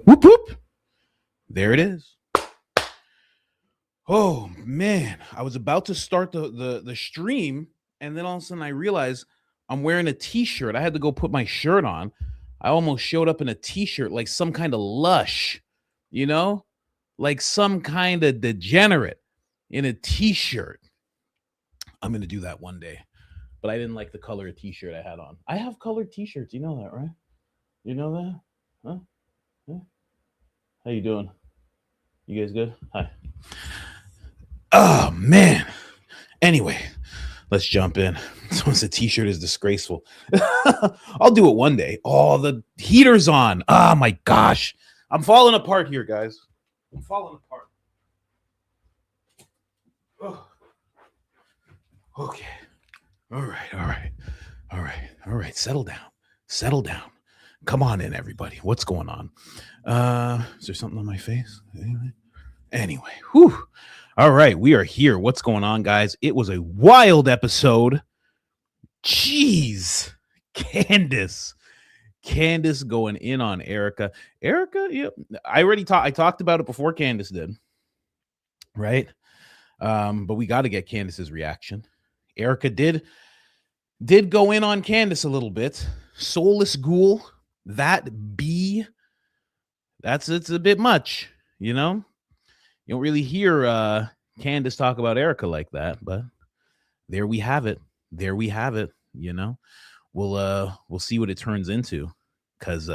Whoop, whoop. There it is. Oh man, I was about to start the stream, and then all of a sudden I realized I'm wearing a t-shirt. I had to go put my shirt on. I almost showed up in a t-shirt like some kind of lush, you know, like some kind of degenerate in a t-shirt. I'm gonna do that one day, but I didn't like the color of t-shirt I had on. I have colored t-shirts, you know that, right? You know that, huh? Yeah. How you doing? You guys good? Hi. Oh man. Anyway, let's jump in. Someone said t-shirt is disgraceful. I'll do it one day. Oh, the heater's on. Oh my gosh. I'm falling apart here, guys. I'm falling apart. Oh. Okay. All right. Settle down. Come on in, everybody. What's going on? Is there something on my face? Anyway, whew. All right, we are here. What's going on, guys? It was a wild episode. Jeez. Candace going in on Erika. Yeah, I talked about it before Candace did. Right? But we got to get Candace's reaction. Erika did go in on Candace a little bit. Soulless Ghoul, it's a bit much, you know? You don't really hear Candace talk about Erika like that, but there we have it. You know, we'll see what it turns into, because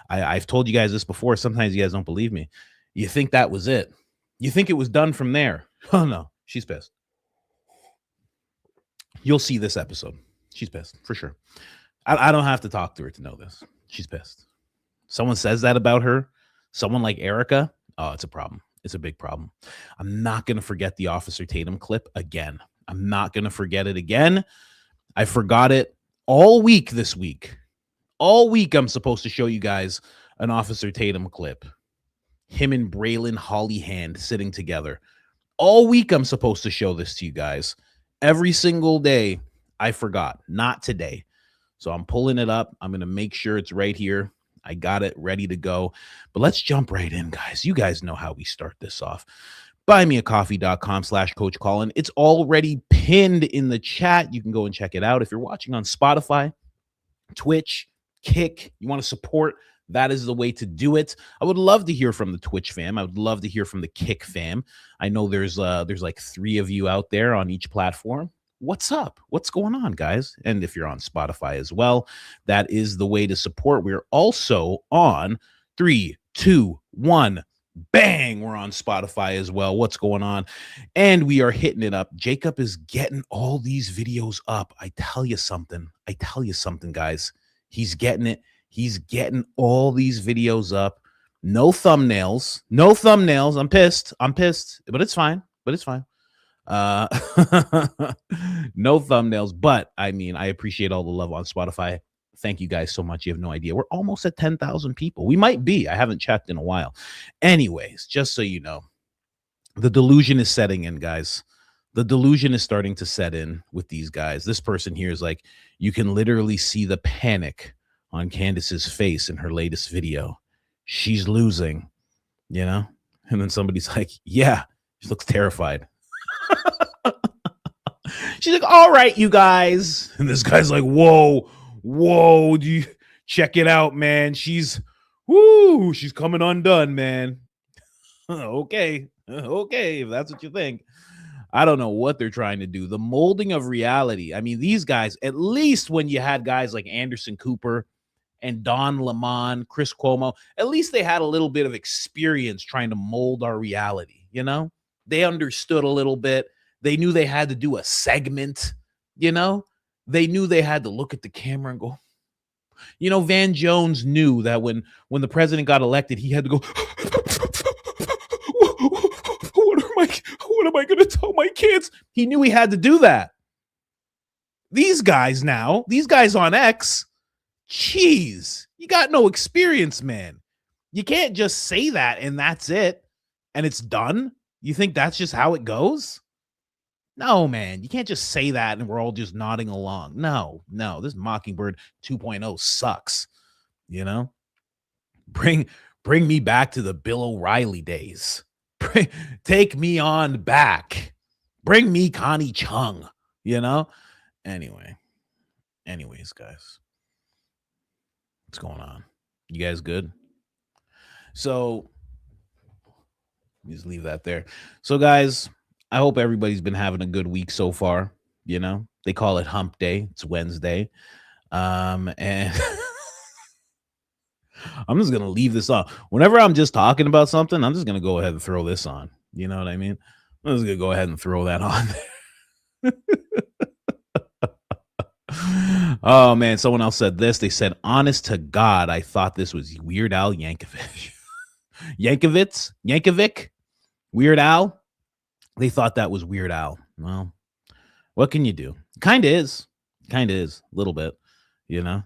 I've told you guys this before. Sometimes you guys don't believe me. You think that was it? You think it was done from there? Oh no, she's pissed. You'll see this episode. She's pissed for sure. I don't have to talk to her to know this. She's pissed. Someone says that about her. Someone like Erika. Oh, it's a problem. It's a big problem. I'm not going to forget the Officer Tatum clip again. I'm not going to forget it again. I forgot it all week this week. All week I'm supposed to show you guys an Officer Tatum clip. Him and Braylon Hollyhand sitting together. All week I'm supposed to show this to you guys. Every single day I forgot. Not today. So I'm pulling it up. I'm going to make sure it's right here. I got it ready to go. But let's jump right in, guys. You guys know how we start this off. buymeacoffee.com/Coach Colin. It's already pinned in the chat. You can go and check it out. If you're watching on Spotify, Twitch, Kick, you want to support, that is the way to do it. I would love to hear from the Twitch fam. I would love to hear from the Kick fam. I know there's like 3 of you out there on each platform. What's up? What's going on, guys? And if you're on Spotify as well, that is the way to support. We're also on 3, 2, 1. Bang, we're on Spotify as well. What's going on? And we are hitting it up. Jacob is getting all these videos up. I tell you something, guys. He's getting it. He's getting all these videos up. No thumbnails. I'm pissed, but it's fine. No thumbnails, but I mean, I appreciate all the love on Spotify. Thank you guys so much. You have no idea. We're almost at 10,000 people. We might be. I haven't checked in a while. Anyways, just so you know, the delusion is setting in, guys. The delusion is starting to set in with these guys. This person here is like, you can literally see the panic on Candace's face in her latest video. She's losing, you know? And then somebody's like, yeah, she looks terrified. She's like, all right, you guys. And this guy's like, whoa, do you check it out, man? She's coming undone, man. Okay, if that's what you think. I don't know what they're trying to do. The molding of reality. I mean, these guys, at least when you had guys like Anderson Cooper and Don Lemon, Chris Cuomo, at least they had a little bit of experience trying to mold our reality, you know? They understood a little bit. They knew they had to do a segment, you know? They knew they had to look at the camera and go, you know, Van Jones knew that when the president got elected, he had to go, what am I going to tell my kids? He knew he had to do that. These guys on X, jeez, you got no experience, man. You can't just say that and that's it and it's done. You think that's just how it goes? No, man, you can't just say that and we're all just nodding along. No, this Mockingbird 2.0 sucks, you know? Bring me back to the Bill O'Reilly days. Take me on back. Bring me Connie Chung, you know? Anyways, guys. What's going on? You guys good? So, just leave that there. So, guys, I hope everybody's been having a good week so far. You know, they call it hump day. It's Wednesday. And I'm just gonna leave this on. Whenever I'm just talking about something, I'm just gonna go ahead and throw this on. You know what I mean? I'm just gonna go ahead and throw that on there. Oh man, someone else said this. They said, honest to God, I thought this was Weird Al Yankovic. Yankovic? Weird Al? They thought that was Weird Al. Well, what can you do? Kind of is. A little bit, you know?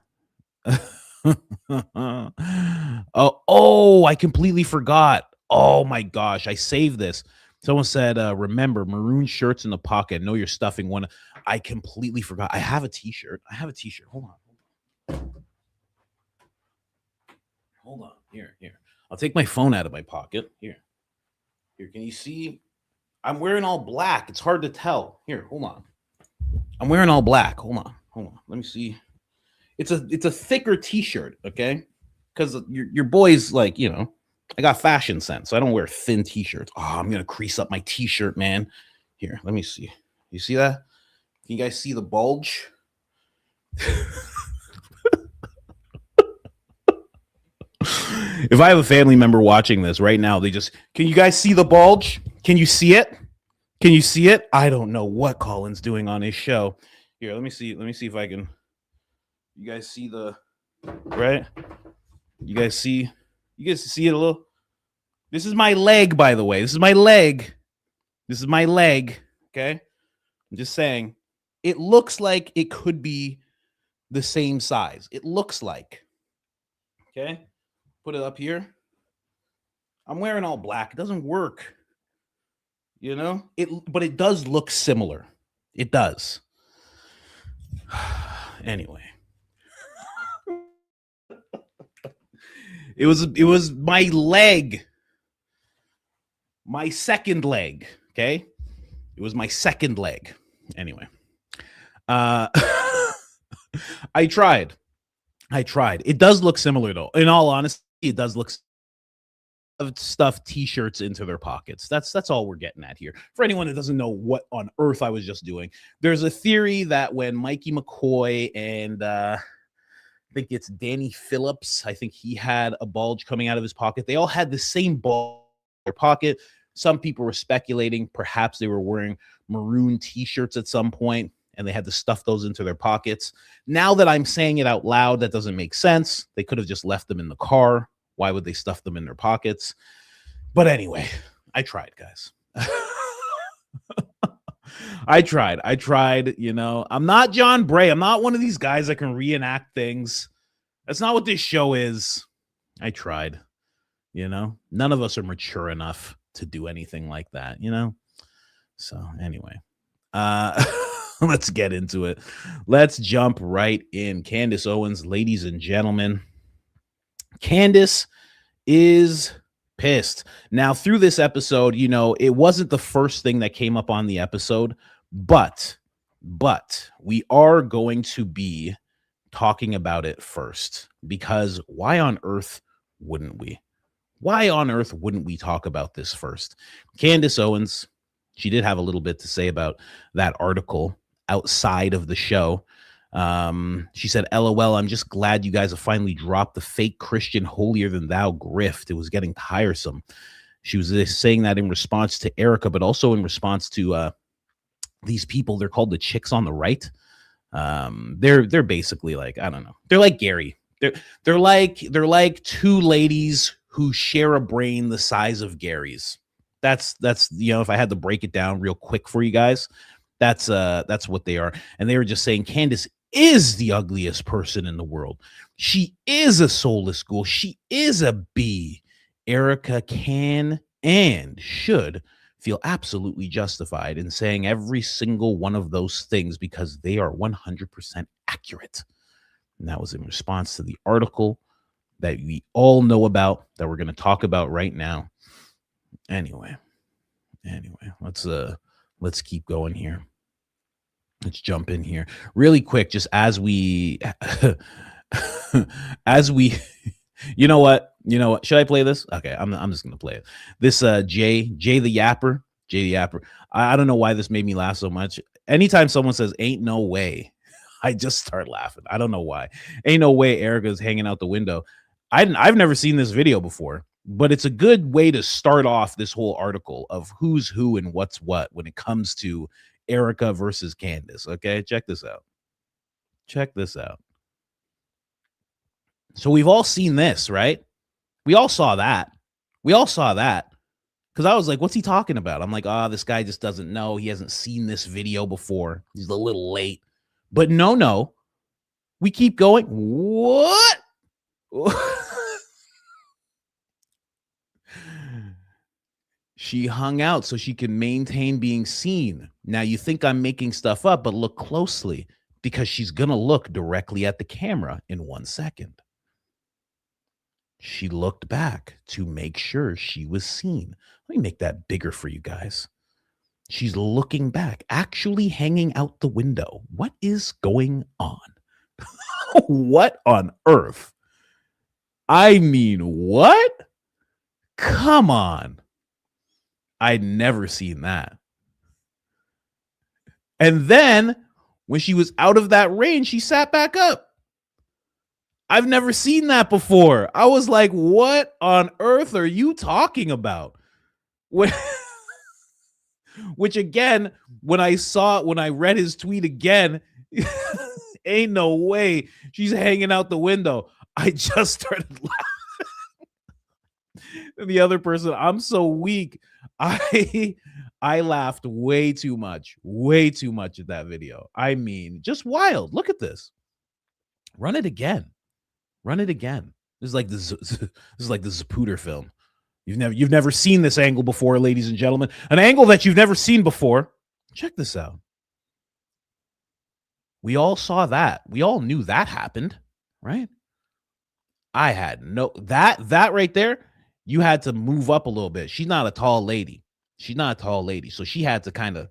Oh, I completely forgot. Oh my gosh, I saved this. Someone said, remember, maroon shirts in the pocket. Know you're stuffing one. I completely forgot. I have a t-shirt. Hold on. Here. I'll take my phone out of my pocket. Here. Can you see? I'm wearing all black. It's hard to tell. Here, hold on. I'm wearing all black. Hold on. Let me see. It's a thicker t-shirt, okay? Because your boy's like, you know, I got fashion sense, so I don't wear thin t-shirts. Oh, I'm gonna crease up my t-shirt, man. Here, let me see. You see that? Can you guys see the bulge? If I have a family member watching this right now, can you guys see the bulge? Can you see it? I don't know what Colin's doing on his show. Here, let me see if I can. You guys see the right? You guys see it a little? This is my leg, by the way. This is my leg. Okay? I'm just saying. It looks like it could be the same size. It looks like. Okay? Put it up here. I'm wearing all black. It doesn't work. You know? But it does look similar. It does. Anyway. It was my leg. My second leg. Okay? It was my second leg. Anyway. I tried. It does look similar though. In all honesty, it does look stuff t-shirts into their pockets. That's all we're getting at here. For anyone that doesn't know what on earth I was just doing, there's a theory that when Mikey McCoy and I think it's Danny Phillips, I think he had a bulge coming out of his pocket. They all had the same bulge in their pocket. Some people were speculating perhaps they were wearing maroon t-shirts at some point and they had to stuff those into their pockets. Now that I'm saying it out loud, that doesn't make sense. They could have just left them in the car. Why would they stuff them in their pockets? But anyway, I tried, guys. I tried, you know. I'm not John Bray. I'm not one of these guys that can reenact things. That's not what this show is. I tried, you know. None of us are mature enough to do anything like that, you know. So anyway, let's get into it. Let's jump right in. Candace Owens, ladies and gentlemen. Candace is pissed. Now, through this episode, you know, it wasn't the first thing that came up on the episode, but we are going to be talking about it first, because why on earth wouldn't we? Why on earth wouldn't we talk about this first? Candace Owens, she did have a little bit to say about that article outside of the show. She said, LOL, I'm just glad you guys have finally dropped the fake Christian holier than thou grift. It was getting tiresome. She was saying that in response to Erika, but also in response to these people. They're called the chicks on the right. They're basically like, I don't know. They're like Gary. They're like two ladies who share a brain the size of Gary's. That's you know, if I had to break it down real quick for you guys, that's what they are. And they were just saying Candace is the ugliest person in the world. She is a soulless ghoul. She is a bee. Erika can and should feel absolutely justified in saying every single one of those things because they are 100% accurate. And that was in response to the article that we all know about, that we're going to talk about right now. Anyway, let's keep going here. Let's jump in here really quick, just as we as we you know what? Should I play this? Okay, I'm just gonna play it. This Jay the Yapper. I don't know why this made me laugh so much. Anytime someone says "ain't no way," I just start laughing. I don't know why. Ain't no way Erika's hanging out the window. I've never seen this video before, but it's a good way to start off this whole article of who's who and what's what when it comes to Erika versus Candace. Okay, check this out. So we've all seen this, right? We all saw that. Because I was like, what's he talking about? I'm like, this guy just doesn't know. He hasn't seen this video before. He's a little late. But no. We keep going. What? She hung out so she can maintain being seen. Now you think I'm making stuff up, but look closely, because she's going to look directly at the camera in 1 second. She looked back to make sure she was seen. Let me make that bigger for you guys. She's looking back, actually hanging out the window. What is going on? What on earth? I mean, what? Come on. I'd never seen that. And then when she was out of that range, she sat back up. I've never seen that before. I was like, what on earth are you talking about? Which again, when I read his tweet again, ain't no way she's hanging out the window. I just started laughing. And the other person, I'm so weak. I laughed way too much at that video. I mean, just wild. Look at this. Run it again. This is like the Zapruder film. You've never seen this angle before, ladies and gentlemen. An angle that you've never seen before. Check this out. We all saw that. We all knew that happened, right? I had that right there. You had to move up a little bit. She's not a tall lady. So she had to kind of,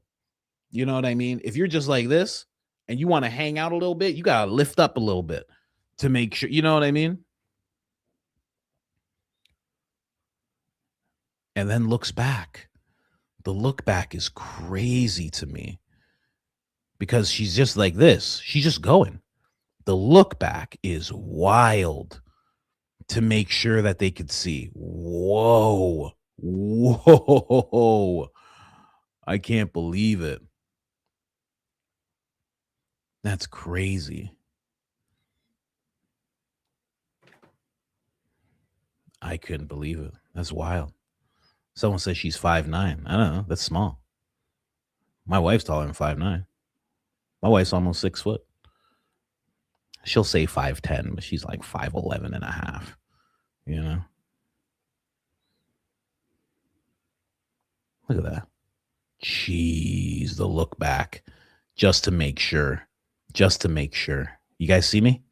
you know what I mean? If you're just like this and you want to hang out a little bit, you got to lift up a little bit to make sure, you know what I mean? And then looks back. The look back is crazy to me because she's just like this. She's just going. The look back is wild to make sure that they could see. Whoa. I can't believe it. That's crazy. I couldn't believe it. That's wild. Someone says she's 5'9". I don't know. That's small. My wife's taller than 5'9". My wife's almost 6 foot. She'll say 5'10", but she's like 5'11 and a half. You know? Look at that. Jeez, the look back. Just to make sure. You guys see me?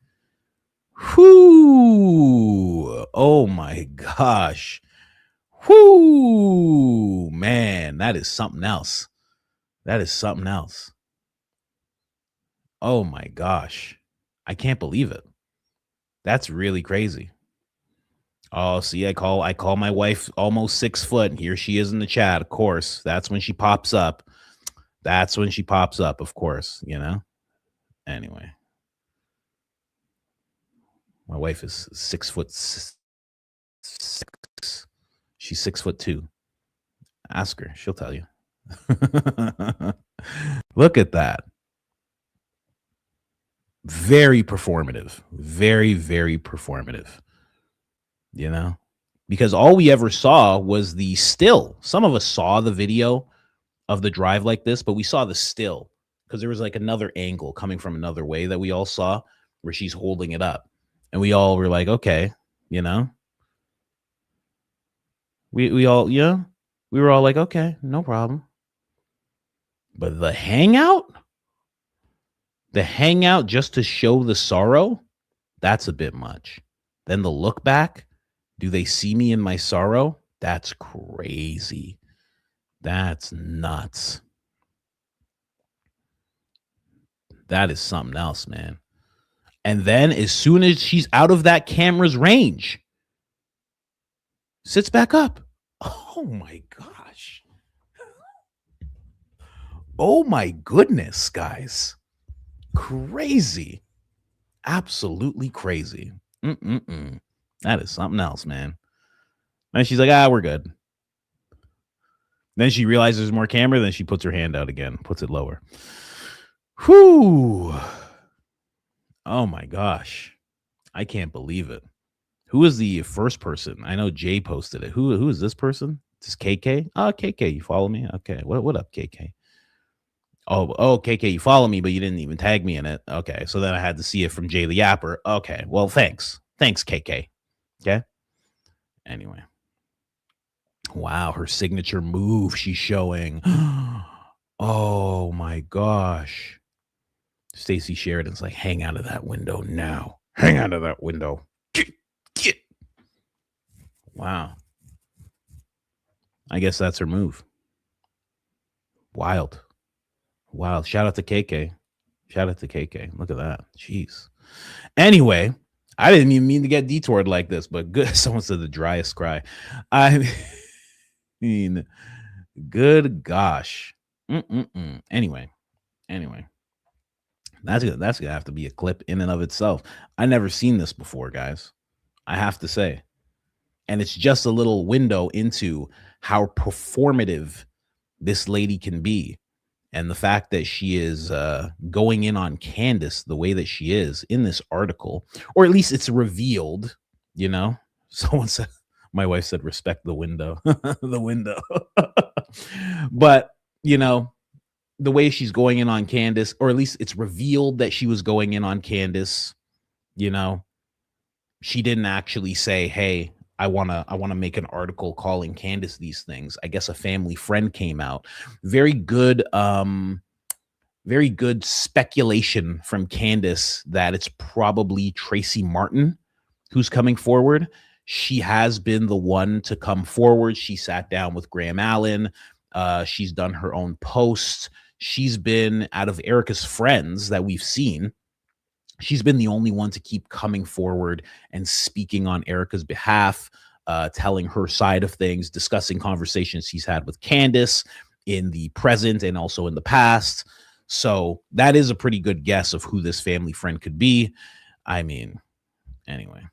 Whoo! Oh my gosh. Whoo! Man, that is something else. Oh my gosh. I can't believe it. That's really crazy. Oh, see, I call my wife almost 6 foot. And here she is in the chat, of course. That's when she pops up. Of course, you know? Anyway. My wife is 6'6". She's 6'2". Ask her. She'll tell you. Look at that. Very performative. Very, very performative. You know? Because all we ever saw was the still. Some of us saw the video of the drive like this, but we saw the still because there was like another angle coming from another way that we all saw where she's holding it up. And we all were like, okay, you know? We all, yeah, we were all like, okay, no problem. But the hangout just to show the sorrow, that's a bit much. Then the look back. Do they see me in my sorrow? That's crazy. That's nuts. That is something else, man. And then as soon as she's out of that camera's range, sits back up. Oh my gosh. Oh my goodness, guys. Crazy. Absolutely crazy. That is something else, man. And she's like, we're good. Then she realizes there's more camera. Then she puts her hand out again, puts it lower. Whew. Oh my gosh. I can't believe it. Who is the first person? I know Jay posted it. Who is this person? This is KK? Oh, KK, you follow me? Okay. What up, KK? Oh, KK, you follow me, but you didn't even tag me in it. Okay. So then I had to see it from Jay the Yapper. Okay. Well, thanks. Thanks, KK. Okay. Anyway. Wow, her signature move she's showing. Oh my gosh. Stacey Sheridan's like, hang out of that window now. Hang out of that window. Get. Wow. I guess that's her move. Wild. Shout out to KK. Look at that. Jeez. Anyway, I didn't even mean to get detoured like this, but good. Someone said the driest cry. I mean, good gosh. Anyway, that's gonna have to be a clip in and of itself. I never seen this before, guys. I have to say, and it's just a little window into how performative this lady can be, and the fact that she is going in on Candace the way that she is in this article, or at least it's revealed. You know, someone said. My wife said, respect the window, the window. But, you know, the way she's going in on Candace, or at least it's revealed that she was going in on Candace, you know, she didn't actually say, hey, I want to make an article calling Candace these things. I guess a family friend came out. Very good speculation from Candace that it's probably Tracy Martin who's coming forward. She has been the one to come forward. She sat down with Graham Allen. She's done her own posts. She's been, out of Erika's friends that we've seen, she's been the only one to keep coming forward and speaking on Erika's behalf, telling her side of things, discussing conversations he's had with Candace in the present and also in the past. So that is a pretty good guess of who this family friend could be. I mean, anyway.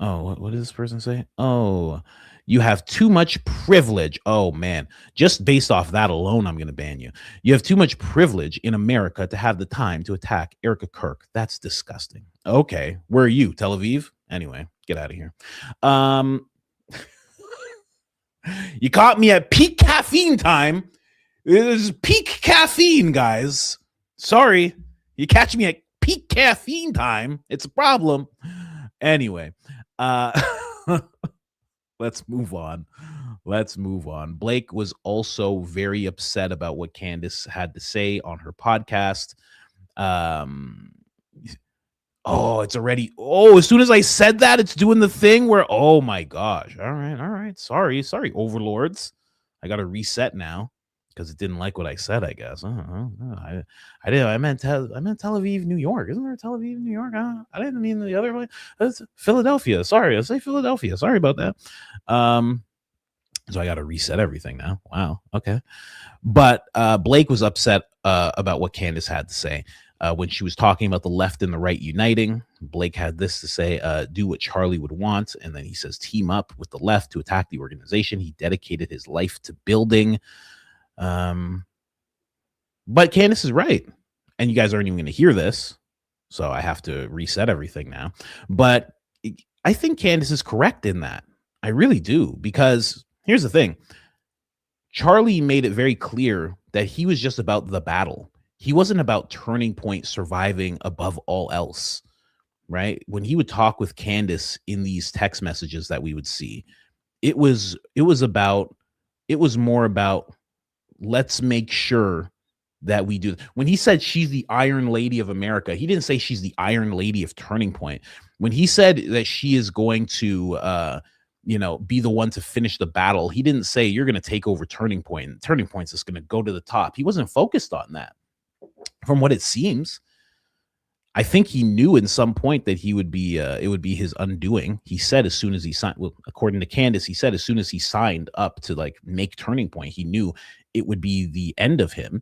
Oh, what does this person say? Oh, you have too much privilege. Oh, man. Just based off that alone, I'm going to ban you. You have too much privilege in America to have the time to attack Erika Kirk. That's disgusting. Okay. Where are you? Tel Aviv? Anyway, get out of here. You caught me at peak caffeine time. This is peak caffeine, guys. Sorry. You catch me at peak caffeine time. It's a problem. Anyway, let's move on. Blake was also very upset about what Candace had to say on her podcast. It's already. As soon as I said that, it's doing the thing where, oh my gosh. All right. Sorry, overlords. I got to reset now because it didn't like what I said, I guess. I did. I meant Tel Aviv, New York. Isn't there Tel Aviv, New York? I didn't mean the other way. It's Philadelphia. Sorry, I say Philadelphia. Sorry about that. So I got to reset everything now. Wow. Okay. But Blake was upset about what Candace had to say. When she was talking about the left and the right uniting, Blake had this to say, do what Charlie would want. And then he says, team up with the left to attack the organization he dedicated his life to building. But Candace is right. And you guys aren't even going to hear this. So I have to reset everything now. But I think Candace is correct in that. I really do. Because here's the thing. Charlie made it very clear that he was just about the battle. He wasn't about Turning Point surviving above all else, right? When he would talk with Candace in these text messages that we would see, it was more about, let's make sure that we do. When he said she's the Iron Lady of America, he didn't say she's the Iron Lady of Turning Point. When he said that she is going to, be the one to finish the battle, he didn't say you're going to take over Turning Point. And Turning Point's just going to go to the top. He wasn't focused on that. From what it seems, I think he knew in some point that it would be his undoing. He said as soon as he signed, well, according to Candace, he said as soon as he signed up to like make Turning Point, he knew it would be the end of him.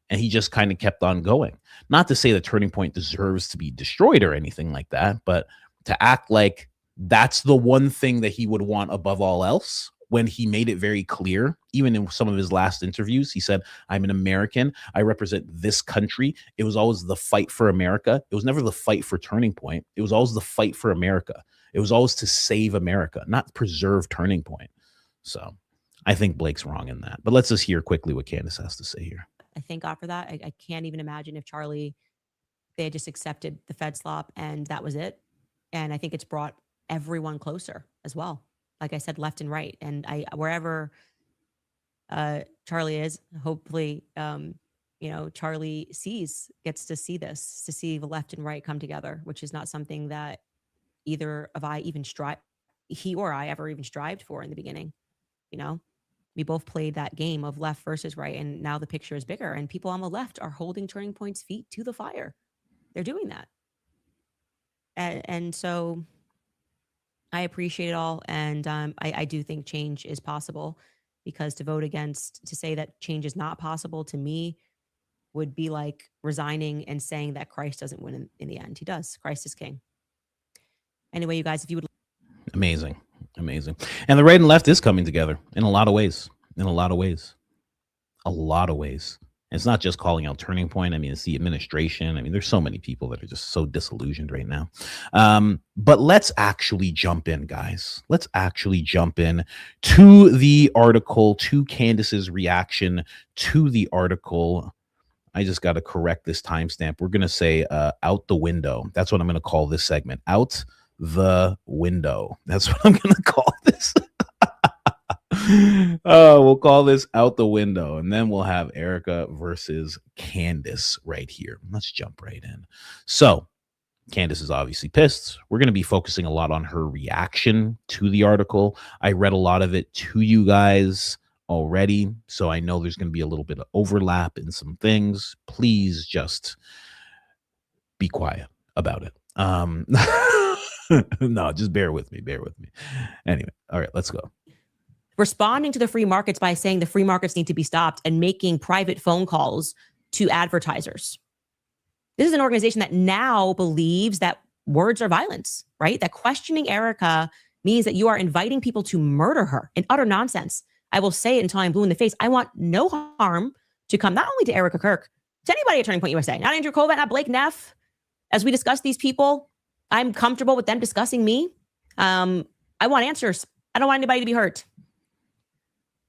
And he just kind of kept on going. Not to say that Turning Point deserves to be destroyed or anything like that, but to act like that's the one thing that he would want above all else, when he made it very clear, even in some of his last interviews, he said, I'm an American. I represent this country. It was always the fight for America. It was never the fight for Turning Point. It was always the fight for America. It was always to save America, not preserve Turning Point. So I think Blake's wrong in that. But let's just hear quickly what Candace has to say here. I thank God for that. I can't even imagine if they had just accepted the Fed slop and that was it. And I think it's brought everyone closer as well. Like I said, left and right. And wherever Charlie is, hopefully, Charlie gets to see this, to see the left and right come together, which is not something that either of he or I ever even strived for in the beginning. We both played that game of left versus right. And now the picture is bigger and people on the left are holding Turning Point's feet to the fire. They're doing that. And so I appreciate it all. And I do think change is possible, because to say that change is not possible to me would be like resigning and saying that Christ doesn't win in the end. He does. Christ is king. Anyway, you guys, if you would. Amazing. And the right and left is coming together in a lot of ways. It's not just calling out Turning Point. I mean, it's the administration. I mean, there's so many people that are just so disillusioned right now. But let's actually jump in, guys. Let's actually jump in to the article, to Candace's reaction to the article. I just got to correct this timestamp. We're going to say out the window. That's what I'm going to call this segment. Out the window. That's what I'm going to call this. We'll call this out the window, and then we'll have Erika versus Candace right here. Let's jump right in. So Candace is obviously pissed. We're going to be focusing a lot on her reaction to the article. I read a lot of it to you guys already, so I know there's going to be a little bit of overlap in some things. Please just be quiet about it. No, just bear with me. Anyway, all right, let's go. Responding to the free markets by saying the free markets need to be stopped and making private phone calls to advertisers. This is an organization that now believes that words are violence, right? That questioning Erika means that you are inviting people to murder her in utter nonsense. I will say it until I'm blue in the face. I want no harm to come not only to Erika Kirk, to anybody at Turning Point USA, not Andrew Kovac, not Blake Neff. As we discuss these people, I'm comfortable with them discussing me. I want answers. I don't want anybody to be hurt.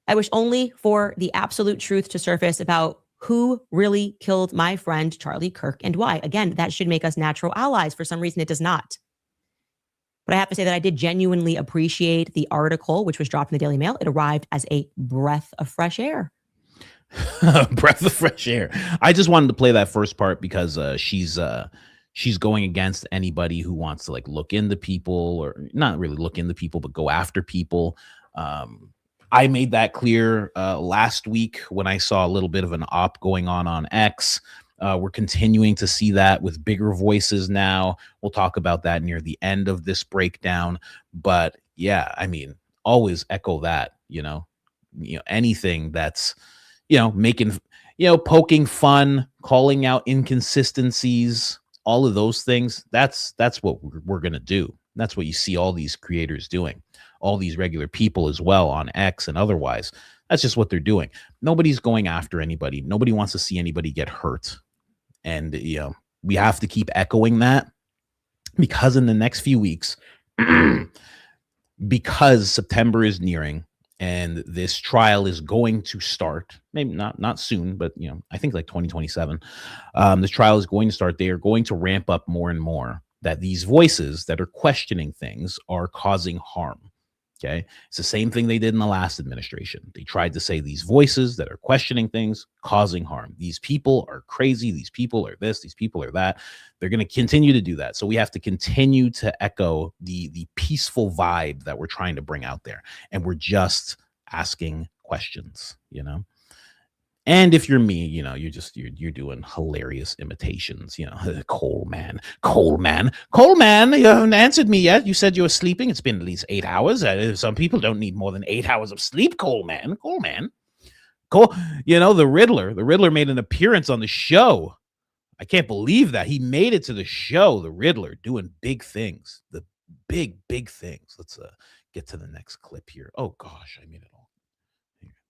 I wish only for the absolute truth to surface about who really killed my friend Charlie Kirk and why. Again, that should make us natural allies. For some reason, it does not. But I have to say that I did genuinely appreciate the article, which was dropped in the Daily Mail. It arrived as a breath of fresh air. Breath of fresh air. I just wanted to play that first part because she's going against anybody who wants to like look into people, or not really look into people, but go after people. I made that clear last week when I saw a little bit of an op going on X. We're continuing to see that with bigger voices now. We'll talk about that near the end of this breakdown. But yeah, I mean, always echo that, anything that's, making, poking fun, calling out inconsistencies, all of those things. That's what we're going to do. That's what you see all these creators doing, all these regular people as well on X and otherwise. That's just what they're doing. Nobody's going after anybody. Nobody wants to see anybody get hurt. And, we have to keep echoing that, because in the next few weeks, because September is nearing and this trial is going to start, maybe not soon, but, I think like 2027, this trial is going to start. They are going to ramp up more and more that these voices that are questioning things are causing harm. Okay. It's the same thing they did in the last administration. They tried to say these voices that are questioning things, causing harm. These people are crazy. These people are this. These people are that. They're going to continue to do that. So we have to continue to echo the peaceful vibe that we're trying to bring out there. And we're just asking questions, you know? And if you're me, you know, you're doing hilarious imitations, you know, Coleman, you haven't answered me yet. You said you were sleeping. It's been at least 8 hours. Some people don't need more than 8 hours of sleep, Coleman. You know, the Riddler made an appearance on the show. I can't believe that he made it to the show. The Riddler doing big things, the big things. Let's get to the next clip here. Oh gosh, I made it all.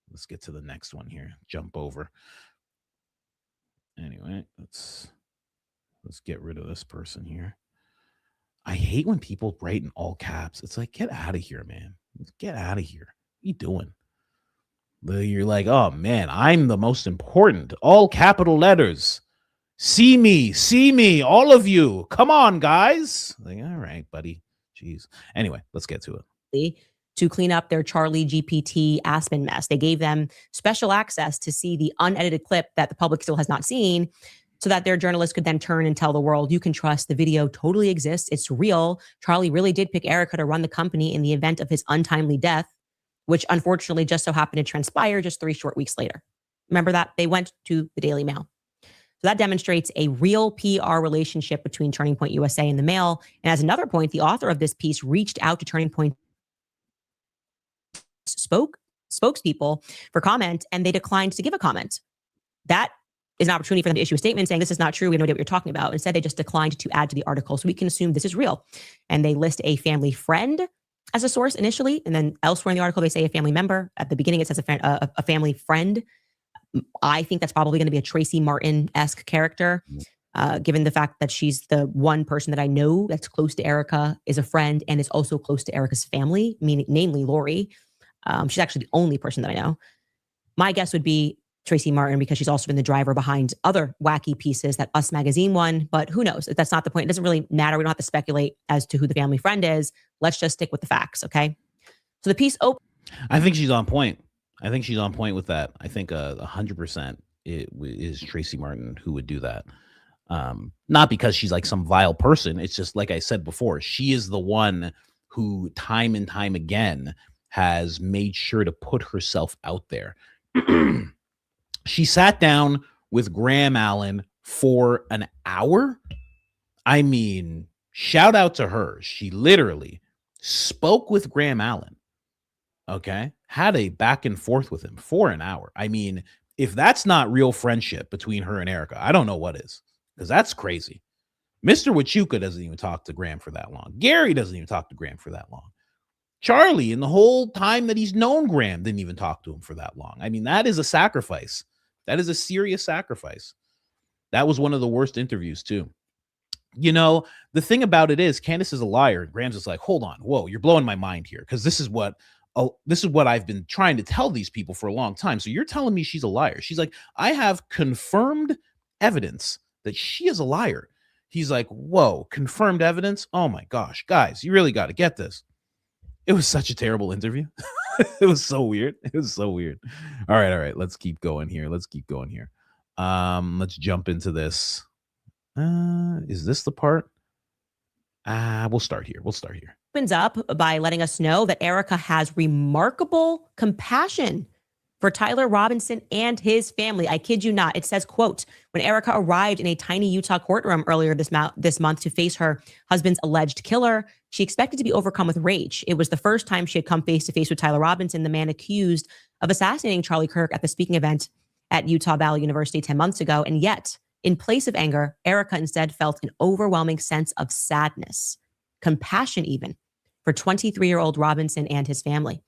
Let's get to the next one here. Jump over. Anyway, let's get rid of this person here. I hate when people write in all caps. It's like, get out of here, man. Get out of here. What are you doing? You're like, oh man, I'm the most important. All capital letters. See me, all of you. Come on, guys. Like, all right, buddy. Jeez. Anyway, let's get to it. To clean up their Charlie GPT Aspen mess. They gave them special access to see the unedited clip that the public still has not seen, so that their journalists could then turn and tell the world, you can trust the video totally exists. It's real. Charlie really did pick Erika to run the company in the event of his untimely death, which unfortunately just so happened to transpire just 3 short weeks later. Remember that? They went to the Daily Mail. So that demonstrates a real PR relationship between Turning Point USA and the Mail. And as another point, the author of this piece reached out to Turning Point spokespeople for comment, and they declined to give a comment. That is an opportunity for them to issue a statement saying this is not true. We have no idea what you're talking about. Instead, they just declined to add to the article. So we can assume this is real. And they list a family friend as a source initially. And then elsewhere in the article, they say a family member. At the beginning, it says a family friend. I think that's probably going to be a Tracy Martin-esque character, given the fact that she's the one person that I know that's close to Erika, is a friend, and is also close to Erika's family, namely Lori. She's actually the only person that I know. My guess would be Tracy Martin, because she's also been the driver behind other wacky pieces that Us Magazine won. But who knows? That's not the point. It doesn't really matter. We don't have to speculate as to who the family friend is. Let's just stick with the facts, okay? So the piece I think she's on point. I think she's on point with that. I think 100% it is Tracy Martin who would do that. Not because she's like some vile person. It's just like I said before, she is the one who time and time again has made sure to put herself out there. She sat down with Graham Allen for an hour. I mean, shout out to her. She literally spoke with Graham Allen. Okay. Had a back and forth with him for an hour. I mean, if that's not real friendship between her and Erika, I don't know what is, because that's crazy. Mr. Wachuka doesn't even talk to Graham for that long. Gary doesn't even talk to Graham for that long. Charlie, in the whole time that he's known Graham, didn't even talk to him for that long. I mean, that is a sacrifice. That is a serious sacrifice. That was one of the worst interviews, too. You know, the thing about it is, Candace is a liar. And Graham's just like, hold on. Whoa, you're blowing my mind here. Because this is what I've been trying to tell these people for a long time. So you're telling me she's a liar. She's like, I have confirmed evidence that she is a liar. He's like, whoa, confirmed evidence? Oh my gosh, guys, you really got to get this. It was such a terrible interview. It was so weird. It was so weird. All right. Let's keep going here. Let's jump into this. Is this the part? We'll start here. Opens up by letting us know that Erika has remarkable compassion for Tyler Robinson and his family. I kid you not. It says, quote, when Erika arrived in a tiny Utah courtroom earlier this month to face her husband's alleged killer, she expected to be overcome with rage. It was the first time she had come face to face with Tyler Robinson, the man accused of assassinating Charlie Kirk at the speaking event at Utah Valley University 10 months ago. And yet, in place of anger, Erika instead felt an overwhelming sense of sadness, compassion even, for 23-year-old Robinson and his family.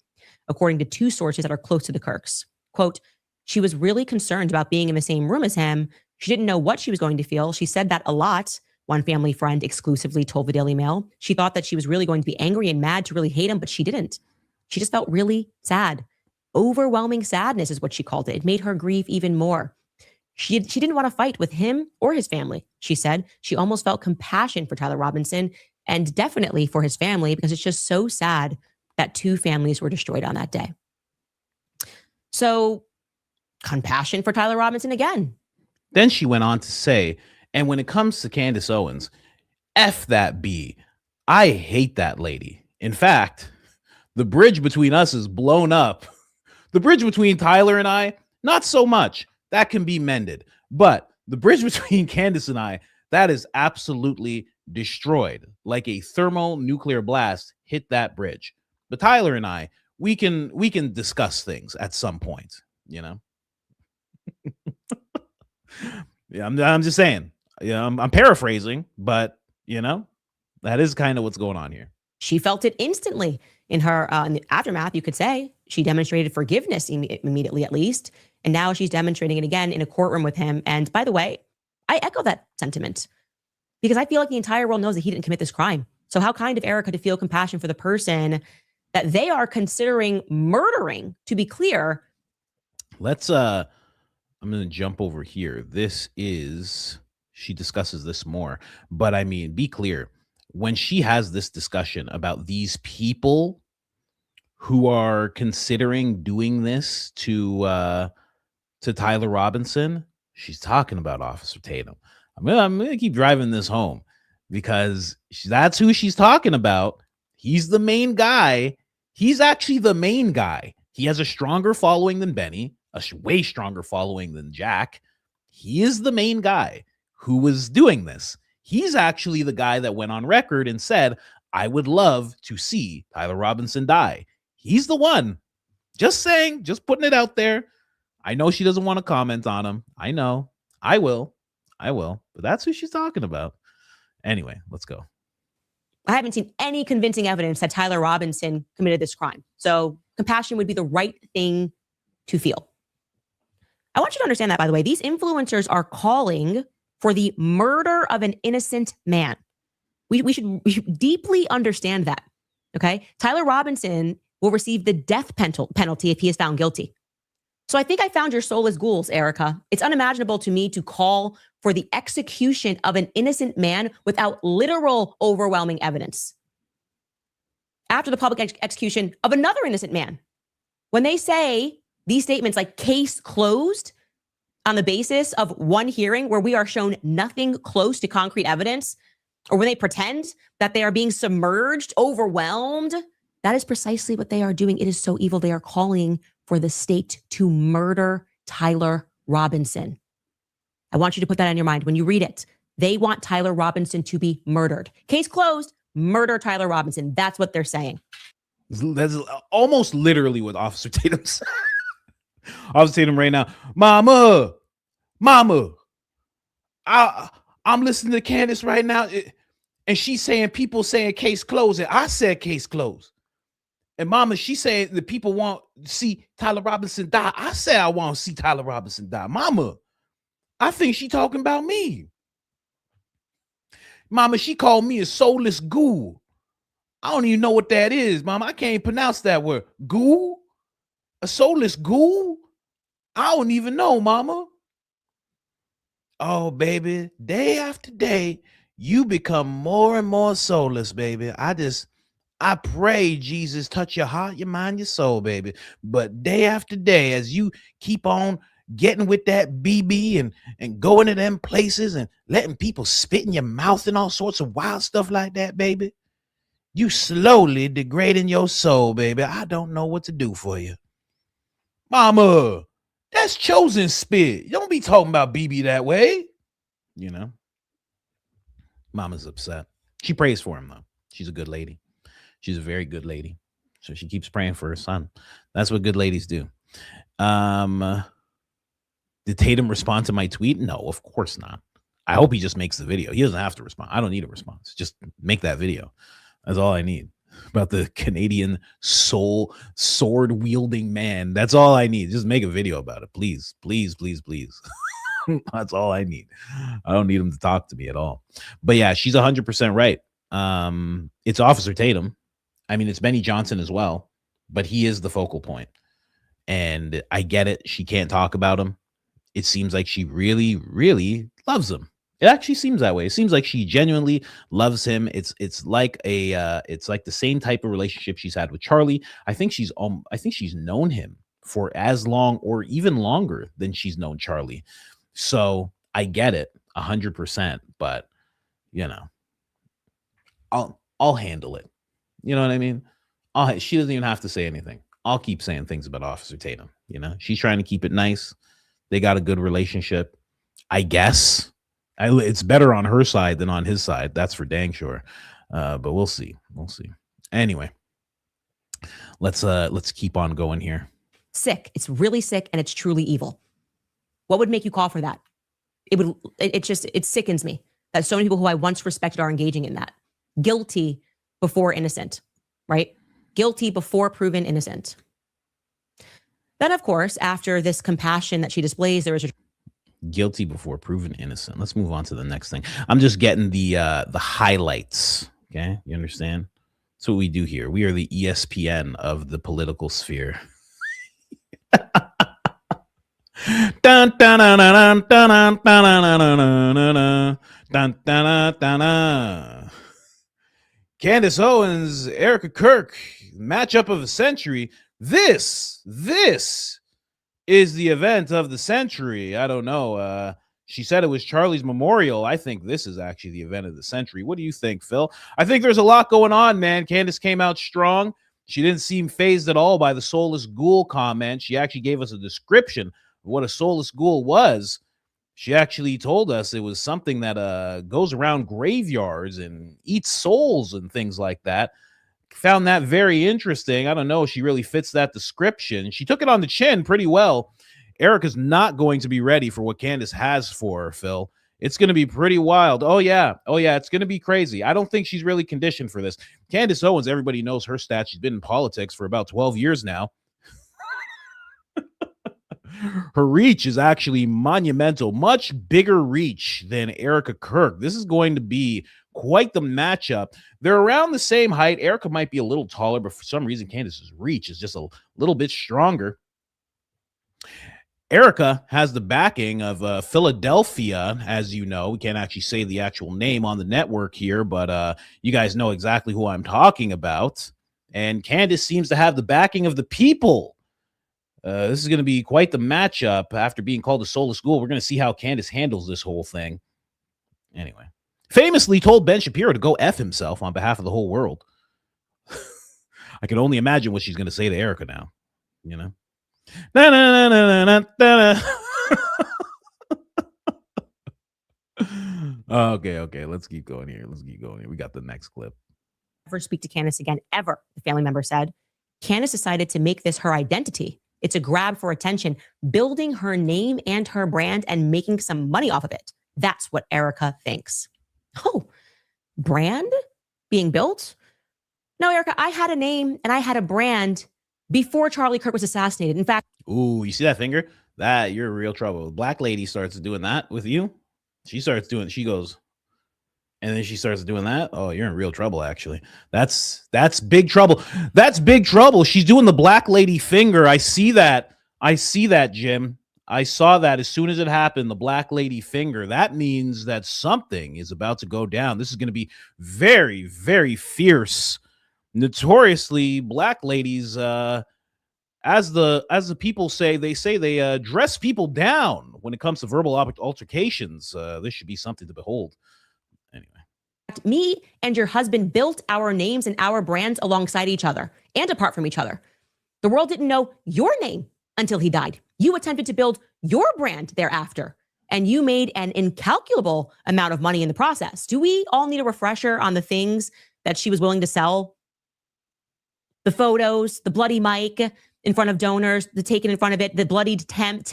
According to 2 sources that are close to the Kirks. Quote, she was really concerned about being in the same room as him. She didn't know what she was going to feel. She said that a lot, one family friend exclusively told the Daily Mail. She thought that she was really going to be angry and mad to really hate him, but she didn't. She just felt really sad. Overwhelming sadness is what she called it. It made her grieve even more. She didn't want to fight with him or his family, she said. She almost felt compassion for Tyler Robinson and definitely for his family, because it's just so sad that 2 families were destroyed on that day. So, compassion for Tyler Robinson again. Then she went on to say, and when it comes to Candace Owens, F that B. I hate that lady. In fact, the bridge between us is blown up. The bridge between Tyler and I, not so much. That can be mended. But the bridge between Candace and I, that is absolutely destroyed. Like a thermonuclear blast hit that bridge. But Tyler and I, we can discuss things at some point, you know? Yeah, I'm just saying. Yeah, I'm paraphrasing, but you know, that is kind of what's going on here. She felt it instantly in her in the aftermath. You could say she demonstrated forgiveness immediately, at least, and now she's demonstrating it again in a courtroom with him. And by the way, I echo that sentiment because I feel like the entire world knows that he didn't commit this crime. So how kind of Erika to feel compassion for the person that they are considering murdering? To be clear, let's I'm going to jump over here. She discusses this more, but I mean, be clear. When she has this discussion about these people who are considering doing this to Tyler Robinson, she's talking about Officer Tatum. I'm going to keep driving this home because that's who she's talking about. He's the main guy. He's actually the main guy. He has a stronger following than Benny. A way stronger following than Jack. He is the main guy who was doing this. He's actually the guy that went on record and said, I would love to see Tyler Robinson die. He's the one. Just saying, just putting it out there. I know she doesn't want to comment on him. I know. I will. But that's who she's talking about. Anyway, let's go. I haven't seen any convincing evidence that Tyler Robinson committed this crime. So compassion would be the right thing to feel. I want you to understand that, by the way, these influencers are calling for the murder of an innocent man. We should deeply understand that, okay? Tyler Robinson will receive the death penalty if he is found guilty. So I think I found your soulless ghouls, Erika. It's unimaginable to me to call for the execution of an innocent man without literal overwhelming evidence. After the public execution of another innocent man. When they say these statements like case closed on the basis of one hearing where we are shown nothing close to concrete evidence, or when they pretend that they are being submerged, overwhelmed, that is precisely what they are doing. It is so evil. They are calling for the state to murder Tyler Robinson. I want you to put that on your mind when you read it. They want Tyler Robinson to be murdered. Case closed, murder Tyler Robinson. That's what they're saying. That's almost literally what Officer Tatum said. Officer Tatum right now, Mama, I'm listening to Candace right now, and she's saying people saying case closed, and I said case closed. And Mama, she's saying the people want to see Tyler Robinson die. I said I want to see Tyler Robinson die. Mama, I think she talking about me. Mama, she called me a soulless ghoul. I don't even know what that is, Mama. I can't pronounce that word. Ghoul? A soulless ghoul? I don't even know, Mama. Oh, baby, day after day, you become more and more soulless, baby. I pray Jesus touch your heart, your mind, your soul, baby. But day after day, as you keep on getting with that BB and going to them places and letting people spit in your mouth and all sorts of wild stuff like that, baby, you slowly degrading your soul, baby. I don't know what to do for you. Mama, that's chosen spit. You don't be talking about BB that way. You know, Mama's upset. She prays for him, though. She's a good lady. She's a very good lady. So she keeps praying for her son. That's what good ladies do. Did Tatum respond to my tweet? No, of course not. I hope he just makes the video. He doesn't have to respond. I don't need a response. Just make that video. That's all I need. About the Canadian soul sword wielding man. That's all I need. Just make a video about it. Please, please, please, please. That's all I need. I don't need him to talk to me at all. But yeah, she's 100% right. It's Officer Tatum. I mean, it's Benny Johnson as well, but he is the focal point. And I get it. She can't talk about him. It seems like she really, really loves him. It actually seems that way. It seems like she genuinely loves him. It's like it's like the same type of relationship she's had with Charlie. I think she's known him for as long or even longer than she's known Charlie. So I get it 100%, but you know, I'll handle it. You know what I mean? She doesn't even have to say anything. I'll keep saying things about Officer Tatum. You know, she's trying to keep it nice. They got a good relationship, I guess. It's better on her side than on his side. That's for dang sure. But we'll see. We'll see. Anyway, let's keep on going here. Sick. It's really sick, and it's truly evil. What would make you call for that? It sickens me that so many people who I once respected are engaging in that. Guilty before innocent, right? Guilty before proven innocent. Then, of course, after this compassion that she displays, there is a guilty before proven innocent. Let's move on to the next thing. I'm just getting the highlights. Okay, you understand? That's what we do here. We are the ESPN of the political sphere. Dun, dun, dun, dun, dun, dun, dun, dun, dun, dun, dun. Candace Owens, Erika Kirk, matchup of the century. This is the event of the century. I don't know. She said it was Charlie's memorial. I think this is actually the event of the century. What do you think, Phil? I think there's a lot going on, man. Candace came out strong. She didn't seem phased at all by the Soulless Ghoul comment. She actually gave us a description of what a Soulless Ghoul was. She actually told us it was something that goes around graveyards and eats souls and things like that. Found that very interesting. I don't know. She really fits that description. She took it on the chin pretty well. Erika's not going to be ready for what Candace has for her, Phil. It's going to be pretty wild. Oh, yeah. It's going to be crazy. I don't think she's really conditioned for this. Candace Owens, everybody knows her stats. She's been in politics for about 12 years now. Her reach is actually monumental, much bigger reach than Erika Kirk. This is going to be quite the matchup. They're around the same height. Erika might be a little taller, but for some reason, Candace's reach is just a little bit stronger. Erika has the backing of Philadelphia, as you know. We can't actually say the actual name on the network here, but you guys know exactly who I'm talking about. And Candace seems to have the backing of the people. This is going to be quite the matchup. After being called a Soulless Ghoul, we're going to see how Candace handles this whole thing. Anyway, famously told Ben Shapiro to go F himself on behalf of the whole world. I can only imagine what she's going to say to Erika now, you know? Na, na, na, na, na, na, na. Okay. Let's keep going here. We got the next clip. Never speak to Candace again, ever, the family member said. Candace decided to make this her identity. It's a grab for attention, building her name and her brand and making some money off of it. That's what Erika thinks. Oh, brand being built? No, Erika, I had a name and I had a brand before Charlie Kirk was assassinated. In fact, ooh, you see that finger? That you're in real trouble. Black lady starts doing that with you. She goes, and then she starts doing that. Oh, you're in real trouble, actually. That's big trouble. That's big trouble. She's doing the black lady finger. I see that, Jim. I saw that as soon as it happened, the black lady finger. That means that something is about to go down. This is going to be very, very fierce. Notoriously, black ladies, as the people say, they dress people down when it comes to verbal altercations. This should be something to behold. Anyway, me and your husband built our names and our brands alongside each other and apart from each other. The world didn't know your name until he died. You attempted to build your brand thereafter, and you made an incalculable amount of money in the process. Do we all need a refresher on the things that she was willing to sell? The photos, the bloody mic in front of donors, the taken in front of it, the bloodied tent,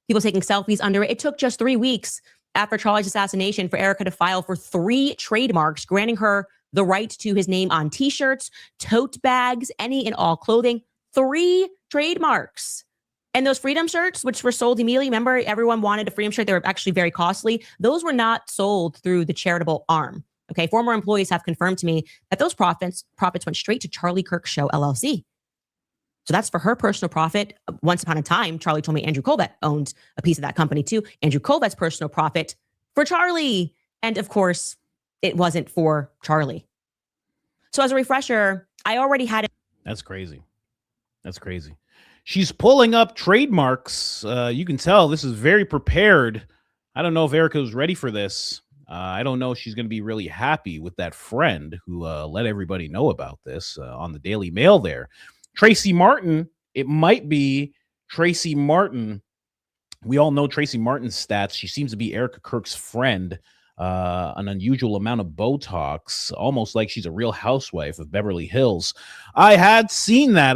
people taking selfies under it. It took just 3 weeks after Charlie's assassination for Erika to file for 3 trademarks, granting her the right to his name on t-shirts, tote bags, any and all clothing. 3 trademarks. And those freedom shirts, which were sold immediately, remember everyone wanted a freedom shirt. They were actually very costly. Those were not sold through the charitable arm. Okay, former employees have confirmed to me that those profits went straight to Charlie Kirk Show, LLC. So that's for her personal profit. Once upon a time, Charlie told me Andrew Colvett owned a piece of that company too. Andrew Colvett's personal profit for Charlie. And of course, it wasn't for Charlie. So as a refresher, I already had it. That's crazy. That's crazy. She's pulling up trademarks. You can tell this is very prepared. I don't know if Erika was ready for this. I don't know if she's going to be really happy with that friend who let everybody know about this on the Daily Mail there. Tracy Martin, it might be Tracy Martin. We all know Tracy Martin's stats. She seems to be Erika Kirk's friend. An unusual amount of Botox, almost like she's a real housewife of Beverly Hills. I had seen that.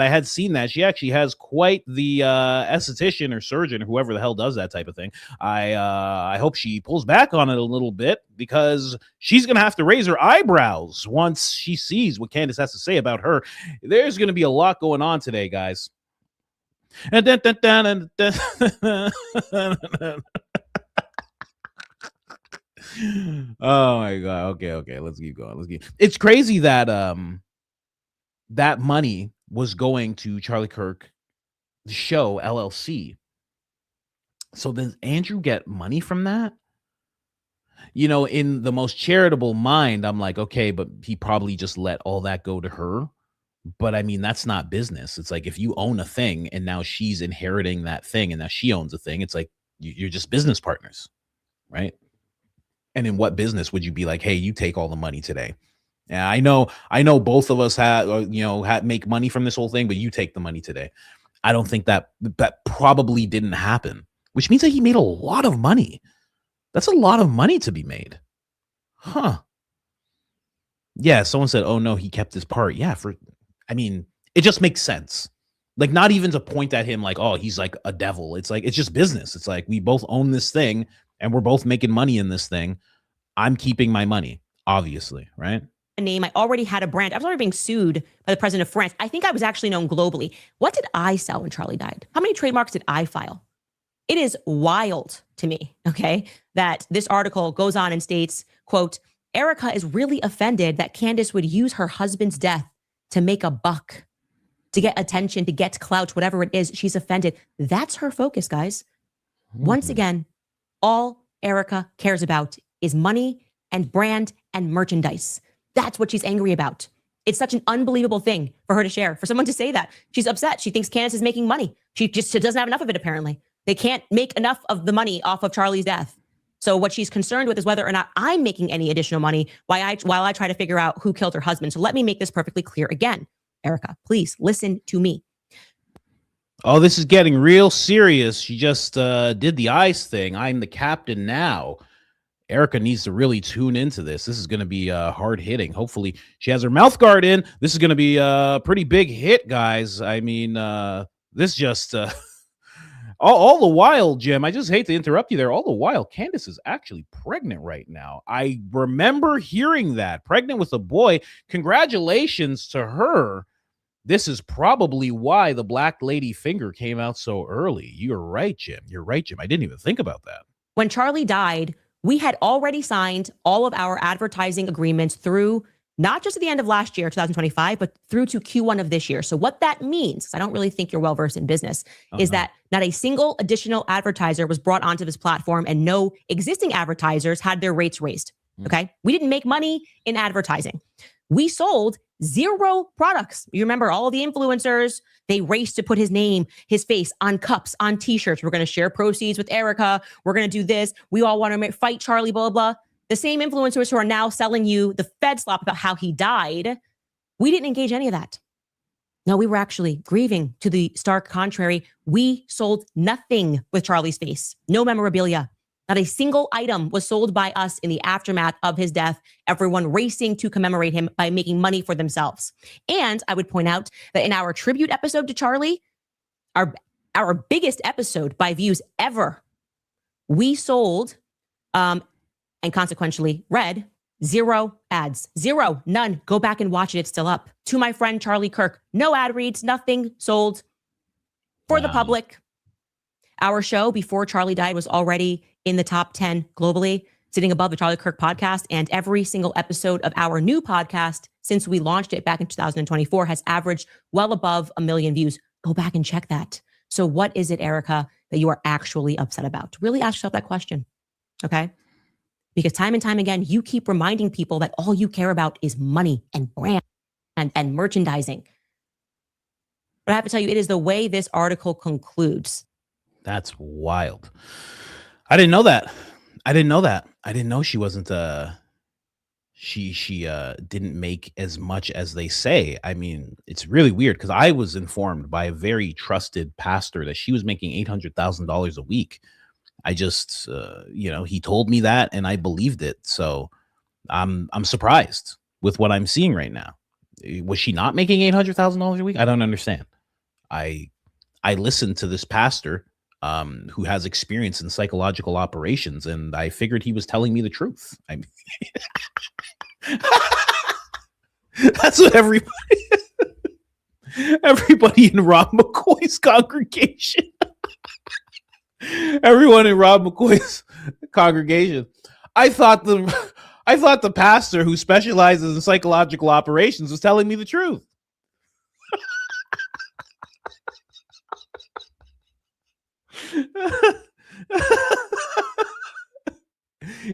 She actually has quite the esthetician or surgeon or whoever the hell does that type of thing. I hope she pulls back on it a little bit because she's going to have to raise her eyebrows once she sees what Candace has to say about her. There's going to be a lot going on today, guys. And oh my god. Okay. Let's keep going. It's crazy that that money was going to Charlie Kirk, the show LLC. So does Andrew get money from that? You know, in the most charitable mind, I'm like, okay, but he probably just let all that go to her. But I mean, that's not business. It's like if you own a thing and now she's inheriting that thing and now she owns a thing, it's like you're just business partners, right? And in what business would you be like, hey, you take all the money today? Yeah, I know both of us make money from this whole thing, but you take the money today. I don't think that probably didn't happen, which means that he made a lot of money. That's a lot of money to be made. Huh. Yeah, someone said, oh no, he kept his part. Yeah, it just makes sense. Like, not even to point at him like, oh, he's like a devil. It's like, it's just business. It's like, we both own this thing and we're both making money in this thing. I'm keeping my money, obviously, right? Name. I already had a brand. I was already being sued by the president of France. I think I was actually known globally. What did I sell when Charlie died? How many trademarks did I file? It is wild to me, okay, that this article goes on and states, quote, Erika is really offended that Candace would use her husband's death to make a buck, to get attention, to get clout, whatever it is. She's offended. That's her focus, guys. Once again, all Erika cares about is money and brand and merchandise. That's what she's angry about. It's such an unbelievable thing for her to share, for someone to say that. She's upset. She thinks Candace is making money. She just doesn't have enough of it, apparently. They can't make enough of the money off of Charlie's death. So what she's concerned with is whether or not I'm making any additional money while I try to figure out who killed her husband. So let me make this perfectly clear again. Erika, please listen to me. Oh, this is getting real serious. She just did the eyes thing. I'm the captain now. Erika needs to really tune into this. This is going to be hard hitting. Hopefully she has her mouth guard in. This is going to be a pretty big hit, guys. I mean, this just all the while, Jim, I just hate to interrupt you there. All the while, Candace is actually pregnant right now. I remember hearing that. Pregnant with a boy. Congratulations to her. This is probably why the Black Lady finger came out so early. You're right, Jim. I didn't even think about that. When Charlie died, we had already signed all of our advertising agreements through not just at the end of last year, 2025, but through to Q1 of this year. So what that means, because I don't really think you're well-versed in business, is that not a single additional advertiser was brought onto this platform and no existing advertisers had their rates raised, okay? We didn't make money in advertising. We sold 0 products. You remember all the influencers, they raced to put his name, his face on cups, on t-shirts. We're going to share proceeds with Erika. We're going to do this. We all want to fight Charlie, blah, blah, blah. The same influencers who are now selling you the Fed slop about how he died, we didn't engage any of that. No, we were actually grieving to the stark contrary. We sold nothing with Charlie's face. No memorabilia. Not a single item was sold by us in the aftermath of his death. Everyone racing to commemorate him by making money for themselves. And I would point out that in our tribute episode to Charlie, our biggest episode by views ever, we sold and consequentially read 0 ads. 0, none. Go back and watch it. It's still up. To my friend Charlie Kirk, no ad reads, nothing sold for the public. Our show before Charlie died was already in the top 10 globally, sitting above the Charlie Kirk podcast. And every single episode of our new podcast since we launched it back in 2024 has averaged well above 1 million views. Go back and check that. So what is it, Erika, that you are actually upset about? Really ask yourself that question. Okay. Because time and time again, you keep reminding people that all you care about is money and brand and merchandising. But I have to tell you, it is the way this article concludes. That's wild. I didn't know that. I didn't know she wasn't she didn't make as much as they say. I mean, it's really weird because I was informed by a very trusted pastor that she was making $800,000 a week. I just he told me that and I believed it. So I'm surprised with what I'm seeing right now. Was she not making $800,000 a week? I don't understand. I listened to this pastor who has experience in psychological operations, and I figured he was telling me the truth. I mean, that's what everybody in Rob McCoy's congregation, everyone in Rob McCoy's congregation. I thought the pastor who specializes in psychological operations was telling me the truth.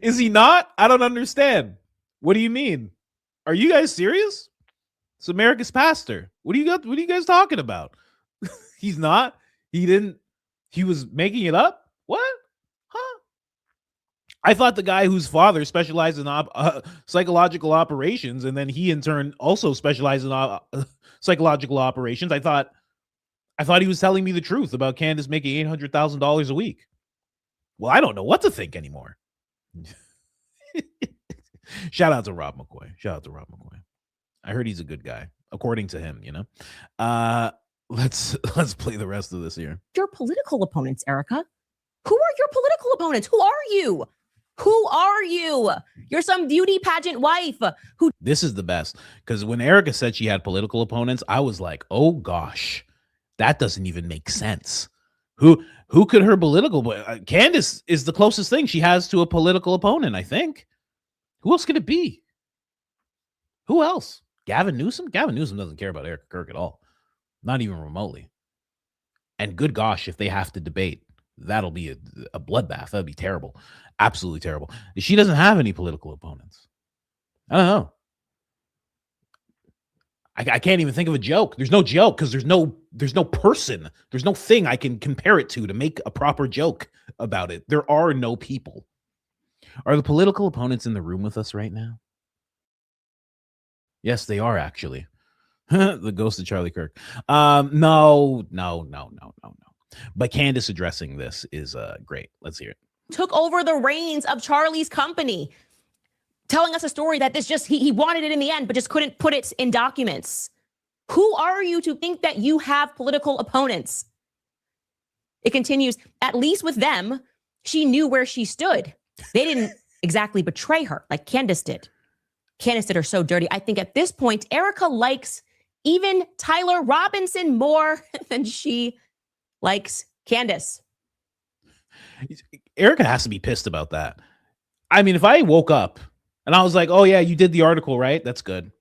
Is he not? I don't understand. What do you mean? Are you guys serious? It's America's pastor. What are you guys talking about? He's not. He didn't. He was making it up. What? Huh? I thought the guy whose father specialized in psychological operations, and then he in turn also specialized in psychological operations. I thought he was telling me the truth about Candace making $800,000 a week. Well, I don't know what to think anymore. Shout out to Rob McCoy. I heard he's a good guy, according to him, Let's play the rest of this here. Your political opponents, Erika. Who are your political opponents? Who are you? Who are you? You're some beauty pageant wife who... This is the best, because when Erika said she had political opponents, I was like, oh gosh, that doesn't even make sense. Who could her political... Candace is the closest thing she has to a political opponent, I think. Who else could it be? Who else? Gavin Newsom? Gavin Newsom doesn't care about Erika Kirk at all. Not even remotely. And good gosh, if they have to debate, that'll be a bloodbath. That'd be terrible. Absolutely terrible. She doesn't have any political opponents. I don't know. I can't even think of a joke. There's no joke because there's no person. There's no thing I can compare it to make a proper joke about it. There are no people. Are the political opponents in the room with us right now? Yes, they are actually. The ghost of Charlie Kirk. No. But Candace addressing this is great. Let's hear it. Took over the reins of Charlie's company, telling us a story that he wanted it in the end, but just couldn't put it in documents. Who are you to think that you have political opponents? It continues, at least with them, she knew where she stood. They didn't exactly betray her like Candace did. Candace did her so dirty. I think at this point, Erika likes even Tyler Robinson more than she likes Candace. Erika has to be pissed about that. I mean, if I woke up and I was like, oh yeah, you did the article, right? That's good.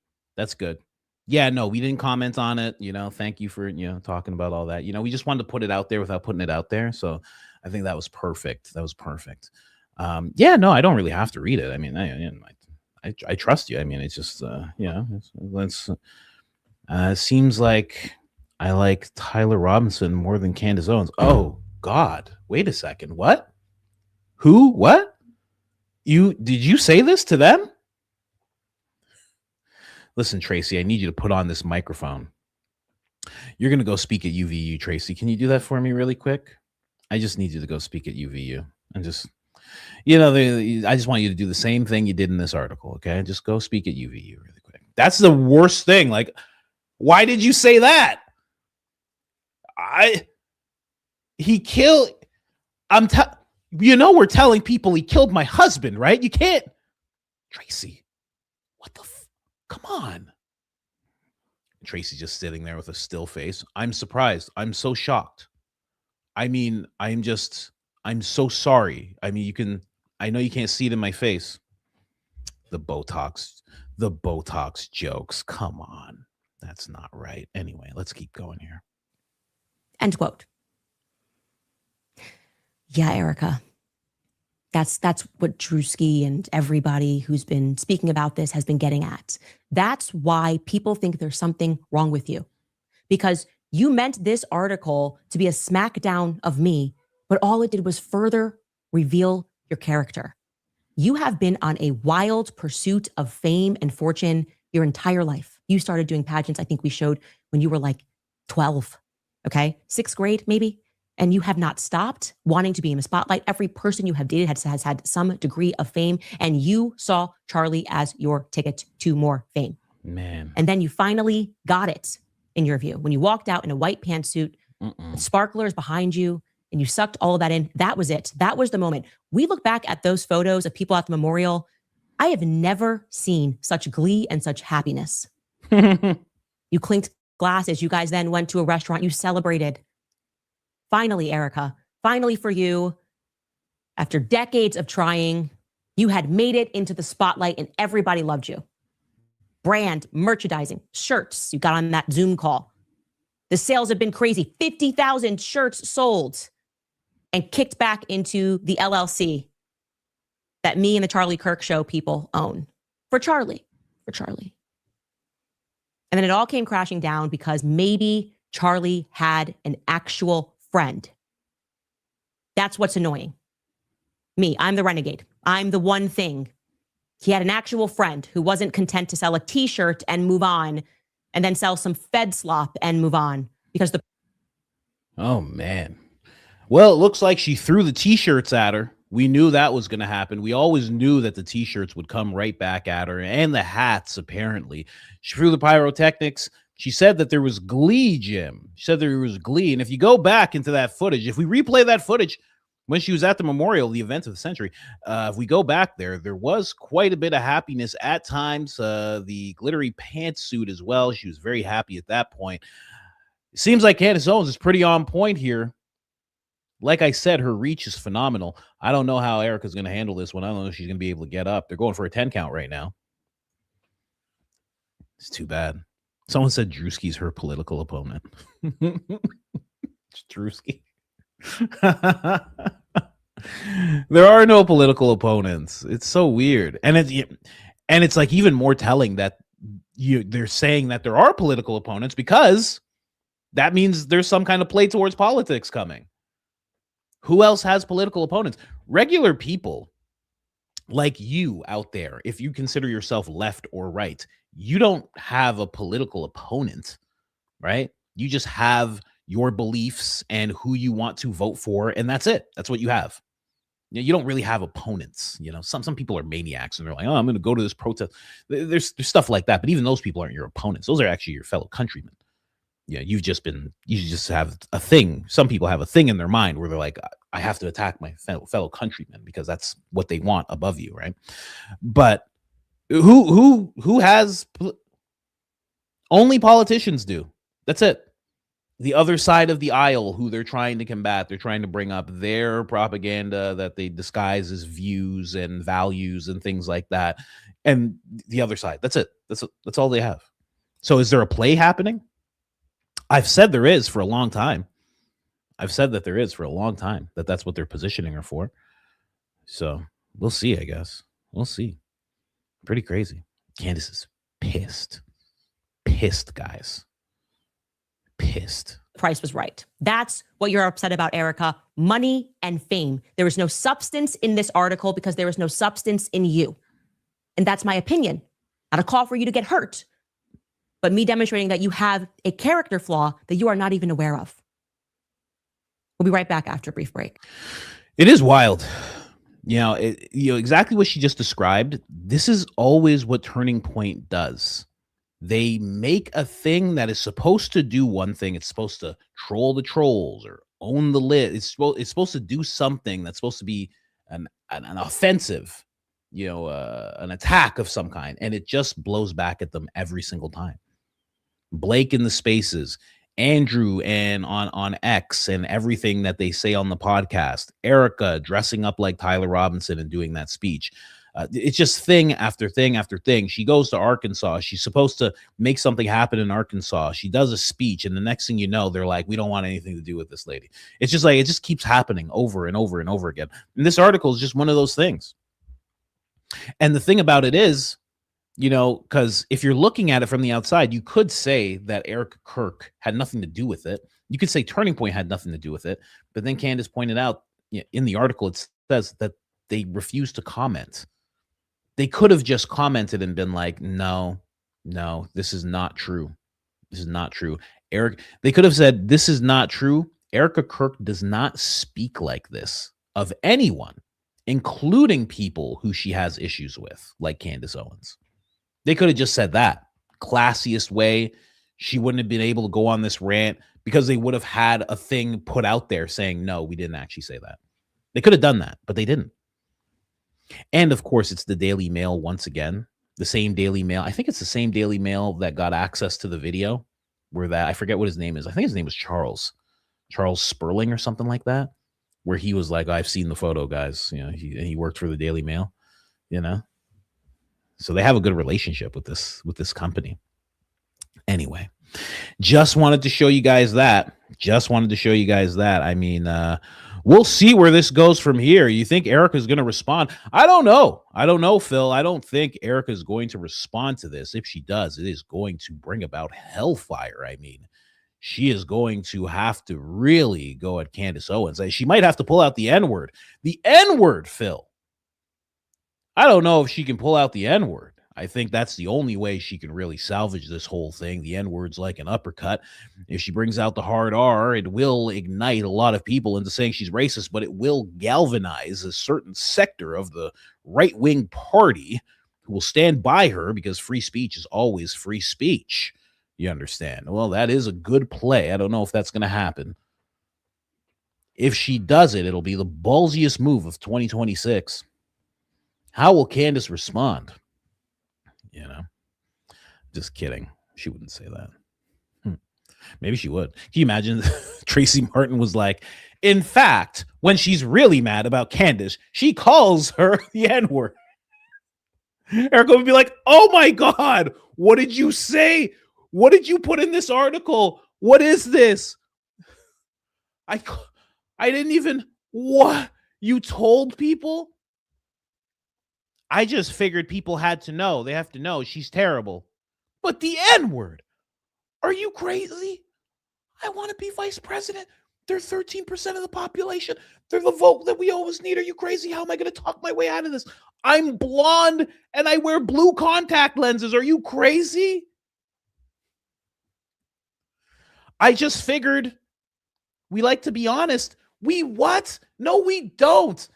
Yeah, no, we didn't comment on it. Thank you for, talking about all that. We just wanted to put it out there without putting it out there. So I think that was perfect. Yeah, no, I don't really have to read it. I mean, I trust you. I mean, it's just, it seems like I like Tyler Robinson more than Candace Owens. Oh God, wait a second. What? Who? What? Did you say this to them? Listen, Tracy, I need you to put on this microphone. You're going to go speak at UVU, Tracy. Can you do that for me really quick? I just need you to go speak at UVU and just, I just want you to do the same thing you did in this article. Okay. Just go speak at UVU really quick. That's the worst thing. Like, why did you say that? We're telling people he killed my husband, right? You can't. Tracy, what the come on. Tracy's just sitting there with a still face. I'm surprised. I'm so shocked. I mean, I'm so sorry. I mean, I know you can't see it in my face. The Botox jokes. Come on. That's not right. Anyway, let's keep going here. End quote. Yeah, Erika. That's what Drewski and everybody who's been speaking about this has been getting at. That's why people think there's something wrong with you, because you meant this article to be a smackdown of me, but all it did was further reveal your character. You have been on a wild pursuit of fame and fortune your entire life. You started doing pageants, I think we showed when you were like 12, okay? 6th grade, maybe. And you have not stopped wanting to be in the spotlight. Every person you have dated has had some degree of fame, and you saw Charlie as your ticket to more fame. Man. And then you finally got it, in your view. When you walked out in a white pantsuit, with sparklers behind you, and you sucked all of that in, that was it. That was the moment. We look back at those photos of people at the memorial. I have never seen such glee and such happiness. You clinked glasses. You guys then went to a restaurant. You celebrated. Finally, Erika, finally for you, after decades of trying, you had made it into the spotlight and everybody loved you. Brand, merchandising, shirts. You got on that Zoom call. The sales have been crazy. 50,000 shirts sold and kicked back into the LLC that me and the Charlie Kirk Show people own for Charlie. And then it all came crashing down because maybe Charlie had an actual friend. That's what's annoying. Me, I'm the renegade. I'm the one thing. He had an actual friend who wasn't content to sell a t-shirt and move on and then sell some Fed slop and move on because the... Oh, man. Well, it looks like she threw the t-shirts at her. We knew that was going to happen. We always knew that the t-shirts would come right back at her, and the hats, apparently. She threw the pyrotechnics. She said that there was glee, Jim. She said there was glee. And if you go back into that footage, if we replay that footage when she was at the memorial, the event of the century, if we go back there was quite a bit of happiness at times. The glittery pantsuit as well. She was very happy at that point. It seems like Candace Owens is pretty on point here. Like I said, her reach is phenomenal. I don't know how Erika's going to handle this one. I don't know if she's going to be able to get up. They're going for a 10 count right now. It's too bad. Someone said Drewski's her political opponent. It's Drewski. There are no political opponents. It's so weird. And it's like even more telling that they're saying that there are political opponents, because that means there's some kind of play towards politics coming. Who else has political opponents? Regular people like you out there, if you consider yourself left or right, you don't have a political opponent, right? You just have your beliefs and who you want to vote for, and that's it. That's what you have. You don't really have opponents. Some people are maniacs and they're like, oh, I'm going to go to this protest. There's stuff like that, but even those people aren't your opponents. Those are actually your fellow countrymen. You just have a thing. Some people have a thing in their mind where they're like, I have to attack my fellow countrymen because that's what they want above you, right? But who has... Only politicians do. That's it. The other side of the aisle, who they're trying to combat, they're trying to bring up their propaganda that they disguise as views and values and things like that. And the other side, that's it. That's all they have. So is there a play happening? I've said there is for a long time. That's what they're positioning her for. So we'll see, I guess. We'll see. Pretty crazy. Candace is pissed. Pissed, guys. Pissed. Price was right. That's what you're upset about, Erika. Money and fame. There was no substance in this article because there was no substance in you. And that's my opinion. Not a call for you to get hurt, but me demonstrating that you have a character flaw that you are not even aware of. We'll be right back after a brief break. It is wild. Exactly what she just described. This is always what Turning Point does. They make a thing that is supposed to do one thing. It's supposed to troll the trolls or own the lid. It's supposed to do something that's supposed to be an offensive, an attack of some kind. And it just blows back at them every single time. Blake in the spaces, Andrew and on X and everything that they say on the podcast, Erika dressing up like Tyler Robinson and doing that speech. It's just thing after thing after thing. She goes to Arkansas. She's supposed to make something happen in Arkansas. She does a speech, and the next thing you know, they're like, we don't want anything to do with this lady. It's just like, it just keeps happening over and over and over again. And this article is just one of those things. And the thing about it is, you know, because if you're looking at it from the outside, you could say that Erika Kirk had nothing to do with it. You could say Turning Point had nothing to do with it. But then Candace pointed out in the article, it says that they refused to comment. They could have just commented and been like, no, this is not true. This is not true. They could have said, this is not true. Erika Kirk does not speak like this of anyone, including people who she has issues with, like Candace Owens. They could have just said that. Classiest way. She wouldn't have been able to go on this rant because they would have had a thing put out there saying, no, we didn't actually say that. They could have done that, but they didn't. And of course, it's the Daily Mail once again. The same Daily Mail. I think it's the same Daily Mail that got access to the video where that, I forget what his name is. I think his name was Charles Sperling or something like that, where he was like, I've seen the photo, guys. You know, he worked for the Daily Mail, you know. So they have a good relationship with this company. Anyway, just wanted to show you guys that. I mean, we'll see where this goes from here. You think Erika's going to respond? I don't know, Phil. I don't think Erika's going to respond to this. If she does, it is going to bring about hellfire. I mean, she is going to have to really go at Candace Owens. She might have to pull out the N-word. The N-word, Phil. I don't know if she can pull out the N-word. I think that's the only way she can really salvage this whole thing. The N-word's like an uppercut. If she brings out the hard R, it will ignite a lot of people into saying she's racist, but it will galvanize a certain sector of the right-wing party who will stand by her because free speech is always free speech. You understand? Well, that is a good play. I don't know if that's going to happen. If she does it, it'll be the ballsiest move of 2026. How will Candace respond? You know, just kidding. She wouldn't say that. Maybe she would. Can you imagine Tracy Martin was like, in fact, when she's really mad about Candace, she calls her the N-word. Erika would be like, oh my God, what did you say? What did you put in this article? What is this? I didn't even, what? You told people? I just figured people had to know. They have to know she's terrible. But the N-word? Are you crazy? I want to be vice president. They're 13% of the population. They're the vote that we always need. Are you crazy? How am I going to talk my way out of this? I'm blonde and I wear blue contact lenses. Are you crazy? I just figured we like to be honest. We what? No, we don't.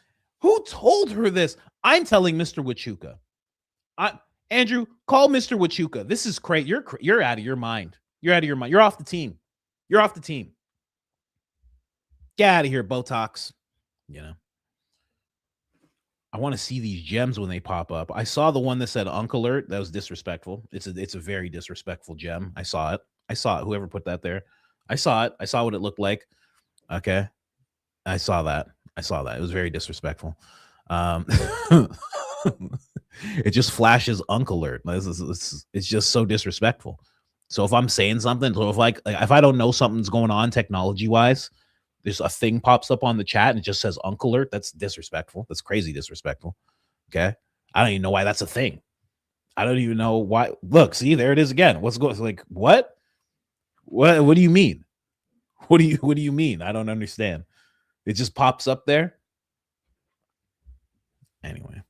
Who told her this? I'm telling Mr. Wachuka. Andrew, call Mr. Wachuka. This is crazy. You're out of your mind. You're out of your mind. You're off the team. You're off the team. Get out of here, Botox. You know. I want to see these gems when they pop up. I saw the one that said Uncle Alert. That was disrespectful. It's a very disrespectful gem. I saw it. Whoever put that there. I saw it. I saw what it looked like. Okay. I saw that. It was very disrespectful. It just flashes Uncle Alert. It's just so disrespectful. So if I'm saying something, so if I don't know something's going on technology wise, there's a thing pops up on the chat and it just says Uncle Alert. That's disrespectful. That's crazy disrespectful. Okay. I don't even know why that's a thing. I don't even know why. Look, see, there it is again. What's going, like, what do you mean? What do you mean? I don't understand. It just pops up there. Anyway,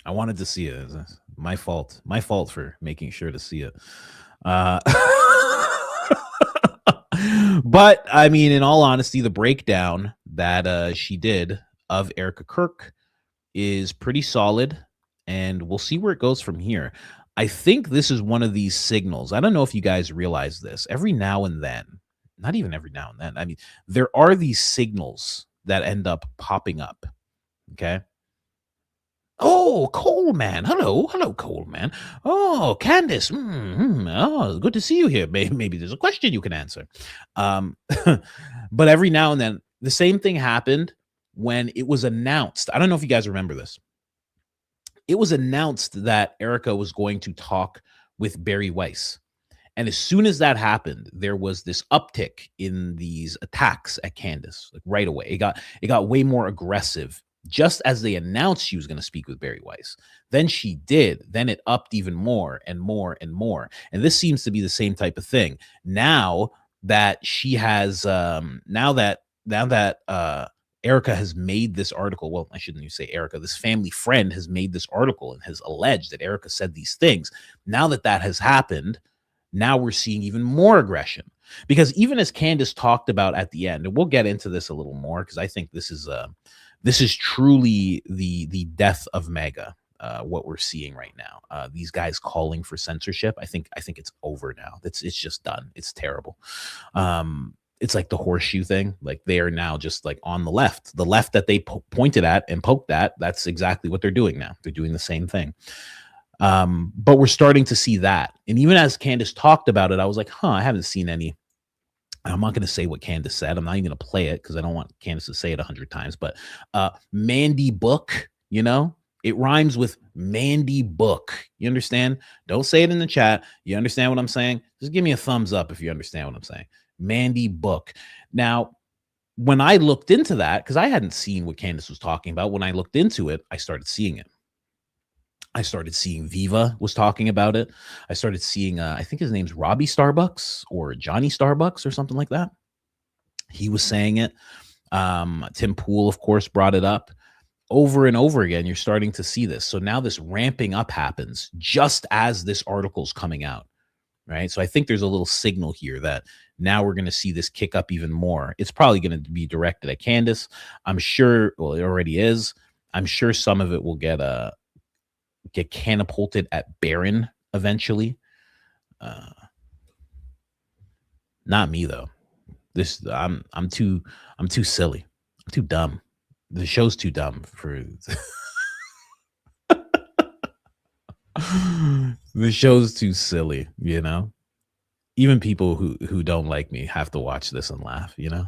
I wanted to see it. It's my fault for making sure to see it. But I mean, in all honesty, the breakdown that she did of Erika Kirk is pretty solid, and we'll see where it goes from here. I think this is one of these signals. I don't know if you guys realize this. Every now and then, not even every now and then, I mean, there are these signals that end up popping up. Okay. Oh, Coleman. Hello, Coleman. Oh, Candace. Oh, good to see you here. Maybe there's a question you can answer. But every now and then, the same thing happened when it was announced. I don't know if you guys remember this. it was announced that Erika was going to talk with Barry Weiss. And as soon as that happened, there was this uptick in these attacks at Candace, like right away. It got way more aggressive just as they announced she was going to speak with Barry Weiss. Then she did. Then it upped even more and more and more. And this seems to be the same type of thing. Now that she has, now that Erika has made this article. Well, I shouldn't even say Erika. This family friend has made this article and has alleged that Erika said these things. Now that that has happened, now we're seeing even more aggression, because even as Candace talked about at the end, and we'll get into this a little more, because I think this is truly the death of MAGA. What we're seeing right now, these guys calling for censorship. I think it's over now. It's just done. It's terrible. It's like the horseshoe thing. Like they are now just like on the left that they pointed at and poked at. That's exactly what they're doing now. They're doing the same thing. But we're starting to see that. And even as Candace talked about it, I was like, I haven't seen any. I'm not going to say what Candace said. I'm not even going to play it because I don't want Candace to say it 100 times. But Mandy Book, it rhymes with Mandy Book. You understand? Don't say it in the chat. You understand what I'm saying? Just give me a thumbs up if you understand what I'm saying. Mandy Book. Now, when I looked into that, because I hadn't seen what Candace was talking about, when I looked into it, I started seeing it. I started seeing Viva was talking about it. I started seeing, I think his name's Robbie Starbucks or Johnny Starbucks or something like that. He was saying it. Tim Pool, of course, brought it up over and over again. You're starting to see this. So now this ramping up happens just as this article's coming out, right? So I think there's a little signal here that now we're going to see this kick up even more. It's probably going to be directed at Candace. I'm sure, well, it already is. I'm sure some of it will get catapulted at Barron eventually. Not me though. I'm too silly. I'm too dumb. The show's too dumb for the show's too silly, Even people who don't like me have to watch this and laugh, And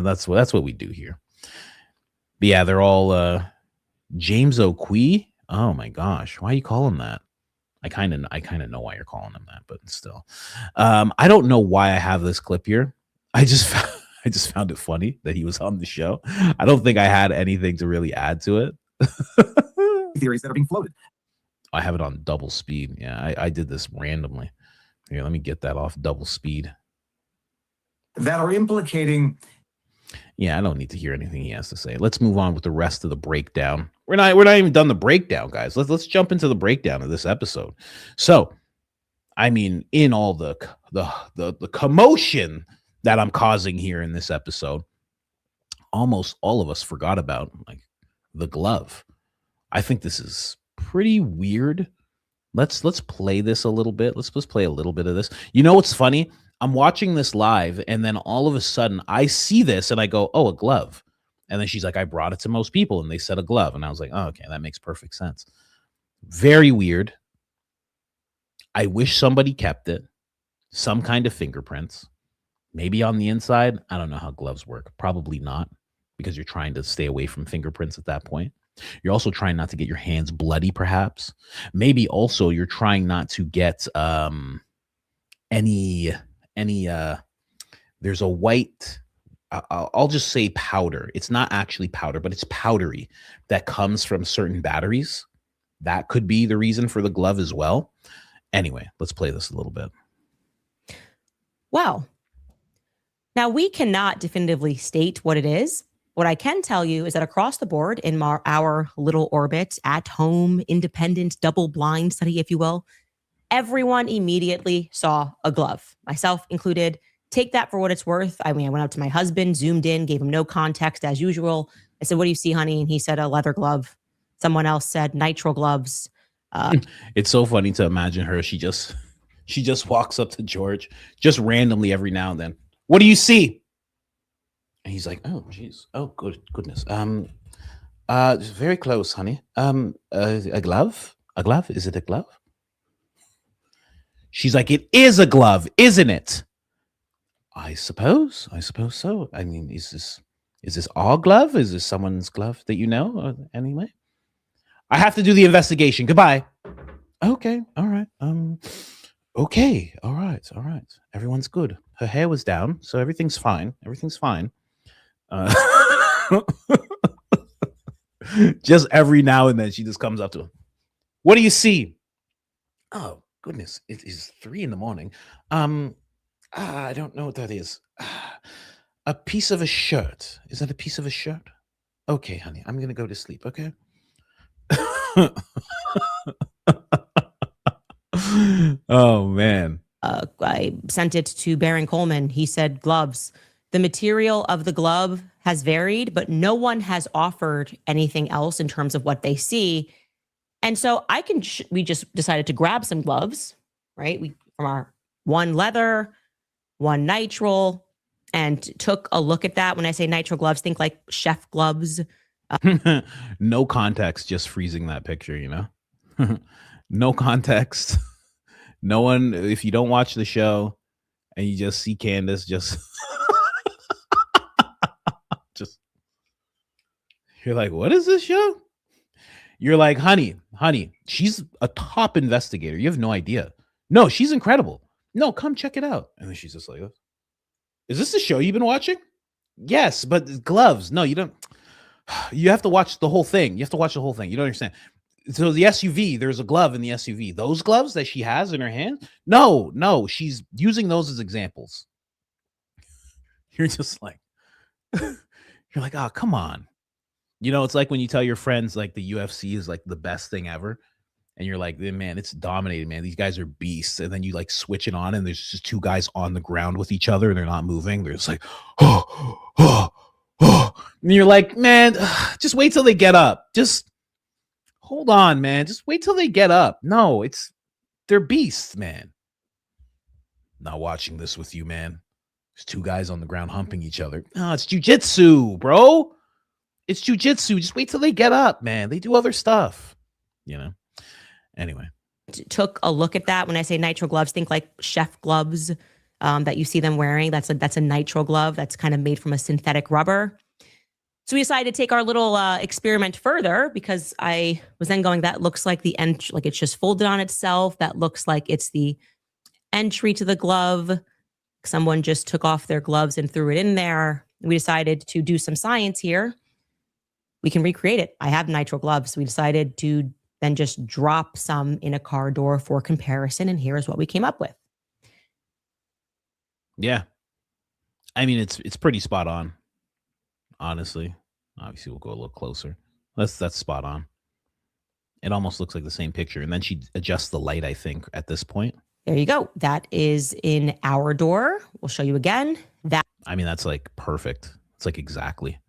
that's what we do here. But yeah, they're all James O'Quee. Oh my gosh, why are you calling that? I kind of know why you're calling him that, but still, I don't know why I have this clip here. I just found it funny that he was on the show. I don't think I had anything to really add to it. Theories that are being floated. I have it on double speed. Yeah, I did this randomly. Here, let me get that off double speed. That are implicating. Yeah, I don't need to hear anything he has to say. Let's move on with the rest of the breakdown. We're not even done the breakdown, guys. Let's jump into the breakdown of this episode. So, I mean, in all the commotion that I'm causing here in this episode, almost all of us forgot about like the glove. I think this is pretty weird. Let's play this a little bit. Let's play a little bit of this. You know what's funny? I'm watching this live, and then all of a sudden I see this and I go, oh, a glove. And then she's like, I brought it to most people, and they said a glove. And I was like, oh, okay, that makes perfect sense. Very weird. I wish somebody kept it. Some kind of fingerprints. Maybe on the inside. I don't know how gloves work. Probably not, because you're trying to stay away from fingerprints at that point. You're also trying not to get your hands bloody, perhaps. Maybe also you're trying not to get any there's a white, I'll just say powder. It's not actually powder, but it's powdery that comes from certain batteries. That could be the reason for the glove as well. Anyway, let's play this a little bit. Wow. Now, we cannot definitively state what it is. What I can tell you is that across the board in our little orbit, at home, independent, double blind study, if you will, everyone immediately saw a glove, myself included. Take that for what it's worth. I mean, I went out to my husband, zoomed in, gave him no context as usual. I said, what do you see, honey? And he said, a leather glove. Someone else said nitrile gloves. It's so funny to imagine her. She just walks up to George just randomly every now and then. What do you see? And he's like, oh, geez. Oh, goodness. Very close, honey. A glove? A glove? Is it a glove? She's like, it is a glove, isn't it? I suppose so. I mean, is this our glove? Is this someone's glove that you know? Anyway, I have to do the investigation. Goodbye. Okay. All right. Okay. All right. All right. Everyone's good. Her hair was down, so everything's fine. Everything's fine. Just every now and then she just comes up to him. What do you see? Oh, goodness. It is 3 a.m. I don't know what that is. A piece of a shirt. Is that a piece of a shirt? Okay, honey, I'm going to go to sleep, okay? Oh, man. I sent it to Baron Coleman. He said gloves. The material of the glove has varied, but no one has offered anything else in terms of what they see. And so we just decided to grab some gloves, right? From our one leather, one nitrile, and took a look at that. When I say nitrile gloves, think like chef gloves. No context, just freezing that picture, you know? No context. No one, if you don't watch the show and you just see Candace just you're like, what is this show? You're like, honey, she's a top investigator. You have no idea. No, she's incredible. No, come check it out. And then she's just like, is this the show you've been watching? Yes, but gloves. No, you don't. You have to watch the whole thing. You don't understand. So the SUV, there's a glove in the SUV. Those gloves that she has in her hand? No, she's using those as examples. You're just like, you're like, oh, come on. You know, it's like when you tell your friends like the UFC is like the best thing ever. And you're like, man, it's dominating, man. These guys are beasts. And then you like switch it on and there's just two guys on the ground with each other and they're not moving. They're just like, oh. And you're like, man, just wait till they get up. Just hold on, man. Just wait till they get up. No, they're beasts, man. Not watching this with you, man. There's two guys on the ground humping each other. Oh, it's jujitsu, bro. It's jujitsu. Just wait till they get up, man. They do other stuff, you know? Anyway. Took a look at that. When I say nitrile gloves, think like chef gloves that you see them wearing. That's a nitrile glove that's kind of made from a synthetic rubber. So we decided to take our little experiment further because I was then going, that looks like the end, like it's just folded on itself. That looks like it's the entry to the glove. Someone just took off their gloves and threw it in there. We decided to do some science here. We can recreate it. I have nitrile gloves. We decided to then just drop some in a car door for comparison. And here's what we came up with. Yeah. I mean, it's pretty spot on. Honestly, obviously we'll go a little closer. That's spot on. It almost looks like the same picture. And then she adjusts the light, I think, at this point. There you go. That is in our door. We'll show you again. I mean, that's like perfect. It's like exactly.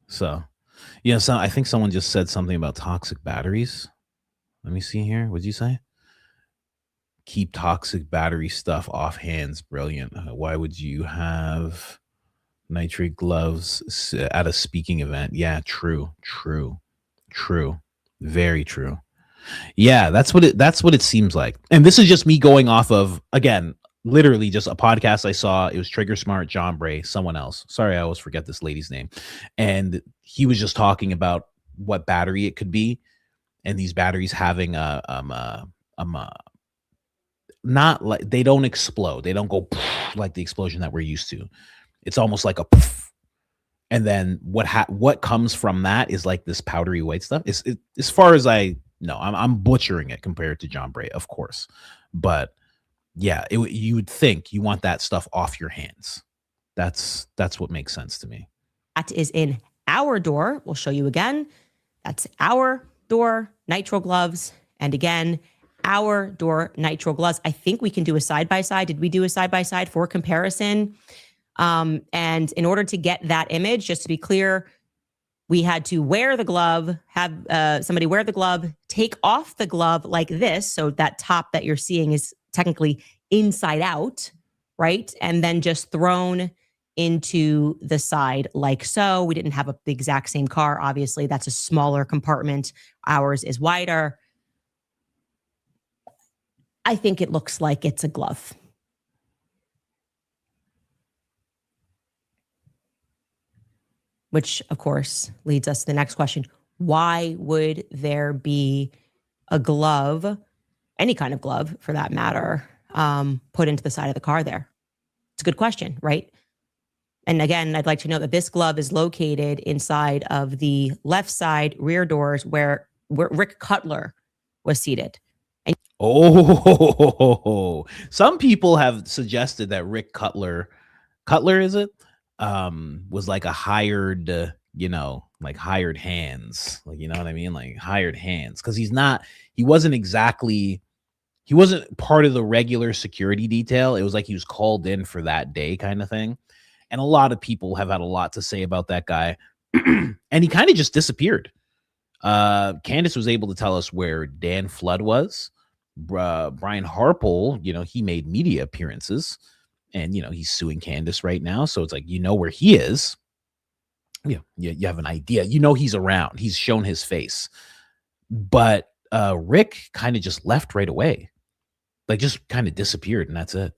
So, yeah, so I think someone just said something about toxic batteries. Let me see here. What'd you say? Keep toxic battery stuff off hands. Brilliant. Why would you have nitrate gloves at a speaking event? Yeah, true. Very true. Yeah, that's what it seems like. And this is just me going off of, again, literally just a podcast I saw. It was Trigger Smart, John Bray, someone else. Sorry, I always forget this lady's name. And he was just talking about what battery it could be. And these batteries having not like, they don't explode. They don't go like the explosion that we're used to. It's almost like a poof. And then what comes from that is like this powdery white stuff. As far as I know, I'm butchering it compared to John Bray, of course. But yeah, you would think you want that stuff off your hands. That's what makes sense to me. That is in our door. We'll show you again. That's our door, nitrile gloves. And again, our door, nitrile gloves. I think we can do a side-by-side. Did we do a side-by-side for comparison? And in order to get that image, just to be clear, we had to wear the glove, have somebody wear the glove, take off the glove like this. So that top that you're seeing is technically inside out, right? And then just thrown into the side like so. We didn't have the exact same car. Obviously, that's a smaller compartment. Ours is wider. I think it looks like it's a glove. Which, of course, leads us to the next question. Why would there be a glove, any kind of glove for that matter, put into the side of the car there? It's a good question, right? And again, I'd like to note that this glove is located inside of the left side rear doors where Rick Cutler was seated. Oh, some people have suggested that Rick Cutler is it? Was like a hired, like hired hands, like, you know what I mean? Like hired hands. Cause he wasn't part of the regular security detail. It was like he was called in for that day kind of thing. And a lot of people have had a lot to say about that guy. And he kind of just disappeared. Candace was able to tell us where Dan Flood was. Brian Harple, he made media appearances, and he's suing Candace right now. So it's like, where he is. Yeah, you have an idea. He's around. He's shown his face. But Rick kind of just left right away. Like just kind of disappeared, and that's it.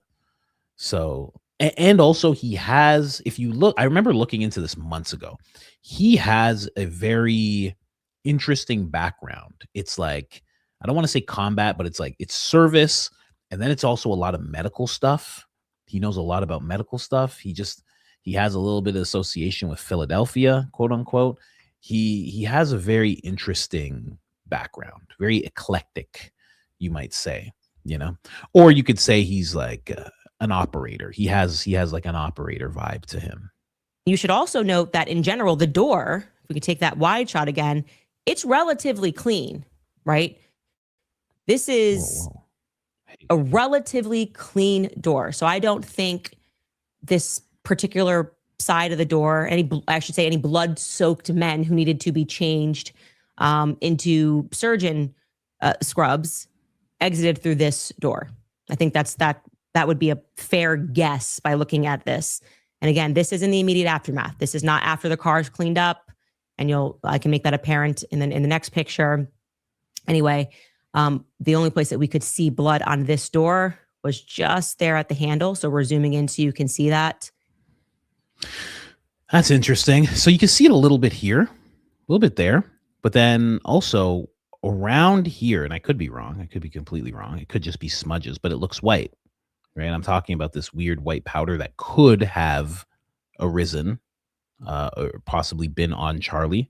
So, and also he has, if you look, I remember looking into this months ago. He has a very interesting background. It's like, I don't want to say combat, but it's like it's service, and then it's also a lot of medical stuff. He knows a lot about medical stuff. He has a little bit of association with Philadelphia, quote unquote. He has a very interesting background, very eclectic, you might say, or you could say he's like an operator. He has like an operator vibe to him. You should also note that in general, the door, if we could take that wide shot again, it's relatively clean, right? This is a relatively clean door. So I don't think this particular side of the door, any blood-soaked men who needed to be changed into surgeon scrubs exited through this door. I think that would be a fair guess by looking at this. And again, this is in the immediate aftermath. This is not after the car's cleaned up, and I can make that apparent in the next picture. Anyway, the only place that we could see blood on this door was just there at the handle. So we're zooming in so you can see that. That's interesting. So you can see it a little bit here, a little bit there, but then also around here, and I could be wrong. I could be completely wrong. It could just be smudges, but it looks white, right? I'm talking about this weird white powder that could have arisen or possibly been on Charlie.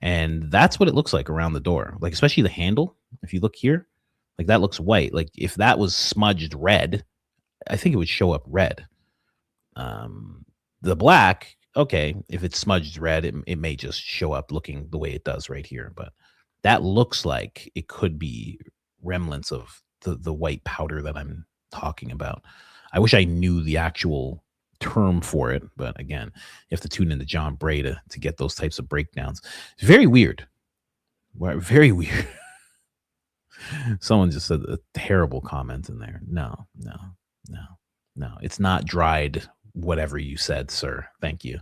And that's what it looks like around the door, like especially the handle. If you look here, like that looks white. Like if that was smudged red, I think it would show up red. The black, okay, if it's smudged red, it may just show up looking the way it does right here. But that looks like it could be remnants of the white powder that I'm talking about. I wish I knew the actual term for it, but again, you have to tune into John Bray to get those types of breakdowns. It's very weird. Very weird. Someone just said a terrible comment in there. No. It's not dried whatever you said, sir. Thank you.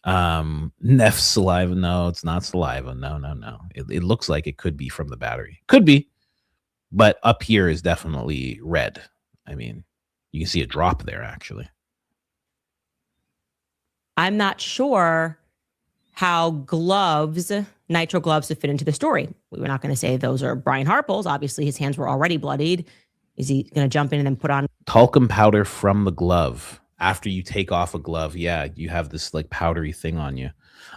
Neff saliva. No, it's not saliva. No. It looks like it could be from the battery. Could be. But up here is definitely red. I mean, you can see a drop there, actually. I'm not sure how nitro gloves would fit into the story. We were not going to say those are Brian Harple's. Obviously, his hands were already bloodied. Is he going to jump in and then put on talcum powder from the glove? After you take off a glove, yeah, you have this like powdery thing on you.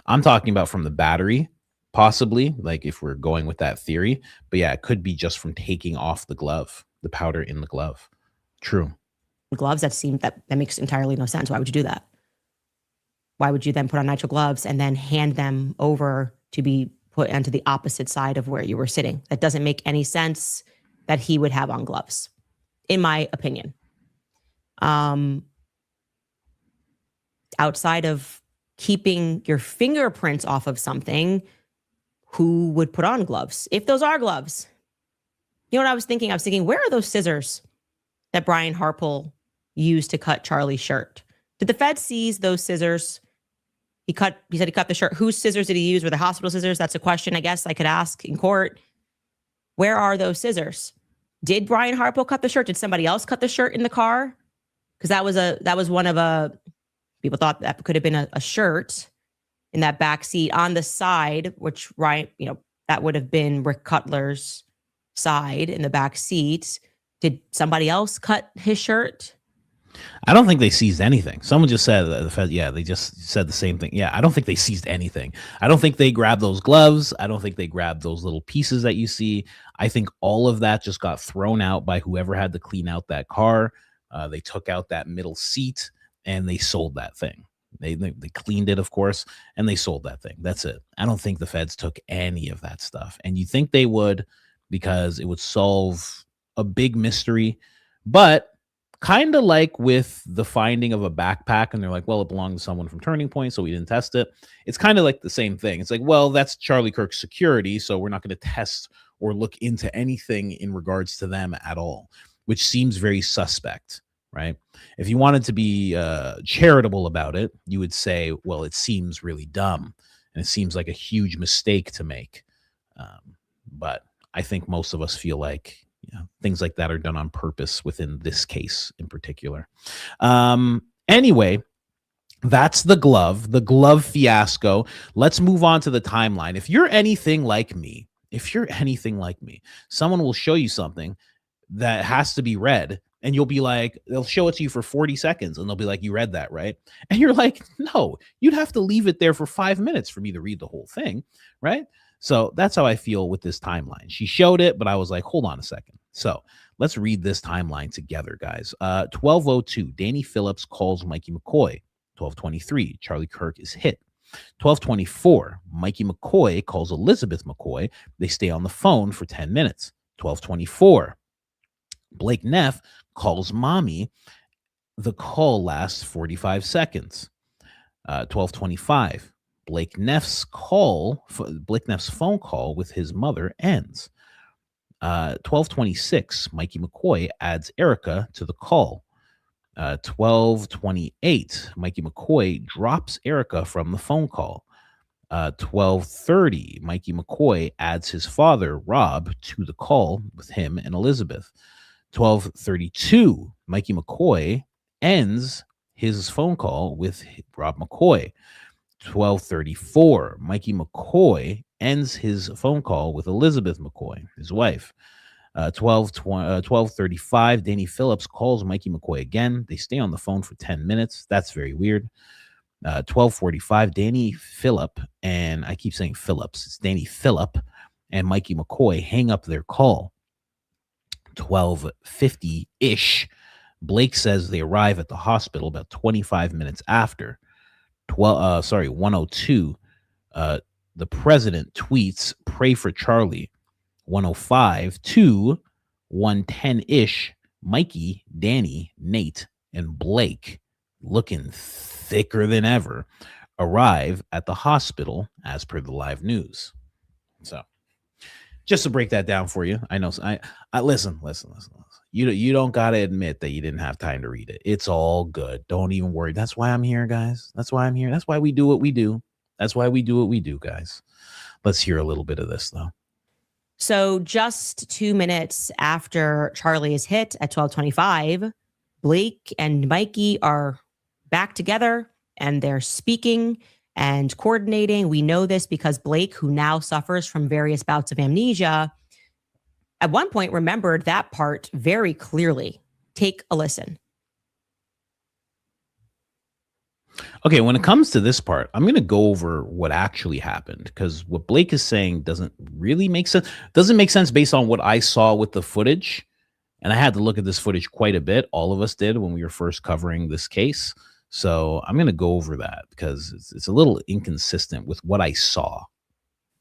I'm talking about from the battery, possibly, like if we're going with that theory. But yeah, it could be just from taking off the glove, the powder in the glove. True. Gloves, that makes entirely no sense. Why would you do that? Why would you then put on nitrile gloves and then hand them over to be put onto the opposite side of where you were sitting? That doesn't make any sense that he would have on gloves, in my opinion. Outside of keeping your fingerprints off of something, who would put on gloves? If those are gloves. You know what I was thinking? I was thinking, where are those scissors that Brian Harple used to cut Charlie's shirt? Did the Fed seize those scissors? He said he cut the shirt. Whose scissors did he use? Were the hospital scissors? That's a question I guess I could ask in court. Where are those scissors? Did Brian Harple cut the shirt? Did somebody else cut the shirt in the car? Because that was one of people thought that could have been a shirt in that back seat on the side, which, right, that would have been Rick Cutler's side in the back seat. Did somebody else cut his shirt? I don't think they seized anything. Someone just said the Fed. Yeah, they just said the same thing. Yeah, I don't think they seized anything. I don't think they grabbed those gloves. I don't think they grabbed those little pieces that you see. I think all of that just got thrown out by whoever had to clean out that car. They took out that middle seat and they sold that thing. They cleaned it, of course, and they sold that thing. That's it. I don't think the feds took any of that stuff. And you think they would, because it would solve a big mystery. But kind of like with the finding of a backpack, and they're like, well, it belonged to someone from Turning Point, so we didn't test it. It's kind of like the same thing. It's like, well, that's Charlie Kirk's security, so we're not going to test or look into anything in regards to them at all, which seems very suspect, right? If you wanted to be charitable about it, you would say, well, it seems really dumb, and it seems like a huge mistake to make. But I think most of us feel like things like that are done on purpose within this case in particular. Anyway, that's the glove fiasco. Let's move on to the timeline. If you're anything like me, someone will show you something that has to be read, and you'll be like, they'll show it to you for 40 seconds and they'll be like, you read that, right? And you're like, no, you'd have to leave it there for 5 minutes for me to read the whole thing, right? So that's how I feel with this timeline. She showed it, but I was like, hold on a second. So let's read this timeline together, guys. 12:02, Danny Phillips calls Mikey McCoy. 12:23, Charlie Kirk is hit. 12:24, Mikey McCoy calls Elizabeth McCoy. They stay on the phone for 10 minutes. 12:24, Blake Neff calls mommy. The call lasts 45 seconds. 12:25, Blake Neff's phone call with his mother ends. 12:26, Mikey McCoy adds Erika to the call. 12:28, Mikey McCoy drops Erika from the phone call. 12:30, Mikey McCoy adds his father, Rob, to the call with him and Elizabeth. 12:32, Mikey McCoy ends his phone call with Rob McCoy. 12:34, Mikey McCoy ends his phone call with Elizabeth McCoy, his wife. 12:35, Danny Phillips calls Mikey McCoy again. They stay on the phone for 10 minutes. That's very weird. 12:45, Danny Phillip, and I keep saying Phillips. It's Danny Phillip and Mikey McCoy hang up their call. 12:50-ish, Blake says they arrive at the hospital about 25 minutes after. 102, the president tweets, pray for Charlie. 105 to 110-ish, Mikey, Danny, Nate, and Blake, looking thicker than ever, arrive at the hospital as per the live news. So just to break that down for you, I know I listen. You don't got to admit that you didn't have time to read it. It's all good. Don't even worry. That's why I'm here, guys. That's why I'm here. That's why we do what we do. That's why we do what we do, guys. Let's hear a little bit of this, though. So just 2 minutes after Charlie is hit at 12:25, Blake and Mikey are back together and they're speaking and coordinating. We know this because Blake, who now suffers from various bouts of amnesia, at one point remembered that part very clearly. Take a listen. Okay, when it comes to this part, I'm going to go over what actually happened, because what Blake is saying doesn't really make sense. Doesn't make sense based on what I saw with the footage. And I had to look at this footage quite a bit. All of us did when we were first covering this case. So I'm going to go over that because it's a little inconsistent with what I saw.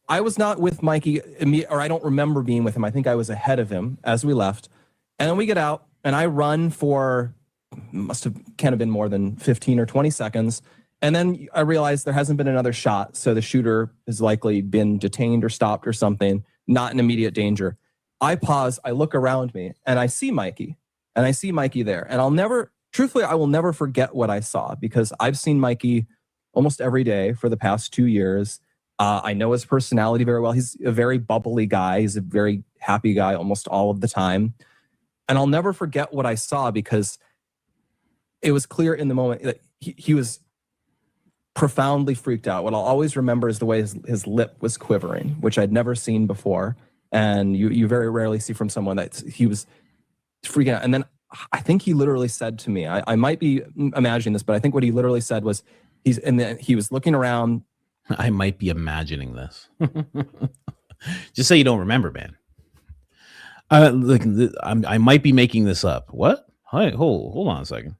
I was not with Mikey, or I don't remember being with him. I think I was ahead of him as we left. And then we get out and I run for, can't have been more than 15 or 20 seconds. And then I realized there hasn't been another shot. So the shooter has likely been detained or stopped or something, not in immediate danger. I pause, I look around me and I see Mikey there. And I will never forget what I saw, because I've seen Mikey almost every day for the past 2 years. I know his personality very well. He's a very bubbly guy. He's a very happy guy almost all of the time. And I'll never forget what I saw, because it was clear in the moment that he was profoundly freaked out. What I'll always remember is the way his lip was quivering, which I'd never seen before. And you very rarely see from someone that he was freaking out. And then I think he literally said to me, I might be imagining this, but I think what he literally said was, he was looking around. I might be imagining this. Just say you don't remember, man. Look, I might be making this up. What? Hi, hold on a second.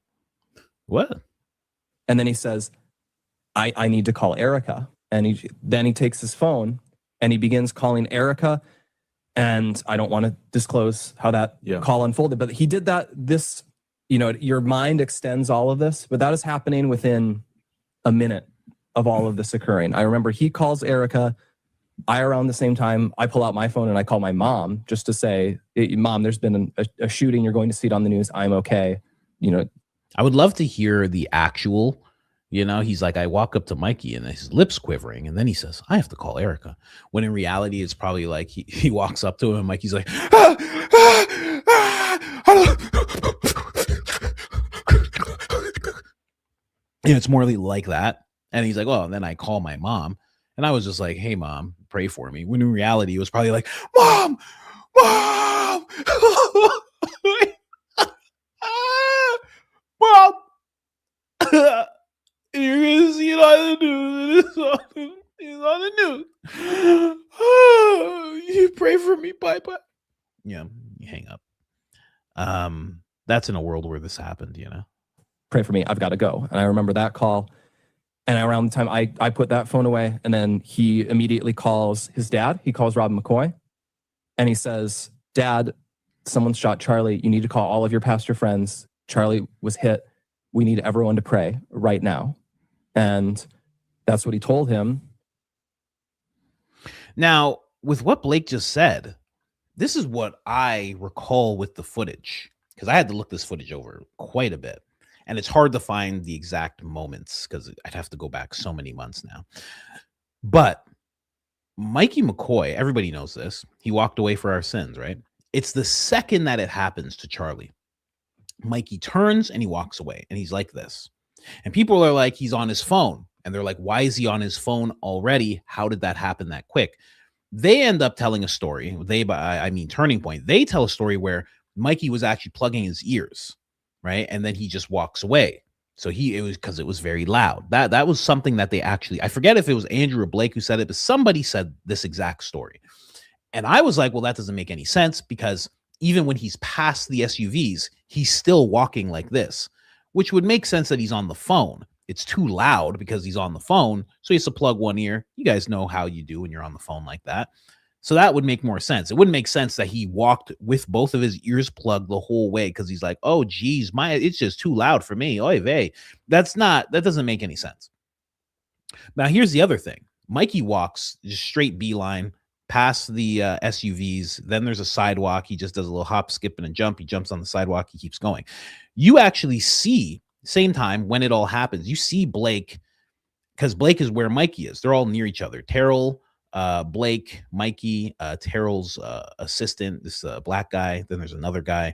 What? And then he says, I need to call Erika. And then he takes his phone and he begins calling Erika. And I don't want to disclose how that call unfolded, but he did that. Your mind extends all of this, but that is happening within a minute of all of this occurring. I remember he calls Erika. Around the same time, I pull out my phone and I call my mom just to say, Mom, there's been a shooting. You're going to see it on the news. I'm okay. I would love to hear the actual, he's like, I walk up to Mikey and his lips quivering. And then he says, I have to call Erika. When in reality, it's probably like he walks up to him and Mikey's like, it's more like that. And he's like, well, and then I call my mom. And I was just like, hey, Mom, pray for me. When in reality, it was probably like, Mom. Mom, you're going to see it on the news. It's on the news. You pray for me. Bye. Yeah, you hang up. That's in a world where this happened, Pray for me. I've got to go. And I remember that call. And around the time I put that phone away, and then he immediately calls his dad. He calls Rob McCoy. And he says, Dad, someone shot Charlie. You need to call all of your pastor friends. Charlie was hit. We need everyone to pray right now. And that's what he told him. Now, with what Blake just said, this is what I recall with the footage, because I had to look this footage over quite a bit. And it's hard to find the exact moments because I'd have to go back so many months now. But Mikey McCoy, everybody knows this. He walked away for our sins, right? It's the second that it happens to Charlie. Mikey turns and he walks away and he's like this. And people are like, he's on his phone. And they're like, why is he on his phone already? How did that happen that quick? They end up telling a story. Turning Point. They tell a story where Mikey was actually plugging his ears, right? And then he just walks away. So it was because it was very loud. That was something that they actually, I forget if it was Andrew or Blake who said it, but somebody said this exact story. And I was like, well, that doesn't make any sense because even when he's past the SUVs, he's still walking like this, which would make sense that he's on the phone. It's too loud because he's on the phone. So he has to plug one ear. You guys know how you do when you're on the phone like that. So that would make more sense. It wouldn't make sense that he walked with both of his ears plugged the whole way because he's like, oh, geez, it's just too loud for me. Oy vey. That doesn't make any sense. Now, here's the other thing. Mikey walks just straight beeline past the SUVs. Then there's a sidewalk. He just does a little hop, skip, and a jump. He jumps on the sidewalk. He keeps going. You actually see, same time when it all happens, you see Blake, because Blake is where Mikey is. They're all near each other. Terrell, Blake, Mikey, Terrell's assistant, this black guy, then there's another guy.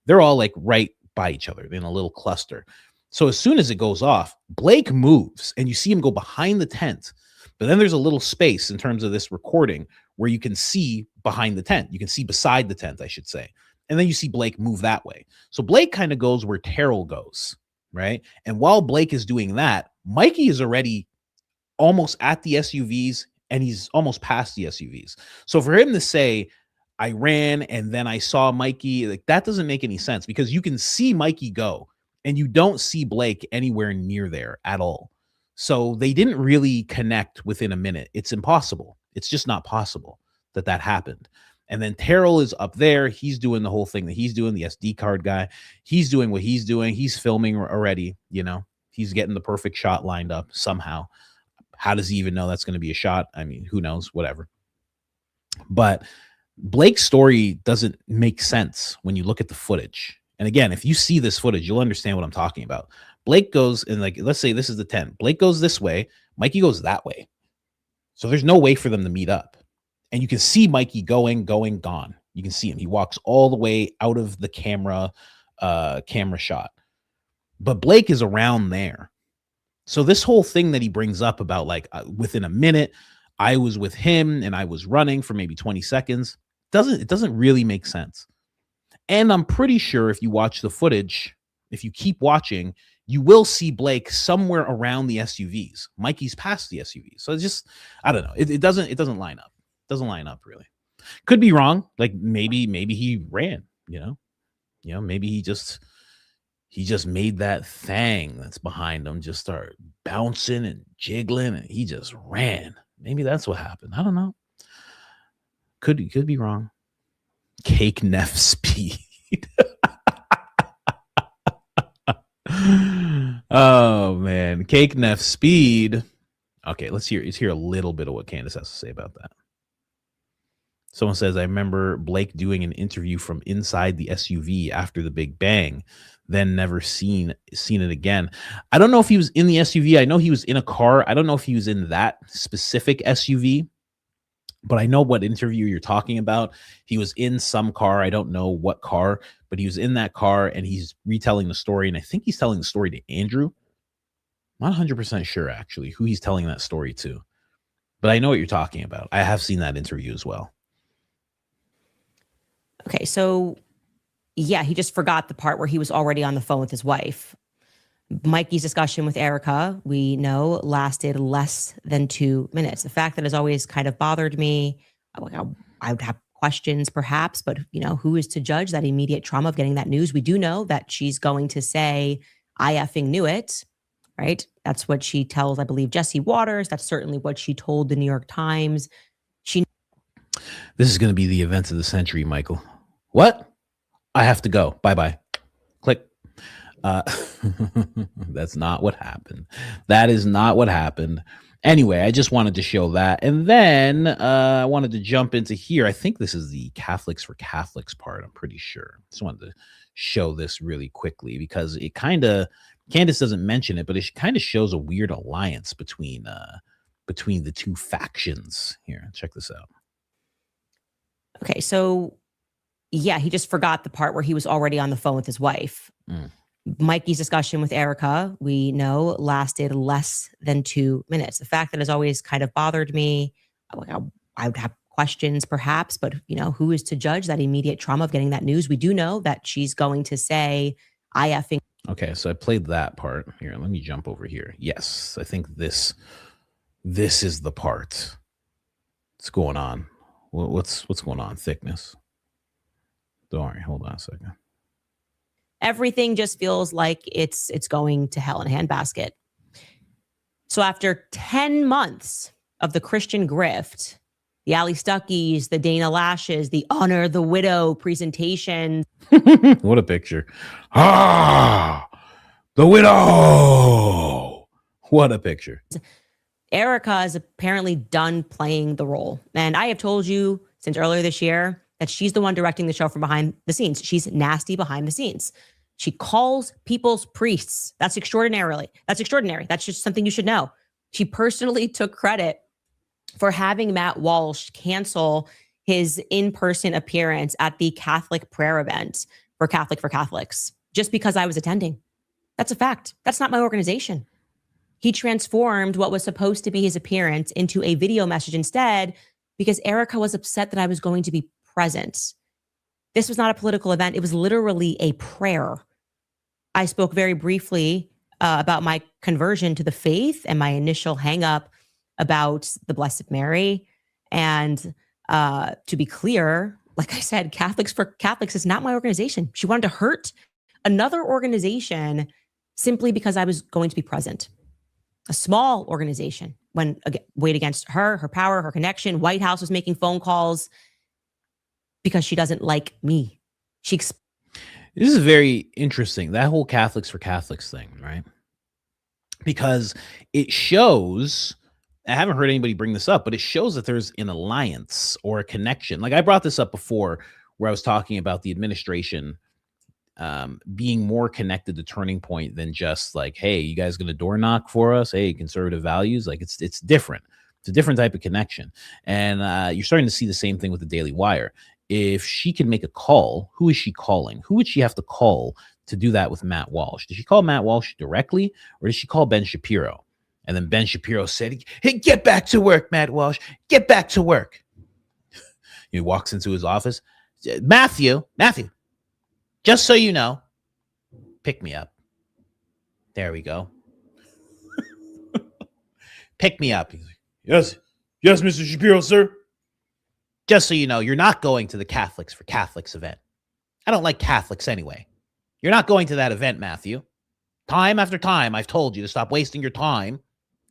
They're all like right by each other in a little cluster. So as soon as it goes off, Blake moves and you see him go behind the tent. But then there's a little space in terms of this recording where you can see behind the tent. You can see beside the tent, I should say. And then you see Blake move that way. So Blake kind of goes where Terrell goes, right? And while Blake is doing that, Mikey is already almost at the SUVs and he's almost past the SUVs. So for him to say, I ran and then I saw Mikey, like that doesn't make any sense because you can see Mikey go and you don't see Blake anywhere near there at all. So they didn't really connect within a minute. It's impossible. It's just not possible that happened. And then Terrell is up there. He's doing the whole thing that he's doing, the SD card guy. He's doing what he's doing. He's filming already, he's getting the perfect shot lined up somehow. How does he even know that's going to be a shot? I mean, who knows, whatever. But Blake's story doesn't make sense when you look at the footage. And again, if you see this footage, you'll understand what I'm talking about. Blake goes and let's say this is the 10. Blake goes this way. Mikey goes that way. So there's no way for them to meet up. And you can see Mikey going, gone. You can see him. He walks all the way out of the camera shot. But Blake is around there. So this whole thing that he brings up about like within a minute, I was with him and I was running for maybe 20 seconds. It doesn't really make sense. And I'm pretty sure if you watch the footage, if you keep watching, you will see Blake somewhere around the SUVs. Mikey's past the SUVs. So it's just, I don't know. It doesn't line up. It doesn't line up really. Could be wrong. Like maybe he ran, maybe he just made that thing that's behind him just start bouncing and jiggling and he just ran. Maybe that's what happened. I don't know. Could be wrong. Cake Neff speed. Oh man, Cake Neff speed. Okay, let's hear a little bit of what Candace has to say about that. Someone says, I remember Blake doing an interview from inside the SUV after the Big Bang, then never seen it again. I don't know if he was in the SUV. I know he was in a car. I don't know if he was in that specific SUV, but I know what interview you're talking about. He was in some car. I don't know what car, but he was in that car and he's retelling the story. And I think he's telling the story to Andrew. I'm not 100% sure actually who he's telling that story to, but I know what you're talking about. I have seen that interview as well. Okay, so yeah, he just forgot the part where he was already on the phone with his wife. Mikey's discussion with Erika, we know, lasted less than 2 minutes. The fact that has always kind of bothered me. I would have questions perhaps, but who is to judge that immediate trauma of getting that news? We do know that she's going to say, I effing knew it, right? That's what she tells, I believe, Jesse Waters. That's certainly what she told the New York Times. This is going to be the event of the century, Michael. What? I have to go. Bye-bye. Click. That's not what happened. That is not what happened. Anyway, I just wanted to show that. And then I wanted to jump into here. I think this is the Catholics for Catholics part. I'm pretty sure. Just wanted to show this really quickly because it kind of, Candace doesn't mention it, but it kind of shows a weird alliance between the two factions here. Check this out. Okay, so yeah, he just forgot the part where he was already on the phone with his wife. Mikey's discussion with Erika, we know, lasted less than 2 minutes. The fact that has always kind of bothered me. I would have questions perhaps, but who is to judge that immediate trauma of getting that news? We do know that she's going to say, I effing. Okay, so I played that part. Here, let me jump over here. Yes, I think this is the part. What's going on? What's going on? Thickness. Don't worry, hold on a second. Everything just feels like it's going to hell in a handbasket. So after 10 months of the Christian grift, the Ali Stuckies, the Dana Lashes, the Honor the Widow presentation. What a picture. Ah, the widow. What a picture. Erika is apparently done playing the role. And I have told you since earlier this year that she's the one directing the show from behind the scenes. She's nasty behind the scenes. She calls people's priests. That's extraordinary. That's just something you should know. She personally took credit for having Matt Walsh cancel his in-person appearance at the Catholic prayer event for Catholics, just because I was attending. That's a fact. That's not my organization. He transformed what was supposed to be his appearance into a video message instead because Erika was upset that I was going to be present. This was not a political event. It was literally a prayer. I spoke very briefly about my conversion to the faith and my initial hang-up about the Blessed Mary. And to be clear, like I said, Catholics for Catholics is not my organization. She wanted to hurt another organization simply because I was going to be present. A small organization when weighed against her power, her connection. White House was making phone calls because she doesn't like me. This is very interesting, that whole Catholics for Catholics thing, right? Because it shows, I haven't heard anybody bring this up, but it shows that there's an alliance or a connection. Like I brought this up before where I was talking about the administration being more connected to Turning Point than just like, hey, you guys gonna door knock for us? Hey, conservative values. Like it's different. It's a different type of connection. And you're starting to see the same thing with the Daily Wire. if she can make a call, who is she calling? Who would she have to call to do that with Matt Walsh? Did she call Matt Walsh directly, or did she call Ben Shapiro? And then Ben Shapiro said, hey, get back to work, Matt Walsh. Get back to work. He walks into his office. Matthew, just so you know, pick me up. There we go. Pick me up. He's like, yes, Mr. Shapiro, sir. Just so you know, you're not going to the Catholics for Catholics event. I don't like Catholics anyway. You're not going to that event, Matthew. Time after time, I've told you to stop wasting your time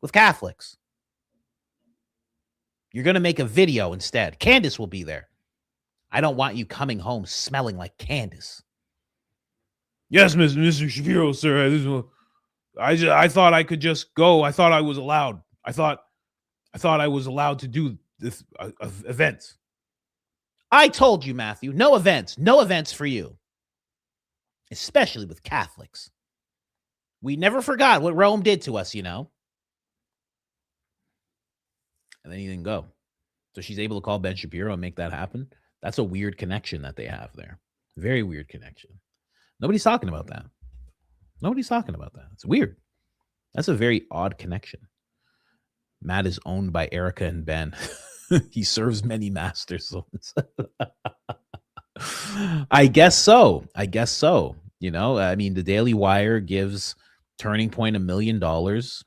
with Catholics. You're going to make a video instead. Candace will be there. I don't want you coming home smelling like Candace. Yes, Mr. Shapiro, sir. I thought I could just go. I thought I was allowed. I thought I was allowed to do this events. I told you, Matthew, no events for you. Especially with Catholics. We never forgot what Rome did to us, you know. And then he didn't go. So she's able to call Ben Shapiro and make that happen. That's a weird connection that they have there. Very weird connection. Nobody's talking about that. It's weird. That's a very odd connection. Matt is owned by Erika and Ben. He serves many masters. I guess so. You know, I mean, the Daily Wire gives Turning Point $1 million.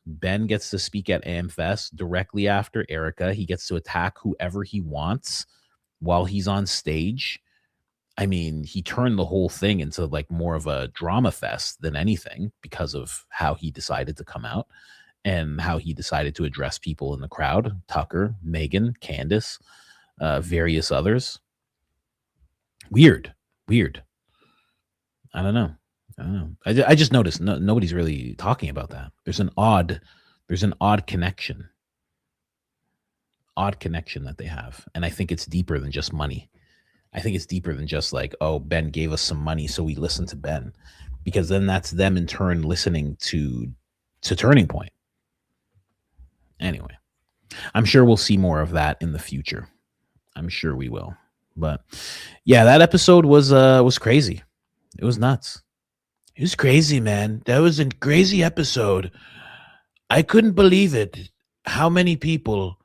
Ben gets to speak at AmFest directly after Erika. He gets to attack whoever he wants while he's on stage. I mean, he turned the whole thing into like more of a drama fest than anything because of how he decided to come out and how he decided to address people in the crowd. Tucker, Megan, Candace, various others. Weird. I don't know. I just noticed nobody's really talking about that. There's an odd connection. Odd connection that they have. And I think it's deeper than just money. I think it's deeper than just like, oh, Ben gave us some money, so we listen to Ben. Because then that's them in turn listening to Turning Point. Anyway, I'm sure we'll see more of that in the future. I'm sure we will. But yeah, that episode was crazy. It was nuts. It was crazy, man. That was a crazy episode. I couldn't believe it. How many people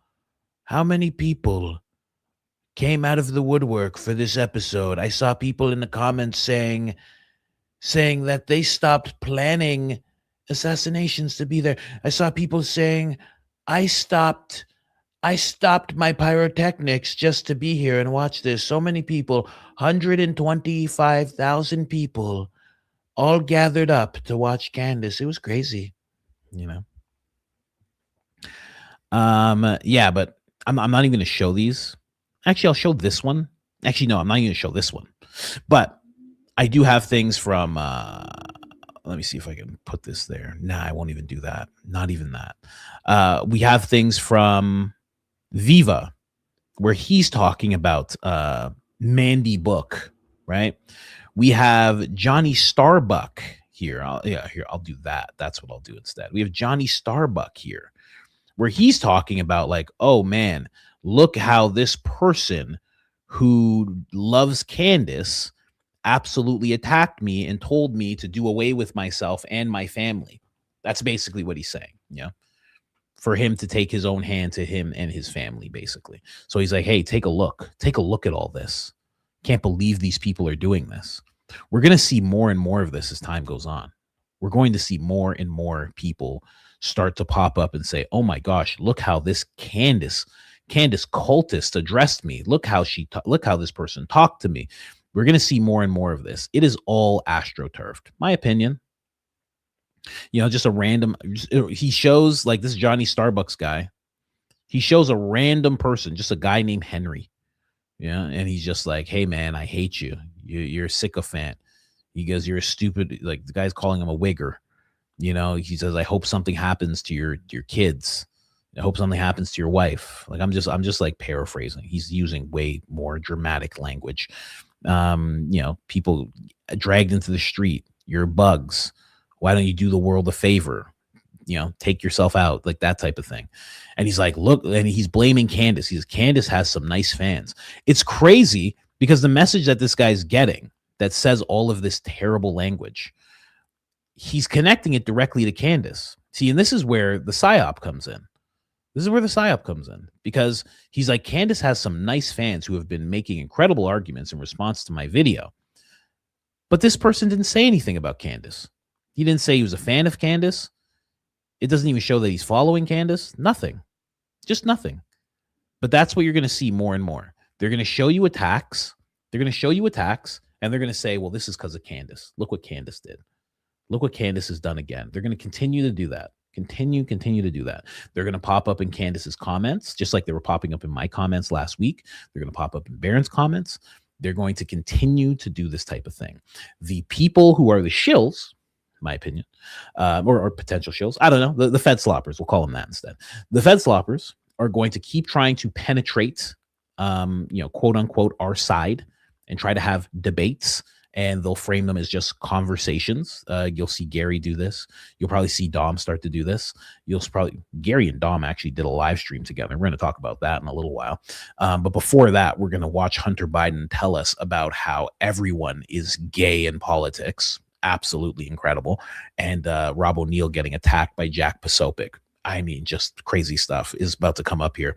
came out of the woodwork for this episode? I saw people in the comments saying that they stopped planning assassinations to be there. I saw people saying, I stopped my pyrotechnics just to be here and watch this. So many people, 125,000 people all gathered up to watch Candace. It was crazy, you know. Yeah, but I'm not even going to show these. Actually, I'll show this one. Actually, no, I'm not even going to show this one. But I do have things from, let me see if I can put this there. Nah, I won't even do that. Not even that. We have things from Viva, where he's talking about Mandy Book, right? We have Johnny Starbuck here. I'll do that. That's what I'll do instead. We have Johnny Starbuck here, where he's talking about like, oh man, look how this person who loves Candace absolutely attacked me and told me to do away with myself and my family. That's basically what he's saying, you know, for him to take his own hand to him and his family, basically. So he's like, hey, take a look at all this. Can't believe these people are doing this. We're going to see more and more of this as time goes on. We're going to see more and more people start to pop up and say, oh my gosh, look how this Candace cultist addressed me. Look how this person talked to me. We're going to see more and more of this. It is all astroturfed. My opinion. You know, just a random, he shows like this Johnny Starbucks guy. He shows a random person, just a guy named Henry. Yeah. And he's just like, hey man, I hate you. You're a sycophant. He goes, you're a stupid, like the guy's calling him a wigger. You know, he says, I hope something happens to your kids. I hope something happens to your wife. Like, I'm just like paraphrasing. He's using way more dramatic language. You know, people dragged into the street. You're bugs. Why don't you do the world a favor? You know, take yourself out, like that type of thing. And he's like, look, and he's blaming Candace. He says, Candace has some nice fans. It's crazy because the message that this guy's getting that says all of this terrible language, he's connecting it directly to Candace. See, and this is where the psyop comes in. This is where the psyop comes in, because he's like, Candace has some nice fans who have been making incredible arguments in response to my video. But this person didn't say anything about Candace. He didn't say he was a fan of Candace. It doesn't even show that he's following Candace. Nothing. Just nothing. But that's what you're going to see more and more. They're going to show you attacks. They're going to show you attacks, and they're going to say, well, this is because of Candace. Look what Candace did. Look what Candace has done again. They're going to continue to do that. Continue to do that. They're going to pop up in Candace's comments, just like they were popping up in my comments last week. They're going to pop up in Baron's comments. They're going to continue to do this type of thing. The people who are the shills, in my opinion, or potential shills, I don't know, the Fed sloppers, we'll call them that instead. The Fed sloppers are going to keep trying to penetrate, quote unquote, our side and try to have debates. And they'll frame them as just conversations. You'll see Gary do this. You'll probably see Dom start to do this. Gary and Dom actually did a live stream together. We're going to talk about that in a little while. But before that, we're going to watch Hunter Biden tell us about how everyone is gay in politics. Absolutely incredible. And Rob O'Neill getting attacked by Jack Posobiec. I mean, just crazy stuff is about to come up here.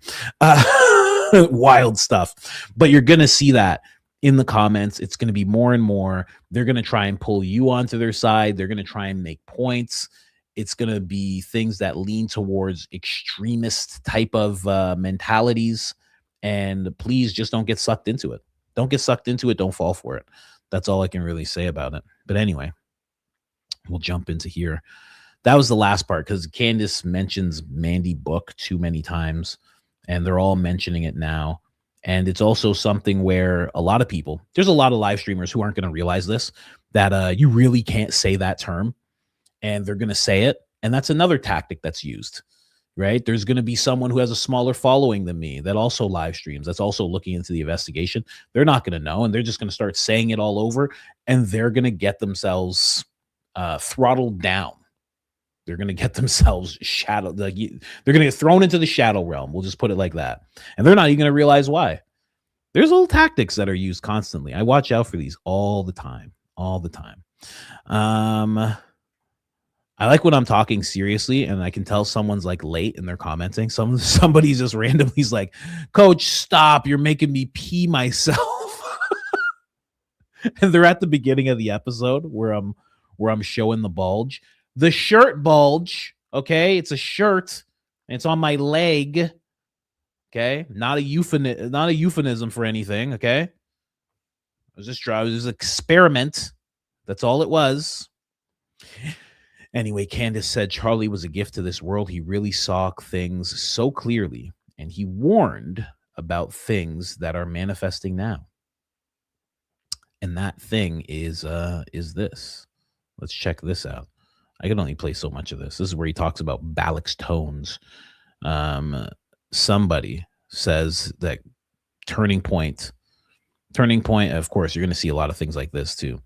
Wild stuff. But you're going to see that in the comments. It's going to be more and more. They're going to try and pull you onto their side. They're going to try and make points. It's going to be things that lean towards extremist type of mentalities. And please just don't get sucked into it. Don't get sucked into it. Don't fall for it. That's all I can really say about it. But anyway, we'll jump into here. That was the last part, because Candace mentions Mandy Book too many times, and they're all mentioning it now. And it's also something where a lot of people, there's a lot of live streamers who aren't going to realize this, that you really can't say that term, and they're going to say it. And that's another tactic that's used, right? There's going to be someone who has a smaller following than me that also live streams, that's also looking into the investigation. They're not going to know, and they're just going to start saying it all over, and they're going to get themselves throttled down. They're going to get themselves shadowed. Like they're going to get thrown into the shadow realm. We'll just put it like that. And they're not even going to realize why. There's little tactics that are used constantly. I watch out for these all the time. I like when I'm talking seriously and I can tell someone's like late and they're commenting. Somebody's just randomly's like, Coach, stop. You're making me pee myself. And they're at the beginning of the episode where I'm showing the bulge. The shirt bulge, okay? It's a shirt, and it's on my leg, okay? Not a euphemism for anything, okay? It was just an experiment. That's all it was. Anyway, Candace said Charlie was a gift to this world. He really saw things so clearly, and he warned about things that are manifesting now. And that thing is this. Let's check this out. I can only play so much of this. This is where he talks about Balak's tones. Somebody says that turning point, of course, you're going to see a lot of things like this too.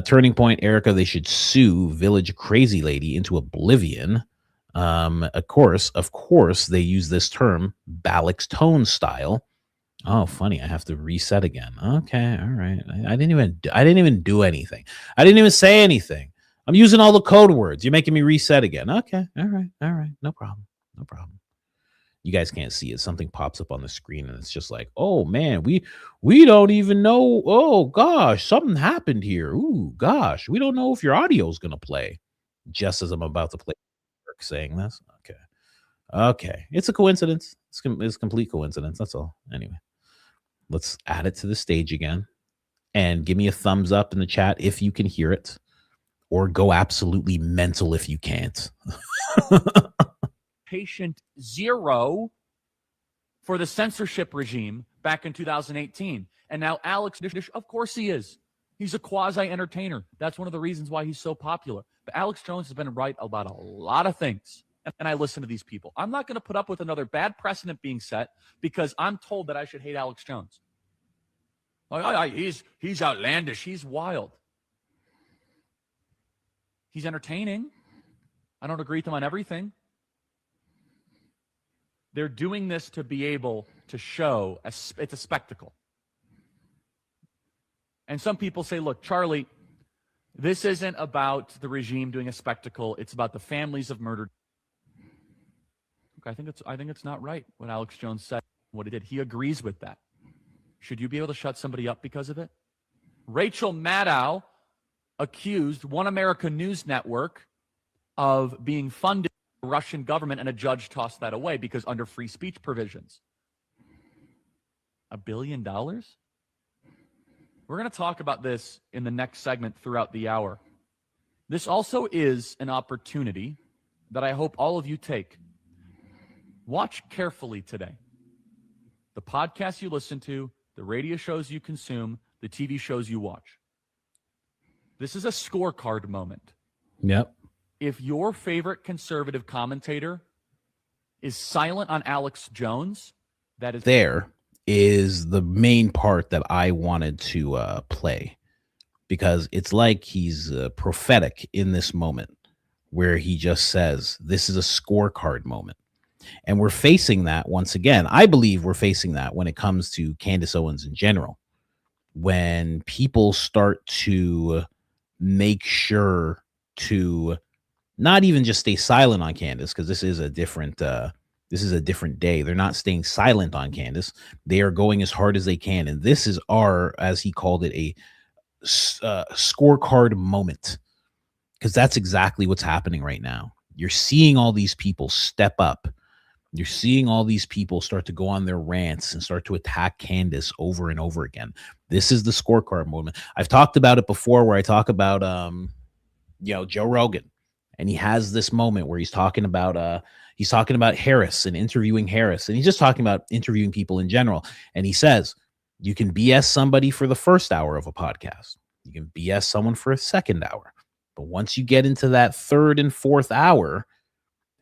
Turning point, Erika, they should sue Village Crazy Lady into oblivion. Of course, they use this term, Balak's tone style. Oh, funny. I have to reset again. Okay. All right. I didn't even do anything. I didn't even say anything. I'm using all the code words. You're making me reset again. Okay. All right. No problem. You guys can't see it. Something pops up on the screen and it's just like, oh man, we don't even know. Oh gosh, something happened here. Ooh, gosh, we don't know if your audio is going to play. Just as I'm about to play saying this. Okay. It's a coincidence. It's complete coincidence. That's all. Anyway, let's add it to the stage again and give me a thumbs up in the chat if you can hear it. Or go absolutely mental if you can't. Patient zero for the censorship regime back in 2018. And now Alex, of course he is. He's a quasi-entertainer. That's one of the reasons why he's so popular. But Alex Jones has been right about a lot of things. And I listen to these people. I'm not going to put up with another bad precedent being set because I'm told that I should hate Alex Jones. He's outlandish. He's wild. He's entertaining. I don't agree with him on everything. They're doing this to be able to show it's a spectacle. And some people say, look, Charlie, this isn't about the regime doing a spectacle. It's about the families of murdered. I think it's not right what Alex Jones said, what he did. He agrees with that. Should you be able to shut somebody up because of it? Rachel Maddow accused One America News Network of being funded by the Russian government, and a judge tossed that away because under free speech provisions. $1 billion? We're going to talk about this in the next segment throughout the hour. This also is an opportunity that I hope all of you take. Watch carefully today. The podcasts you listen to, the radio shows you consume, the TV shows you watch. This is a scorecard moment. Yep. If your favorite conservative commentator is silent on Alex Jones, that is There is the main part that I wanted to play, because it's like he's prophetic in this moment where he just says, this is a scorecard moment. And we're facing that once again. I believe we're facing that when it comes to Candace Owens in general. When people start to make sure to not even just stay silent on Candace, because this is a different day. They're not staying silent on Candace. They are going as hard as they can. And this is our, as he called it, a scorecard moment, because that's exactly what's happening right now. You're seeing all these people step up. You're seeing all these people start to go on their rants and start to attack Candace over and over again. This is the scorecard moment. I've talked about it before, where I talk about, Joe Rogan, and he has this moment where he's talking about Harris and interviewing Harris, and he's just talking about interviewing people in general. And he says, you can BS somebody for the first hour of a podcast. You can BS someone for a second hour. But once you get into that third and fourth hour,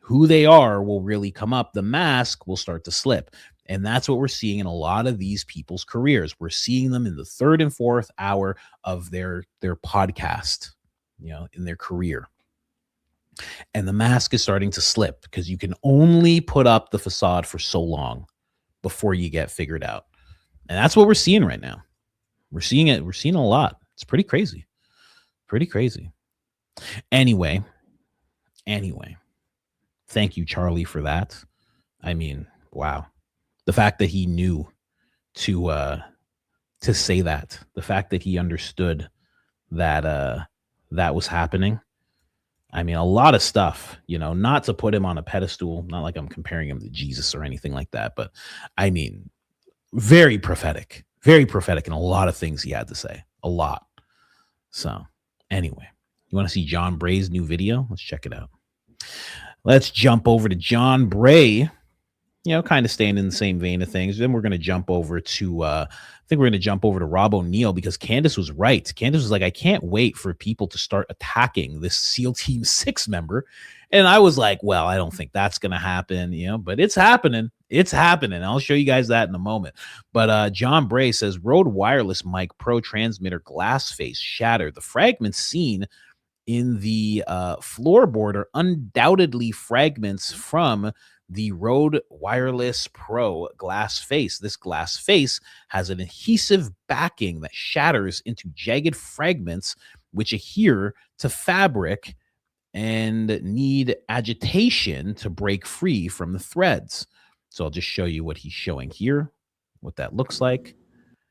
who they are will really come up. The mask will start to slip. And that's what we're seeing in a lot of these people's careers. We're seeing them in the third and fourth hour of their podcast, in their career. And the mask is starting to slip, because you can only put up the facade for so long before you get figured out. And that's what we're seeing right now. We're seeing it. We're seeing a lot. It's pretty crazy. Pretty crazy. Anyway. Thank you, Charlie, for that. I mean, wow. The fact that he knew to say that, the fact that he understood that that was happening. I mean, a lot of stuff, not to put him on a pedestal, not like I'm comparing him to Jesus or anything like that, but I mean, very prophetic in a lot of things he had to say, a lot. So anyway, you want to see John Bray's new video? Let's check it out. Let's jump over to John Bray, kind of staying in the same vein of things. Then we're going to jump over to, Rob O'Neill, because Candace was right. Candace was like, I can't wait for people to start attacking this SEAL Team 6 member. And I was like, well, I don't think that's going to happen, but it's happening. It's happening. I'll show you guys that in a moment. But John Bray says, Rode Wireless Mic Pro Transmitter glass face shattered. The fragments seen in the floorboard are undoubtedly fragments from the Rode Wireless Pro glass face. This glass face has an adhesive backing that shatters into jagged fragments which adhere to fabric and need agitation to break free from the threads. So I'll just show you what he's showing here, what that looks like.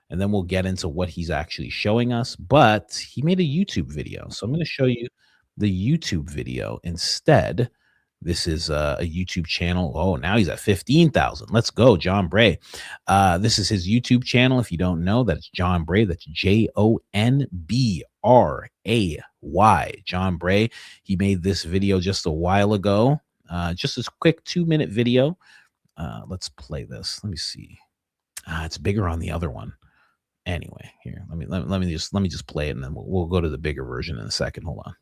And then we'll get into what he's actually showing us. But he made a YouTube video. So I'm going to show you the YouTube video instead. This is a YouTube channel. Oh, now he's at 15,000. Let's go, John Bray. This is his YouTube channel. If you don't know, that's John Bray. That's JONBRAY. John Bray. He made this video just a while ago. Just this quick 2-minute video. Let's play this. Let me see. It's bigger on the other one. Anyway, here, let me just play it, and then we'll go to the bigger version in a second. Hold on.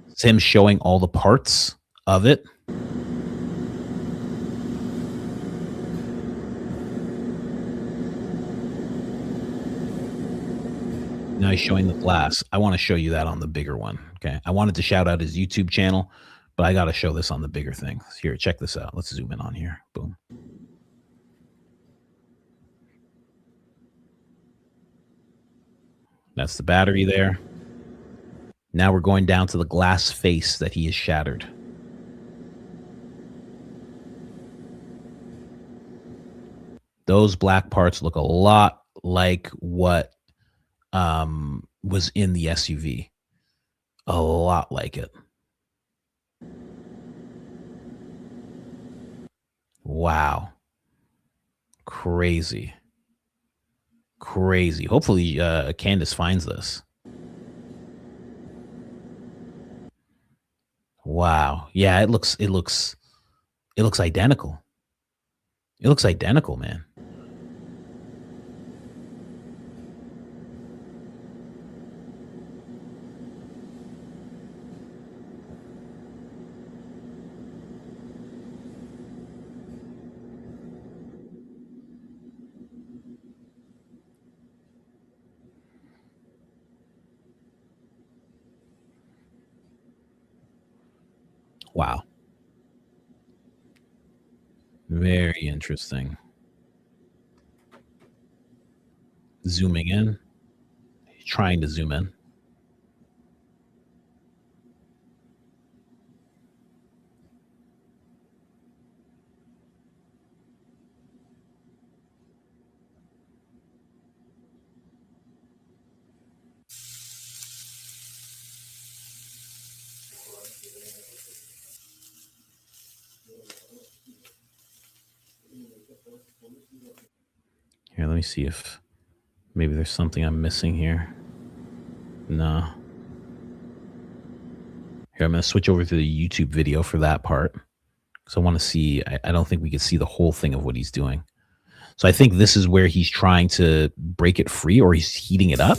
It's him showing all the parts of it. Now he's showing the glass. I want to show you that on the bigger one. Okay. I wanted to shout out his YouTube channel, but I got to show this on the bigger thing. Here, check this out. Let's zoom in on here. Boom. That's the battery there. Now we're going down to the glass face that he has shattered. Those black parts look a lot like what was in the SUV. A lot like it. Wow. Crazy. Crazy. Hopefully Candace finds this. Wow. Yeah, it looks identical. It looks identical, man. Wow. Very interesting. Zooming in. Trying to zoom in. Here, let me see if maybe there's something I'm missing here. No. Here, I'm going to switch over to the YouTube video for that part. Because I want to see, I don't think we can see the whole thing of what he's doing. So I think this is where he's trying to break it free, or he's heating it up.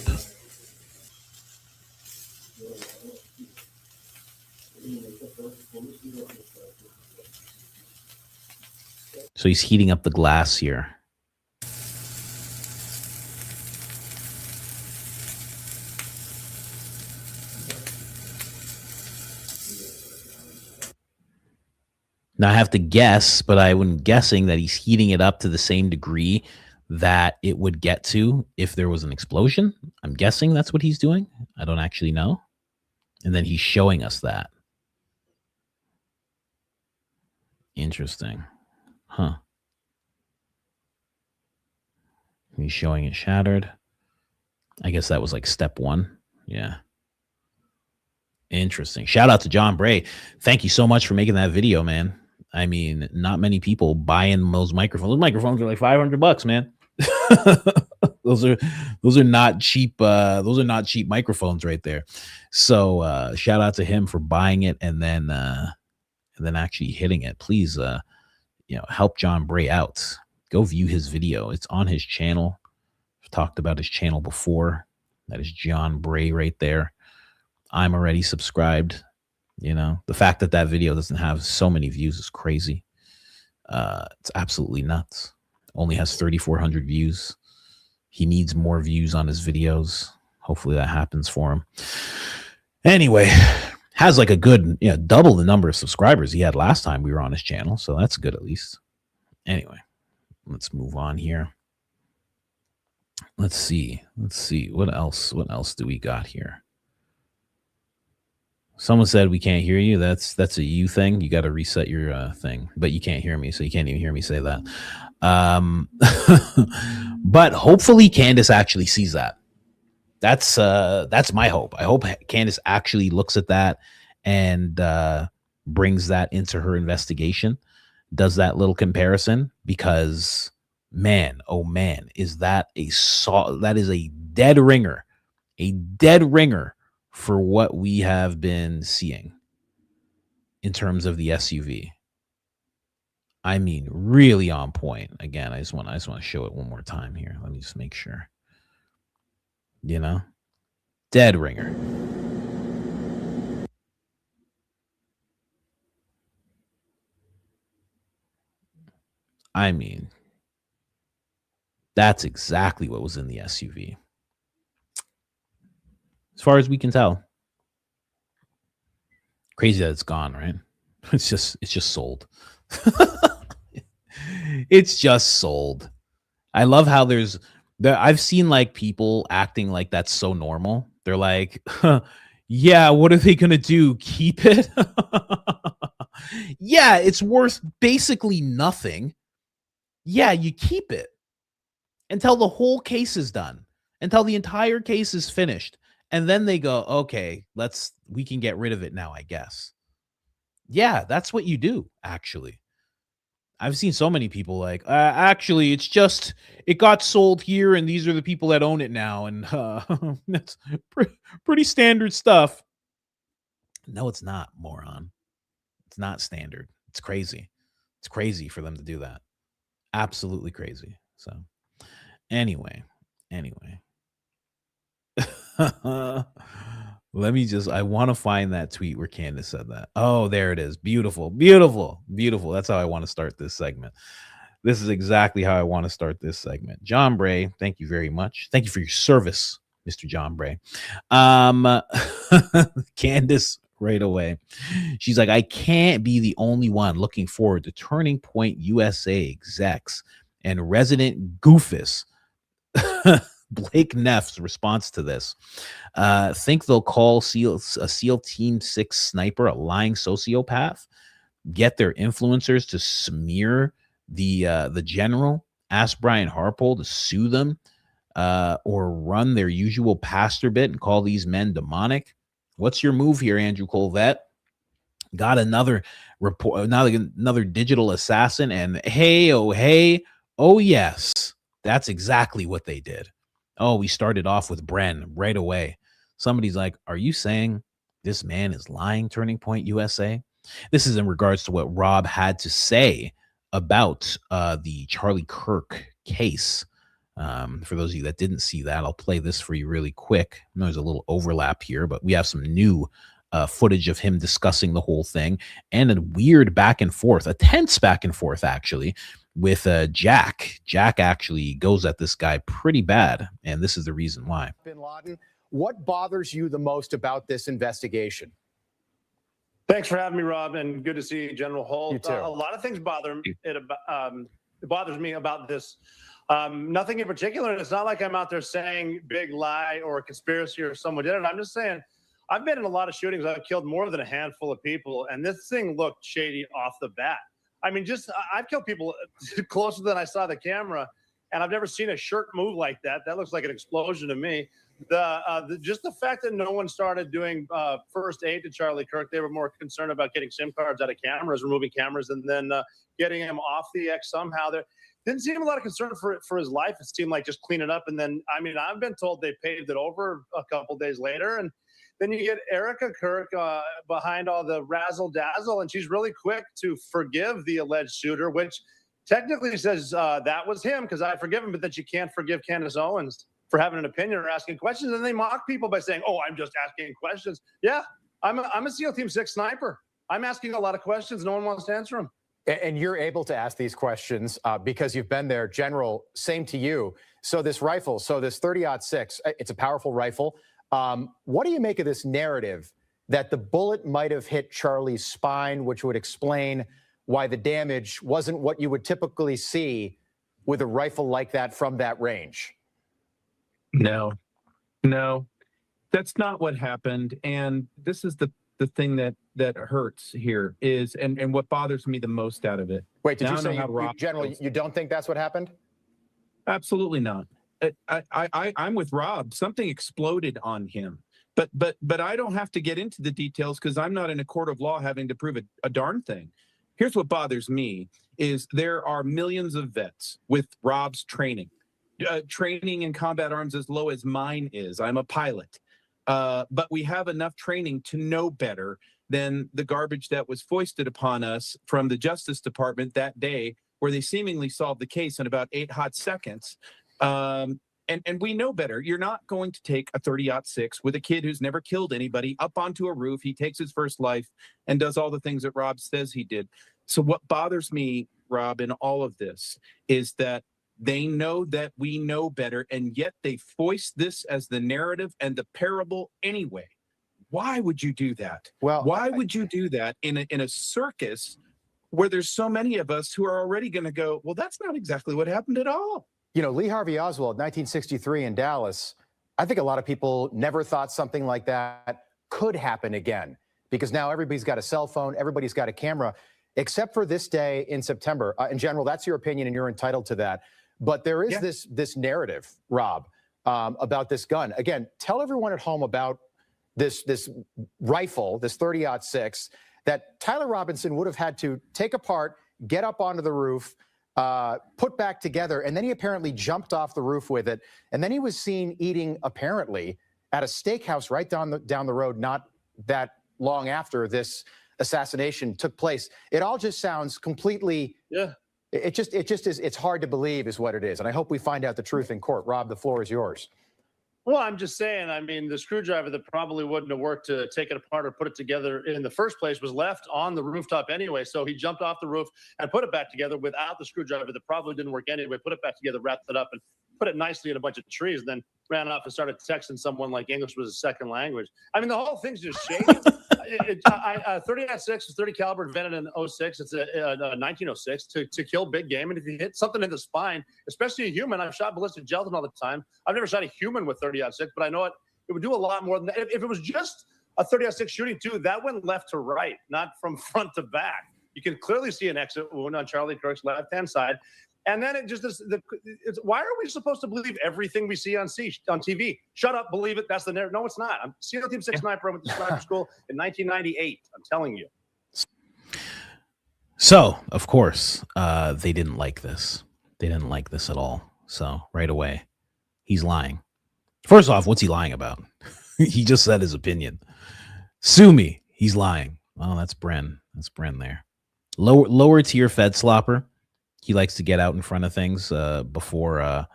So he's heating up the glass here. Now I have to guess, but I'm guessing that he's heating it up to the same degree that it would get to if there was an explosion. I'm guessing that's what he's doing. I don't actually know. And then he's showing us that. Interesting. Huh. He's showing it shattered. I guess that was like step one. Yeah. Interesting. Shout out to John Bray. Thank you so much for making that video, man. I mean, not many people buying those microphones. Those microphones are like $500, man. those are not cheap. Those are not cheap microphones right there. So shout out to him for buying it and then actually hitting it. Please, help John Bray out. Go view his video. It's on his channel. I've talked about his channel before. That is John Bray right there. I'm already subscribed. The fact that video doesn't have so many views is crazy. It's absolutely nuts. Only has 3,400 views. He needs more views on his videos. Hopefully that happens for him. Anyway, has like a good, double the number of subscribers he had last time we were on his channel. So that's good at least. Anyway, let's move on here. Let's see. What else do we got here? Someone said we can't hear you. That's a you thing. You got to reset your thing, but you can't hear me, so you can't even hear me say that. But hopefully Candace actually sees that. That's my hope. I hope Candace actually looks at that and brings that into her investigation, does that little comparison, because man, oh man, is that that is a dead ringer for what we have been seeing in terms of the SUV. I mean, really on point. Again, I just want to show it one more time here. Let me just make sure. Dead ringer. I mean, that's exactly what was in the SUV. As far as we can tell. Crazy that it's gone, right? It's just sold. It's just sold. I love how there's I've seen like people acting like that's so normal. They're like, yeah, what are they gonna do? Keep it? Yeah, it's worth basically nothing. Yeah, you keep it until the whole case is done, until the entire case is finished. And then they go, okay, we can get rid of it now, I guess. Yeah, that's what you do, actually. I've seen so many people like, actually, it's just, it got sold here and these are the people that own it now. And that's pretty standard stuff. No, it's not, moron. It's not standard. It's crazy. It's crazy for them to do that. Absolutely crazy. So anyway. I want to find that tweet where Candace said that. Oh, there it is. Beautiful. That's how I want to start this segment. This is exactly how I want to start this segment. John Bray, thank you very much. Thank you for your service, Mr. John Bray. Candace right away. She's like, I can't be the only one looking forward to Turning Point USA execs and resident goofus. Blake Neff's response to this. Think they'll call SEAL Team 6 sniper a lying sociopath? Get their influencers to smear the general? Ask Brian Harpole to sue them? Or run their usual pastor bit and call these men demonic? What's your move here, Andrew Colvette? Got another report, another digital assassin, and hey, oh yes, that's exactly what they did. Oh, we started off with Bren right away. Somebody's like, are you saying this man is lying, Turning Point USA? This is in regards to what Rob had to say about the Charlie Kirk case. For those of you that didn't see that, I'll play this for you really quick. I know there's a little overlap here, but we have some new footage of him discussing the whole thing and a weird back and forth, a tense back and forth, actually, with Jack. Jack actually goes at this guy pretty bad, and this is the reason why. Bin Laden, what bothers you the most about this investigation? Thanks for having me, Rob, and good to see you, General Holt. You too. A lot of things bother it bothers me about this. Nothing in particular. It's not like I'm out there saying big lie or conspiracy or someone did it. I'm just saying I've been in a lot of shootings. I've killed more than a handful of people, and this thing looked shady off the bat. I mean, I've killed people closer than I saw the camera, and I've never seen a shirt move like that. That looks like an explosion to me. Just the fact that no one started doing first aid to Charlie Kirk, they were more concerned about getting SIM cards out of cameras, removing cameras, and then getting him off the X somehow. There didn't seem a lot of concern for his life. It seemed like just clean it up. And then, I mean, I've been told they paved it over a couple days later. And then you get Erika Kirk behind all the razzle dazzle, and she's really quick to forgive the alleged shooter, which technically says that was him because I forgive him, but that you can't forgive Candace Owens for having an opinion or asking questions. And they mock people by saying, oh, I'm just asking questions. Yeah, I'm a SEAL Team 6 sniper. I'm asking a lot of questions. No one wants to answer them. And you're able to ask these questions because you've been there. General, same to you. So this rifle, this 30-06, it's a powerful rifle. What do you make of this narrative that the bullet might have hit Charlie's spine, which would explain why the damage wasn't what you would typically see with a rifle like that from that range? No, that's not what happened. And this is the thing that hurts here is, and what bothers me the most out of it. Wait, did you say, General, you don't think that's what happened? Absolutely not. I'm with Rob. Something exploded on him, but I don't have to get into the details because I'm not in a court of law having to prove a darn thing. Here's what bothers me is there are millions of vets with Rob's training in combat arms as low as mine is. I'm a pilot. But we have enough training to know better than the garbage that was foisted upon us from the Justice Department that day, where they seemingly solved the case in about 8 hot seconds. And we know better. You're not going to take a 30-06 with a kid who's never killed anybody up onto a roof. He takes his first life and does all the things that Rob says he did. So what bothers me, Rob, in all of this is that they know that we know better, and yet they foist this as the narrative and the parable anyway. Why would you do that? Well, why would you do that in a circus where there's so many of us who are already going to go, well, that's not exactly what happened at all. You know, Lee Harvey Oswald, 1963 in Dallas, I think a lot of people never thought something like that could happen again, because now everybody's got a cell phone, everybody's got a camera, except for this day in September. In general, that's your opinion and you're entitled to that. But there is this narrative, Rob, about this gun. Again, tell everyone at home about this rifle, this 30-06, that Tyler Robinson would have had to take apart, get up onto the roof, put back together, and then he apparently jumped off the roof with it. And then he was seen eating, apparently, at a steakhouse right down the road, not that long after this assassination took place. It all just sounds completely, it just is, it's hard to believe is what it is. And I hope we find out the truth in court. Rob, the floor is yours. Well, I'm just saying, I mean, the screwdriver that probably wouldn't have worked to take it apart or put it together in the first place was left on the rooftop anyway. So he jumped off the roof and put it back together without the screwdriver that probably didn't work anyway, put it back together, wrapped it up, and put it nicely in a bunch of trees, and then ran off and started texting someone like English was a second language. I mean, the whole thing's just shady. 30-06 is 30 caliber, invented in 06. It's a 1906 to kill big game. And if you hit something in the spine, especially a human, I've shot ballistic gelatin all the time. I've never shot a human with 30-06, but I know it would do a lot more than that. If it was just a 30-06 shooting too, that went left to right, not from front to back. You can clearly see an exit wound on Charlie Kirk's left-hand side. And then it just is, why are we supposed to believe everything we see on TV? Shut up, believe it. That's the narrative. No, it's not. I'm SEAL Team 6 sniper. I went to sniper school in 1998. I'm telling you. So, of course, they didn't like this. They didn't like this at all. So, right away, he's lying. First off, what's he lying about? He just said his opinion. Sue me. He's lying. Oh, that's Bren. That's Bren there. Lower tier Fed slopper. He likes to get out in front of things before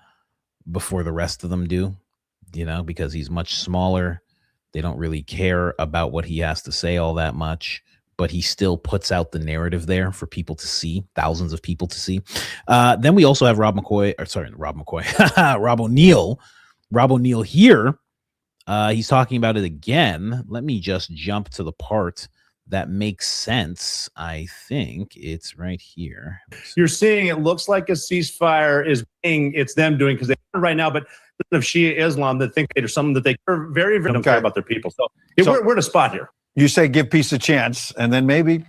the rest of them do, you know, because he's much smaller. They don't really care about what he has to say all that much, but he still puts out the narrative there for people to see, thousands of people to see. Then we also have Rob O'Neill. Rob O'Neill here. He's talking about it again. Let me just jump to the part that makes sense. I think it's right here. You're seeing it looks like a ceasefire is being, it's them doing, because they right now, but of Shia Islam that think there's something that they very don't care about their people. So we're in a spot here. You say give peace a chance, and then maybe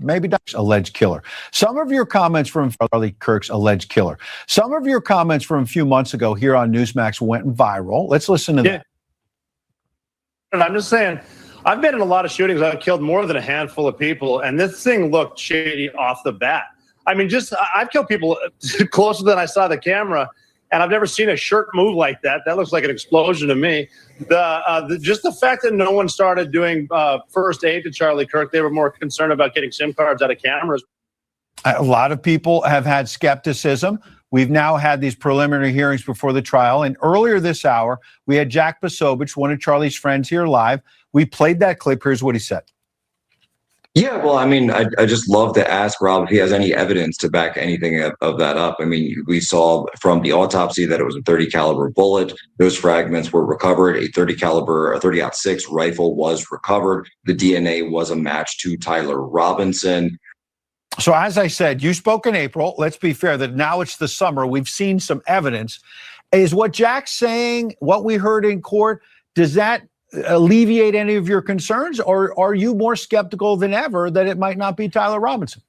alleged killer. Some of your comments from Charlie Kirk's alleged killer. Some of your comments from a few months ago here on Newsmax went viral. Let's listen to that. And I'm just saying, I've been in a lot of shootings. I've killed more than a handful of people, and this thing looked shady off the bat. I mean, I've killed people closer than I saw the camera, and I've never seen a shirt move like that. That looks like an explosion to me. Just the fact that no one started doing first aid to Charlie Kirk, they were more concerned about getting SIM cards out of cameras. A lot of people have had skepticism. We've now had these preliminary hearings before the trial, and earlier this hour, we had Jack Posobiec, one of Charlie's friends, here live. We played that clip. Here's what he said. Yeah, well, I mean, I just love to ask Rob if he has any evidence to back anything of that up. I mean, we saw from the autopsy that it was a 30 caliber bullet. Those fragments were recovered. A 30-06 rifle was recovered. The DNA was a match to Tyler Robinson. So as I said, you spoke in April. Let's be fair that now it's the summer. We've seen some evidence. Is what Jack's saying, what we heard in court, does that alleviate any of your concerns, or are you more skeptical than ever that it might not be Tyler Robinson?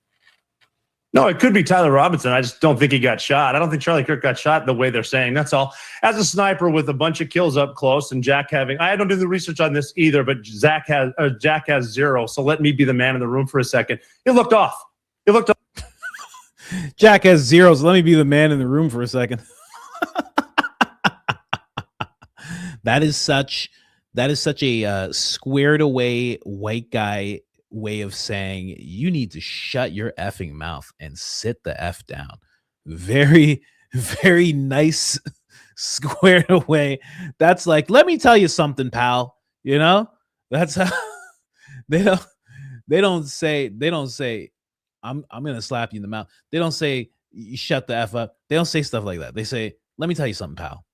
No, it could be Tyler Robinson. I just don't think he got shot. I don't think Charlie Kirk got shot the way they're saying. That's all. As a sniper with a bunch of kills up close, and Jack having, I don't do the research on this either, but Jack has 0. So let me be the man in the room for a second. It looked off. Jack has 0, so let me be the man in the room for a second. That is such a squared away white guy way of saying you need to shut your effing mouth and sit the F down. Very, very nice, squared away. That's like, let me tell you something, pal. You know, that's how they don't say I'm gonna slap you in the mouth. They don't say you shut the F up. They don't say stuff like that. They say, let me tell you something, pal.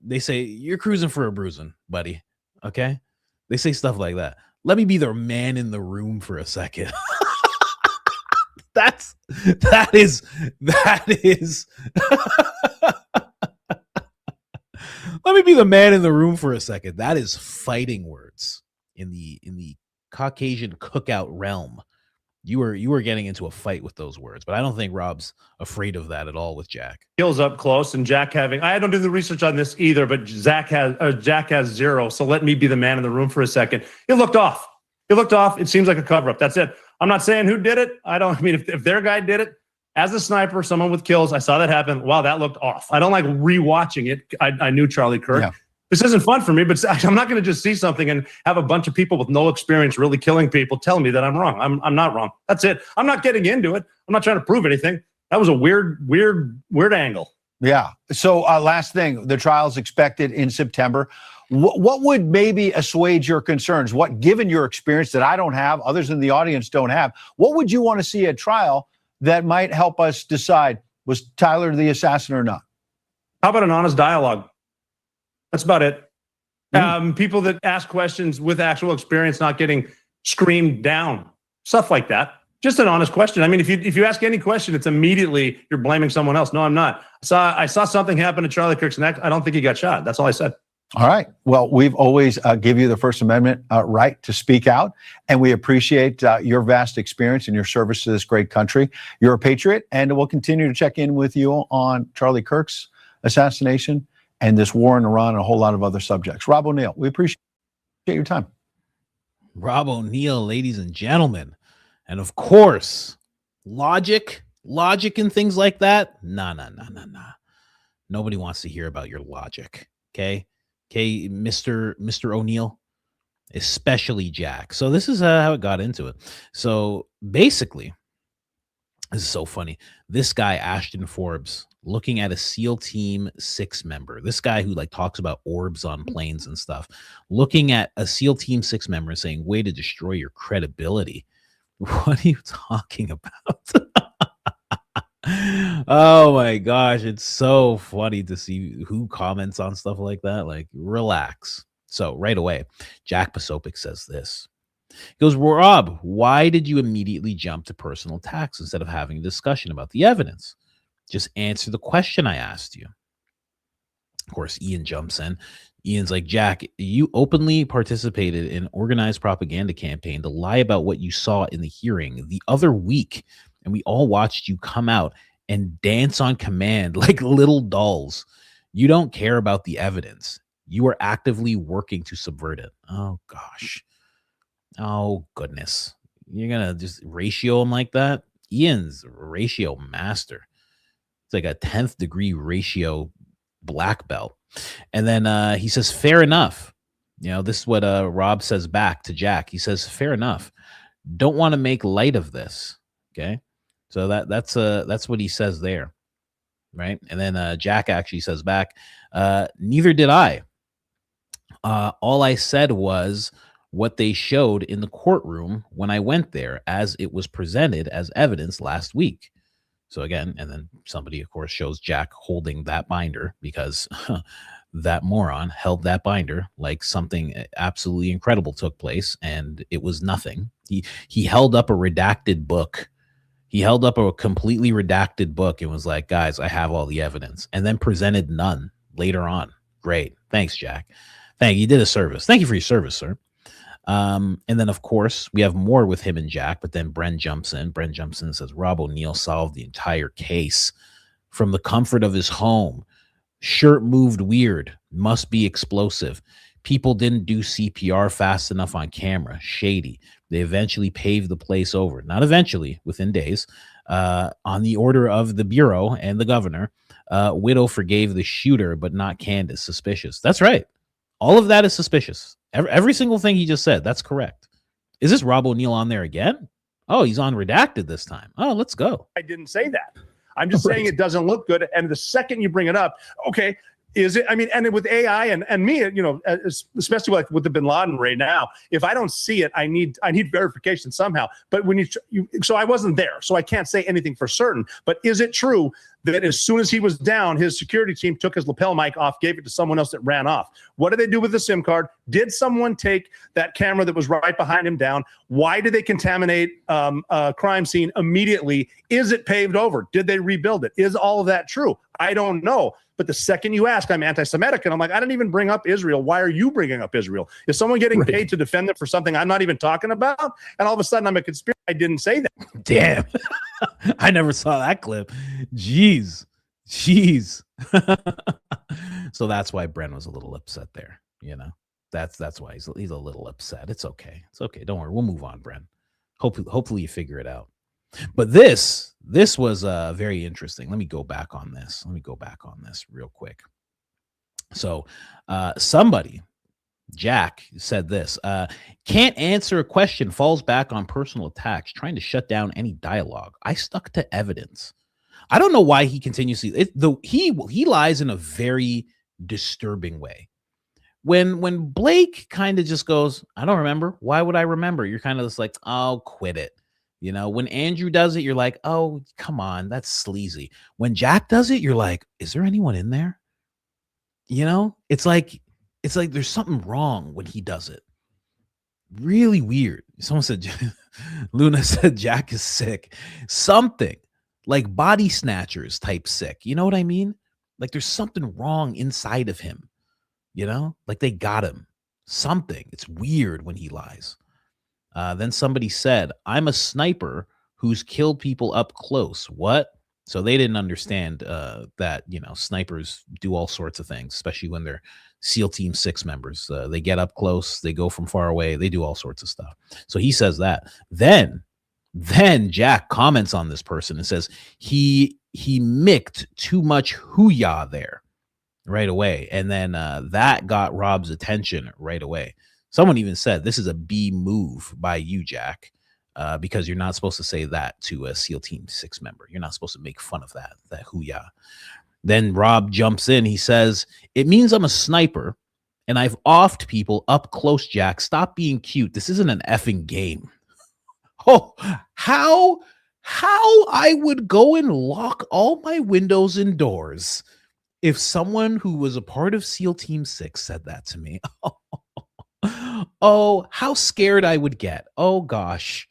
They say you're cruising for a bruising, buddy. Okay. They say stuff like that. Let me be the man in the room for a second. that is Let me be the man in the room for a second. That is fighting words in the Caucasian cookout realm. You were getting into a fight with those words, but I don't think Rob's afraid of that at all with Jack. Kills up close, and Jack having. I don't do the research on this either, but Jack has 0. So let me be the man in the room for a second. It looked off. It seems like a cover up. That's it. I'm not saying who did it. I mean, if their guy did it as a sniper, someone with kills, I saw that happen. Wow, that looked off. I don't like rewatching it. I knew Charlie Kirk. Yeah. This isn't fun for me, but I'm not going to just see something and have a bunch of people with no experience really killing people tell me that I'm wrong. I'm not wrong. That's it. I'm not getting into it. I'm not trying to prove anything. That was a weird angle. Yeah. So last thing, the trial's expected in September. What would maybe assuage your concerns? What, given your experience that I don't have, others in the audience don't have, what would you want to see at trial that might help us decide, was Tyler the assassin or not? How about an honest dialogue? That's about it. People that ask questions with actual experience, not getting screamed down, stuff like that. Just an honest question. I mean, if you ask any question, it's immediately you're blaming someone else. No, I'm not. I saw something happen to Charlie Kirk's neck. I don't think he got shot. That's all I said. All right. Well, we've always give you the First Amendment right to speak out, and we appreciate your vast experience and your service to this great country. You're a patriot, and we'll continue to check in with you on Charlie Kirk's assassination and this war in Iran and a whole lot of other subjects. Rob O'Neill, we appreciate your time. Rob O'Neill, ladies and gentlemen. And of course, logic and things like that. Nah. Nobody wants to hear about your logic. Okay, Mr. O'Neill, especially Jack. So this is how it got into it. So basically, this is so funny. This guy, Ashton Forbes, looking at a SEAL Team 6 member, this guy who like talks about orbs on planes and stuff, looking at a SEAL Team 6 member and saying, way to destroy your credibility. What are you talking about? Oh my gosh, it's so funny to see who comments on stuff like that. Like, relax. So right away, Jack Posobiec says this. He goes, Rob, why did you immediately jump to personal attacks instead of having a discussion about the evidence? Just answer the question I asked you. Of course, Ian jumps in. Ian's like, Jack, you openly participated in an organized propaganda campaign to lie about what you saw in the hearing the other week. And we all watched you come out and dance on command like little dolls. You don't care about the evidence. You are actively working to subvert it. Oh, gosh. Oh, goodness. You're going to just ratio him like that? Ian's a ratio master. It's like a 10th degree ratio black belt. And then he says, fair enough. You know, this is what Rob says back to Jack. He says, fair enough. Don't want to make light of this. Okay. So that's what he says there. Right. And then Jack actually says back, neither did I. All I said was what they showed in the courtroom when I went there, as it was presented as evidence last week. So again, and then somebody, of course, shows Jack holding that binder because that moron held that binder like something absolutely incredible took place, and it was nothing. He held up a redacted book. He held up a completely redacted book and was like, guys, I have all the evidence, and then presented none later on. Great. Thanks, Jack. Thank you. You did a service. Thank you for your service, sir. And then, of course, we have more with him and Jack, but then Bren jumps in. Bren jumps in and says, Rob O'Neill solved the entire case from the comfort of his home. Shirt moved weird. Must be explosive. People didn't do CPR fast enough on camera. Shady. They eventually paved the place over. Not eventually, within days. On the order of the Bureau and the governor, Widow forgave the shooter, but not Candace. Suspicious. That's right. All of that is suspicious. Every single thing he just said, that's correct. Is this Rob O'Neill on there again? Oh, he's on redacted this time. Oh, let's go. I didn't say that. I'm just saying it doesn't look good. And the second you bring it up, okay, is it? I mean, and with AI and me, you know, especially like with the Bin Laden right now, if I don't see it, I need verification somehow. But when you so I wasn't there, so I can't say anything for certain. But is it true that as soon as he was down, his security team took his lapel mic off, gave it to someone else that ran off. What did they do with the SIM card? Did someone take that camera that was right behind him down? Why did they contaminate a crime scene immediately? Is it paved over? Did they rebuild it? Is all of that true? I don't know. But the second you ask, I'm anti-Semitic, and I'm like, I didn't even bring up Israel. Why are you bringing up Israel? Is someone getting paid to defend them for something I'm not even talking about? And all of a sudden, I'm a conspiracy. I didn't say that. Damn. I never saw that clip. Jeez. So that's why Bren was a little upset there. You know, that's why he's a little upset. It's okay. It's okay. Don't worry. We'll move on, Bren. Hopefully you figure it out. But this was very interesting. Let me go back on this. Real quick. So somebody, Jack, said this. Can't answer a question, falls back on personal attacks, trying to shut down any dialogue. I stuck to evidence. I don't know why he continuously he lies in a very disturbing way. When Blake kind of just goes, I don't remember. Why would I remember? You're kind of just like, oh, quit it. You know, when Andrew does it, you're like, oh, come on, that's sleazy. When Jack does it, you're like, is there anyone in there? You know, it's like there's something wrong when he does it. Really weird. Someone said, Luna said Jack is sick. Something like body snatchers type sick. You know what I mean? Like there's something wrong inside of him. You know, like they got him. Something. It's weird when he lies. Then somebody said, I'm a sniper who's killed people up close. What? So they didn't understand that, you know, snipers do all sorts of things, especially when they're SEAL Team 6 members. They get up close, they go from far away, they do all sorts of stuff. So he says that. Then Jack comments on this person and says he micked too much hoo-yah there right away. And then that got Rob's attention right away. Someone even said this is a B move by you, Jack, because you're not supposed to say that to a SEAL Team 6 member. You're not supposed to make fun of that hoo-yah. Then Rob jumps in. He says, it means I'm a sniper and I've offed people up close, Jack. Stop being cute. This isn't an effing game. Oh, how I would go and lock all my windows and doors if someone who was a part of SEAL Team 6 said that to me. Oh, how scared I would get. Oh gosh.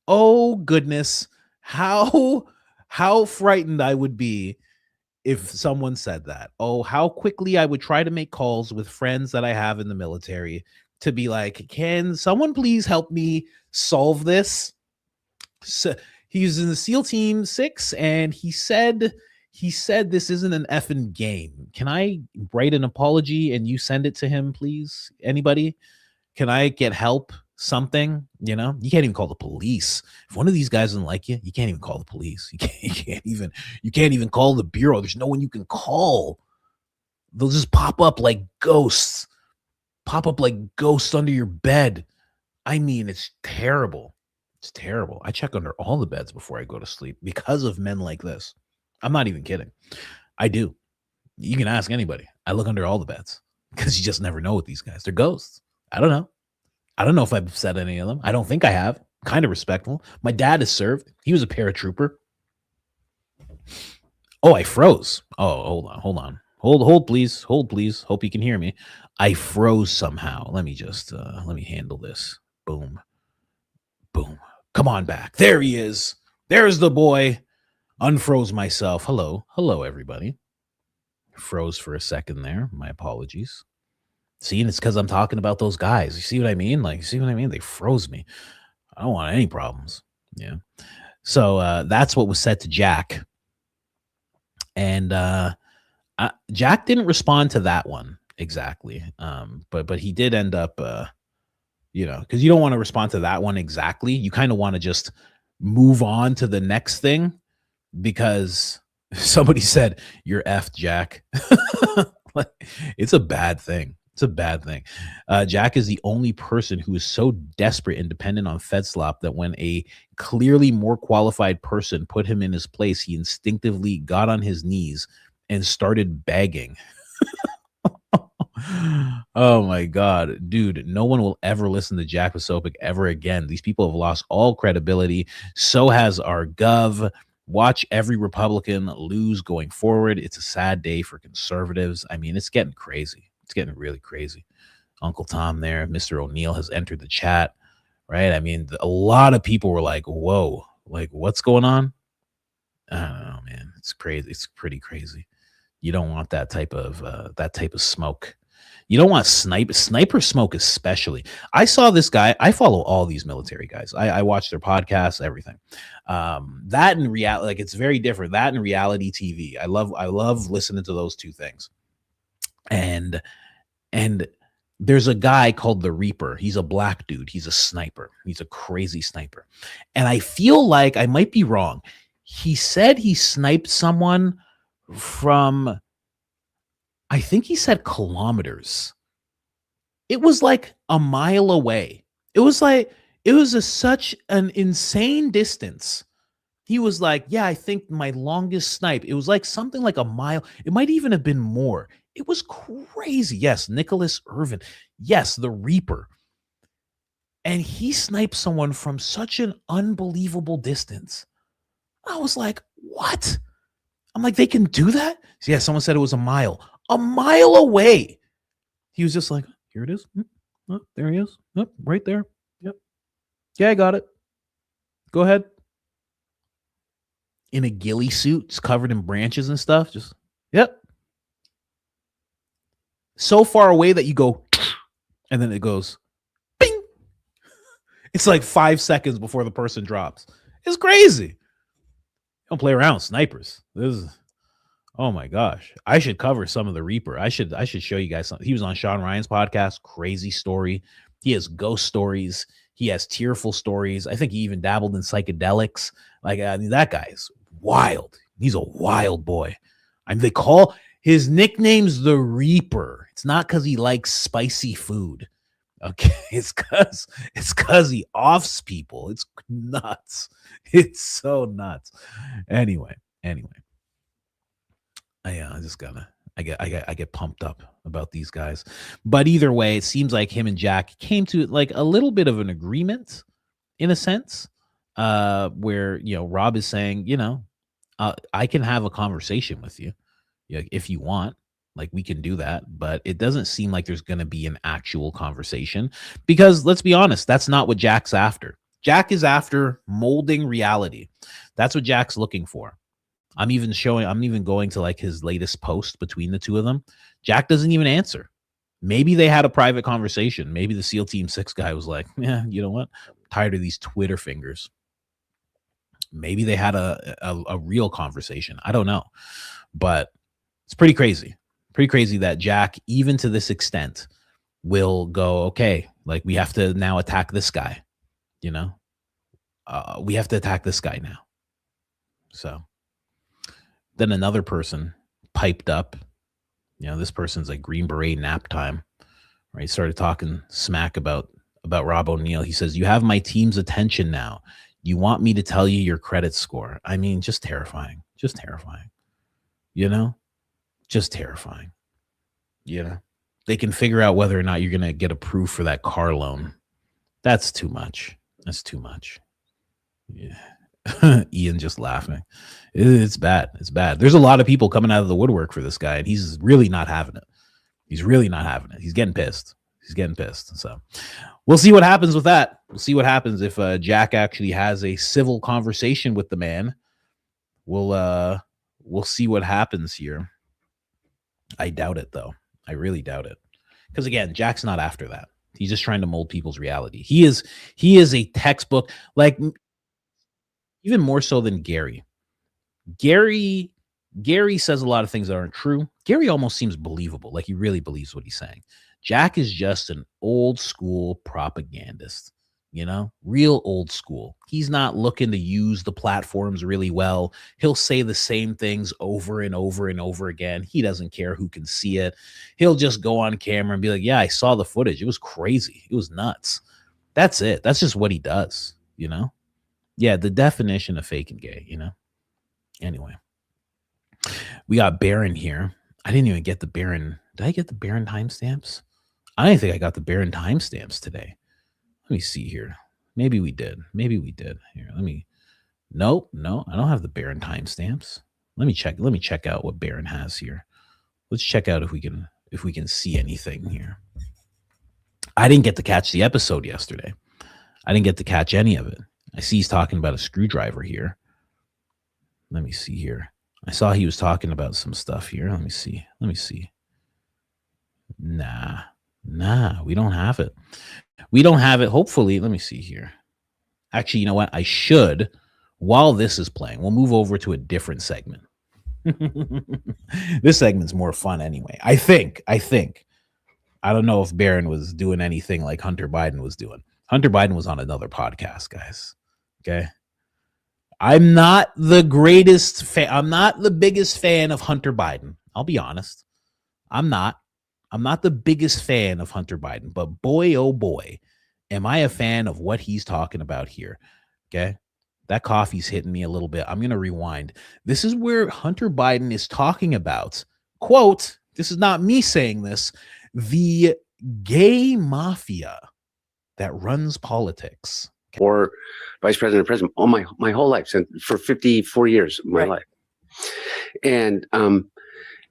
Oh goodness. How frightened I would be if someone said that. Oh, how quickly I would try to make calls with friends that I have in the military to be like, can someone please help me solve this? So he's in the SEAL Team 6 and he said this isn't an effing game. Can I write an apology and you send it to him, please? Anybody? Can I get help? Something, you know? You can't even call the police. If one of these guys doesn't like you, you can't even call the police. You can't even call the bureau. There's no one you can call. They'll just pop up like ghosts. Pop up like ghosts under your bed. I mean, it's terrible. It's terrible. I check under all the beds before I go to sleep because of men like this. I'm not even kidding. I do. You can ask anybody. I look under all the beds because you just never know with these guys. They're ghosts. I don't know. I don't know if I've said any of them. I don't think I have. Kind of respectful. My dad has served. He was a paratrooper. Oh, I froze. Oh, hold on. Hold, please. Hold, please. Hope you can hear me. I froze somehow. Let me just, let me handle this. Boom. Boom. Come on back. There he is. There's the boy. Unfroze myself. Hello. Hello, everybody. Froze for a second there. My apologies. See, and it's because I'm talking about those guys. You see what I mean? Like, see what I mean? They froze me. I don't want any problems. Yeah. So that's what was said to Jack. And Jack didn't respond to that one exactly. But he did end up, you know, because you don't want to respond to that one exactly. You kind of want to just move on to the next thing because somebody said, you're effed, Jack. Like, it's a bad thing. It's a bad thing. Jack is the only person who is so desperate and dependent on FedSlop that when a clearly more qualified person put him in his place, he instinctively got on his knees and started begging. Oh my God, dude, no one will ever listen to Jack Posobiec ever again. These people have lost all credibility. So has our gov. Watch every Republican lose going forward. It's a sad day for conservatives. I mean, it's getting crazy. It's getting really crazy. Uncle Tom there, Mr. O'Neill has entered the chat, right? I mean, a lot of people were like, whoa, like what's going on? I don't know, man. It's crazy. It's pretty crazy. You don't want that type of smoke. You don't want sniper smoke, especially. I saw this guy. I follow all these military guys. I watch their podcasts, everything. That in reality, like it's very different. That in reality TV. I love listening to those two things. And there's a guy called the Reaper. He's a black dude. He's a sniper. He's a crazy sniper. And I feel like I might be wrong. He said he sniped someone from, I think he said kilometers. It was like a mile away. It was such an insane distance. He was like, yeah, I think my longest snipe, it was like something like a mile. It might even have been more. It was crazy. Yes, Nicholas Irvin. Yes, the Reaper. And he sniped someone from such an unbelievable distance. I was like, what? I'm like, they can do that? So yeah, someone said it was a mile away. He was just like, here it is. Oh, there he is. Oh, right there. Yep. Yeah, I got it. Go ahead. In a ghillie suit, just covered in branches and stuff. Just, yep. So far away that you go, and then it goes, bing. It's like 5 seconds before the person drops. It's crazy. Don't play around with snipers. This is, oh my gosh. I should cover some of the Reaper. I should show you guys something. He was on Sean Ryan's podcast. Crazy story. He has ghost stories. He has tearful stories. I think he even dabbled in psychedelics. Like, I mean, that guy is wild. He's a wild boy. I mean, they call his nickname's the Reaper. It's not because he likes spicy food. Okay, it's because he offs people. It's nuts. It's so nuts. Anyway, I get pumped up about these guys. But either way, it seems like him and Jack came to like a little bit of an agreement, in a sense, where Rob is saying, I can have a conversation with you, if you want. Like, we can do that, but it doesn't seem like there's going to be an actual conversation because, let's be honest, that's not what Jack's after. Jack is after molding reality. That's what Jack's looking for. I'm even going to like his latest post between the two of them. Jack doesn't even answer. Maybe they had a private conversation. Maybe the SEAL Team 6 guy was like, yeah, you know what? I'm tired of these Twitter fingers. Maybe they had a real conversation. I don't know, but it's pretty crazy. Pretty crazy that Jack, even to this extent, will go, okay, like we have to now attack this guy, we have to attack this guy now. So then another person piped up, this person's like Green Beret nap time, right? He started talking smack about Rob O'Neill. He says, you have my team's attention now. You want me to tell you your credit score. I mean, just terrifying, just terrifying, just terrifying. They can figure out whether or not you're going to get approved for that car loan. That's too much. That's too much. Yeah. Ian just laughing. It's bad. It's bad. There's a lot of people coming out of the woodwork for this guy, and he's really not having it. He's really not having it. He's getting pissed. He's getting pissed. So we'll see what happens with that. We'll see what happens if Jack actually has a civil conversation with the man. We'll see what happens here. I doubt it, though. I really doubt it. Because again, Jack's not after that. He's just trying to mold people's reality. He is a textbook, like even more so than Gary. Gary says a lot of things that aren't true. Gary almost seems believable, like he really believes what he's saying. Jack is just an old school propagandist, real old school. He's not looking to use the platforms really well. He'll say the same things over and over and over again. He doesn't care who can see it. He'll just go on camera and be like, yeah, I saw the footage. It was crazy. It was nuts. That's it. That's just what he does, Yeah, the definition of fake and gay, Anyway, we got Baron here. I didn't even get the Baron. Did I get the Baron timestamps? I don't think I got the Baron timestamps today. Let me see here. Maybe we did. Here, let me Nope, no, I don't have the Baron timestamps. Let me check. Let me check out what Baron has here. Let's check out if we can see anything here. I didn't get to catch the episode yesterday. I didn't get to catch any of it. I see he's talking about a screwdriver here. Let me see here. I saw he was talking about some stuff here. Let me see. Nah, we don't have it. We don't have it. Hopefully, let me see here. Actually, you know what? I should, while this is playing, we'll move over to a different segment. This segment's more fun anyway. I think. I don't know if Barron was doing anything like Hunter Biden was doing. Hunter Biden was on another podcast, guys. Okay. I'm not the greatest fan. I'm not the biggest fan of Hunter Biden. I'll be honest. I'm not the biggest fan of Hunter Biden, but boy, oh boy, am I a fan of what he's talking about here. Okay. That coffee's hitting me a little bit. I'm going to rewind. This is where Hunter Biden is talking about, quote, this is not me saying this, the gay mafia that runs politics. Or vice president or president all my whole life, since for 54 years of my life. And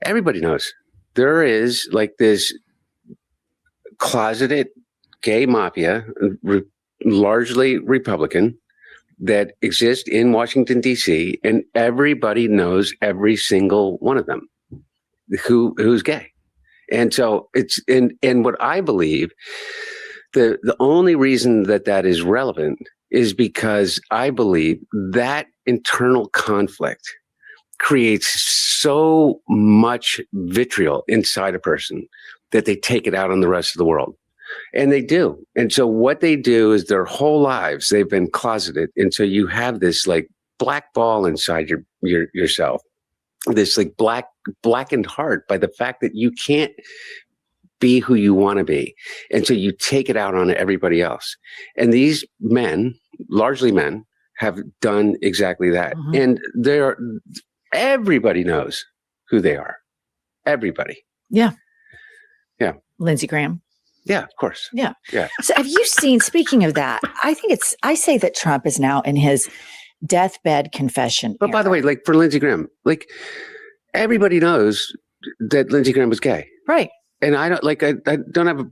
everybody knows there is like this closeted gay mafia, largely Republican, that exists in Washington, D.C., and everybody knows every single one of them who's gay. And so it's and what I believe, the only reason that is relevant is because I believe that internal conflict creates so much vitriol inside a person that they take it out on the rest of the world. And they do. And so what they do is their whole lives, they've been closeted. And so you have this like black ball inside yourself, this like blackened heart by the fact that you can't be who you want to be. And so you take it out on everybody else. And these men, largely men, have done exactly that. And everybody knows who they are. Everybody. Yeah. Yeah. Lindsey Graham. Yeah, of course. Yeah. Yeah. So have you seen, speaking of that, I say that Trump is now in his deathbed confession. But by the way, like for Lindsey Graham, like everybody knows that Lindsey Graham was gay. Right. And I don't like, I don't have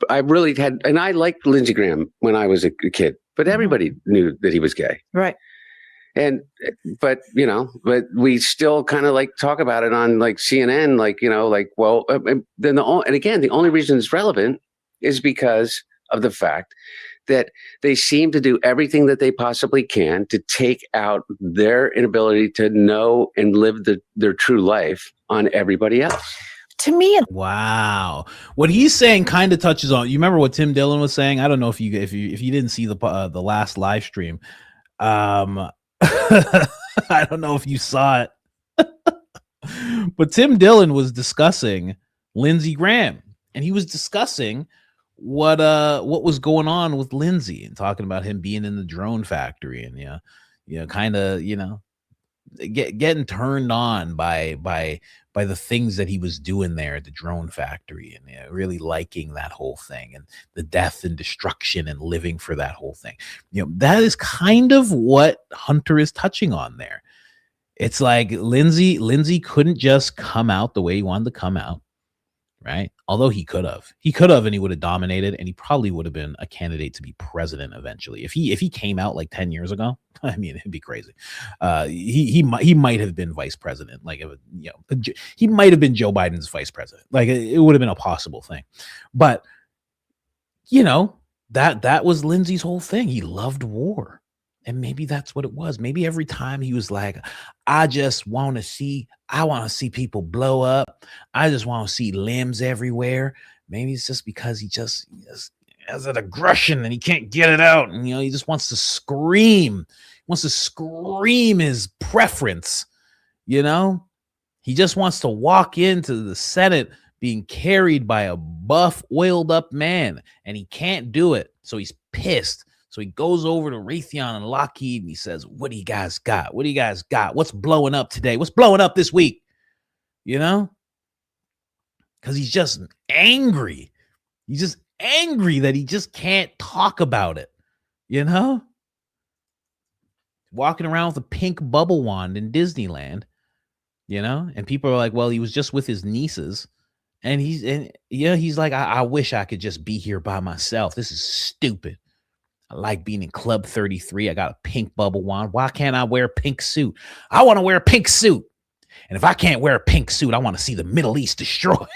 I really had, and I liked Lindsey Graham when I was a kid, but everybody knew that he was gay. Right. And, but we still kind of like talk about it on like CNN, like, well, then the only reason it's relevant is because of the fact that they seem to do everything that they possibly can to take out their inability to know and live their true life on everybody else. To me, wow, what he's saying kind of touches on. You remember what Tim Dillon was saying? I don't know if you didn't see the last live stream. I don't know if you saw it, but Tim Dillon was discussing Lindsey Graham, and he was discussing what was going on with Lindsey and talking about him being in the drone factory and kind of getting turned on by the things that he was doing there at the drone factory and really liking that whole thing and the death and destruction and living for that whole thing. That is kind of what Hunter is touching on there. It's like Lindsey couldn't just come out the way he wanted to come out, right? Although he could have, and he would have dominated, and he probably would have been a candidate to be president eventually. If he came out like 10 years ago, I mean, it'd be crazy. He might have been vice president. Like, he might have been Joe Biden's vice president. Like, it would have been a possible thing. But that was Lindsey's whole thing. He loved war. And maybe that's what it was. Maybe every time he was like, I want to see people blow up. I just want to see limbs everywhere. Maybe it's just because he just has an aggression and he can't get it out. And, he just wants to scream. He wants to scream his preference. He just wants to walk into the Senate being carried by a buff, oiled up man. And he can't do it. So he's pissed. So he goes over to Raytheon and Lockheed and he says, what do you guys got? What do you guys got? What's blowing up today? What's blowing up this week? Because he's just angry. He's just angry that he just can't talk about it. walking around with a pink bubble wand in Disneyland, you know, and people are like, well, he was just with his nieces. And he's like, I wish I could just be here by myself. This is stupid. I like being in Club 33. I got a pink bubble wand. Why can't I wear a pink suit? I want to wear a pink suit. And if I can't wear a pink suit, I want to see the Middle East destroyed.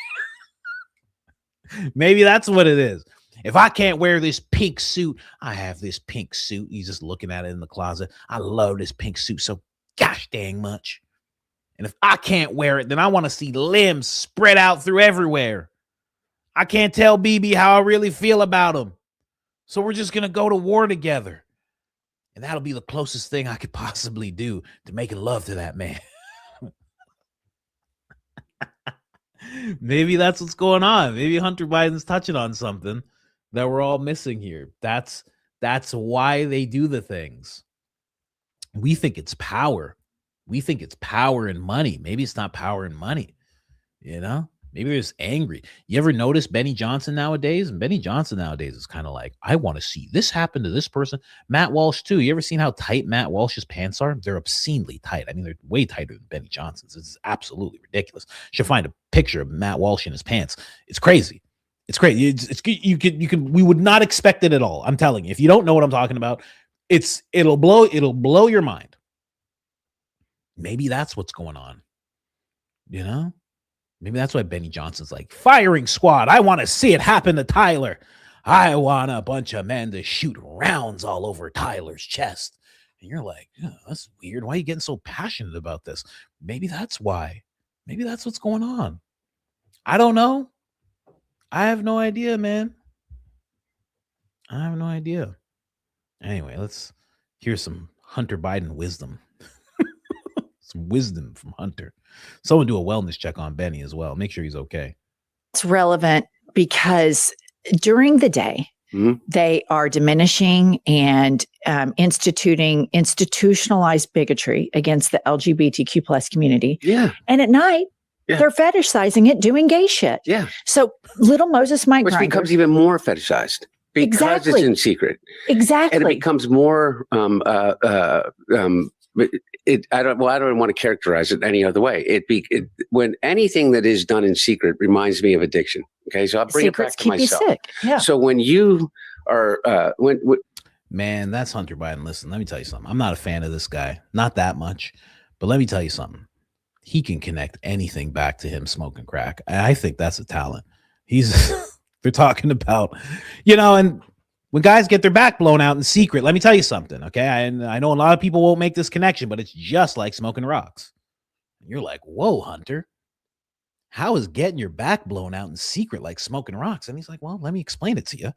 Maybe that's what it is. If I can't wear this pink suit, I have this pink suit. He's just looking at it in the closet. I love this pink suit so gosh dang much. And if I can't wear it, then I want to see limbs spread out through everywhere. I can't tell BB how I really feel about him. So we're just going to go to war together. And that'll be the closest thing I could possibly do to making love to that man. Maybe that's what's going on. Maybe Hunter Biden's touching on something that we're all missing here. That's why they do the things. We think it's power. We think it's power and money. Maybe it's not power and money. You know, maybe they're just angry. You ever notice Benny Johnson nowadays? And Benny Johnson nowadays is kind of like, I want to see this happen to this person. Matt Walsh too. You ever seen how tight Matt Walsh's pants are? They're obscenely tight. I mean, they're way tighter than Benny Johnson's. It's absolutely ridiculous. You should find a picture of Matt Walsh in his pants. It's crazy. It's crazy. You could. We would not expect it at all. I'm telling you. If you don't know what I'm talking about, it'll blow your mind. Maybe that's what's going on. You know, maybe that's why Benny Johnson's like, firing squad. I want to see it happen to Tyler. I want a bunch of men to shoot rounds all over Tyler's chest. And you're like, oh, that's weird. Why are you getting so passionate about this? Maybe that's why. Maybe that's what's going on. I don't know. I have no idea, man. I have no idea. Anyway, let's hear some Hunter Biden wisdom. Some wisdom from Hunter. Someone do a wellness check on Benny as well. Make sure he's okay. It's relevant because during the day, they are diminishing and institutionalized bigotry against the LGBTQ plus community. Yeah. And at night, they're fetishizing it, doing gay shit. Yeah. So little Moses Mike Which becomes even more fetishized because it's in secret. Exactly. And it becomes more I don't want to characterize it any other way. When anything that is done in secret reminds me of addiction. Okay, so I'll bring Secrets it back to keep myself. you sick. Yeah. So when you are man, that's Hunter Biden. Listen, let me tell you something. I'm not a fan of this guy, not that much, but let me tell you something. He can connect anything back to him smoking crack. I think that's a talent. They're talking about, you know, and when guys get their back blown out in secret, let me tell you something, okay? I know a lot of people won't make this connection, but it's just like smoking rocks. You're like, whoa, Hunter, how is getting your back blown out in secret like smoking rocks? And he's like, well, let me explain it to you.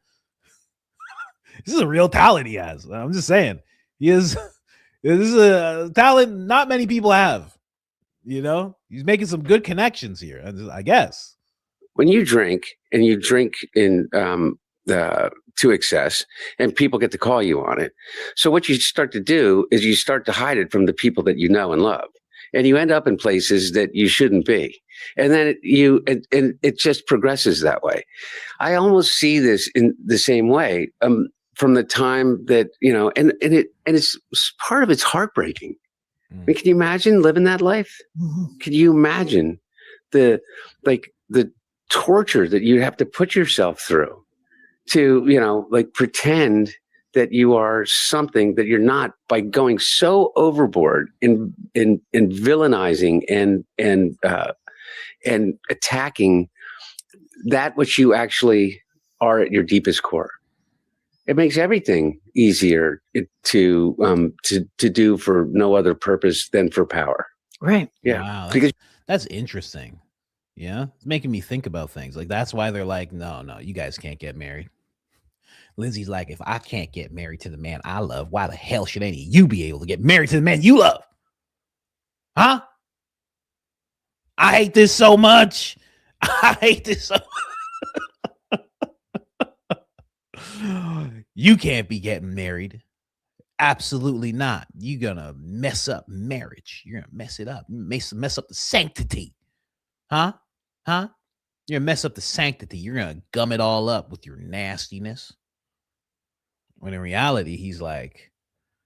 This is a real talent he has. I'm just saying. This is a talent not many people have. You know, he's making some good connections here, I guess. When you drink and you drink in to excess, and people get to call you on it. So what you start to do is you start to hide it from the people that you know and love, and you end up in places that you shouldn't be. And then it just progresses that way. I almost see this in the same way from the time that, you know, and it's part of it's heartbreaking. I mean, can you imagine living that life? Can you imagine the torture that you have to put yourself through to, you know, like pretend that you are something that you're not by going so overboard in villainizing and attacking that which you actually are at your deepest core. It makes everything easier to do for no other purpose than for power. Right. Yeah. Wow, Because that's interesting. Yeah. It's making me think about things. Like, that's why they're like, no, you guys can't get married. Lindsay's like, if I can't get married to the man I love, why the hell should any of you be able to get married to the man you love? Huh? I hate this so much. I hate this so You can't be getting married. Absolutely not. You're gonna mess up marriage. You're gonna mess it up. Mess up the sanctity. Huh? You're gonna mess up the sanctity. You're gonna gum it all up with your nastiness. When in reality, he's like,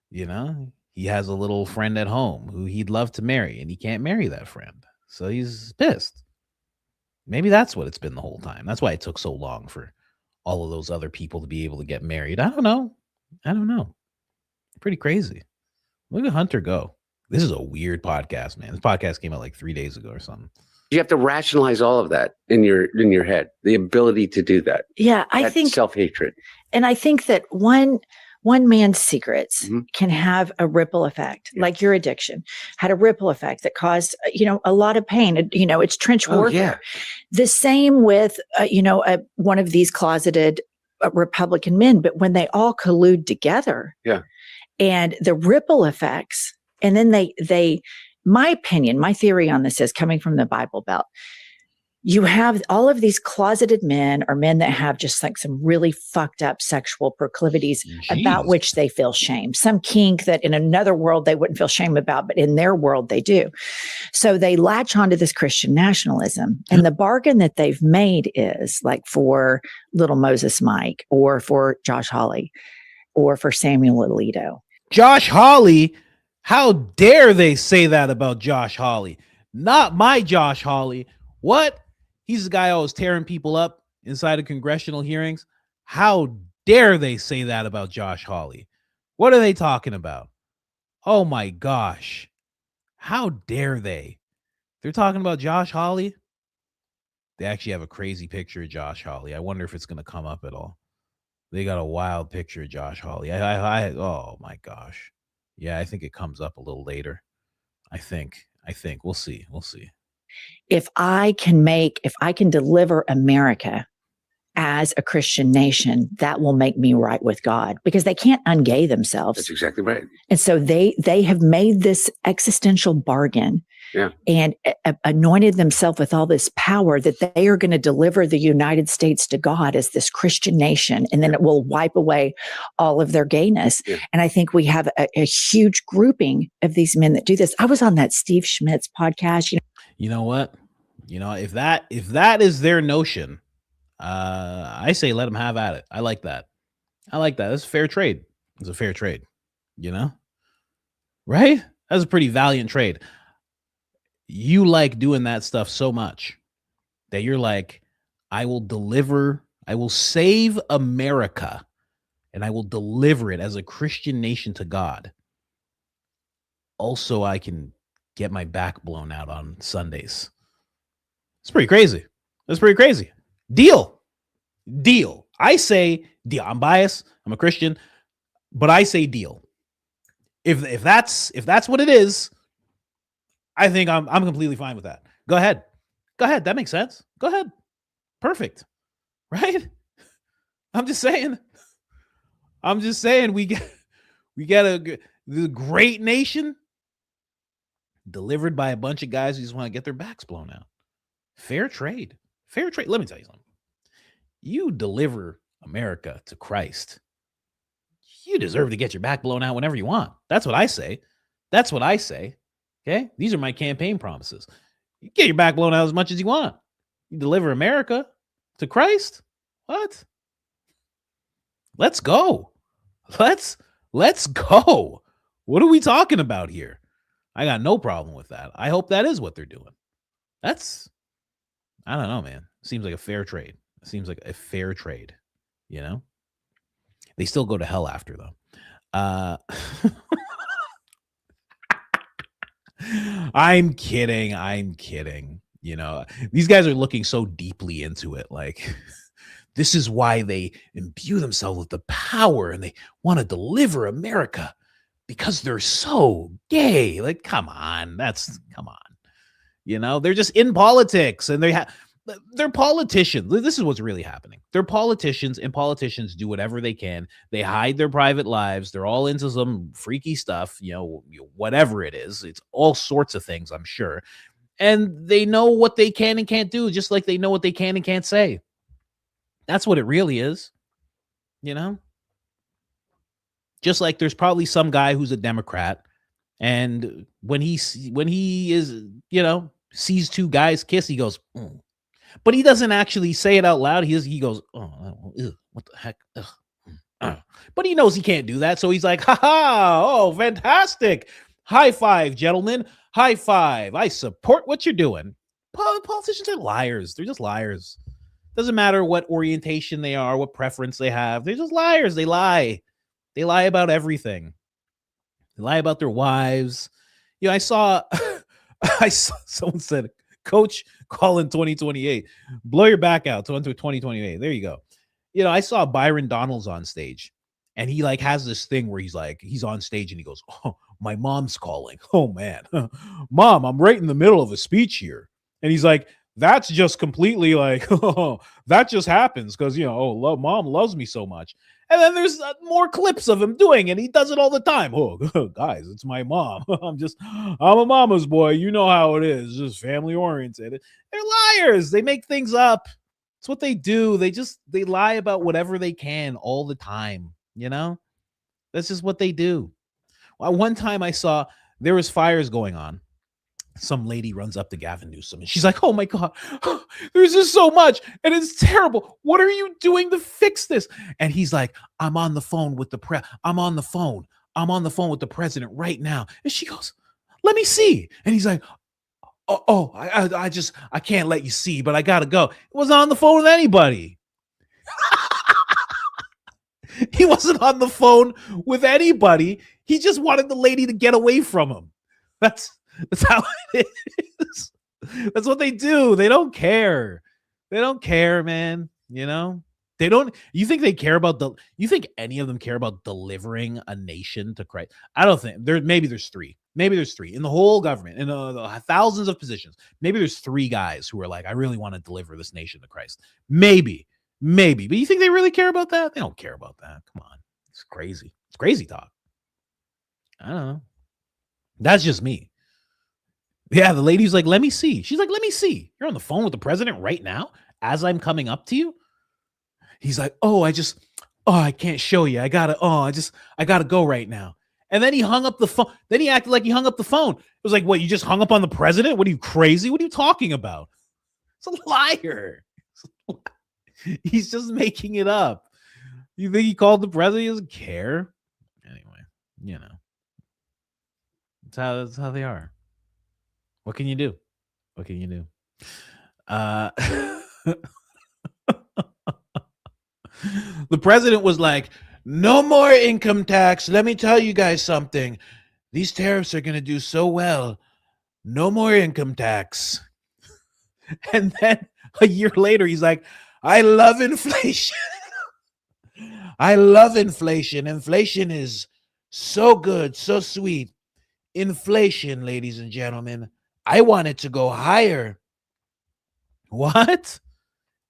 you know, he has a little friend at home who he'd love to marry, and he can't marry that friend. So he's pissed. Maybe that's what it's been the whole time. That's why it took so long for all of those other people to be able to get married. I don't know. Pretty crazy. Look at Hunter go. This is a weird podcast, man. This podcast came out like 3 days ago or something. You have to rationalize all of that in your head. The ability to do that. Yeah, I think self-hatred. And I think that one man's secrets can have a ripple effect, like your addiction had a ripple effect that caused, a lot of pain. It's trench warfare. The same with, one of these closeted Republican men, but when they all collude together, and the ripple effects, and then they, my opinion, my theory on this is coming from the Bible Belt. You have all of these closeted men or men that have just like some really fucked up sexual proclivities about which they feel shame. Some kink that in another world they wouldn't feel shame about, but in their world they do. So they latch onto this Christian nationalism. And the bargain that they've made is like for little Moses Mike or for Josh Hawley or for Samuel Alito. Josh Hawley? How dare they say that about Josh Hawley? Not my Josh Hawley. What? He's the guy always tearing people up inside of congressional hearings. How dare they say that about Josh Hawley? What are they talking about? Oh my gosh. How dare they? They're talking about Josh Hawley. They actually have a crazy picture of Josh Hawley. I wonder if it's going to come up at all. They got a wild picture of Josh Hawley. Oh my gosh. Yeah, I think it comes up a little later. I think. We'll see. If I can deliver America as a Christian nation, that will make me right with God, because they can't ungay themselves. That's exactly right. And so they have made this existential bargain and anointed themselves with all this power that they are going to deliver the United States to God as this Christian nation. And then it will wipe away all of their gayness. And I think we have a huge grouping of these men that do this. I was on that Steve Schmitz podcast. You know what? If that is their notion, I say let them have at it. I like that. That's fair trade. It's a fair trade, right? That's a pretty valiant trade. You like doing that stuff so much that you're like, I will save America and I will deliver it as a Christian nation to God. Also, I can get my back blown out on Sundays. It's pretty crazy. Deal. I say deal. I'm biased. I'm a Christian, but I say deal. If that's what it is, I think I'm completely fine with that. Go ahead. That makes sense. Go ahead. Perfect. Right? I'm just saying we get the great nation delivered by a bunch of guys who just want to get their backs blown out. Fair trade. Let me tell you something. You deliver America to Christ, you deserve to get your back blown out whenever you want. That's what I say. Okay? These are my campaign promises. You get your back blown out as much as you want. You deliver America to Christ? What? Let's go. Let's go. What are we talking about here? I got no problem with that. I hope that is what they're doing. I don't know, man. Seems like a fair trade. They still go to hell after, though. I'm kidding. These guys are looking so deeply into it. Like, this is why they imbue themselves with the power and they want to deliver America, because they're so gay. Like, come on. They're just in politics and they're politicians. This is what's really happening. They're politicians, and politicians do whatever they can. They hide their private lives. They're all into some freaky stuff, whatever it is. It's all sorts of things, I'm sure. And they know what they can and can't do, just like they know what they can and can't say. That's what it really is. Just like there's probably some guy who's a Democrat, and when he is, sees two guys kiss, he goes, mm. But he doesn't actually say it out loud. He goes, oh, ew, what the heck? Ugh. But he knows he can't do that. So he's like, ha ha, oh, fantastic. High five, gentlemen. High five. I support what you're doing. Politicians are liars. They're just liars. Doesn't matter what orientation they are, what preference they have. They're just liars. They lie. They lie about everything. They lie about their wives. You know, I saw someone said, Coach Colin 2028, blow your back out to 2028. There you go. You know, I saw Byron Donalds on stage, and he like has this thing where he's on stage and he goes, oh, my mom's calling. Oh man, Mom, I'm right in the middle of a speech here. And he's like, that's just completely like, oh, that just happens because, you know, Mom loves me so much. And then there's more clips of him doing it. He does it all the time. Oh, guys, it's my mom. I'm a mama's boy. You know how it is. Just family oriented. They're liars. They make things up. It's what they do. They lie about whatever they can all the time. You know, that's just what they do. Well, one time I saw there was fires going on. Some lady runs up to Gavin Newsom and she's like, oh my God, there's just so much and it's terrible. What are you doing to fix this? And he's like, I'm on the phone with the president right now. And she goes, let me see. And he's like, I can't let you see, but I gotta go. He wasn't on the phone with anybody. He wasn't on the phone with anybody. He just wanted the lady to get away from him. That's how it is. That's what they do. They don't care. They don't care, man. You know, they don't. You think they care about you think any of them care about delivering a nation to Christ? I don't think maybe there's three in the whole government, in the thousands of positions. Maybe there's 3 guys who are like, I really want to deliver this nation to Christ. Maybe, but you think they really care about that? They don't care about that. Come on. It's crazy. It's crazy talk. I don't know. That's just me. Yeah, the lady's like, let me see. She's like, let me see. You're on the phone with the president right now as I'm coming up to you? He's like, I can't show you. I gotta go right now. And then he hung up the phone. Then he acted like he hung up the phone. It was like, what, you just hung up on the president? What are you, crazy? What are you talking about? It's a liar. He's just making it up. You think he called the president? He doesn't care. Anyway, you know. That's how they are. What can you do? The president was like, no more income tax. Let me tell you guys something. These tariffs are going to do so well. No more income tax. And then a year later, he's like, I love inflation. I love inflation. Inflation is so good, so sweet. Inflation, ladies and gentlemen. I want it to go higher. What?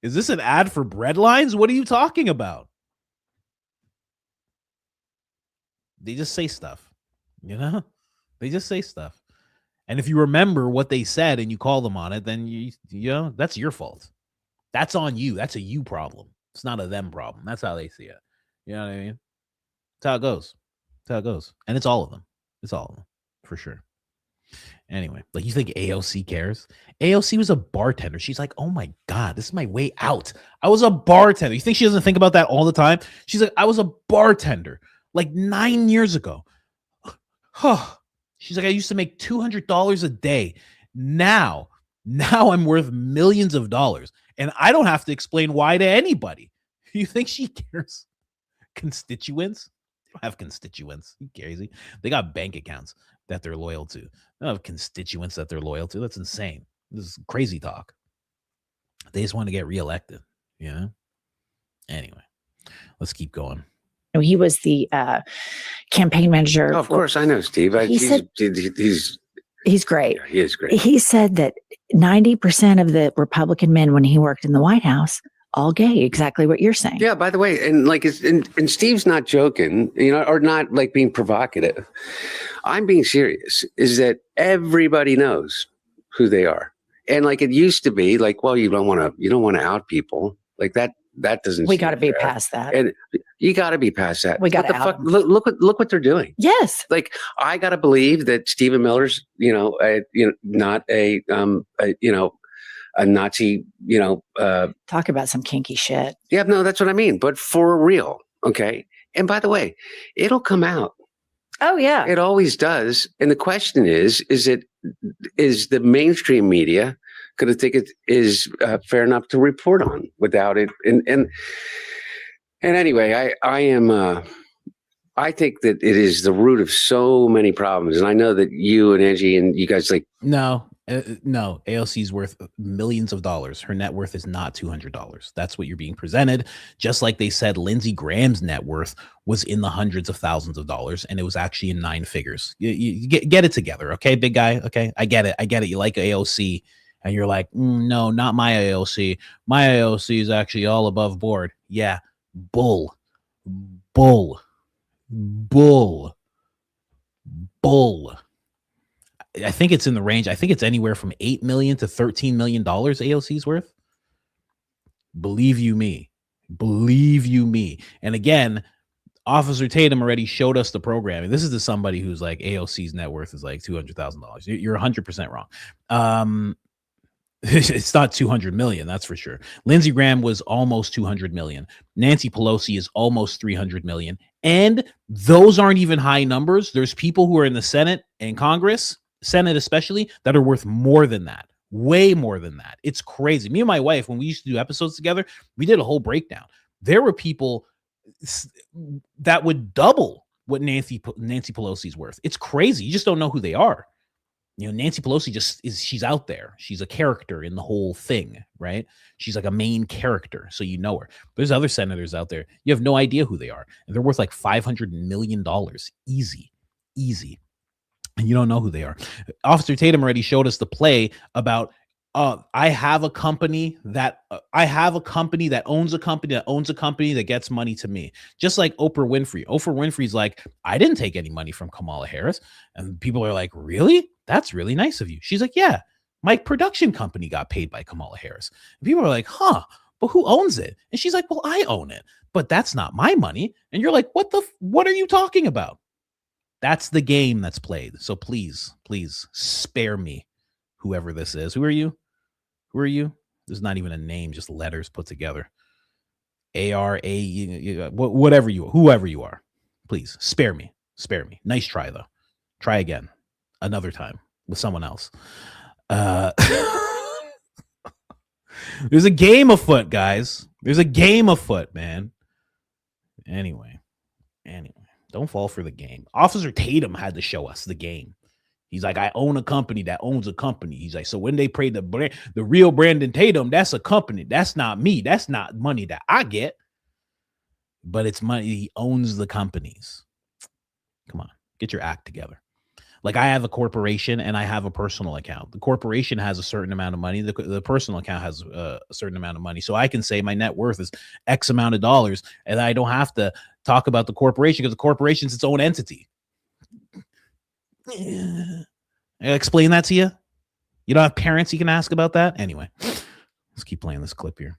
Is this an ad for Breadlines? What are you talking about? They just say stuff, you know? They just say stuff. And if you remember what they said and you call them on it, then you know, that's your fault. That's on you. That's a you problem. It's not a them problem. That's how they see it. You know what I mean? That's how it goes. That's how it goes. And it's all of them. It's all of them, for sure. Anyway, like, you think AOC cares? AOC was a bartender. She's like, oh my God, this is my way out. I was a bartender. You think she doesn't think about that all the time? She's like, I was a bartender like 9 years ago. She's like, I used to make $200 a day. Now I'm worth millions of dollars. And I don't have to explain why to anybody. You think she cares? Constituents? They don't have constituents. You crazy? They got bank accounts that they're loyal to. They don't have constituents that they're loyal to. That's insane. This is crazy talk. They just want to get reelected, you know? Anyway, let's keep going. He was the campaign manager. Oh, of course, I know Steve. He's great. Yeah, he is great. He said that 90% of the Republican men, when he worked in the White House, all gay. Exactly what you're saying. Yeah, by the way, and like, and Steve's not joking, you know, or not like being provocative. I'm being serious. Is that everybody knows who they are, and like, it used to be like, well, you don't want to out people like that. That doesn't. We got to be past that. And you got to be past that. We got to out. Look what they're doing. Yes. Like, I got to believe that Stephen Miller's, not a Nazi, talk about some kinky shit. Yeah, no, that's what I mean. But for real, okay. And by the way, it'll come out. Oh yeah. It always does. And the question is the mainstream media going to think it is fair enough to report on without it? And anyway, I think that it is the root of so many problems. And I know that you and Angie and you guys no, AOC's worth millions of dollars. Her net worth is not $200. That's what you're being presented. Just like they said, Lindsey Graham's net worth was in the hundreds of thousands of dollars, and it was actually in 9 figures. You get it together, okay, big guy? Okay, I get it. You like AOC, and you're like, no, not my AOC. My AOC is actually all above board. Yeah, bull. I think it's in the range. I think it's anywhere from $8 million to $13 million AOC's worth. Believe you me. And again, Officer Tatum already showed us the programming. This is to somebody who's like, AOC's net worth is like $200,000. You're 100% wrong. It's not 200 million, that's for sure. Lindsey Graham was almost 200 million. Nancy Pelosi is almost 300 million. And those aren't even high numbers. There's people who are in the Senate and Congress, Senate especially, that are worth more than that. Way more than that. It's crazy. Me and my wife, when we used to do episodes together, we did a whole breakdown. There were people that would double what Nancy Pelosi's worth. It's crazy. You just don't know who they are. You know, Nancy Pelosi she's out there. She's a character in the whole thing, right? She's like a main character, so you know her. There's other senators out there. You have no idea who they are. And they're worth like $500 million. Easy. And you don't know who they are. Officer Tatum already showed us the play about, I have a company that owns a company that gets money to me. Just like Oprah Winfrey. Oprah Winfrey's like, I didn't take any money from Kamala Harris. And people are like, really? That's really nice of you. She's like, yeah, my production company got paid by Kamala Harris. And people are like, huh, but who owns it? And she's like, well, I own it, but that's not my money. And you're like, what are you talking about? That's the game that's played. So please spare me, whoever this is. Who are you? There's not even a name, just letters put together. ARA, whoever you are, please spare me. Nice try though. Try again another time with someone else. There's a game afoot, guys. There's a game afoot, man. Anyway, don't fall for the game. Officer Tatum had to show us the game. He's like, I own a company that owns a company. He's like, so when they pay the real Brandon Tatum, that's a company. That's not me. That's not money that I get. But it's money. He owns the companies. Come on, get your act together. Like, I have a corporation and I have a personal account. The corporation has a certain amount of money. The personal account has a certain amount of money. So I can say my net worth is X amount of dollars, and I don't have to talk about the corporation because the corporation's its own entity. I explain that to you. You don't have parents you can ask about that. Anyway, let's keep playing this clip here.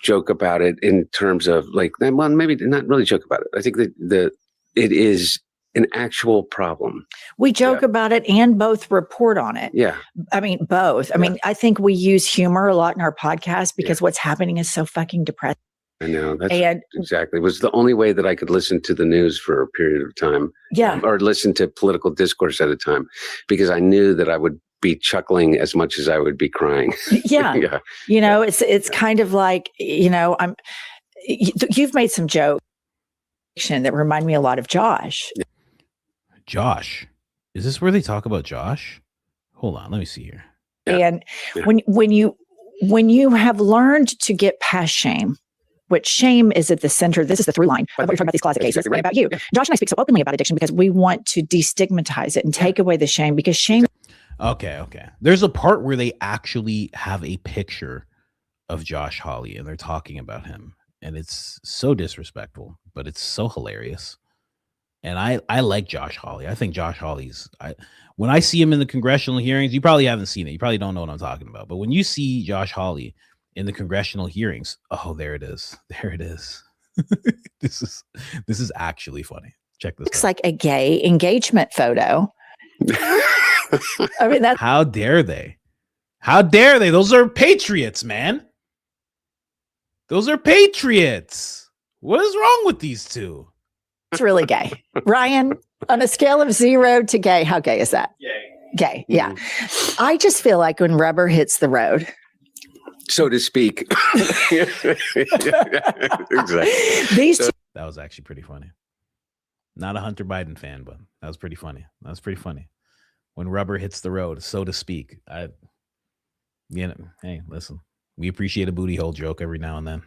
Joke about it in terms of like, well, maybe not really joke about it. I think that it is an actual problem. We joke about it and both report on it. Yeah. I mean, both. I mean, I think we use humor a lot in our podcast because what's happening is so fucking depressing. I know. That's exactly. It was the only way that I could listen to the news for a period of time. Yeah. Or listen to political discourse at a time, because I knew that I would be chuckling as much as I would be crying. Yeah. Yeah. You know, it's kind of like, you know, you've made some jokes that remind me a lot of Josh. Josh. Is this where they talk about Josh? Hold on, let me see here. Yeah. And when you have learned to get past shame, which shame is at the center. This is the through line of what you're talking about, these closet cases, right. about you. Yeah. Josh and I speak so openly about addiction because we want to destigmatize it and take away the shame, because shame. Okay. There's a part where they actually have a picture of Josh Hawley and they're talking about him. And it's so disrespectful, but it's so hilarious. And I like Josh Hawley. I think Josh Hawley's, when I see him in the congressional hearings, you probably haven't seen it. You probably don't know what I'm talking about. But when you see Josh Hawley in the congressional hearings, oh, there it is. This is actually funny. Check this out. Looks like a gay engagement photo. I mean, that's how dare they? How dare they? Those are patriots, man. Those are patriots. What is wrong with these two? It's really gay. Ryan, on a scale of 0 to gay, how gay is that? Gay. Yeah. I just feel like when rubber hits the road, so to speak. Exactly. these two That was actually pretty funny. Not a Hunter Biden fan, but that was pretty funny. That was pretty funny. When rubber hits the road, so to speak. Hey, listen, we appreciate a booty hole joke every now and then.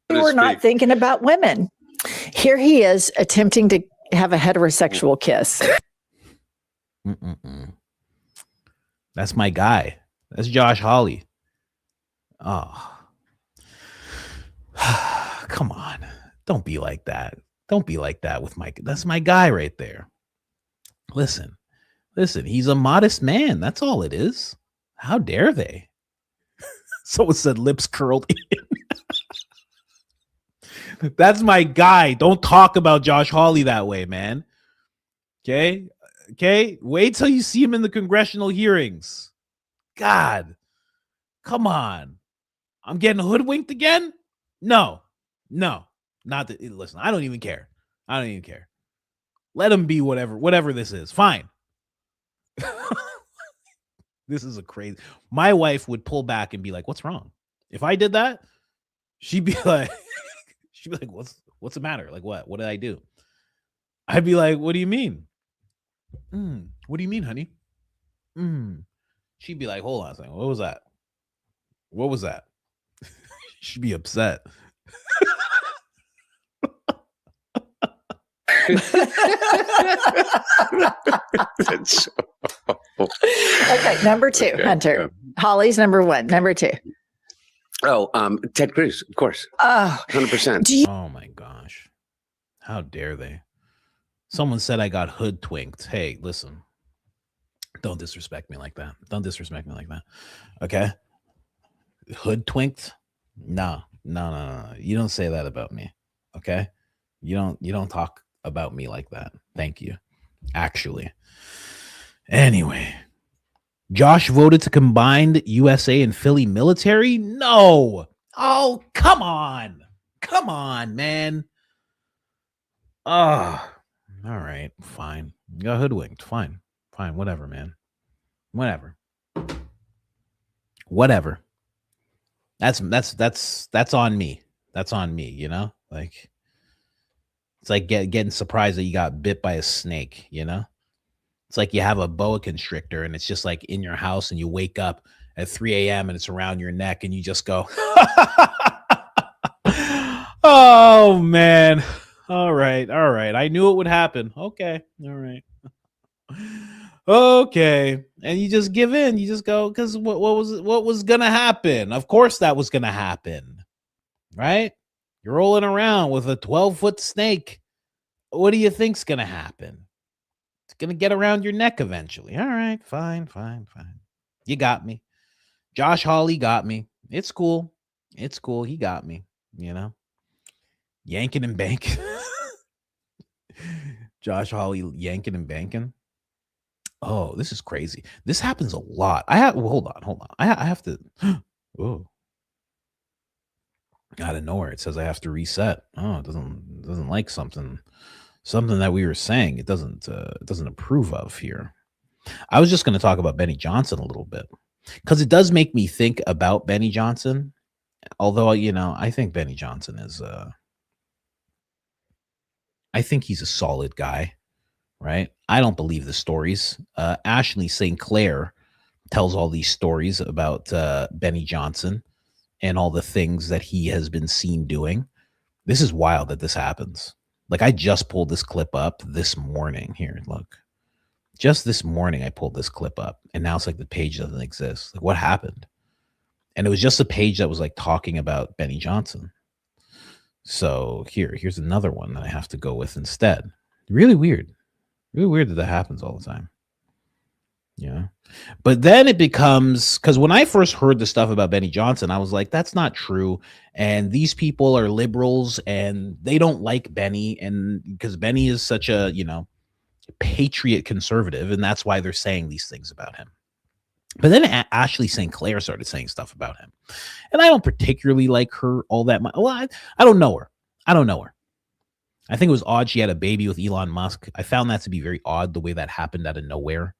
were not thinking about women. Here he is attempting to have a heterosexual kiss. That's my guy. That's Josh Hawley. Oh, come on. Don't be like that. Don't be like that with Mike. That's my guy right there. Listen, he's a modest man. That's all it is. How dare they? Someone said lips curled in. That's my guy. Don't talk about Josh Hawley that way, man. Okay? Wait till you see him in the congressional hearings. God. Come on. I'm getting hoodwinked again? No. Not that. Listen, I don't even care. Let him be whatever this is. Fine. This is a crazy. My wife would pull back and be like, "What's wrong?" If I did that, she'd be like, "What's the matter? Like what? What did I do?" I'd be like, "What do you mean? What do you mean, honey?" She'd be like, "Hold on a second. What was that?" She'd be upset. That's Okay, number 2, Hunter. Holly's number 1. Number 2. Ted Cruz, of course. 100%. Oh my gosh. How dare they? Someone said I got hoodwinked. Hey, listen. Don't disrespect me like that. Okay? Hoodwinked? No. You don't say that about me. Okay? You don't talk about me like that. Thank you. Actually. Anyway. Josh voted to combine USA and Philly military? No. Oh, come on. Come on, man. Oh, all right. Fine. You got hoodwinked. Fine. Whatever, man. Whatever. That's on me. That's on me, you know? Like, it's like getting surprised that you got bit by a snake, you know? It's like you have a boa constrictor and it's just like in your house and you wake up at 3 a.m. and it's around your neck and you just go, oh, man. All right. I knew it would happen. Okay. All right. Okay. And you just give in. You just go, because what was going to happen? Of course that was going to happen. Right? You're rolling around with a 12-foot snake. What do you think's going to happen? It's going to get around your neck eventually. All right. Fine. You got me. Josh Hawley got me. It's cool. He got me, you know? Yanking and banking. Josh Hawley yanking and banking. Oh, this is crazy. This happens a lot. Hold on. I have to. Oh, out of nowhere, it says I have to reset. Oh, it doesn't like something that we were saying. It doesn't approve of here. I was just going to talk about Benny Johnson a little bit because it does make me think about Benny Johnson. Although, you know, I think Benny Johnson is I think he's a solid guy, right? I don't believe the stories. Ashley St. Clair tells all these stories about Benny Johnson and all the things that he has been seen doing. This is wild that this happens. Like, I just pulled this clip up this morning. Here, look. Just this morning, I pulled this clip up, and now it's like the page doesn't exist. Like, what happened? And it was just a page that was like talking about Benny Johnson. So here's another one that I have to go with instead. Really weird that happens all the time. Yeah. But then it becomes, because when I first heard the stuff about Benny Johnson, I was like, that's not true. And these people are liberals and they don't like Benny. And because Benny is such a, you know, patriot conservative, and that's why they're saying these things about him. But then Ashley St. Clair started saying stuff about him. And I don't particularly like her all that much. Well, I don't know her. I think it was odd she had a baby with Elon Musk. I found that to be very odd, the way that happened out of nowhere.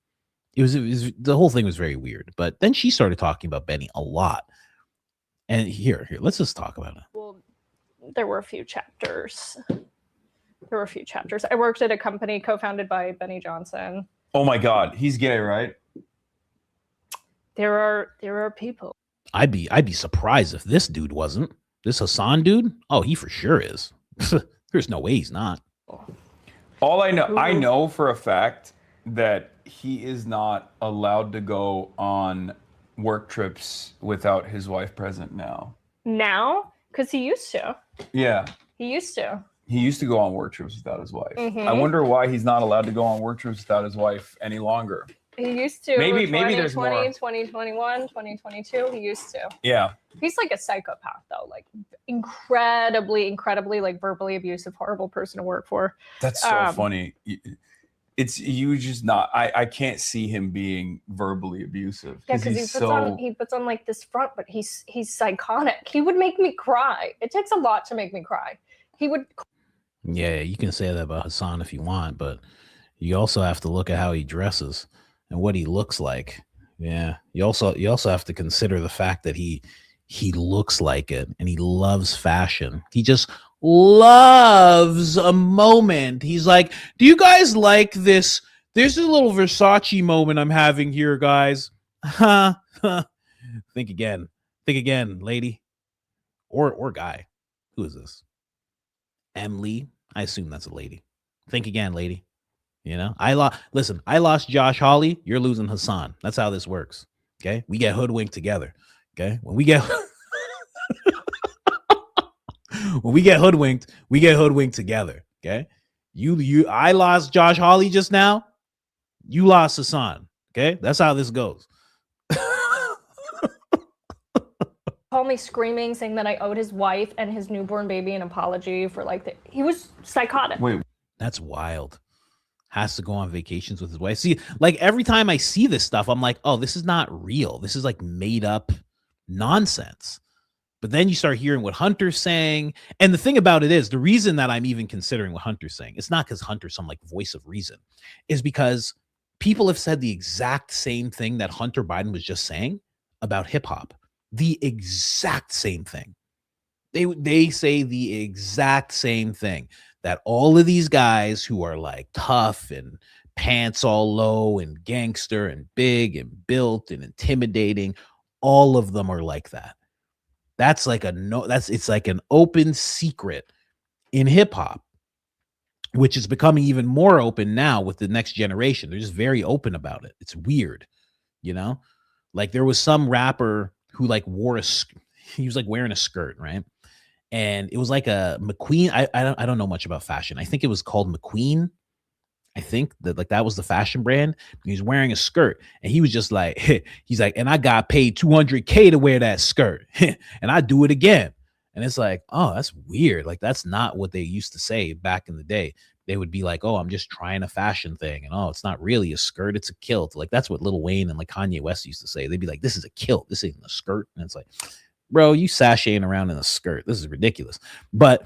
It was the whole thing was very weird. But then she started talking about Benny a lot. And here, let's just talk about it. Well, there were a few chapters. I worked at a company co-founded by Benny Johnson. Oh my God, he's gay, right? There are people. I'd be surprised if this dude wasn't. This Hassan dude? Oh, he for sure is. There's no way he's not. All I know for a fact that he is not allowed to go on work trips without his wife present now. Now? Because he used to. Yeah. He used to. He used to go on work trips without his wife. Mhm. I wonder why he's not allowed to go on work trips without his wife any longer. He used to. Maybe there's more. 2021, 2022, he used to. Yeah. He's like a psychopath though, like incredibly like verbally abusive, horrible person to work for. That's so funny. It's you just not. I can't see him being verbally abusive. Yeah, because he puts on like this front, but he's psychotic. He would make me cry. It takes a lot to make me cry. He would. Yeah, you can say that about Hassan if you want, but you also have to look at how he dresses and what he looks like. Yeah, you also have to consider the fact that he looks like it and he loves fashion. He just loves a moment. He's like, do you guys like this? There's a little Versace moment I'm having here, guys. Think again, lady or guy. Who is this? Emily. I assume that's a lady. Think again, lady. You know, I lost Josh Hawley. You're losing Hassan. That's how this works. Okay, we get hoodwinked together. Okay, when we get hoodwinked, we get hoodwinked together. Okay, I lost Josh Hawley just now. You lost Hassan. Okay, that's how this goes. Called me screaming, saying that I owed his wife and his newborn baby an apology for he was psychotic. Wait, that's wild. Has to go on vacations with his wife. See, like every time I see this stuff, I'm like, oh, this is not real. This is like made up nonsense. But then you start hearing what Hunter's saying. And the thing about it is, the reason that I'm even considering what Hunter's saying, it's not because Hunter's some like voice of reason, is because people have said the exact same thing that Hunter Biden was just saying about hip hop. The exact same thing. They say the exact same thing, that all of these guys who are like tough and pants all low and gangster and big and built and intimidating, all of them are like that. It's like an open secret in hip hop, which is becoming even more open now with the next generation. They're just very open about it. It's weird, you know? Like there was some rapper who like he was like wearing a skirt, right? And it was like a McQueen. I don't know much about fashion. I think it was called McQueen. I think that was the fashion brand. He's wearing a skirt and he was just like, he's like, and I got paid $200K to wear that skirt and I do it again. And it's like, oh, that's weird. Like, that's not what they used to say back in the day. They would be like, oh, I'm just trying a fashion thing. And oh, it's not really a skirt, it's a kilt. Like, that's what Lil Wayne and like Kanye West used to say. They'd be like, this is a kilt, this ain't a skirt. And it's like, bro, you sashaying around in a skirt. This is ridiculous. But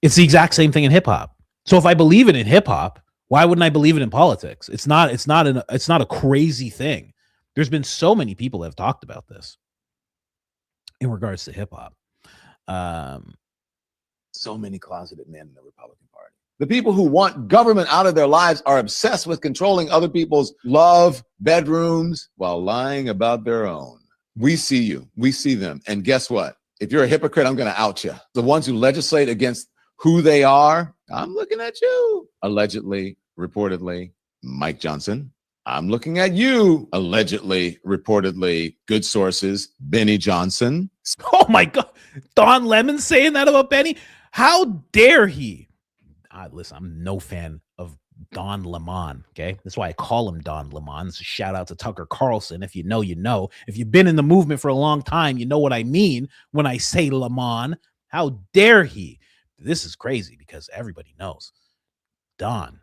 it's the exact same thing in hip hop. So if I believe it in hip hop, why wouldn't I believe it in politics? It's not a crazy thing. There's been so many people that have talked about this in regards to hip hop. So many closeted men in the Republican Party. The people who want government out of their lives are obsessed with controlling other people's love, bedrooms, while lying about their own. We see you. We see them. And guess what? If you're a hypocrite, I'm going to out you. The ones who legislate against who they are, I'm looking at you. Allegedly, reportedly, Mike Johnson. I'm looking at you. Allegedly, reportedly, good sources, Benny Johnson. Oh my God. Don Lemon saying that about Benny? How dare he? Listen, I'm no fan of Don Lemon, okay? That's why I call him Don Lemon. It's a shout out to Tucker Carlson. If you know, you know. If you've been in the movement for a long time, you know what I mean when I say Lemon. How dare he? This is crazy because everybody knows Don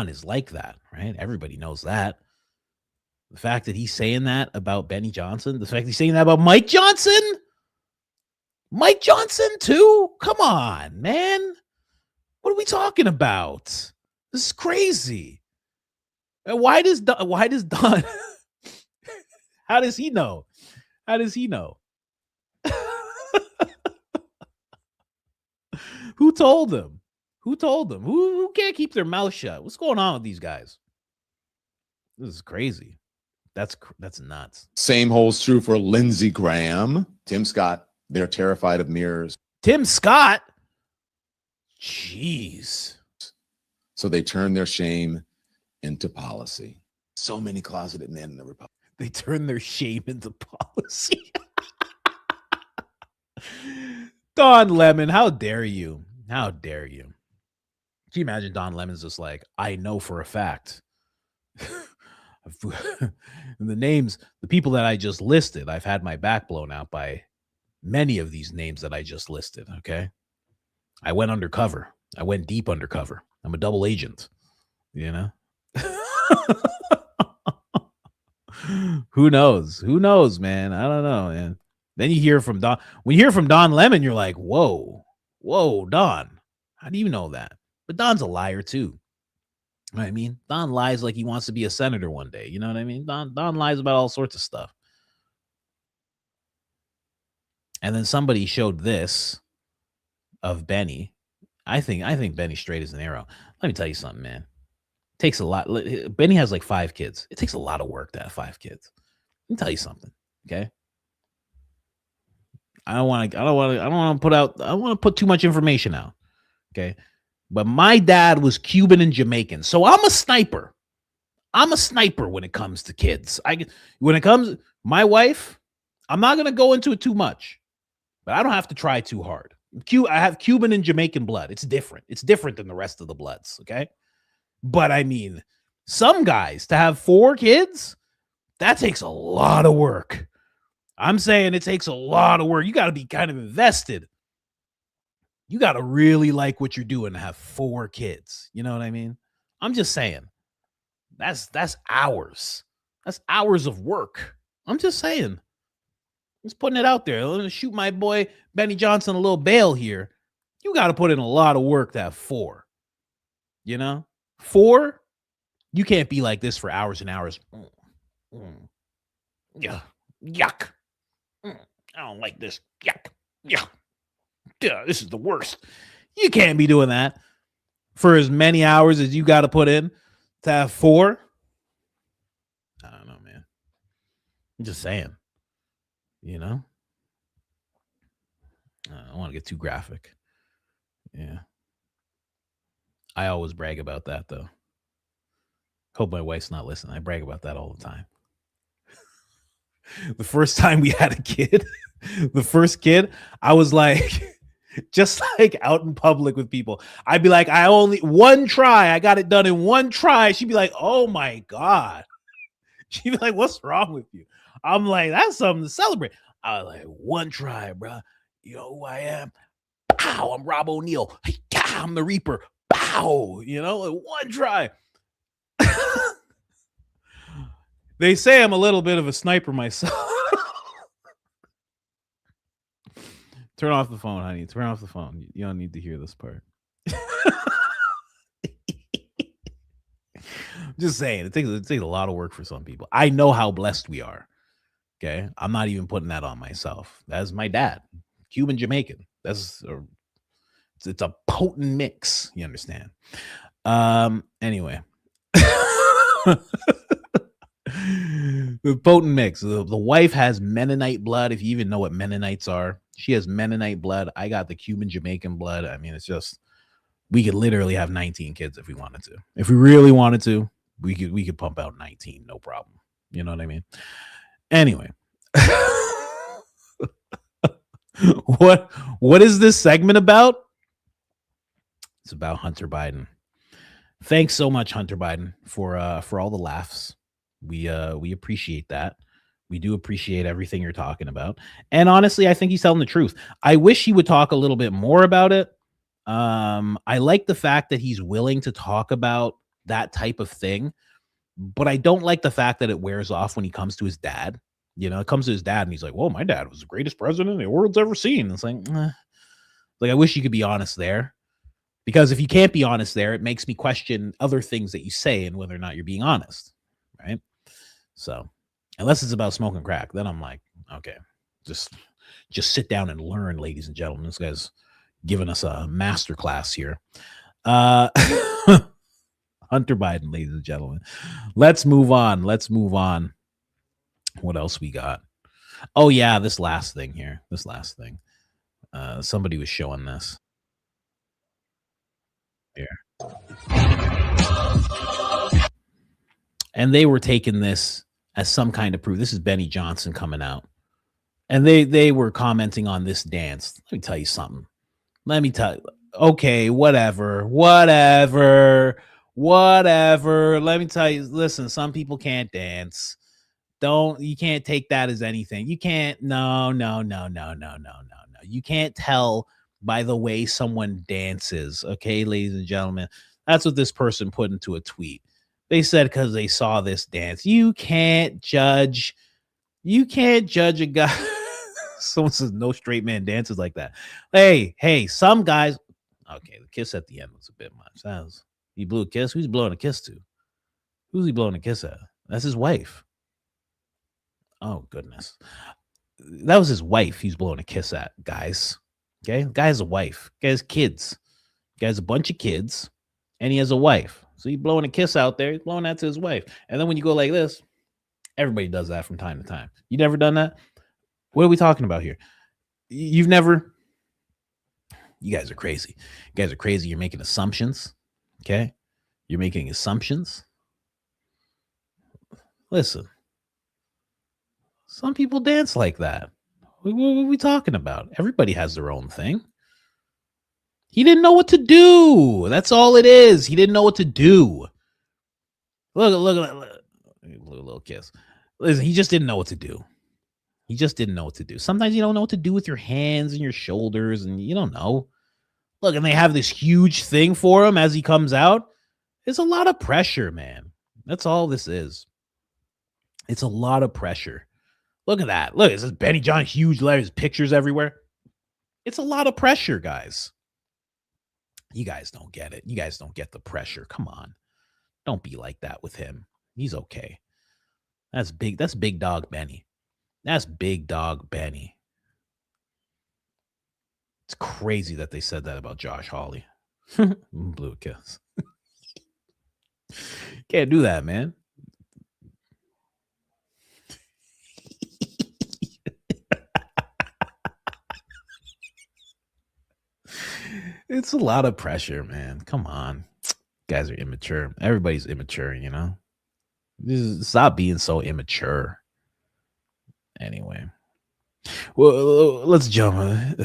is like that, right? Everybody knows that. The fact that he's saying that about Benny Johnson, the fact he's saying that about Mike Johnson too. Come on, man. What are we talking about? This is crazy. And why does Don how does he know? How does he know? Who told him? Who told them? Who can't keep their mouth shut? What's going on with these guys? This is crazy. That's nuts. Same holds true for Lindsey Graham, Tim Scott. They're terrified of mirrors. Tim Scott? Jeez. So they turn their shame into policy. So many closeted men in the Republic. They turn their shame into policy. Don Lemon, how dare you? How dare you? Can you imagine Don Lemon's just like, I know for a fact. The people that I just listed, I've had my back blown out by many of these names that I just listed, okay? I went undercover. I went deep undercover. I'm a double agent, you know? Who knows? Who knows, man? I don't know, man. Then you hear from Don. When you hear from Don Lemon, you're like, whoa, Don. How do you know that? But Don's a liar too. You know what I mean? Don lies like he wants to be a senator one day. You know what I mean? Don lies about all sorts of stuff. And then somebody showed this of Benny. I think Benny's straight as an arrow. Let me tell you something, man. It takes a lot. Benny has like 5 kids. It takes a lot of work to have 5 kids. Let me tell you something, okay? I don't want to put too much information out, okay? But my dad was Cuban and Jamaican, so I'm a sniper. I'm a sniper when it comes to kids. When it comes my wife, I'm not gonna go into it too much, but I don't have to try too hard. I have Cuban and Jamaican blood. It's different. It's different than the rest of the bloods, okay? But I mean, some guys to have 4 kids, that takes a lot of work. I'm saying it takes a lot of work. You got to be kind of invested. You got to really like what you're doing to have 4 kids. You know what I mean? I'm just saying. That's hours. That's hours of work. I'm just saying. Just putting it out there. I'm gonna shoot my boy Benny Johnson a little bail here. You got to put in a lot of work to have 4. You know? 4, you can't be like this for hours and hours. Yeah. Yuck. I don't like this. Yuck. Yeah. This is the worst. You can't be doing that for as many hours as you got to put in to have 4. I don't know, man. I'm just saying. You know? I don't want to get too graphic. Yeah. I always brag about that, though. Hope my wife's not listening. I brag about that all the time. The first time we had a kid, the first kid, I was like, just like out in public with people, I'd be like, I got it done in 1 try. She'd be like, oh my God. She'd be like, what's wrong with you? I'm like, that's something to celebrate. I was like, 1 try, bro. You know who I am? Pow, I'm Rob O'Neill. Hey, I'm the Reaper. Pow, you know, 1 try. They say I'm a little bit of a sniper myself. Turn off the phone, honey. Turn off the phone. You don't need to hear this part. Just saying, it takes a lot of work for some people. I know how blessed we are. Okay, I'm not even putting that on myself. That's my dad, Cuban Jamaican. It's a potent mix. You understand? Anyway. The potent mix. The wife has Mennonite blood. If you even know what Mennonites are, she has Mennonite blood. I got the Cuban Jamaican blood. I mean, it's just, we could literally have 19 kids if we wanted to. If we really wanted to, we could pump out 19, no problem. You know what I mean? Anyway, what is this segment about? It's about Hunter Biden. Thanks so much, Hunter Biden, for all the laughs. We appreciate that. We do appreciate everything you're talking about. And honestly, I think he's telling the truth. I wish he would talk a little bit more about it. I like the fact that he's willing to talk about that type of thing, but I don't like the fact that it wears off when he comes to his dad. You know, it comes to his dad and he's like, well, my dad was the greatest president the world's ever seen. It's like, I wish you could be honest there. Because if you can't be honest there, it makes me question other things that you say and whether or not you're being honest, right? So unless it's about smoking crack, then I'm like, okay, just sit down and learn, ladies and gentlemen. This guy's giving us a master class here. Hunter Biden, ladies and gentlemen. Let's move on. What else we got? Oh yeah, this last thing here. Somebody was showing this. Here. And they were taking this as some kind of proof. This is Benny Johnson coming out. And they were commenting on this dance. Let me tell you something. Okay, whatever. Let me tell you, listen, some people can't dance. You can't take that as anything. You can't, no. You can't tell by the way someone dances. Okay, ladies and gentlemen, that's what this person put into a tweet. They said, because they saw this dance, you can't judge a guy. Someone says no straight man dances like that. Hey, some guys. Okay, the kiss at the end was a bit much. He blew a kiss. Who's he blowing a kiss to? Who's he blowing a kiss at? That's his wife. Oh goodness, that was his wife. He's blowing a kiss at, guys. Okay, the guy has a wife. The guy has kids. The guy has a bunch of kids, and he has a wife. So he's blowing a kiss out there. He's blowing that to his wife. And then when you go like this, everybody does that from time to time. You never done that? What are we talking about here? You've never. You guys are crazy. You're making assumptions. Okay, you're making assumptions. Listen, some people dance like that. What are we talking about? Everybody has their own thing. He didn't know what to do. That's all it is. He didn't know what to do. Look, a little kiss. Listen, he just didn't know what to do. Sometimes you don't know what to do with your hands and your shoulders, and you don't know. Look, and they have this huge thing for him as he comes out. It's a lot of pressure, man. That's all this is. It's a lot of pressure. Look at that. Look, it says Benny John, huge letters, pictures everywhere. It's a lot of pressure, guys. You guys don't get it. You guys don't get the pressure. Come on. Don't be like that with him. He's okay. That's big. That's big dog Benny. That's big dog Benny. It's crazy that they said that about Josh Hawley. Blew a kiss. Can't do that, man. It's a lot of pressure, man. Come on. Guys are immature. Everybody's immature, you know? Just stop being so immature. Anyway. Well, let's jump.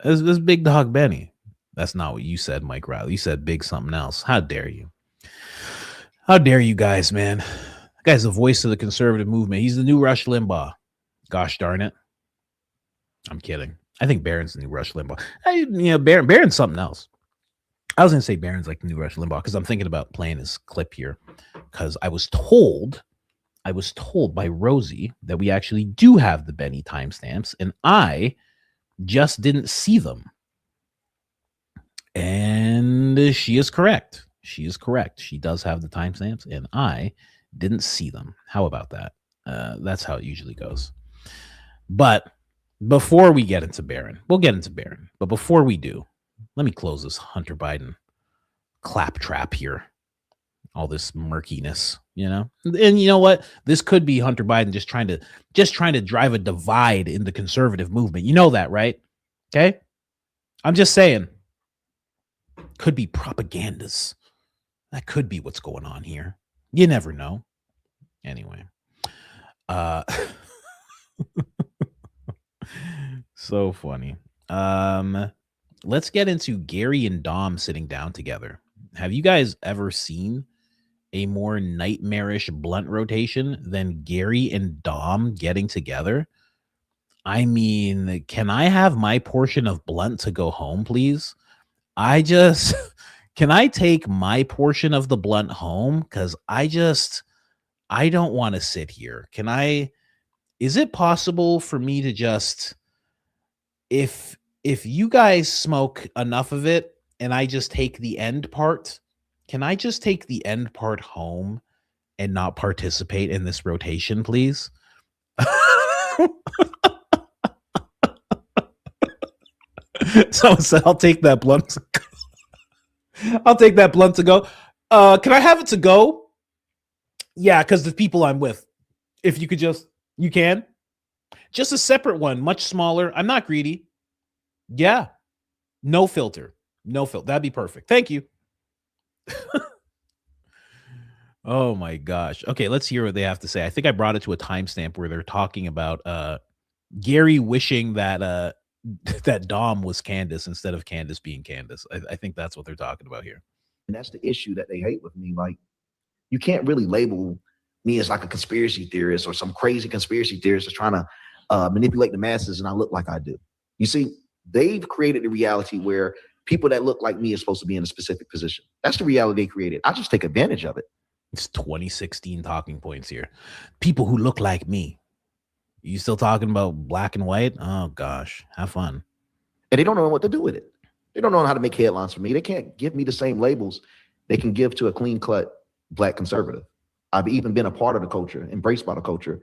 It's big dog Benny. That's not what you said, Mike Riley. You said big something else. How dare you? How dare you guys, man? That guy's the voice of the conservative movement. He's the new Rush Limbaugh. Gosh darn it. I'm kidding. I think Barron's the new Rush Limbaugh. Barron's something else. I was going to say Barron's like the new Rush Limbaugh because I'm thinking about playing this clip here because I was told by Rosie that we actually do have the Benny timestamps and I just didn't see them. And she is correct. She does have the timestamps and I didn't see them. How about that? That's how it usually goes. But before we get into Barron, we'll get into Barron. But before we do, let me close this Hunter Biden claptrap here. All this murkiness, you know? And you know what? This could be Hunter Biden just trying to drive a divide in the conservative movement. You know that, right? Okay? I'm just saying. Could be propagandas. That could be what's going on here. You never know. Anyway. So funny. Let's get into Gary and Dom sitting down together. Have you guys ever seen a more nightmarish blunt rotation than Gary and Dom getting together? I mean, can I have my portion of blunt to go home, please? Can I take my portion of the blunt home? Because I don't want to sit here. Is it possible for me to just, if you guys smoke enough of it and I just take the end part, can I just take the end part home and not participate in this rotation, please? So I'll take that blunt to go. I'll take that blunt to go. Can I have it to go? Yeah, because the people I'm with. If you could just, you can. Just a separate one, much smaller. I'm not greedy. Yeah. No filter. No filter. That'd be perfect. Thank you. Oh my gosh. Okay, let's hear what they have to say. I think I brought it to a timestamp where they're talking about Gary wishing that that Dom was Candace instead of Candace being Candace. I think that's what they're talking about here. And that's the issue that they hate with me. Like, you can't really label me as like a conspiracy theorist or some crazy conspiracy theorist that's trying to manipulate the masses and I look like I do. You see, they've created the reality where people that look like me are supposed to be in a specific position. That's the reality they created. I just take advantage of it. It's 2016 talking points here. People who look like me. You still talking about black and white? Oh gosh, have fun. And they don't know what to do with it. They don't know how to make headlines for me. They can't give me the same labels they can give to a clean-cut black conservative. I've even been a part of the culture, embraced by the culture,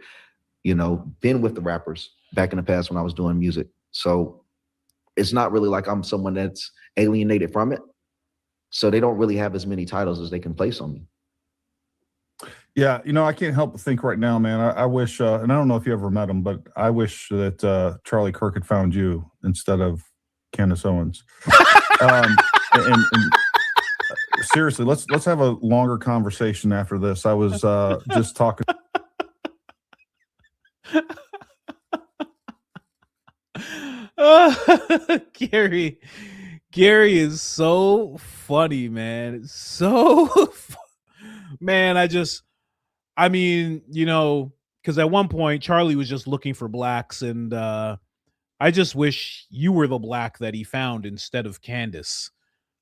you know, been with the rappers back in the past when I was doing music. So it's not really like I'm someone that's alienated from it. So they don't really have as many titles as they can place on me. Yeah, you know, I can't help but think right now, man. I wish, and I don't know if you ever met him, but I wish that Charlie Kirk had found you instead of Candace Owens. And seriously, let's have a longer conversation after this. I was just talking. Gary is so funny, man. So man, I mean, you know, because at one point Charlie was just looking for blacks, and I just wish you were the black that he found instead of Candace.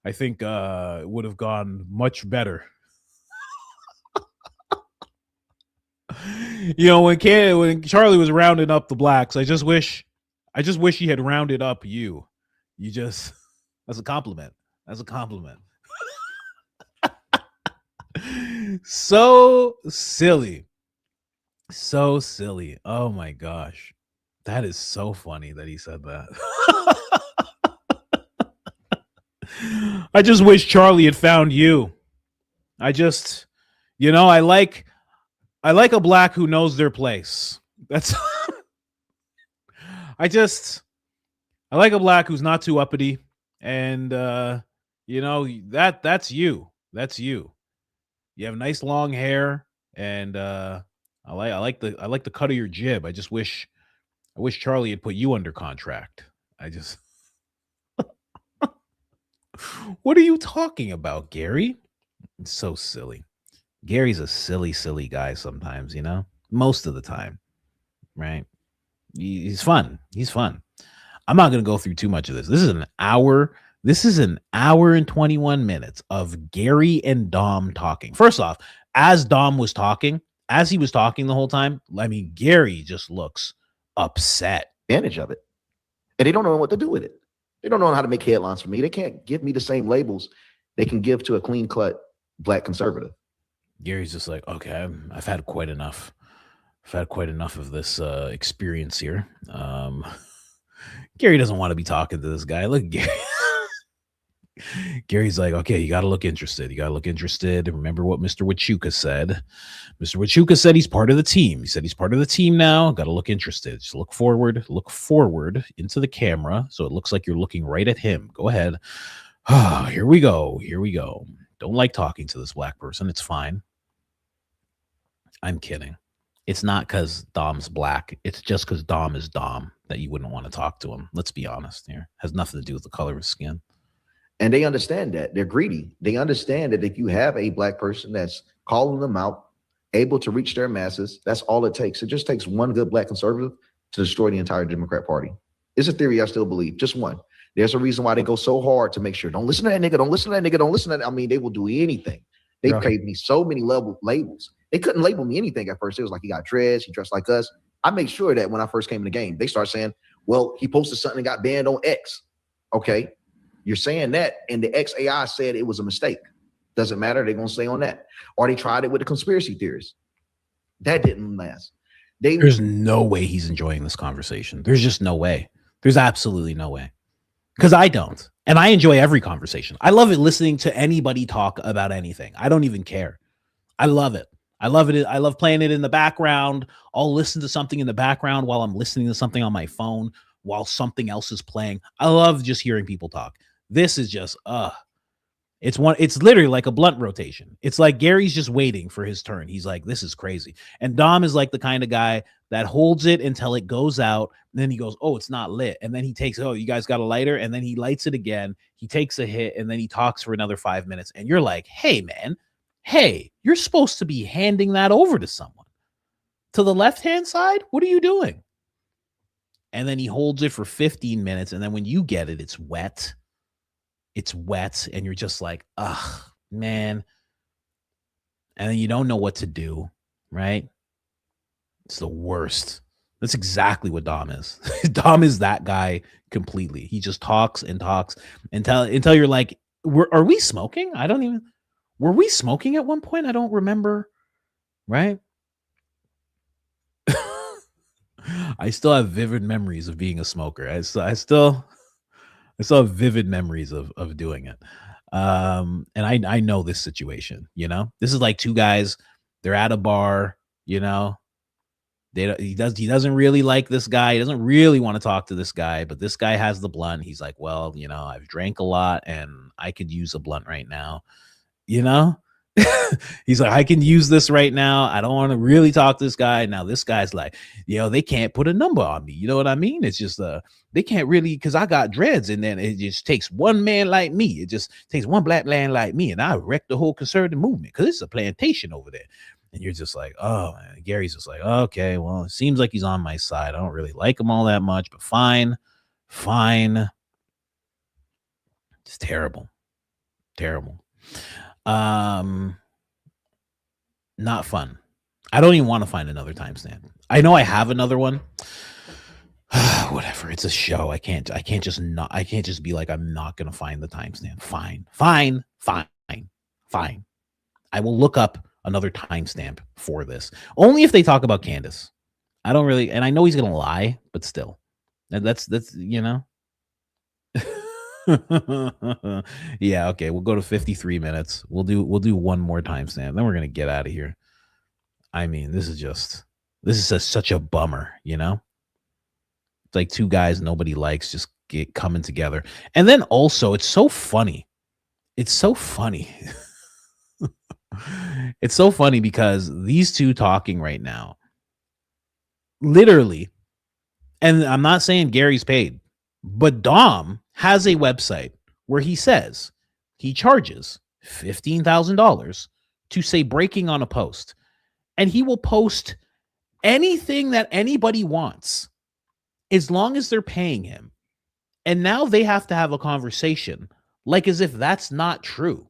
I think it would have gone much better. You know, when Charlie was rounding up the blacks, I just wish he had rounded up you. That's a compliment. That's a compliment. So silly. So silly. Oh my gosh. That is so funny that he said that. I just wish Charlie had found you. I like a black who knows their place. That's I like a black who's not too uppity, and you know, that's you. That's you. You have nice long hair, and I like the cut of your jib. I wish Charlie had put you under contract. What are you talking about, Gary? It's so silly. Gary's a silly, silly guy sometimes, you know? Most of the time, right? He's fun. He's fun. I'm not going to go through too much of this. This is an hour. This is an hour and 21 minutes of Gary and Dom talking. First off, as Dom was talking, as he was talking the whole time, I mean, Gary just looks upset. Advantage of it. And they don't know what to do with it. They don't know how to make headlines for me. They can't give me the same labels they can give to a clean-cut black conservative. Gary's just like, okay, I've had quite enough. I've had quite enough of this experience here. Gary doesn't want to be talking to this guy. Look, Gary. Gary's like, okay, you got to look interested. You got to look interested. Remember what Mr. Wachuka said. Mr. Wachuka said he's part of the team. He said he's part of the team now. Got to look interested. Just look forward into the camera. So it looks like you're looking right at him. Go ahead. Here we go. Here we go. Don't like talking to this black person. It's fine. I'm kidding. It's not because Dom's black. It's just because Dom is Dom that you wouldn't want to talk to him. Let's be honest here. Has nothing to do with the color of his skin. And they understand that. They're greedy. They understand that if you have a black person that's calling them out, able to reach their masses, that's all it takes. It just takes one good black conservative to destroy the entire Democrat Party. It's a theory I still believe. Just one. There's a reason why they go so hard to make sure, don't listen to that nigga, don't listen to that nigga, don't listen to that. I mean, they will do anything. They paid me so many labels. They couldn't label me anything at first. It was like, he got dreads, he dressed like us. I made sure that when I first came in the game, they start saying, well, he posted something and got banned on X. Okay. You're saying that, and the XAI said it was a mistake. Doesn't matter. They're going to stay on that. Or they tried it with the conspiracy theories. That didn't last. There's no way he's enjoying this conversation. There's just no way. There's absolutely no way. Because I don't. And I enjoy every conversation. I love it listening to anybody talk about anything. I don't even care. I love it. I love it. I love playing it in the background. I'll listen to something in the background while I'm listening to something on my phone while something else is playing. I love just hearing people talk. This is just, it's literally like a blunt rotation. It's like Gary's just waiting for his turn. He's like, this is crazy. And Dom is like the kind of guy that holds it until it goes out. And then he goes, oh, it's not lit. And then he takes, oh, you guys got a lighter? And then he lights it again. He takes a hit and then he talks for another 5 minutes. And you're like, hey, man, hey, you're supposed to be handing that over to someone. To the left-hand side? What are you doing? And then he holds it for 15 minutes. And then when you get it, it's wet. It's wet. And you're just like, ugh, man. And then you don't know what to do, right? It's the worst. That's exactly what Dom is. Dom is that guy completely. He just talks and talks until you're like, are we smoking? Were we smoking at one point? I don't remember. Right? I still have vivid memories of being a smoker. I still have vivid memories of doing it. And I know this situation, you know, this is like two guys, they're at a bar, you know, he doesn't really like this guy. He doesn't really want to talk to this guy, but this guy has the blunt. He's like, well, you know, I've drank a lot and I could use a blunt right now. You know, he's like, I can use this right now. I don't want to really talk to this guy. Now this guy's like, you know, they can't put a number on me. You know what I mean? It's just, they can't really, cause I got dreads and then it just takes one man like me. It just takes one black man like me. And I wreck the whole conservative movement. Cause it's a plantation over there. And you're just like, oh, man. Gary's just like, okay, well, it seems like he's on my side. I don't really like him all that much, but fine. It's terrible. Not fun. I don't even want to find another timestamp. I know I have another one. Whatever. It's a show. I can't just be like, I'm not going to find the timestamp. Fine. I will look up another timestamp for this. Only if they talk about Candace. I don't really, and I know he's going to lie, but still. That's, you know. Yeah, okay. We'll go to 53 minutes. We'll do one more timestamp. Then we're going to get out of here. I mean, this is such a bummer, you know? It's like two guys nobody likes just coming together. And then also, it's so funny. It's so funny because these two talking right now, literally, and I'm not saying Gary's paid, but Dom has a website where he says he charges $15,000 to say breaking on a post. And he will post anything that anybody wants as long as they're paying him. And now they have to have a conversation like as if that's not true.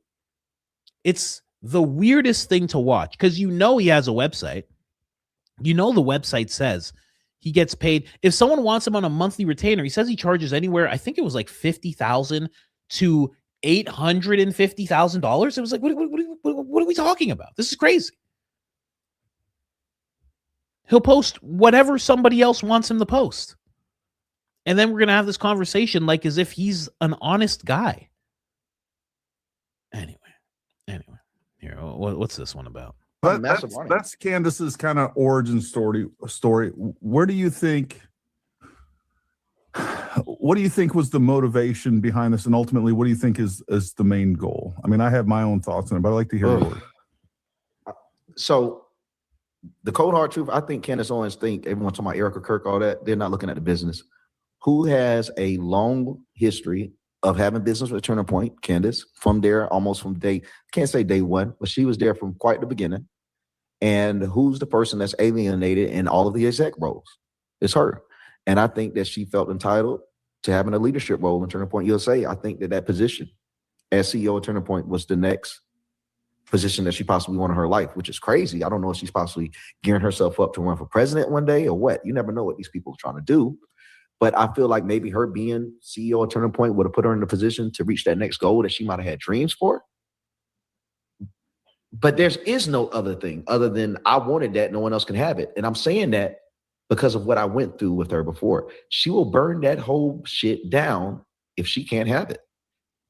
It's the weirdest thing to watch because you know he has a website. You know the website says he gets paid. If someone wants him on a monthly retainer, he says he charges anywhere. I think it was like $50,000 to $850,000. It was like, what are we talking about? This is crazy. He'll post whatever somebody else wants him to post. And then we're going to have this conversation like as if he's an honest guy. Anyway. Here, what's this one about? But that's Candace's kind of origin story. What do you think was the motivation behind this? And ultimately, what do you think is the main goal? I mean, I have my own thoughts on it, but I'd like to hear yours. So the cold hard truth, I think Candace Owens everyone's talking about Erika Kirk, all that. They're not looking at the business. Who has a long history of having business with Turning Point? Candace, from there, almost from can't say day one, but she was there from quite the beginning. And who's the person that's alienated in all of the exec roles? It's her. And I think that she felt entitled to having a leadership role in Turning Point USA. I think that position as CEO of Turning Point was the next position that she possibly wanted in her life, which is crazy. I don't know if she's possibly gearing herself up to run for president one day or what. You never know what these people are trying to do. But I feel like maybe her being CEO of Turning Point would have put her in a position to reach that next goal that she might have had dreams for. But there is no other thing other than I wanted that. No one else can have it. And I'm saying that because of what I went through with her before. She will burn that whole shit down if she can't have it.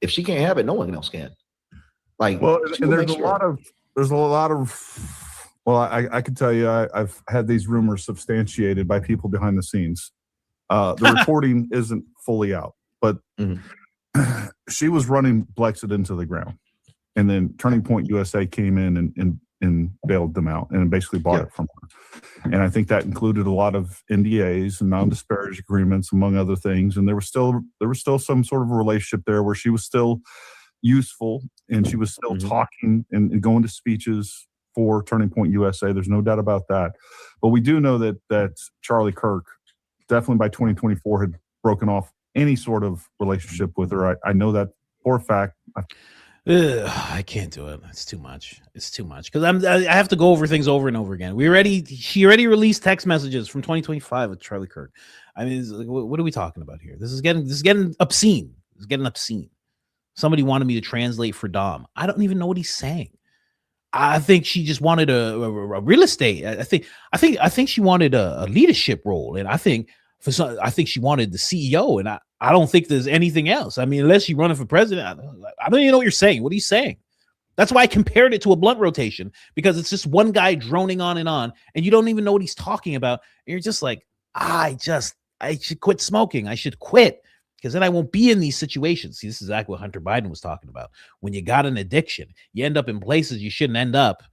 If she can't have it, no one else can. Like, well, she and will there's make a sure. lot of, well, I can tell you, I've had these rumors substantiated by people behind the scenes. The reporting isn't fully out, but she was running Blexit into the ground. And then Turning Point USA came in and bailed them out and basically bought it from her. And I think that included a lot of NDAs and non-disparage agreements, among other things. And there was still some sort of a relationship there where she was still useful and she was still talking and going to speeches for Turning Point USA. There's no doubt about that. But we do know that Charlie Kirk definitely by 2024 had broken off any sort of relationship with her. I know that for a fact. I can't do it. It's too much. It's too much because I have to go over things over and over again. She already released text messages from 2025 with Charlie Kirk. I mean, it's like, what are we talking about here? This is getting obscene. It's getting obscene. Somebody wanted me to translate for Dom. I don't even know what he's saying. I think she just wanted a real estate. I think she wanted a leadership role, and I think she wanted the CEO, and I don't think there's anything else. I mean, unless you're running for president, I don't even know what you're saying. What are you saying? That's why I compared it to a blunt rotation, because it's just one guy droning on, and you don't even know what he's talking about. And you're just like, I should quit smoking. I should quit, because then I won't be in these situations. See, this is exactly what Hunter Biden was talking about. When you got an addiction, you end up in places you shouldn't end up.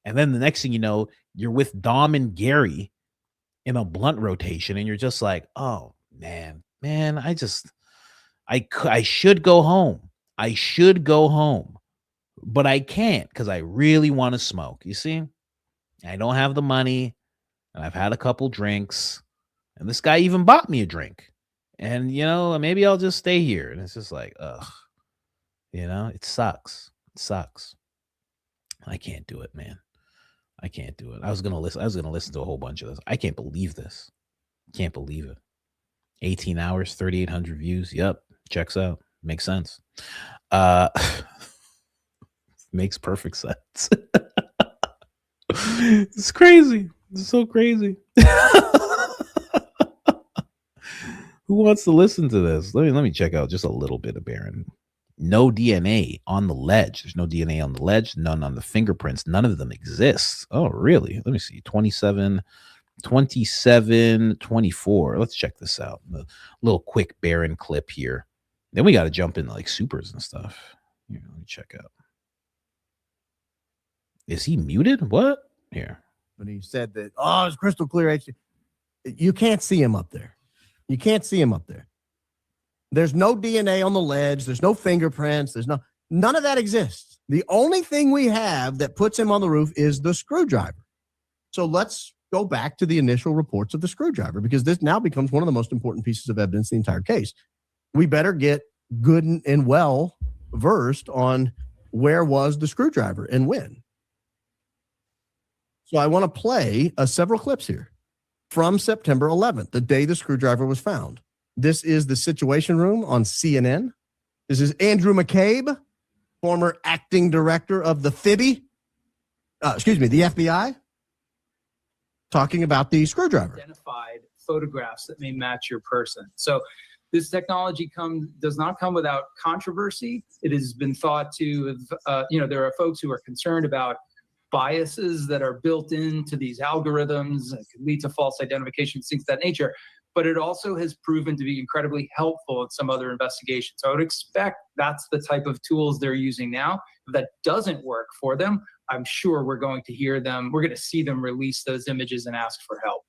And then the next thing you know, you're with Dom and Gary in a blunt rotation, and you're just like, oh, man, I should go home. I should go home, but I can't because I really want to smoke. You see, I don't have the money, and I've had a couple drinks, and this guy even bought me a drink, and maybe I'll just stay here. And it's just like, ugh, it sucks. It sucks. I can't do it, man. I can't do it. I was gonna listen to a whole bunch of this. I can't believe this. Can't believe it. 18 hours, 3,800 views. Yep. Checks out. Makes sense. Makes perfect sense. It's crazy. It's so crazy. Who wants to listen to this? Let me check out just a little bit of Barron. No DNA on the ledge. There's no DNA on the ledge. None on the fingerprints. None of them exist. Oh, really? Let me see. 27, 24. Let's check this out. A little quick Barron clip here. Then we got to jump into like supers and stuff. Here, let me check out. Is he muted? What? Here. But he said that, it's crystal clear. You can't see him up there. You can't see him up there. There's no DNA on the ledge. There's no fingerprints. None of that exists. The only thing we have that puts him on the roof is the screwdriver. So let's go back to the initial reports of the screwdriver, because this now becomes one of the most important pieces of evidence in the entire case. We better get good and well versed on where was the screwdriver and when. So I want to play several clips here from September 11th, the day the screwdriver was found. This is the Situation Room on CNN. This is Andrew McCabe, former acting director of the the FBI, talking about the screwdriver. Identified photographs that may match your person. So this technology does not come without controversy. It has been thought to have, there are folks who are concerned about biases that are built into these algorithms that could lead to false identification, things of that nature. But it also has proven to be incredibly helpful in some other investigations. So I would expect that's the type of tools they're using now. If that doesn't work for them, I'm sure we're going to see them release those images and ask for help.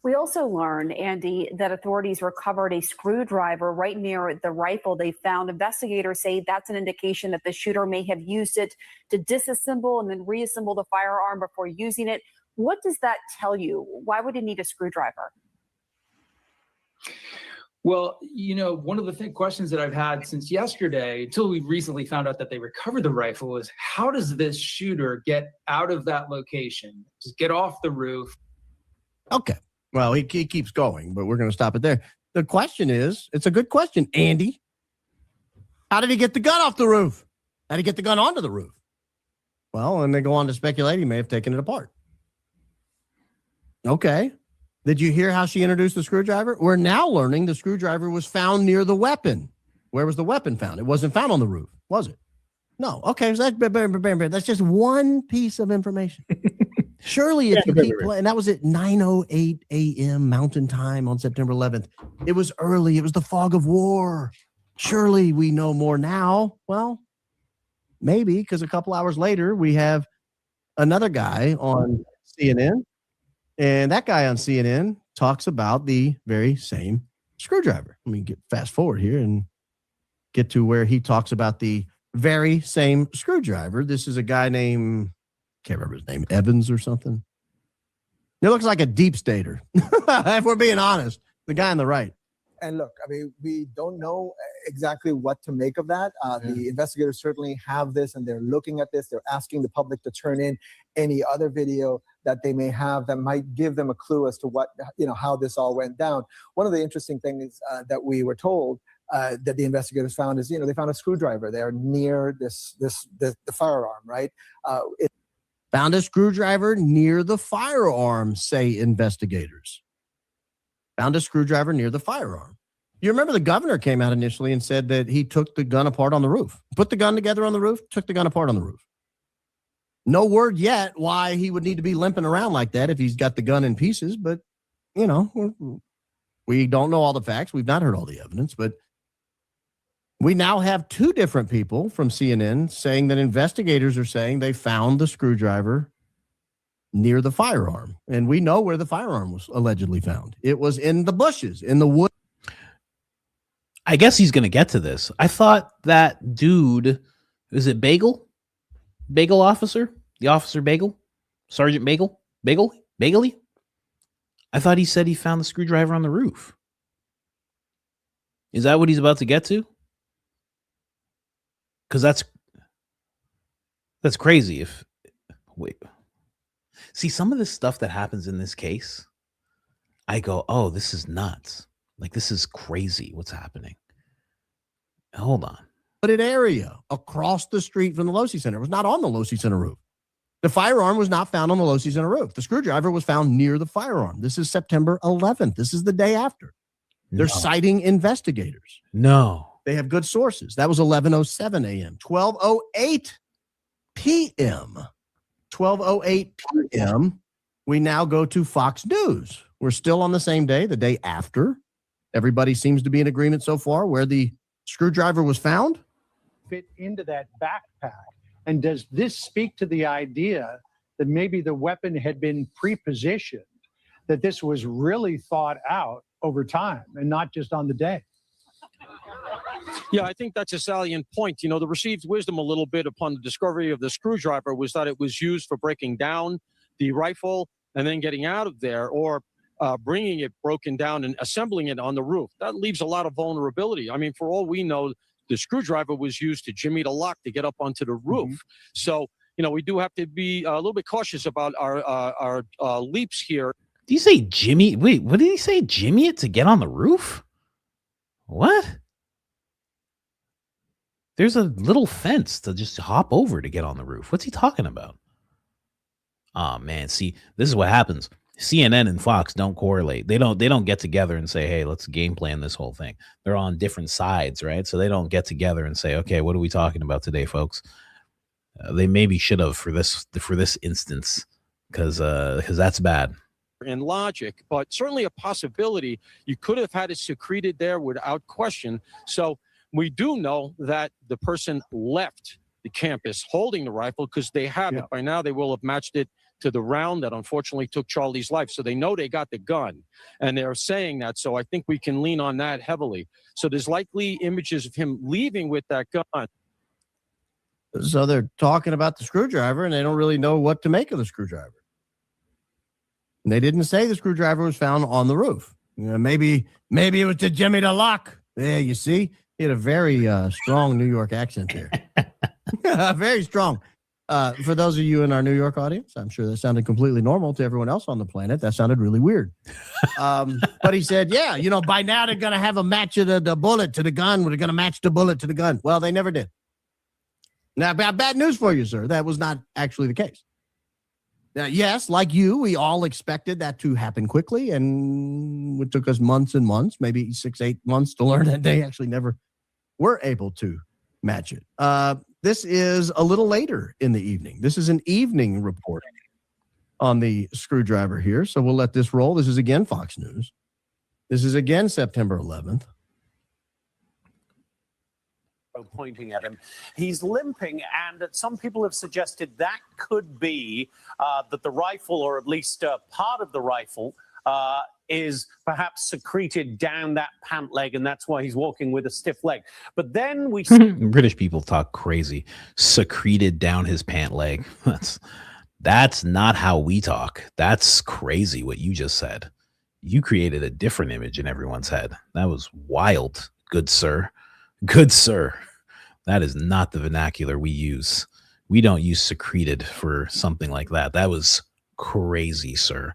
We also learned, Andy, that authorities recovered a screwdriver right near the rifle they found. Investigators say that's an indication that the shooter may have used it to disassemble and then reassemble the firearm before using it. What does that tell you? Why would he need a screwdriver? Well, one of the questions that I've had since yesterday, until we recently found out that they recovered the rifle, is how does this shooter get out of that location? Just get off the roof. Okay. Well, he keeps going, but we're going to stop it there. The question is, it's a good question, Andy. How did he get the gun off the roof? How did he get the gun onto the roof? Well, and they go on to speculate he may have taken it apart. Okay. Did you hear how she introduced the screwdriver? We're now learning the screwdriver was found near the weapon. Where was the weapon found? It wasn't found on the roof, was it? No. Okay, so that's just one piece of information. Surely if you keep playing, and that was at 9:08 a.m. Mountain Time on September 11th. It was early. It was the fog of war. Surely we know more now. Well, maybe, because a couple hours later, we have another guy on CNN. And that guy on CNN talks about the very same screwdriver. Let me fast forward here and get to where he talks about the very same screwdriver. This is a guy named, can't remember his name, Evans or something. It looks like a deep stater, if we're being honest. The guy on the right. And look, I mean, we don't know exactly what to make of that. The investigators certainly have this, and they're looking at this. They're asking the public to turn in any other video that they may have that might give them a clue as to what, how this all went down. One of the interesting things that we were told that the investigators found is, they found a screwdriver there near the firearm, right? Found a screwdriver near the firearm, say investigators. Found a screwdriver near the firearm. You remember the governor came out initially and said that he took the gun apart on the roof, put the gun together on the roof, took the gun apart on the roof. No word yet why he would need to be limping around like that if he's got the gun in pieces, but, we don't know all the facts. We've not heard all the evidence, but we now have two different people from CNN saying that investigators are saying they found the screwdriver near the firearm. And we know where the firearm was allegedly found. It was in the bushes, in the wood. I guess he's going to get to this. I thought that dude, is it Bagel? Bagel officer? The officer Bagel? Sergeant Bagel? Bagely? I thought he said he found the screwdriver on the roof. Is that what he's about to get to? Because that's crazy. See, some of the stuff that happens in this case, I go, oh, this is nuts. Like, this is crazy what's happening. Hold on. Wooded area across the street from the Losi Center. It was not on the Losi Center roof. The firearm was not found on the Losi Center roof. The screwdriver was found near the firearm. This is September 11th. This is the day after. They're citing investigators. No. They have good sources. That was 11:07 a.m. 12:08 p.m. 12:08 p.m. We now go to Fox News. We're still on the same day, the day after. Everybody seems to be in agreement so far where the screwdriver was found. Fit into that backpack. And does this speak to the idea that maybe the weapon had been pre-positioned, that this was really thought out over time and not just on the day? Yeah, I think that's a salient point. The received wisdom a little bit upon the discovery of the screwdriver was that it was used for breaking down the rifle and then getting out of there, or bringing it broken down and assembling it on the roof. That leaves a lot of vulnerability. I mean, for all we know, the screwdriver was used to jimmy the lock to get up onto the roof. So, we do have to be a little bit cautious about our leaps here. Do you say Jimmy? Wait, what did he say? Jimmy it to get on the roof? What? There's a little fence to just hop over to get on the roof. What's he talking about? Oh man, see, this is what happens. CNN and Fox don't correlate. They don't get together and say, "Hey, let's game plan this whole thing." They're on different sides, right? So they don't get together and say, "Okay, what are we talking about today, folks?" They maybe should have for this instance, because that's bad. In logic, but certainly a possibility. You could have had it secreted there without question. So we do know that the person left the campus holding the rifle because they have it. By now, they will have matched it to the round that unfortunately took Charlie's life. So they know they got the gun, and they're saying that. So I think we can lean on that heavily. So there's likely images of him leaving with that gun. So they're talking about the screwdriver, and they don't really know what to make of the screwdriver. And they didn't say the screwdriver was found on the roof. Maybe it was to jimmy the lock. Yeah, you see? He had a very strong New York accent there. Very strong. For those of you in our New York audience, I'm sure that sounded completely normal to everyone else on the planet. That sounded really weird. But he said, yeah, by now they're going to have a match of the bullet to the gun. They're going to match the bullet to the gun. Well, they never did. Now, bad news for you, sir. That was not actually the case. Now, yes, like you, we all expected that to happen quickly. And it took us months and months, maybe 6-8 months to learn that they actually never were able to match it. This is a little later in the evening. This is an evening report on the screwdriver here. So we'll let this roll. This is again Fox News. This is again September 11th. Pointing at him. He's limping, and some people have suggested that could be that the rifle, or at least part of the rifle, is perhaps secreted down that pant leg, and that's why he's walking with a stiff leg. But then we British people talk crazy. Secreted down his pant leg. That's not how we talk. That's crazy what you just said. You created a different image in everyone's head. That was wild, good sir. Good sir. That is not the vernacular we use. We don't use secreted for something like that. That was crazy, sir.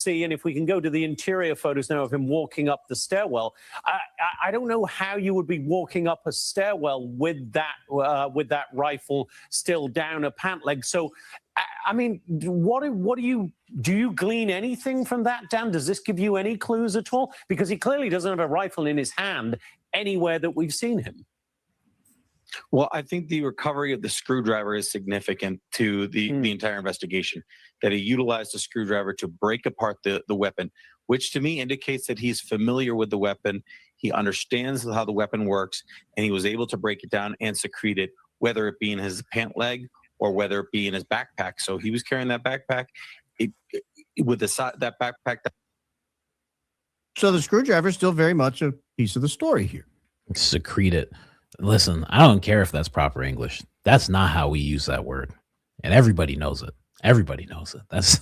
see, and if we can go to the interior photos now of him walking up the stairwell, I don't know how you would be walking up a stairwell with that rifle still down a pant leg. So, I mean, what do you glean anything from that, Dan? Does this give you any clues at all? Because he clearly doesn't have a rifle in his hand anywhere that we've seen him. Well, I think the recovery of the screwdriver is significant to the entire investigation, that he utilized the screwdriver to break apart the weapon, which to me indicates that he's familiar with the weapon. He understands how the weapon works, and he was able to break it down and secrete it, whether it be in his pant leg or whether it be in his backpack. So he was carrying that backpack with that backpack. So the screwdriver is still very much a piece of the story here. Secrete it. Listen, I don't care if that's proper English. That's not how we use that word, and everybody knows it. Everybody knows it. That's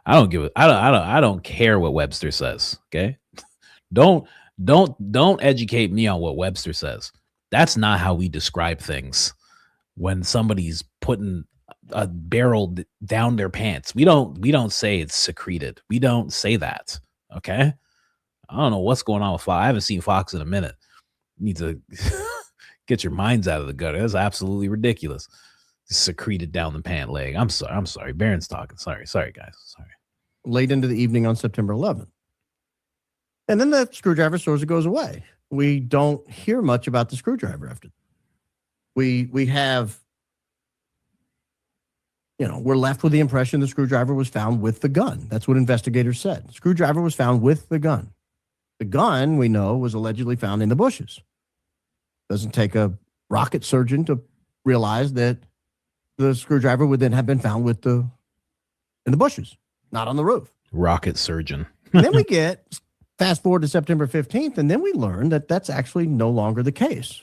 I don't give it. I don't care what Webster says. Okay, don't educate me on what Webster says. That's not how we describe things. When somebody's putting a barrel down their pants, we don't say it's secreted. We don't say that. Okay, I don't know what's going on with Fox. I haven't seen Fox in a minute. You need to get your minds out of the gutter. That's absolutely ridiculous. Secreted down the pant leg. I'm sorry. Baron's talking. Sorry, guys. Sorry. Late into the evening on September 11th. And then the screwdriver sort of goes away. We don't hear much about the screwdriver after. We have, we're left with the impression the screwdriver was found with the gun. That's what investigators said. The screwdriver was found with the gun. The gun, we know, was allegedly found in the bushes. Doesn't take a rocket surgeon to realize that the screwdriver would then have been found in the bushes, not on the roof. Rocket surgeon. And then we fast forward to September 15th, and then we learn that that's actually no longer the case.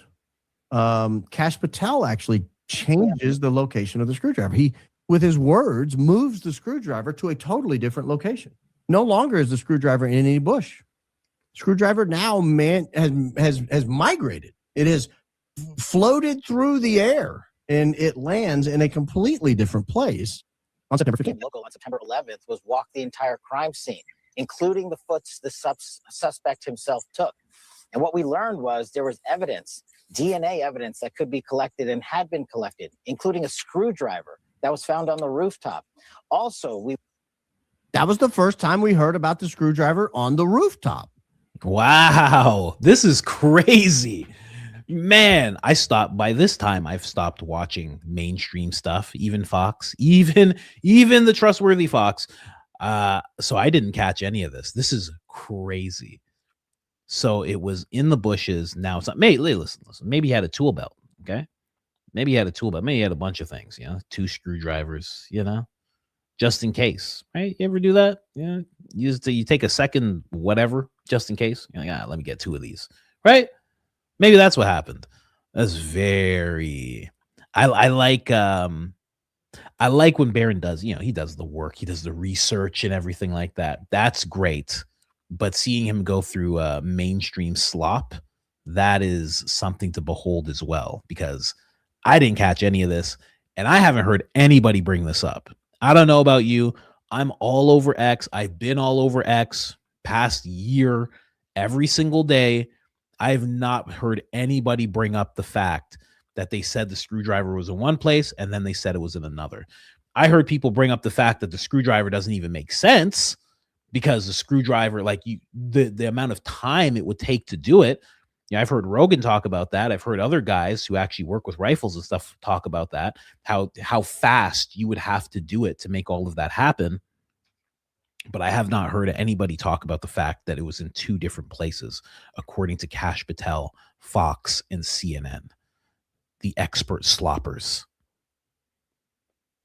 Kash Patel actually changes the location of the screwdriver. He, with his words, moves the screwdriver to a totally different location. No longer is the screwdriver in any bush. Screwdriver now has migrated. It has floated through the air, and it lands in a completely different place on September 15th. Local on September 11th was walk the entire crime scene, including the foots the suspect himself took. And what we learned was there was evidence, DNA evidence that could be collected and had been collected, including a screwdriver that was found on the rooftop. Also, that was the first time we heard about the screwdriver on the rooftop. Wow, this is crazy. Man, by this time I've stopped watching mainstream stuff, even Fox, even the trustworthy Fox. So I didn't catch any of this. This is crazy. So it was in the bushes. Now it's not. Listen. Maybe he had a tool belt. Okay, maybe he had a tool belt. Maybe he had a bunch of things. 2 screwdrivers. Just in case. Right? You ever do that? Yeah. You take a second, whatever, just in case. You're like, let me get 2 of these. Right? Maybe that's what happened. That's very. I like when Barron does. He does the work. He does the research and everything like that. That's great. But seeing him go through mainstream slop, that is something to behold as well. Because I didn't catch any of this, And I haven't heard anybody bring this up. I don't know about you. I'm all over X. I've been all over X past year, every single day. I've not heard anybody bring up the fact that they said the screwdriver was in one place and then they said it was in another. I heard people bring up the fact that the screwdriver doesn't even make sense because the screwdriver, like the amount of time it would take to do it. Yeah, I've heard Rogan talk about that. I've heard other guys who actually work with rifles and stuff talk about that, how fast you would have to do it to make all of that happen. But I have not heard anybody talk about the fact that it was in two different places, according to Kash Patel, Fox, and CNN, the expert sloppers.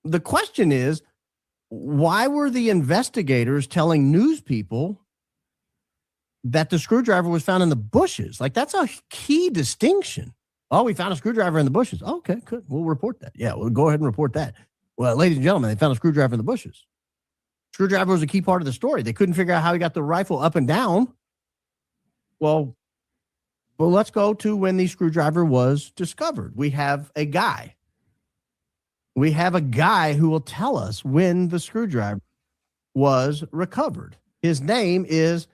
The question is, why were the investigators telling news people that the screwdriver was found in the bushes? Like, that's a key distinction. Oh, we found a screwdriver in the bushes. Oh, okay, good. We'll report that. Yeah, we'll go ahead and report that. Well, ladies and gentlemen, they found a screwdriver in the bushes. Screwdriver was a key part of the story. They couldn't figure out how he got the rifle up and down. Well, let's go to when the screwdriver was discovered. We have a guy. We have a guy who will tell us when the screwdriver was recovered. His name is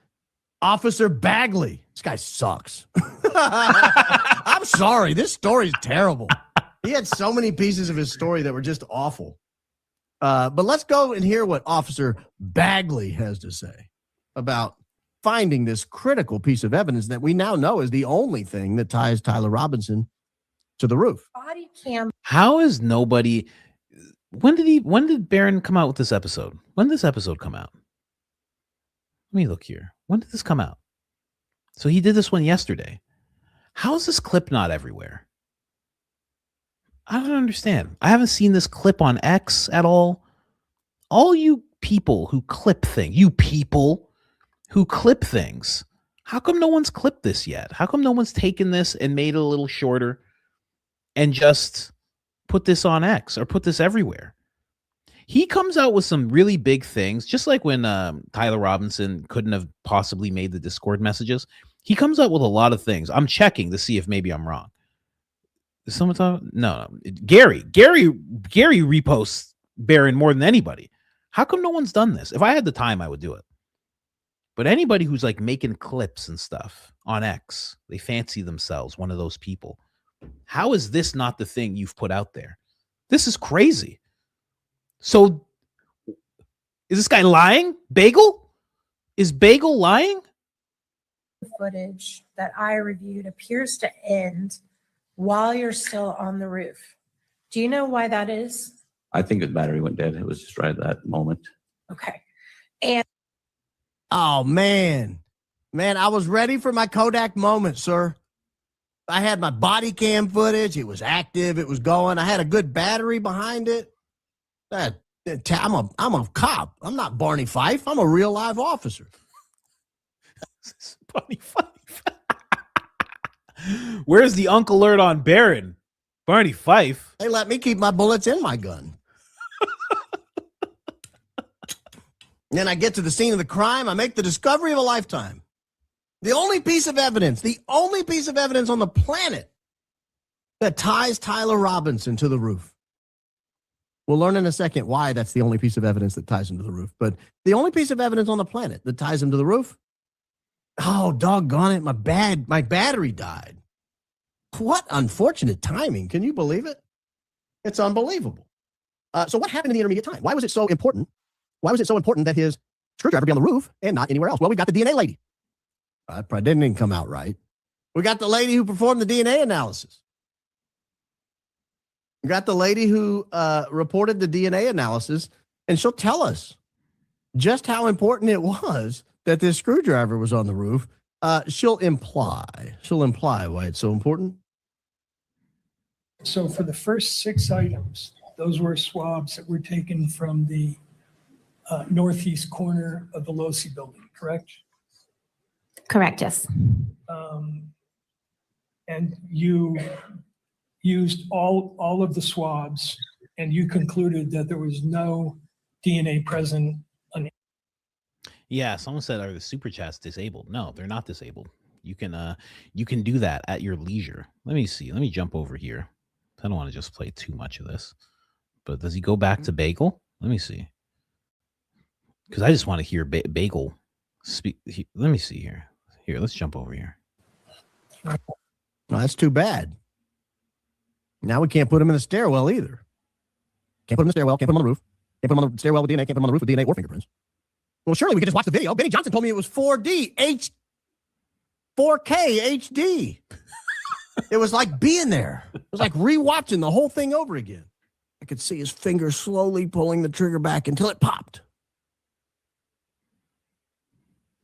Officer Bagley. This guy sucks. I'm sorry. This story's terrible. He had so many pieces of his story that were just awful. But let's go and hear what Officer Bagley has to say about finding this critical piece of evidence that we now know is the only thing that ties Tyler Robinson to the roof. Body cam. How is nobody? When did Barron come out with this episode? When did this episode come out? Let me look here. When did this come out? So he did this one yesterday. How is this clip not everywhere? I don't understand. I haven't seen this clip on X at all. All you people who clip things, how come no one's clipped this yet? How come no one's taken this and made it a little shorter and just put this on X or put this everywhere? He comes out with some really big things, just like when Tyler Robinson couldn't have possibly made the Discord messages. He comes out with a lot of things. I'm checking to see if maybe I'm wrong. Is someone talking? No. Gary reposts Barron more than anybody. How come no one's done this? If I had the time, I would do it. But anybody who's like making clips and stuff on X, they fancy themselves one of those people. How is this not the thing you've put out there? This is crazy. So is this guy lying? Bagel? Is Bagel lying? Footage that I reviewed appears to end while you're still on the roof. Do you know why that is? I think the battery went dead. It was just right at that moment. Okay. And oh, man, I was ready for my Kodak moment, sir. I had my body cam footage. It was active. It was going. I had a good battery behind it. I'm a cop. I'm not Barney Fife. I'm a real live officer. Barney Fife. Where's the Uncle Alert on Barron? Barney Fife. They let me keep my bullets in my gun. Then I get to the scene of the crime. I make the discovery of a lifetime. The only piece of evidence on the planet that ties Tyler Robinson to the roof. We'll learn in a second why that's the only piece of evidence that ties him to the roof. But the only piece of evidence on the planet that ties him to the roof. Oh, doggone it. My battery died. What unfortunate timing. Can you believe it? It's unbelievable. So what happened in the intermediate time? Why was it so important? Why was it so important that his screwdriver be on the roof and not anywhere else? Well, we got the DNA lady. That probably didn't even come out right. We got the lady who performed the DNA analysis. We got the lady who reported the DNA analysis, and she'll tell us just how important it was that this screwdriver was on the roof. She'll imply why it's so important. So for the first 6 items, those were swabs that were taken from the northeast corner of the Losi building, correct? correct, yes. And you used all of the swabs, and you concluded that there was no DNA present on. Yeah, someone said, are the super chats disabled? No, they're not disabled. You can do that at your leisure. Let me see. Let me jump over here. I don't want to just play too much of this. But does he go back to Bagel? Let me see. Because I just want to hear Bagel speak. Let me see here. Here, let's jump over here. Well, that's too bad. Now we can't put him in the stairwell either. Can't put him in the stairwell. Can't put him on the roof. Can't put him on the stairwell with DNA. Can't put him on the roof with DNA or fingerprints. Well, surely we could just watch the video. Benny Johnson told me it was 4D, 4K HD. It was like being there. It was like rewatching the whole thing over again. I could see his finger slowly pulling the trigger back until it popped.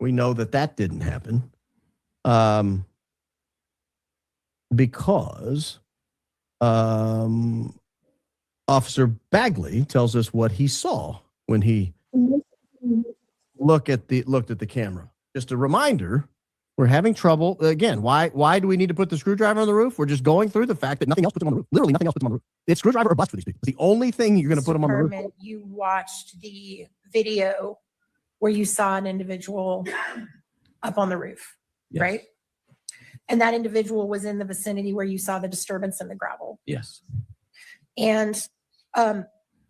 We know that didn't happen. Because Officer Bagley tells us what he saw when he looked at the camera. Just a reminder, we're having trouble again. Why do we need to put the screwdriver on the roof? We're just going through the fact that nothing else puts them on the roof. Literally nothing else puts them on the roof. It's screwdriver or bust for these people. It's the only thing you're going to put them on the roof. Herman, you watched the video where you saw an individual up on the roof, Yes. right? And that individual was in the vicinity where you saw the disturbance in the gravel. Yes. And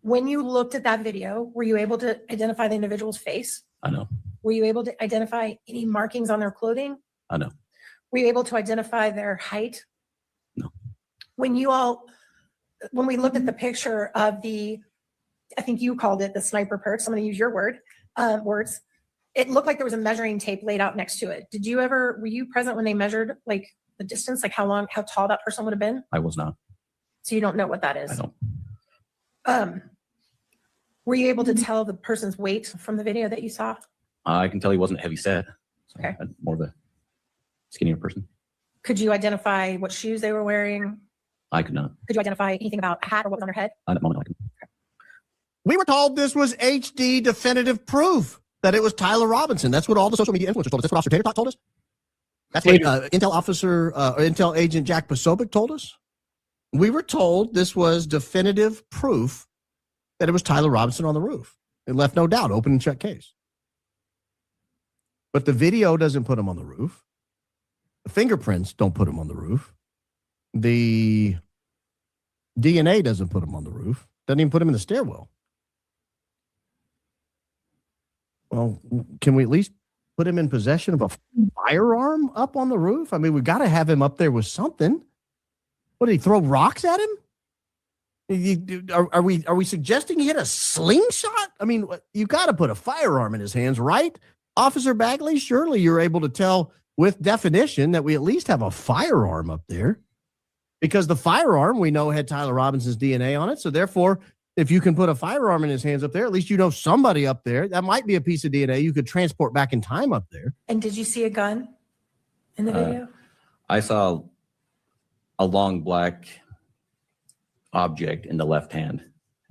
when you looked at that video, were you able to identify the individual's face? I know. Were you able to identify any markings on their clothing? I know. Were you able to identify their height? No. When we looked at the picture of I think you called it the sniper perch. I'm going to use your words. It looked like there was a measuring tape laid out next to it. Were you present when they measured like the distance, like how tall that person would have been? I was not. So you don't know what that is? I don't. Were you able to tell the person's weight from the video that you saw? I can tell he wasn't heavy set. So Okay. More of a skinnier person. Could you identify what shoes they were wearing? I could not. Could you identify anything about a hat or what was on their head? At that moment, I could. We were told this was HD definitive proof that it was Tyler Robinson. That's what all the social media influencers told us. That's what Officer Tater Tot told us. That's what Intel agent Jack Posobiec told us. We were told this was definitive proof that it was Tyler Robinson on the roof. It left no doubt, open and shut case. But the video doesn't put him on the roof. The fingerprints don't put him on the roof. The DNA doesn't put him on the roof. Doesn't even put him in the stairwell. Well, can we at least put him in possession of a firearm up on the roof? I mean, we got to have him up there with something. What, did he throw rocks at him? Are we suggesting he hit a slingshot? I mean, you got to put a firearm in his hands, right? Officer Bagley, surely you're able to tell with definition that we at least have a firearm up there, because the firearm we know had Tyler Robinson's DNA on it. So therefore, if you can put a firearm in his hands up there, at least you know somebody up there. That might be a piece of DNA you could transport back in time up there. And did you see a gun in the video? I saw a long black object in the left hand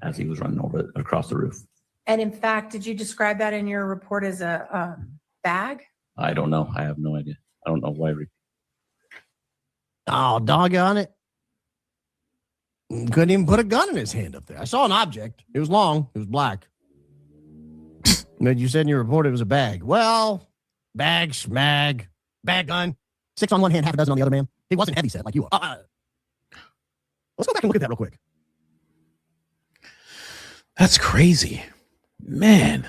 as he was running over across the roof. And in fact, did you describe that in your report as a bag? I don't know. I have no idea. I don't know why. Oh, doggone it. Couldn't even put a gun in his hand up there. I saw an object. It was long. It was black. But you said in your report it was a bag. Well, bag, schmag, bag gun. 6 on one hand, half a dozen on the other, man. He wasn't heavy set like you are. Let's go back and look at that real quick. That's crazy, man.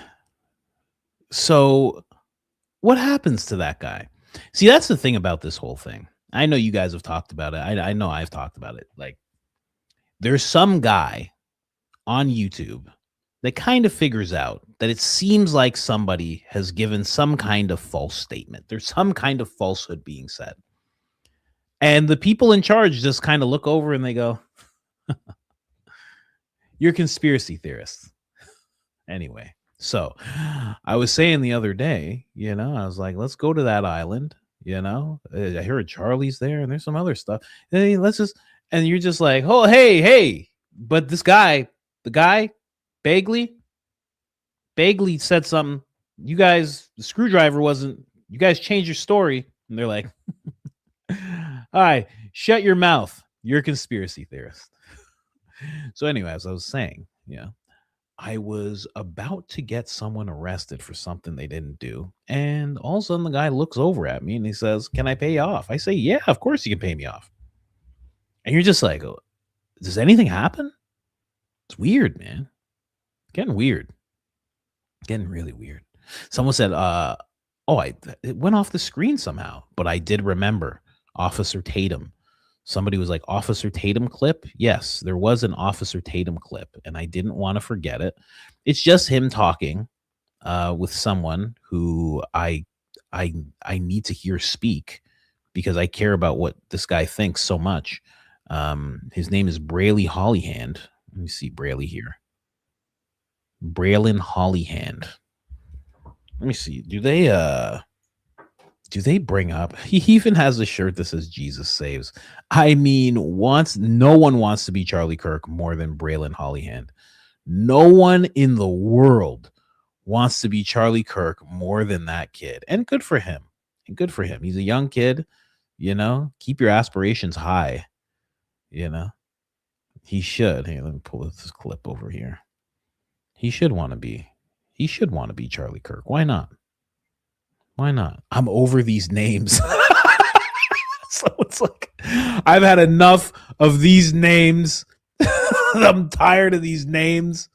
So what happens to that guy? See, that's the thing about this whole thing. I know you guys have talked about it. I know I've talked about it. Like, there's some guy on YouTube that kind of figures out that it seems like somebody has given some kind of false statement. There's some kind of falsehood being said. And the people in charge just kind of look over and they go, you're conspiracy theorists. Anyway, so I was saying the other day, I was like, let's go to that island. I heard Charlie's there and there's some other stuff. Hey, and you're just like, oh, hey. But this guy, Bagley said something. You guys, the screwdriver wasn't, you guys changed your story. And they're like, all right, shut your mouth. You're a conspiracy theorist. So anyway, as I was saying, I was about to get someone arrested for something they didn't do. And all of a sudden the guy looks over at me and he says, can I pay you off? I say, yeah, of course you can pay me off. And you're just like, oh, does anything happen? It's weird, man. Getting weird. Getting really weird. Someone said, it went off the screen somehow, but I did remember Officer Tatum. Somebody was like, Officer Tatum clip? Yes, there was an Officer Tatum clip, and I didn't want to forget it. It's just him talking with someone who I need to hear speak because I care about what this guy thinks so much. His name is Brayley Hollyhand. Let me see Brayley here. Braylon Hollyhand. Let me see. Do they bring up? He even has a shirt that says Jesus saves. I mean, no one wants to be Charlie Kirk more than Braylon Hollyhand. No one in the world wants to be Charlie Kirk more than that kid. And good for him. He's a young kid, keep your aspirations high, He should. Hey, let me pull this clip over here. He should want to be Charlie Kirk. Why not? I'm over these names. So it's like, I've had enough of these names. I'm tired of these names.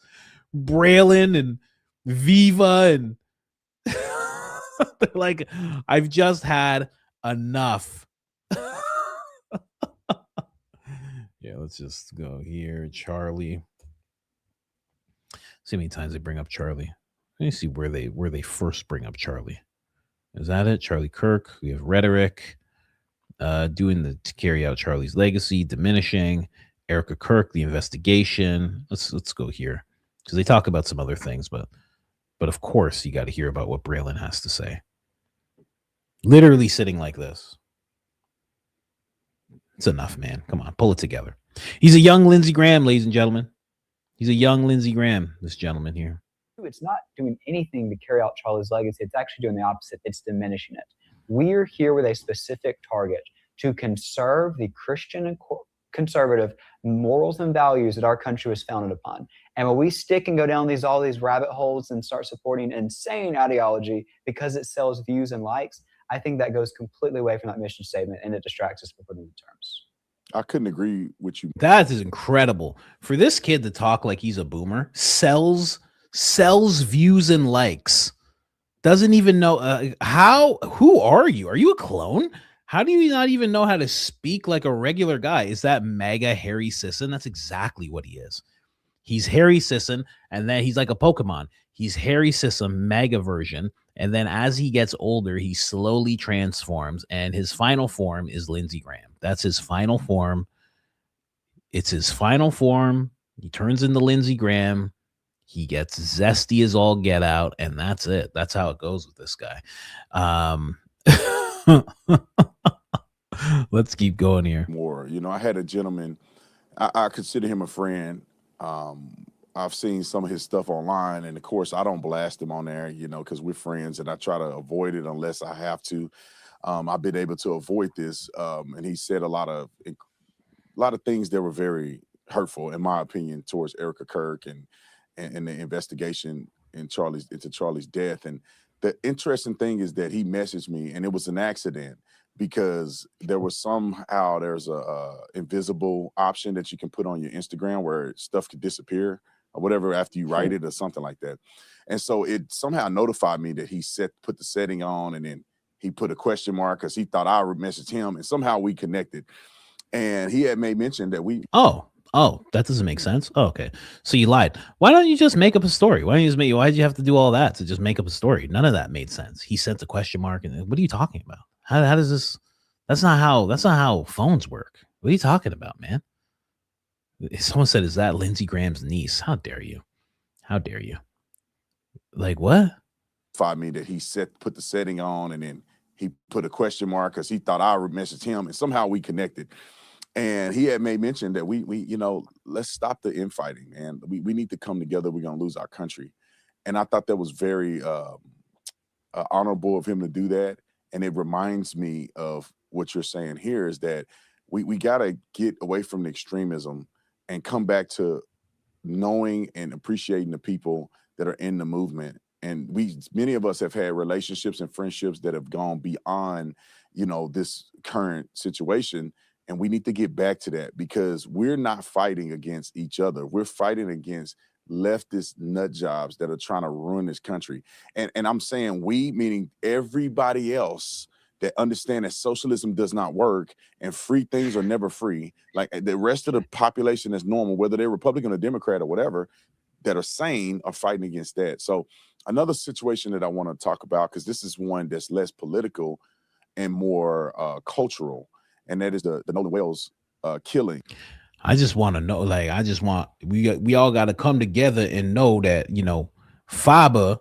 Braylon and Viva and like, I've just had enough. Yeah, let's just go here. Charlie. See how many times they bring up Charlie. Let me see where they first bring up Charlie. Is that it? Charlie Kirk. We have rhetoric. To carry out Charlie's legacy, diminishing. Erika Kirk, the investigation. Let's go here because they talk about some other things, but of course you got to hear about what Braylon has to say. Literally sitting like this. It's enough, man. Come on, pull it together. He's a young Lindsey Graham, ladies and gentlemen. He's a young Lindsey Graham, this gentleman here. It's not doing anything to carry out Charlie's legacy. It's actually doing the opposite. It's diminishing it. We're here with a specific target to conserve the Christian and conservative morals and values that our country was founded upon. And when we stick and go down all these rabbit holes and start supporting insane ideology because it sells views and likes, I think that goes completely away from that mission statement and it distracts us from putting the terms. I couldn't agree with you. That is incredible. For this kid to talk like he's a boomer, sells views and likes, doesn't even know who are you? Are you a clone? How do you not even know how to speak like a regular guy? Is that mega Harry Sisson? That's exactly what he is. He's Harry Sisson, and then he's like a Pokemon. He's Harry Sisson mega version, and then as he gets older, he slowly transforms, and his final form is Lindsey Graham. That's his final form. It's his final form. He turns into Lindsey Graham. He gets zesty as all get out, and that's it. That's how it goes with this guy. Let's keep going here. More, I had a gentleman. I consider him a friend. I've seen some of his stuff online, and of course, I don't blast him on there, because we're friends, and I try to avoid it unless I have to. I've been able to avoid this, and he said a lot of things that were very hurtful, in my opinion, towards Erika Kirk and the investigation into Charlie's death. And the interesting thing is that he messaged me, and it was an accident because there's a invisible option that you can put on your Instagram where stuff could disappear or whatever after you write it or something like that. And so it somehow notified me that he put the setting on, and then he put a question mark because he thought I would message him, and somehow we connected. And he had made mention that Oh, that doesn't make sense. Oh, okay. So you lied. Why don't you just make up a story? Why did you have to do all that to just make up a story? None of that made sense. He sent a question mark, and what are you talking about? How does this? That's not how phones work. What are you talking about, man? Someone said, "Is that Lindsey Graham's niece?" How dare you? How dare you? Like what? Me that he put the setting on, and then he put a question mark because he thought I would message him, and somehow we connected. And he had made mention that we let's stop the infighting, man. We need to come together. We're gonna lose our country. And I thought that was very honorable of him to do that. And it reminds me of what you're saying here is that we gotta get away from the extremism and come back to knowing and appreciating the people that are in the movement. And many of us have had relationships and friendships that have gone beyond, this current situation. And we need to get back to that, because we're not fighting against each other. We're fighting against leftist nut jobs that are trying to ruin this country. And I'm saying we, meaning everybody else that understand that socialism does not work and free things are never free. Like the rest of the population that's normal, whether they're Republican or Democrat or whatever, that are sane, are fighting against that. So another situation that I want to talk about, because this is one that's less political and more cultural, and that is the Nolan Wells killing. I just want to know, like, we all got to come together and know that, you know, fiber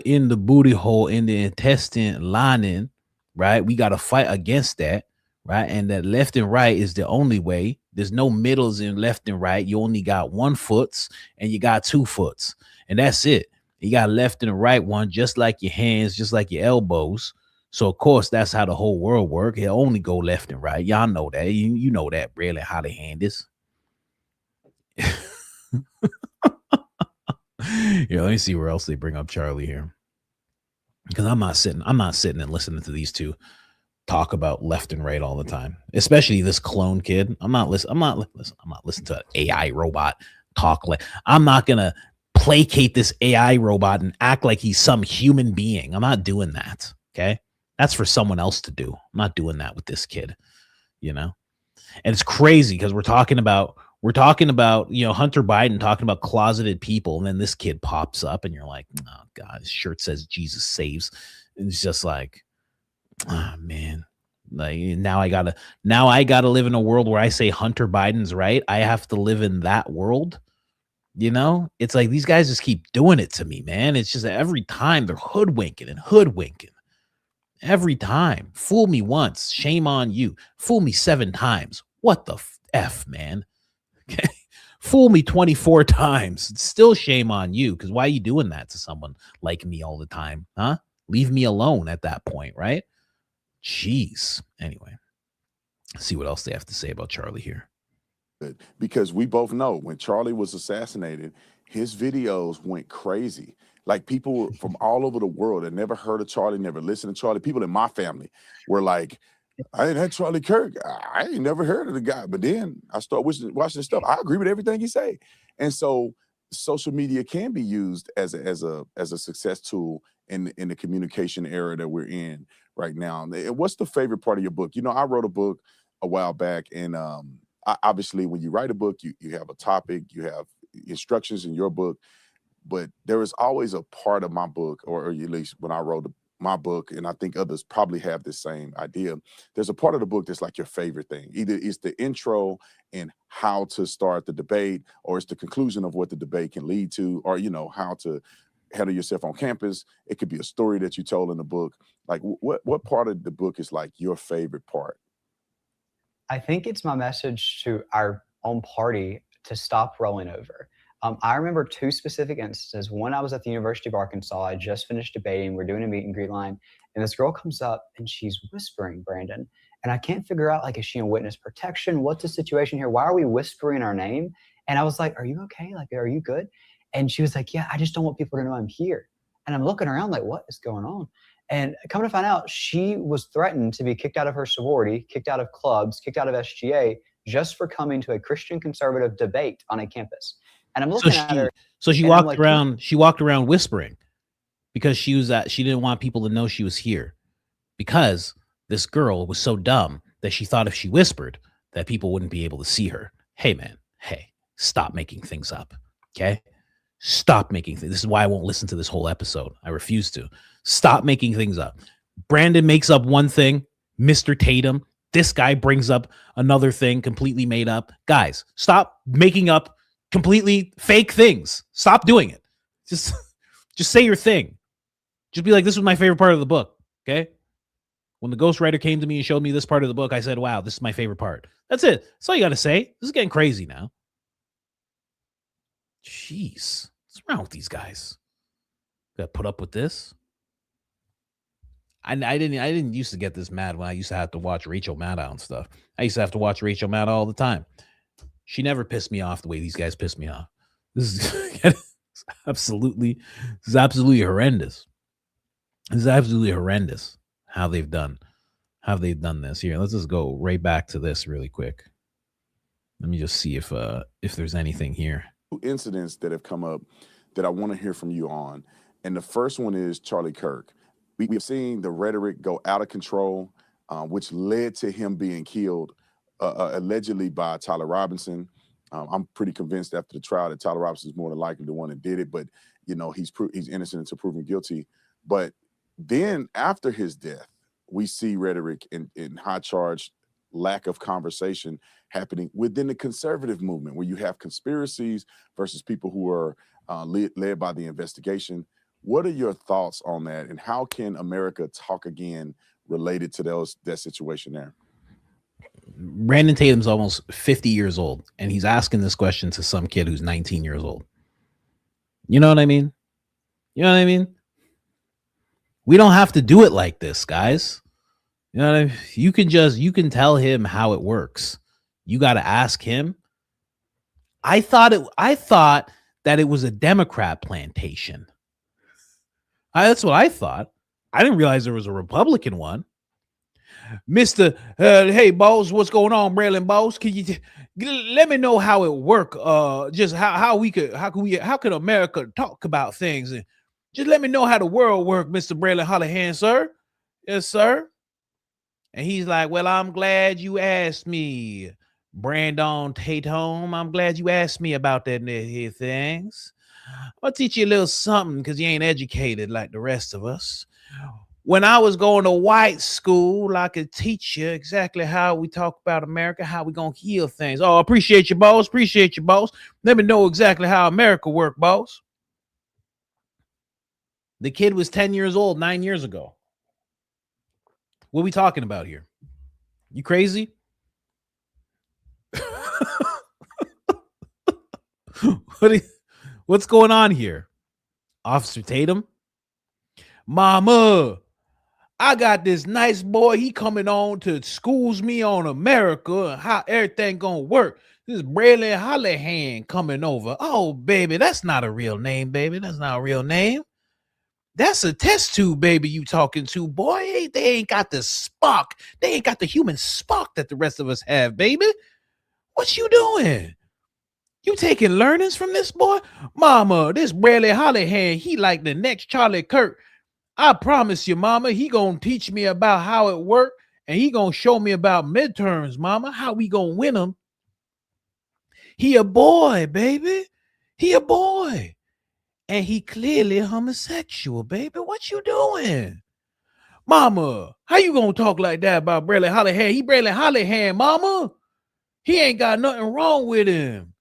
in the booty hole, in the intestine lining, right? We got to fight against that, right? And that left and right is the only way. There's no middles in left and right. You only got 1 foot and you got 2 foot, and that's it. You got left and a right one, just like your hands, just like your elbows. So of course that's how the whole world work. It only go left and right. Y'all know that. You know that really how the hand is. Yeah, let me see where else they bring up Charlie here. Because I'm not sitting and listening to these two talk about left and right all the time. Especially this clone kid. I'm not listening to an AI robot talk like. I'm not gonna placate this AI robot and act like he's some human being. I'm not doing that. Okay. That's for someone else to do. I'm not doing that with this kid, you know? And it's crazy because we're talking about, you know, Hunter Biden talking about closeted people. And then this kid pops up and you're like, oh God, his shirt says Jesus saves. And it's just like, oh man, like now I gotta live in a world where I say Hunter Biden's right. I have to live in that world. You know, it's like these guys just keep doing it to me, man. It's just every time they're hoodwinking. Every time. Fool me once, shame on you. Fool me 7 times. What the F, man? Okay. Fool me 24 times. It's still shame on you, because why are you doing that to someone like me all the time? Huh? Leave me alone at that point, right? Jeez. Anyway, let's see what else they have to say about Charlie here. Because we both know when Charlie was assassinated, his videos went crazy. Like people from all over the world that never heard of Charlie, never listened to Charlie. People in my family were like, I ain't had Charlie Kirk. I ain't never heard of the guy. But then I start watching this stuff. I agree with everything he say. And so social media can be used as a success tool in the communication era that we're in right now. And what's the favorite part of your book? You know, I wrote a book a while back, and obviously when you write a book, you have a topic, you have instructions in your book. But there is always a part of my book, or at least when I wrote my book, and I think others probably have the same idea. There's a part of the book that's like your favorite thing. Either it's the intro and how to start the debate, or it's the conclusion of what the debate can lead to, or, you know, how to handle yourself on campus. It could be a story that you told in the book. Like what part of the book is like your favorite part? I think it's my message to our own party to stop rolling over. I remember 2 specific instances. One, I was at the University of Arkansas. I just finished debating. We're doing a meet and greet line. And this girl comes up and she's whispering, Brandon. And I can't figure out, like, is she in witness protection? What's the situation here? Why are we whispering our name? And I was like, are you okay? Like, are you good? And she was like, yeah, I just don't want people to know I'm here. And I'm looking around like, what is going on? And come to find out, she was threatened to be kicked out of her sorority, kicked out of clubs, kicked out of SGA, just for coming to a Christian conservative debate on a campus. And I'm looking at her. So she walked around. She walked around whispering because she didn't want people to know she was here, because this girl was so dumb that she thought if she whispered that people wouldn't be able to see her. Hey, man. Hey, stop making things up. Okay. Stop making things. This is why I won't listen to this whole episode. I refuse to. Stop making things up. Brandon makes up one thing. Mr. Tatum, this guy brings up another thing completely made up. Guys, stop making up completely fake things. Stop doing it. Just say your thing. Just be like, this was my favorite part of the book. Okay. When the ghostwriter came to me and showed me this part of the book, I said, wow, this is my favorite part. That's it. That's all you got to say. This is getting crazy now. Jeez. What's wrong with these guys? Got to put up with this. I didn't used to get this mad when I used to have to watch Rachel Maddow and stuff. I used to have to watch Rachel Maddow all the time. She never pissed me off the way these guys piss me off. This is absolutely horrendous. This is absolutely horrendous how they've done. have they done this here? Let's just go right back to this really quick. Let me just see if there's anything here. Incidents that have come up that I want to hear from you on. And the first one is Charlie Kirk. We've seen the rhetoric go out of control, which led to him being killed allegedly by Tyler Robinson. I'm pretty convinced after the trial that Tyler Robinson is more than likely the one that did it, but you know, he's innocent until proven guilty. But then after his death, we see rhetoric and high charge, lack of conversation happening within the conservative movement, where you have conspiracies versus people who are led by the investigation. What are your thoughts on that, and how can America talk again related to that situation there? Brandon Tatum's almost 50 years old, and he's asking this question to some kid who's 19 years old. You know what I mean? You know what I mean? We don't have to do it like this, guys. You know what I mean? You can tell him how it works. You got to ask him. I thought that it was a Democrat plantation. That's what I thought. I didn't realize there was a Republican one. Mr. Hey, boss, what's going on, Braylon, boss? Can you let me know how it work? Just how could America talk about things? And just let me know how the world work, Mr. Braylon Hollihan, sir. Yes, sir. And he's like, well, I'm glad you asked me, Brandon Tatum. I'm glad you asked me about that here things. I'll teach you a little something because you ain't educated like the rest of us. When I was going to white school, I could teach you exactly how we talk about America, how we gonna heal things. Oh, appreciate you, boss. Appreciate you, boss. Let me know exactly how America work, boss. The kid was 10 years old 9 years ago. What are we talking about here? You crazy? What's going on here? Officer Tatum? Mama, I got this nice boy. He coming on to schools me on America and how everything gonna work. This is Braylon Hollihan coming over. Oh, baby, that's not a real name, baby. That's not a real name. That's a test tube, baby, you talking to, boy. They ain't got the spark. They ain't got the human spark that the rest of us have, baby. What you doing? You taking learnings from this boy? Mama, this Braylon Hollihan, he like the next Charlie Kirk. I promise you, mama, he gonna teach me about how it work, and he gonna show me about midterms, mama, how we gonna win them. He a boy, baby. He a boy. And he clearly homosexual, baby. What you doing? Mama, how you gonna talk like that about Braylon Hollihan? He Braylon Hollihan, mama. He ain't got nothing wrong with him.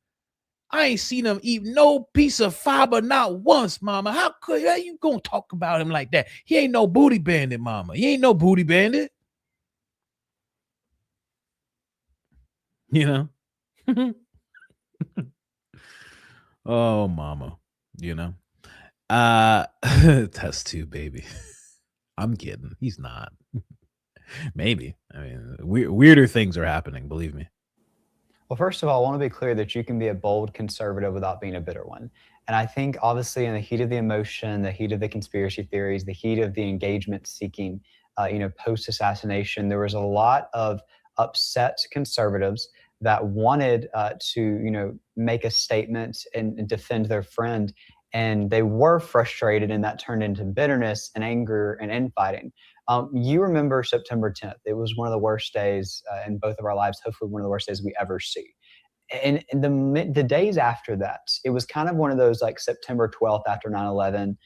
I ain't seen him eat no piece of fiber, not once, mama. How you gonna talk about him like that? He ain't no booty bandit, mama. He ain't no booty bandit. You know? Oh, mama. You know? Test tube, baby. I'm kidding. He's not. Maybe. I mean, weirder things are happening, believe me. Well, first of all, I want to be clear that you can be a bold conservative without being a bitter one. And I think, obviously, in the heat of the emotion, the heat of the conspiracy theories, the heat of the engagement seeking, post-assassination, there was a lot of upset conservatives that wanted to, make a statement and defend their friend. And they were frustrated, and that turned into bitterness and anger and infighting. You remember September 10th. It was one of the worst days in both of our lives, hopefully one of the worst days we ever see. And the days after that, it was kind of one of those like September 12th after 9/11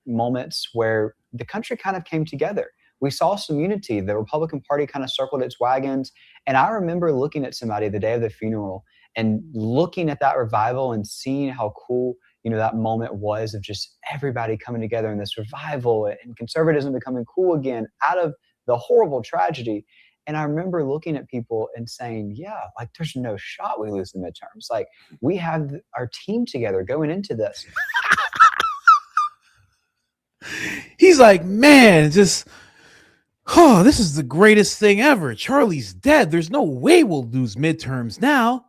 moments where the country kind of came together. We saw some unity. The Republican Party kind of circled its wagons. And I remember looking at somebody the day of the funeral and looking at that revival and seeing how cool that moment was of just everybody coming together in this revival and conservatism becoming cool again out of the horrible tragedy. And I remember looking at people and saying, yeah, like there's no shot we lose the midterms. Like we have our team together going into this. He's like, man, this is the greatest thing ever. Charlie's dead. There's no way we'll lose midterms now.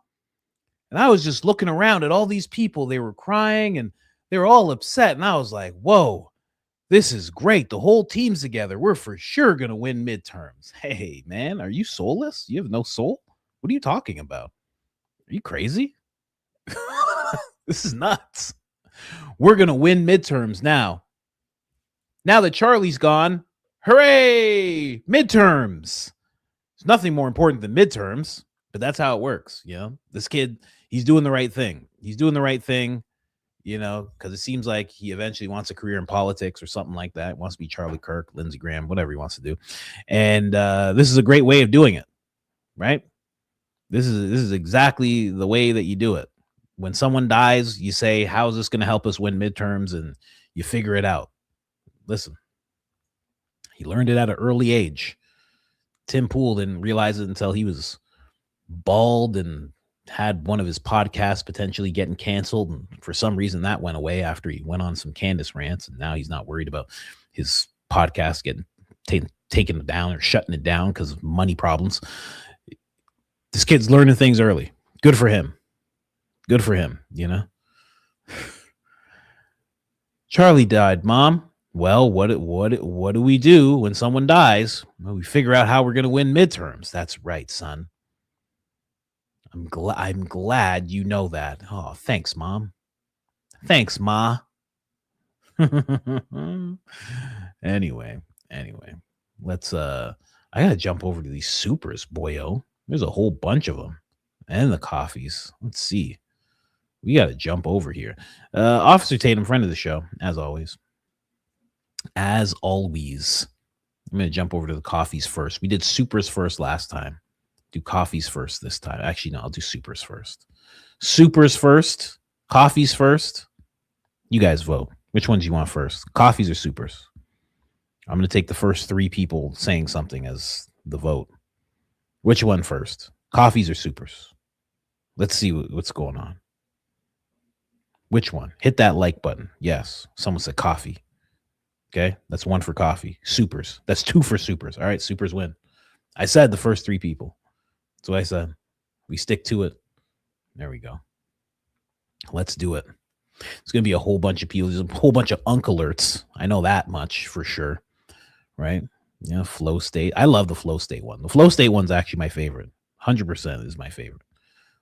And I was just looking around at all these people. They were crying and they were all upset. And I was like, whoa, This is great. The whole team's together. We're for sure going to win midterms. Hey, man, are you soulless? You have no soul? What are you talking about? Are you crazy? This is nuts. We're going to win midterms now. Now that Charlie's gone, hooray! Midterms. There's nothing more important than midterms, but that's how it works. You know, this kid, he's doing the right thing. He's doing the right thing. You know, because it seems like he eventually wants a career in politics or something like that. Wants to be Charlie Kirk, Lindsey Graham, whatever he wants to do. And this is a great way of doing it, right? This is exactly the way that you do it. When someone dies, you say, how is this going to help us win midterms? And you figure it out. Listen, he learned it at an early age. Tim Pool didn't realize it until he was bald and had one of his podcasts potentially getting canceled, and for some reason that went away after he went on some Candace rants, and now he's not worried about his podcast getting taken down or shutting it down because of money problems. This kid's learning things early. Good for him. Good for him, you know. Charlie died, Mom. Well, what do we do when someone dies? Well, we figure out how we're going to win midterms. That's right, son. I'm glad you know that. Oh, thanks, Mom. Thanks, Ma. Anyway, let's I gotta jump over to these supers, boyo. There's a whole bunch of them. And the coffees. Let's see. We gotta jump over here. Officer Tatum, friend of the show, as always. As always. I'm gonna jump over to the coffees first. We did supers first last time. Do coffees first this time. Actually, no, I'll do supers first. Supers first. Coffees first. You guys vote. Which ones you want first? Coffees or supers? I'm going to take the first three people saying something as the vote. Which one first? Coffees or supers? Let's see what's going on. Which one? Hit that like button. Yes. Someone said coffee. Okay. That's one for coffee. Supers. That's two for supers. All right. Supers win. I said the first three people. That's what I said. We stick to it. There we go. Let's do it. It's going to be a whole bunch of people. There's a whole bunch of alerts. I know that much for sure. Right? Yeah, flow state. I love the flow state one. The flow state one's actually my favorite. 100% is my favorite.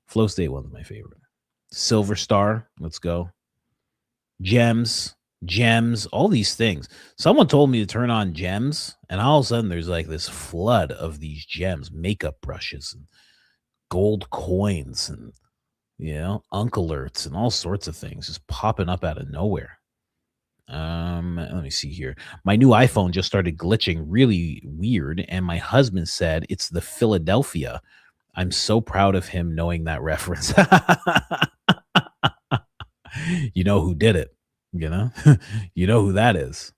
Flow state one's my favorite. Silver star. Let's go. Gems. All these things. Someone told me to turn on gems, and all of a sudden there's like this flood of these gems, makeup brushes and gold coins and, you know, alerts and all sorts of things just popping up out of nowhere. Let me see here. My new iPhone just started glitching really weird, and my husband said it's the Philadelphia. I'm so proud of him knowing that reference. You know who did it. You know, you know who that is.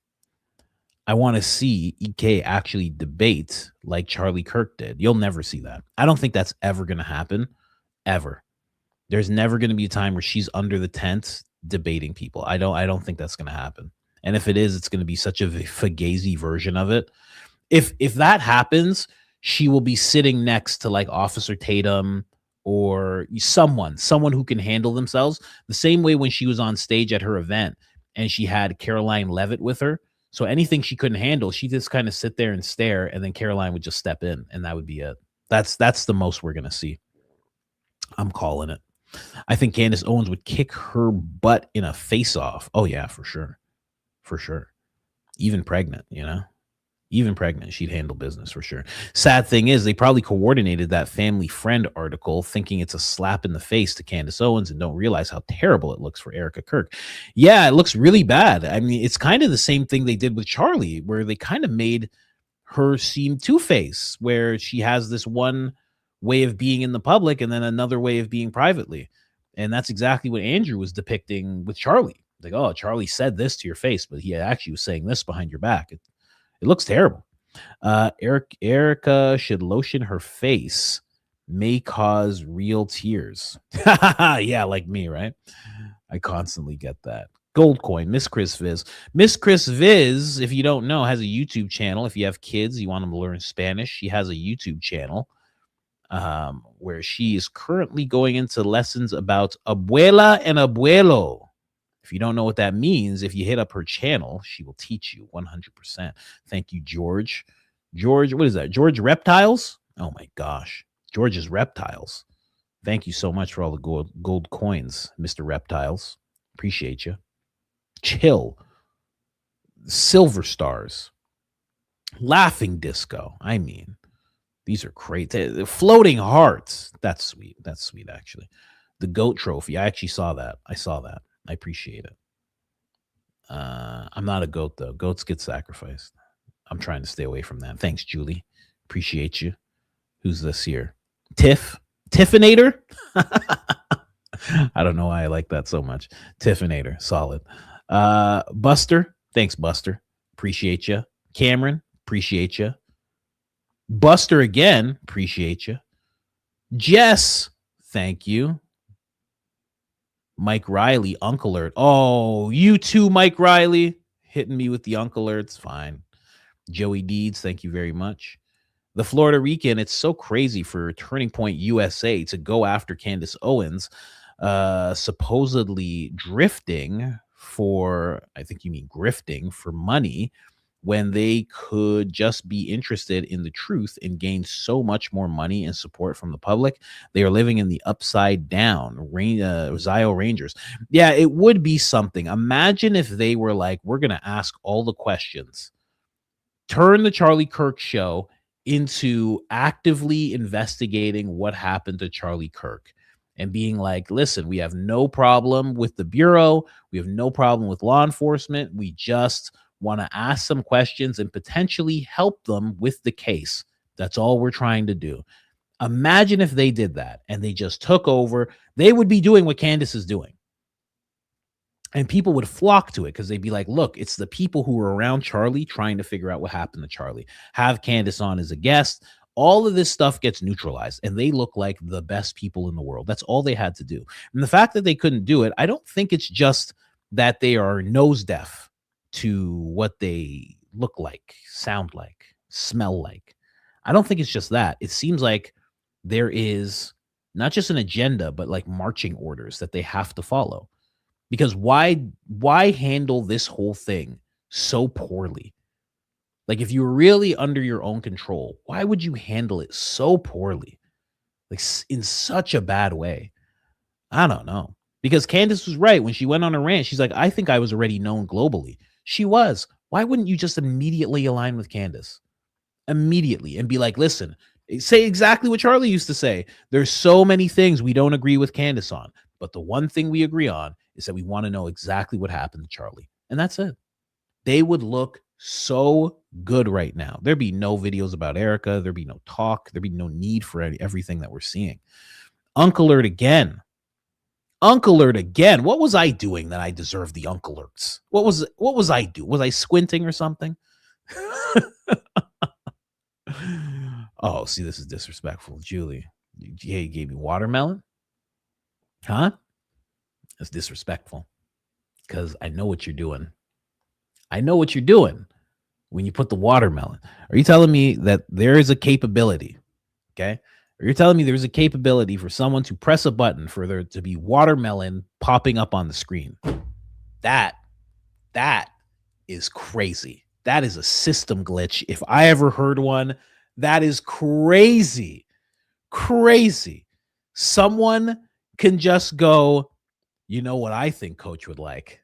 I want to see EK actually debate like Charlie Kirk did. You'll never see that. I don't think that's ever going to happen. Ever. There's never going to be a time where she's under the tent debating people. I don't think that's going to happen. And if it is, it's going to be such a fugazi version of it. If that happens, she will be sitting next to like Officer Tatum or someone who can handle themselves, the same way when she was on stage at her event and she had Caroline Levitt with her. So anything she couldn't handle, she just kind of sit there and stare, and then Caroline would just step in, and that would be it. That's the most we're going to see. I'm calling it. I think Candace Owens would kick her butt in a face-off. Oh, yeah, for sure. For sure. Even pregnant, you know? Even pregnant, she'd handle business for sure. Sad thing is, they probably coordinated that Family Friend article thinking it's a slap in the face to Candace Owens and don't realize how terrible it looks for Erika Kirk. Yeah, it looks really bad. I mean, it's kind of the same thing they did with Charlie, where they kind of made her seem two-faced, where she has this one way of being in the public and then another way of being privately. And that's exactly what Andrew was depicting with Charlie. Like, oh, Charlie said this to your face, but he actually was saying this behind your back. It looks terrible. Erika should lotion her face. May cause real tears. Yeah, like me, right? I constantly get that. Gold coin, Miss Chris Viz. Miss Chris Viz, if you don't know, has a YouTube channel. If you have kids, you want them to learn Spanish, she has a YouTube channel where she is currently going into lessons about abuela and abuelo. If you don't know what that means, if you hit up her channel, she will teach you 100%. Thank you, George. George, what is that? George Reptiles? Oh my gosh. George's Reptiles. Thank you so much for all the gold coins, Mr. Reptiles. Appreciate you. Chill. Silver Stars. Laughing Disco. I mean, these are great. Floating Hearts. That's sweet. That's sweet, actually. The GOAT trophy. I actually saw that. I saw that. I appreciate it. I'm not a goat, though. Goats get sacrificed. I'm trying to stay away from that. Thanks, Julie. Appreciate you. Who's this here? Tiffinator? I don't know why I like that so much. Tiffinator. Solid. Buster. Thanks, Buster. Appreciate you. Cameron. Appreciate you. Buster again. Appreciate you. Jess. Thank you. Mike Riley, Uncle Alert. Oh, you too, Mike Riley. Hitting me with the Uncle Alerts. Fine. Joey Deeds, thank you very much. The Florida Rican, it's so crazy for Turning Point USA to go after Candace Owens, supposedly drifting for, I think you mean grifting for money, when they could just be interested in the truth and gain so much more money and support from the public. They are living in the upside down. Zio Rangers. Yeah, it would be something. Imagine if they were like, we're going to ask all the questions. Turn the Charlie Kirk show into actively investigating what happened to Charlie Kirk and being like, listen, we have no problem with the Bureau. We have no problem with law enforcement. We just want to ask some questions and potentially help them with the case. That's all we're trying to do. Imagine if they did that and they just took over. They would be doing what Candace is doing. And people would flock to it because they'd be like, look, it's the people who were around Charlie trying to figure out what happened to Charlie. Have Candace on as a guest. All of this stuff gets neutralized and they look like the best people in the world. That's all they had to do. And the fact that they couldn't do it, I don't think it's just that they are nose deaf to what they look like, sound like, smell like. I don't think it's just that. It seems like there is not just an agenda, but like marching orders that they have to follow. Because why handle this whole thing so poorly? Like, if you were really under your own control, why would you handle it so poorly? Like, in such a bad way? I don't know. Because Candace was right when she went on a rant. She's like, I think I was already known globally. She was. Why wouldn't you just immediately align with Candace? Immediately. And be like, listen, say exactly what Charlie used to say. There's so many things we don't agree with Candace on. But the one thing we agree on is that we want to know exactly what happened to Charlie. And that's it. They would look so good right now. There'd be no videos about Erika. There'd be no talk. There'd be no need for everything that we're seeing. Uncle Alert again. Uncle Alert again. What was I doing that I deserved the Uncle Alerts? What was I doing? Was I squinting or something? Oh, see, this is disrespectful. Julie, you gave me watermelon? Huh? That's disrespectful. Because I know what you're doing. I know what you're doing when you put the watermelon. Are you telling me that there is a capability? Okay. Are you telling me there's a capability for someone to press a button for there to be watermelon popping up on the screen? That is crazy. That is a system glitch. If I ever heard one, that is crazy. Crazy. Someone can just go, you know what I think Coach would like?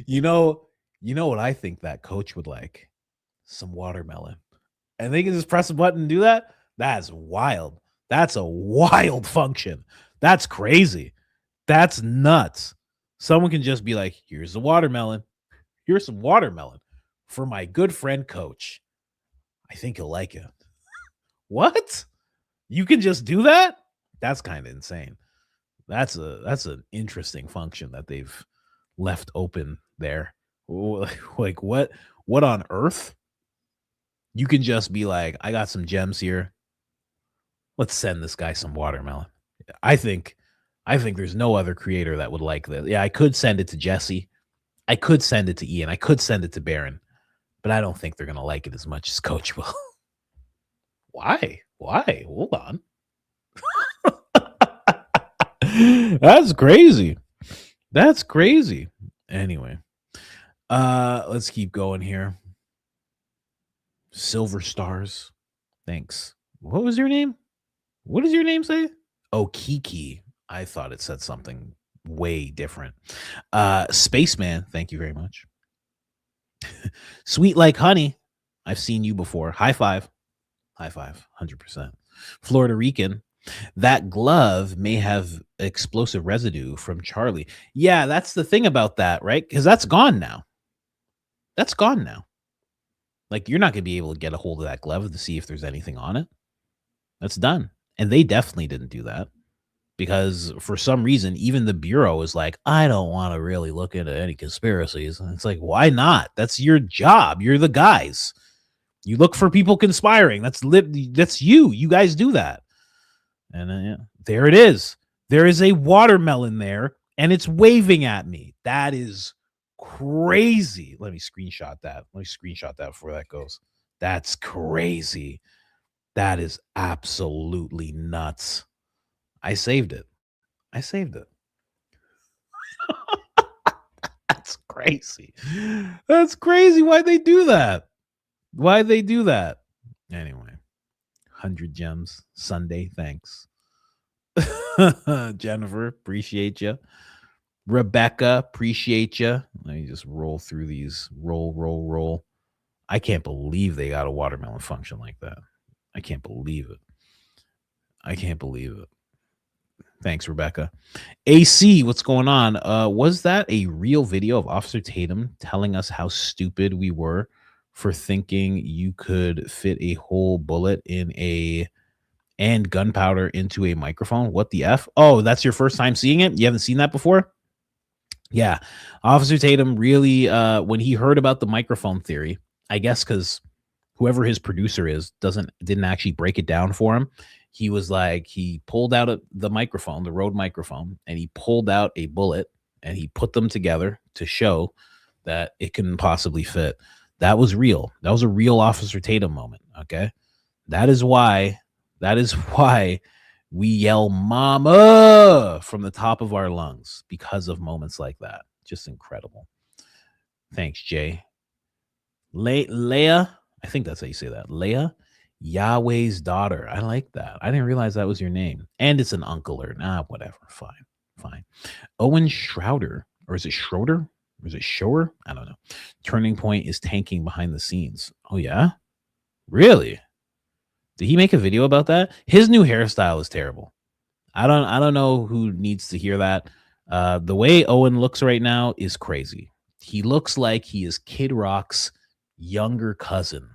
You know what I think that Coach would like? Some watermelon. And they can just press a button and do that? That's wild. That's a wild function. That's crazy. That's nuts. Someone can just be like, here's the watermelon. Here's some watermelon for my good friend Coach. I think he'll like it. What? You can just do that? That's kind of insane. That's an interesting function that they've left open there. Like what on earth? You can just be like, I got some gems here. Let's send this guy some watermelon. I think there's no other creator that would like this. Yeah, I could send it to Jesse. I could send it to Ian. I could send it to Baron. But I don't think they're going to like it as much as Coach will. Why? Hold on. That's crazy. That's crazy. Anyway, let's keep going here. Silver stars. Thanks. What was your name? What does your name say? Oh, Kiki. I thought it said something way different. Spaceman, thank you very much. Sweet like honey. I've seen you before. High five. High five. 100%. Florida Rican. That glove may have explosive residue from Charlie. Yeah, that's the thing about that, right? Because that's gone now. That's gone now. Like, you're not going to be able to get a hold of that glove to see if there's anything on it. That's done. And they definitely didn't do that because for some reason, even the Bureau is like, I don't want to really look into any conspiracies. And it's like, why not? That's your job. You're the guys. You look for people conspiring. That's you. You guys do that. And yeah, there it is. There is a watermelon there and it's waving at me. That is crazy. Let me screenshot that. Let me screenshot that before that goes. That's crazy. That is absolutely nuts. I saved it. I saved it. That's crazy. That's crazy. Why'd they do that? Why'd they do that? Anyway, 100 gems Sunday. Thanks. Jennifer, appreciate you. Rebecca, appreciate you. Let me just roll through these. Roll. I can't believe they got a watermelon function like that. I can't believe it. I can't believe it. Thanks, Rebecca. AC, what's going on? Was that a real video of Officer Tatum telling us how stupid we were for thinking you could fit a whole bullet and gunpowder into a microphone? What the F? Oh, that's your first time seeing it? You haven't seen that before? Yeah. Officer Tatum really, when he heard about the microphone theory, I guess because whoever his producer is didn't actually break it down for him. He was like, he pulled out the microphone, the Rode microphone, and he pulled out a bullet and he put them together to show that it can possibly fit. That was real. That was a real Officer Tatum moment. Okay. That is why we yell mama from the top of our lungs, because of moments like that. Just incredible. Thanks, Jay. Leia, I think that's how you say that. Leia, Yahweh's daughter. I like that. I didn't realize that was your name. And it's an uncle or whatever. Fine. Owen Schroeder, or is it Schroeder? Or is it Shower? I don't know. Turning Point is tanking behind the scenes. Oh yeah? Really? Did he make a video about that? His new hairstyle is terrible. I don't know who needs to hear that. The way Owen looks right now is crazy. He looks like he is Kid Rock's younger cousin.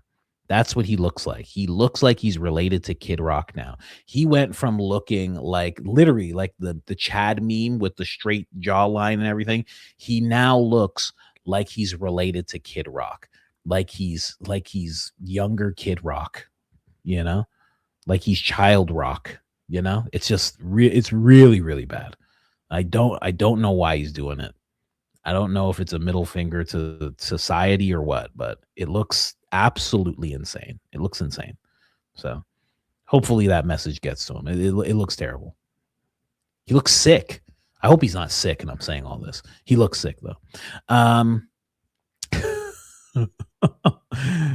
That's what he looks like. He looks like he's related to Kid Rock now. He went from looking like literally like the Chad meme with the straight jawline and everything. He now looks like he's related to Kid Rock. Like he's younger Kid Rock, you know? Like he's child rock, you know? It's just it's really, really bad. I don't know why he's doing it. I don't know if it's a middle finger to society or what, but it looks absolutely insane. It looks insane. So hopefully that message gets to him. It looks terrible. He looks sick. I hope he's not sick and I'm saying all this. He looks sick though.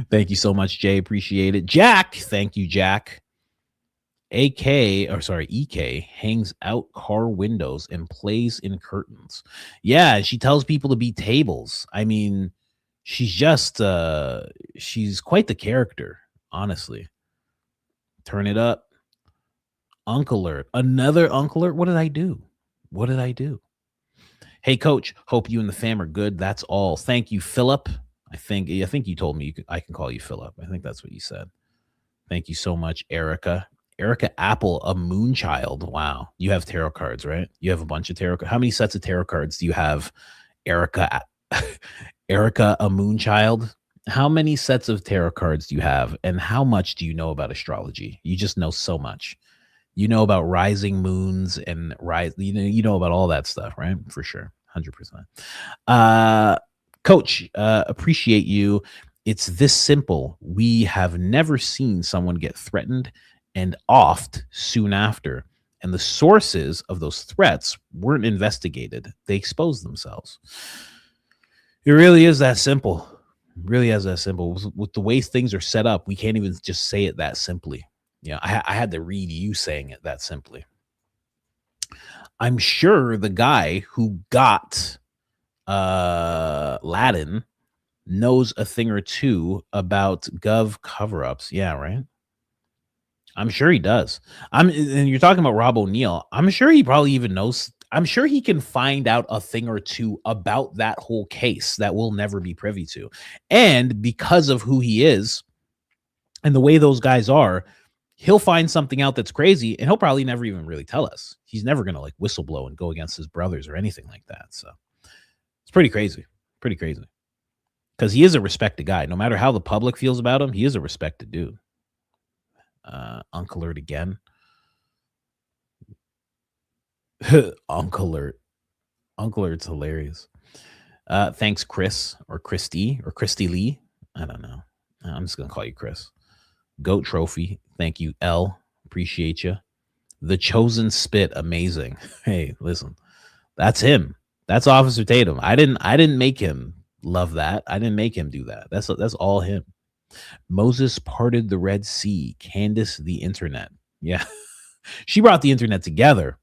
Thank you so much, Jay. Appreciate it. Jack, thank you, Jack. EK hangs out car windows and plays in curtains. Yeah, she tells people to be tables. I mean, she's just she's quite the character, honestly. Turn it up. Uncle alert. Another uncle alert. What did I do? Hey, coach, hope you and the fam are good. That's all. Thank you, Philip. I think you told me I can call you Philip. I think that's what you said. Thank you so much, Erika. Erika Apple, a moonchild. Wow. You have tarot cards, right? You have a bunch of tarot cards. How many sets of tarot cards do you have, Erika? Erika, a moonchild? How many sets of tarot cards do you have? And how much do you know about astrology? You just know so much. You know about rising moons and you know about all that stuff, right? For sure. 100%. Coach, appreciate you. It's this simple. We have never seen someone get threatened and offed soon after and the sources of those threats weren't investigated. They exposed themselves. It really is that simple. It really is that simple. With the way things are set up, we can't even just say it that simply. Yeah, I had to read you saying it that simply. I'm sure the guy who got Laden knows a thing or two about gov cover-ups. Yeah, right. I'm sure he does. And you're talking about Rob O'Neill. I'm sure he probably even knows. I'm sure he can find out a thing or two about that whole case that we'll never be privy to. And because of who he is and the way those guys are, he'll find something out that's crazy, and he'll probably never even really tell us. He's never going to like whistleblow and go against his brothers or anything like that. So it's pretty crazy. Pretty crazy. Because he is a respected guy. No matter how the public feels about him, he is a respected dude. Uncle Alert again. Uncle Alert. Uncle Alert's hilarious. Thanks, Chris or Christy Lee. I don't know. I'm just going to call you Chris. Goat Trophy. Thank you, L. Appreciate you. The Chosen Spit. Amazing. Hey, listen. That's him. That's Officer Tatum. I didn't make him love that. I didn't make him do that. That's all him. Moses parted the Red Sea. Candace, the internet. Yeah. She brought the internet together.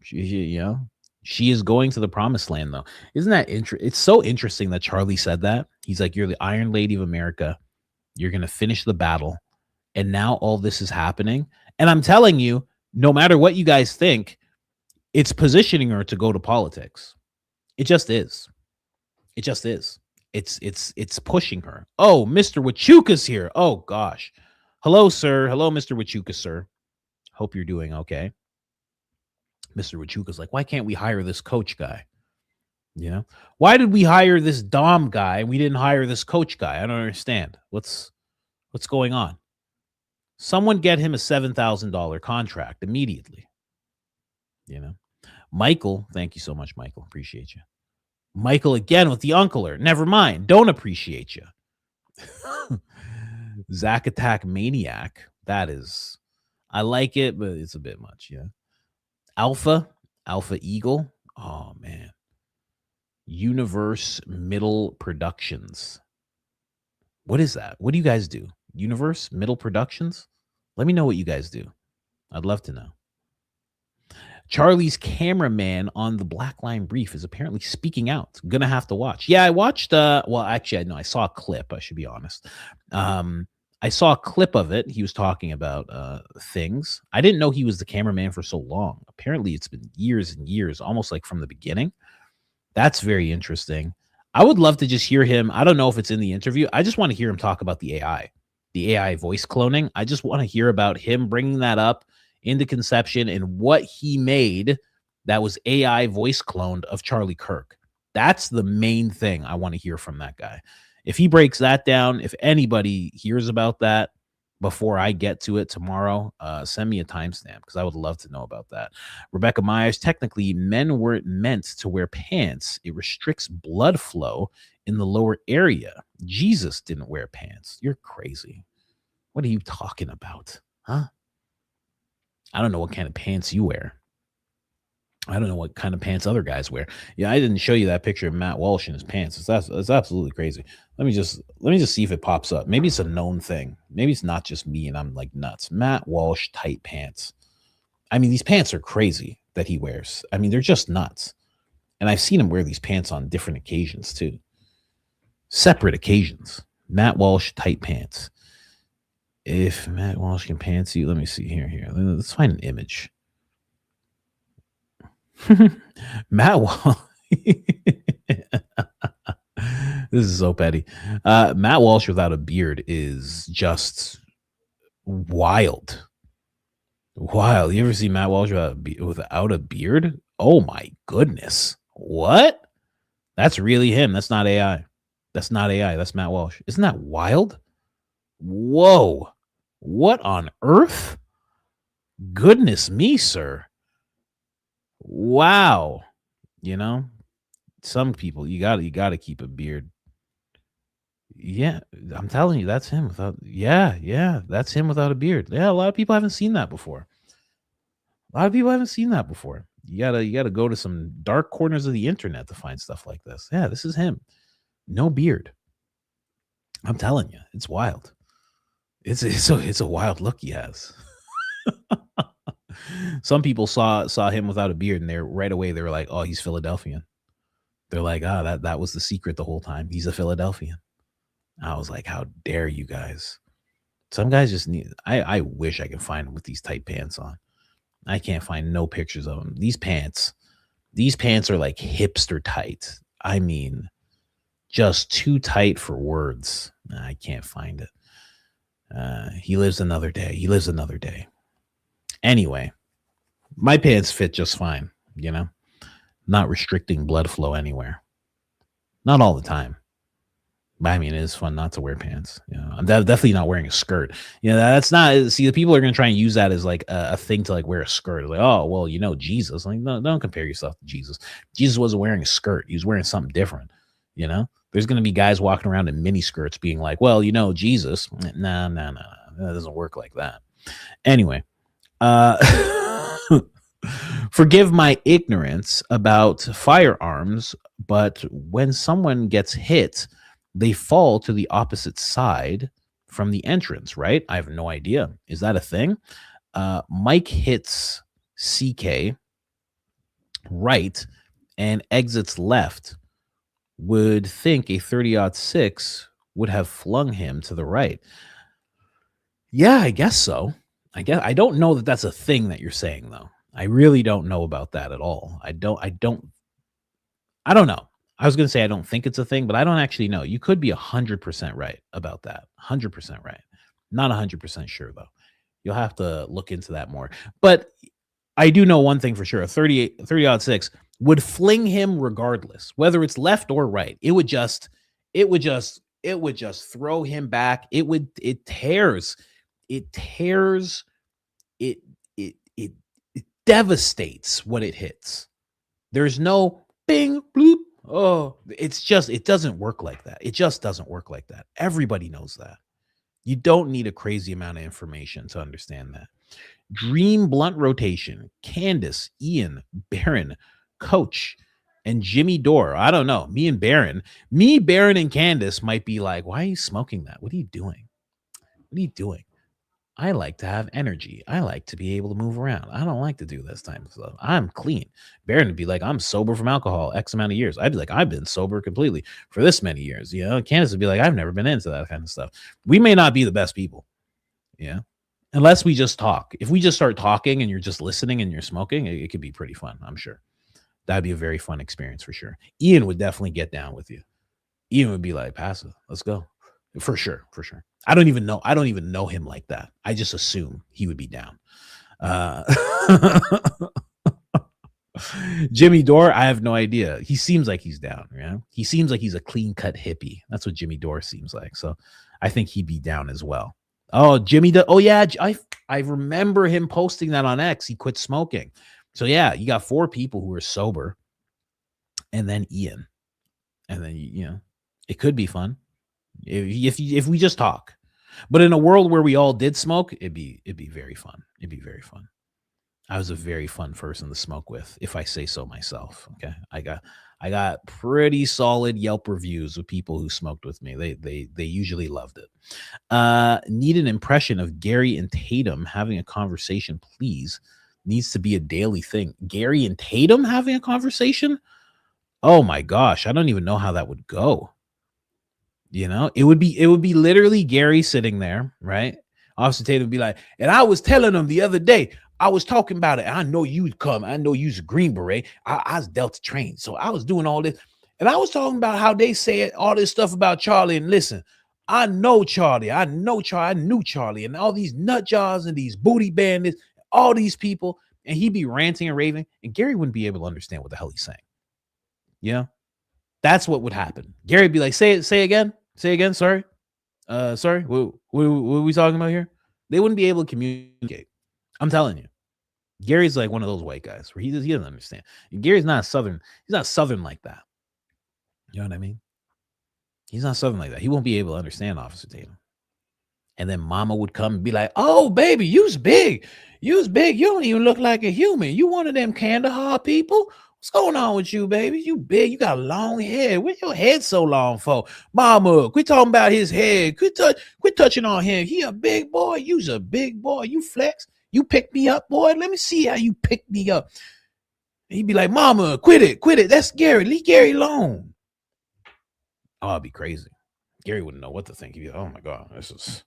She is going to the promised land, though. Isn't that interesting? It's so interesting that Charlie said that. He's like, you're the Iron Lady of America. You're going to finish the battle. And now all this is happening. And I'm telling you, no matter what you guys think, it's positioning her to go to politics. It just is. It just is. It's pushing her. Oh, Mr. Wachuka's here. Oh, gosh. Hello, sir. Hello, Mr. Wachuka, sir. Hope you're doing okay. Mr. Wachuka's like, why can't we hire this coach guy? You know, why did we hire this Dom guy? We didn't hire this coach guy. I don't understand. What's going on? Someone get him a $7,000 contract immediately. You know, Michael, thank you so much, Michael. Appreciate you. Michael again with the Uncle Alert. Never mind. Don't appreciate you. Zack Attack Maniac. That is, I like it, but it's a bit much. Yeah. Alpha Eagle. Oh, man. Universe Middle Productions. What is that? What do you guys do? Universe Middle Productions? Let me know what you guys do. I'd love to know. Charlie's cameraman on the Black Line Brief is apparently speaking out. Gonna have to watch. Yeah, I watched well, actually, I saw a clip, I should be honest. I saw a clip of it. He was talking about things. I didn't know he was the cameraman for so long. Apparently it's been years and years, almost like from the beginning. That's very interesting. I would love to just hear him. I don't know if it's in the interview. I just want to hear him talk about the AI voice cloning. I just want to hear about him bringing that up into conception and what he made that was AI voice cloned of Charlie Kirk. That's the main thing I want to hear from that guy. If he breaks that down, if anybody hears about that before I get to it tomorrow, send me a timestamp because I would love to know about that. Rebecca Myers, technically, men weren't meant to wear pants. It restricts blood flow in the lower area. Jesus didn't wear pants. You're crazy. What are you talking about? Huh? I don't know what kind of pants you wear. I don't know what kind of pants other guys wear. Yeah, I didn't show you that picture of Matt Walsh in his pants. It's absolutely crazy. Let me just see if it pops up. Maybe it's a known thing. Maybe it's not just me and I'm like nuts. Matt Walsh tight pants. I mean, these pants are crazy that he wears. I mean, they're just nuts. And I've seen him wear these pants on different occasions too. Separate occasions. Matt Walsh tight pants. If Matt Walsh can pants you, let me see here. Let's find an image. Matt Walsh. This is so petty. Matt Walsh without a beard is just wild. Wild. You ever see Matt Walsh without a beard? Oh my goodness. What? That's really him. That's not AI. That's not AI. That's Matt Walsh. Isn't that wild? Whoa. What on earth? Goodness me, sir. Wow. You know, some people you gotta keep a beard. Yeah, I'm telling you, that's him without that's him without a beard. Yeah, a lot of people haven't seen that before. A lot of people haven't seen that before. You gotta go to some dark corners of the internet to find stuff like this. Yeah, this is him. No beard. I'm telling you, it's wild. It's a wild look he has. Some people saw him without a beard, and right away they were like, "Oh, he's Philadelphian." They're like, "Ah, that was the secret the whole time. He's a Philadelphian." I was like, "How dare you guys?" Some guys just need. I wish I could find him with these tight pants on. I can't find no pictures of him. These pants are like hipster tight. I mean, just too tight for words. I can't find it. He lives another day. He lives another day. Anyway, my pants fit just fine, you know, not restricting blood flow anywhere. Not all the time. But I mean, it is fun not to wear pants. You know, I'm definitely not wearing a skirt. You know, that's not. See, the people are going to try and use that as like a thing to like wear a skirt. Like, oh, well, you know, Jesus. Like, no, don't compare yourself to Jesus. Jesus wasn't wearing a skirt. He was wearing something different. You know, there's going to be guys walking around in mini skirts being like, well, you know, Jesus. No. That doesn't work like that. Anyway, forgive my ignorance about firearms, but when someone gets hit, they fall to the opposite side from the entrance, right? I have no idea. Is that a thing? Mike hits CK right and exits left. Would think a 30-06 would have flung him to the right. Yeah, I guess so. I don't know that that's a thing that you're saying, though. I really don't know about that at all. I don't know. I was going to say I don't think it's a thing, but I don't actually know. You could be 100% right about that. 100% right. Not 100% sure, though. You'll have to look into that more. But I do know one thing for sure. A 30-06 would fling him regardless, whether it's left or right. It would just throw him back. It tears, it devastates when it hits. There's no bing, bloop. Oh, it doesn't work like that. It just doesn't work like that. Everybody knows that. You don't need a crazy amount of information to understand that. Dream Blunt Rotation, Candace, Ian, Baron, Coach, and Jimmy Dore. I don't know. Baron, and Candace might be like, why are you smoking that? What are you doing? What are you doing? I like to have energy. I like to be able to move around. I don't like to do this type of stuff. I'm clean. Baron would be like, I'm sober from alcohol X amount of years. I'd be like, I've been sober completely for this many years. You know, Candace would be like, I've never been into that kind of stuff. We may not be the best people. Yeah. Unless we just talk. If we just start talking and you're just listening and you're smoking, it could be pretty fun, I'm sure. That'd be a very fun experience for sure. Ian would definitely get down with you. Ian would be like, pass it. Let's go. For sure. I don't even know him like that. I just assume he would be down. Jimmy Dore, I have no idea. He seems like he's down. Yeah, he seems like he's a clean cut hippie. That's what Jimmy Dore seems like. So I think he'd be down as well. Oh, Jimmy. Oh yeah, I remember him posting that on X. He quit smoking. So yeah, you got 4 people who are sober, and then Ian, and then you know it could be fun. If we just talk, but in a world where we all did smoke, it'd be very fun. It'd be very fun. I was a very fun person to smoke with, if I say so myself. Okay, I got pretty solid Yelp reviews of people who smoked with me. They usually loved it. Need an impression of Gary and Tatum having a conversation, please. Needs to be a daily thing. Gary and Tatum having a conversation? Oh my gosh, I don't even know how that would go. You know, it would be literally Gary sitting there, right? Officer Tatum would be like, and I was telling him the other day, I was talking about it. I know you'd come. I know you's a Green Beret. I was Delta trained. So I was doing all this. And I was talking about how they said all this stuff about Charlie. And listen, I know Charlie. I knew Charlie. And all these nut jobs and these booty bandits, all these people. And he'd be ranting and raving. And Gary wouldn't be able to understand what the hell he's saying. Yeah. That's what would happen. Gary would be like, say again. Sorry. Sorry. What are we talking about here? They wouldn't be able to communicate. I'm telling you. Gary's like one of those white guys where he doesn't understand. Gary's not Southern. He's not Southern like that. You know what I mean? He's not Southern like that. He won't be able to understand Officer Tatum. And then mama would come and be like, oh, baby, you's big. You's big. You don't even look like a human. You one of them Kandahar people? What's going on with you, baby? You big. You got long hair. Where's your head so long for? Mama, quit talking about his head. Quit touching on him. He a big boy. You's a big boy. You flex. You pick me up, boy. Let me see how you pick me up. And he'd be like, mama, quit it. That's Gary. Leave Gary alone. Oh, I'd be crazy. Gary wouldn't know what to think. He'd be like, oh my God, this is...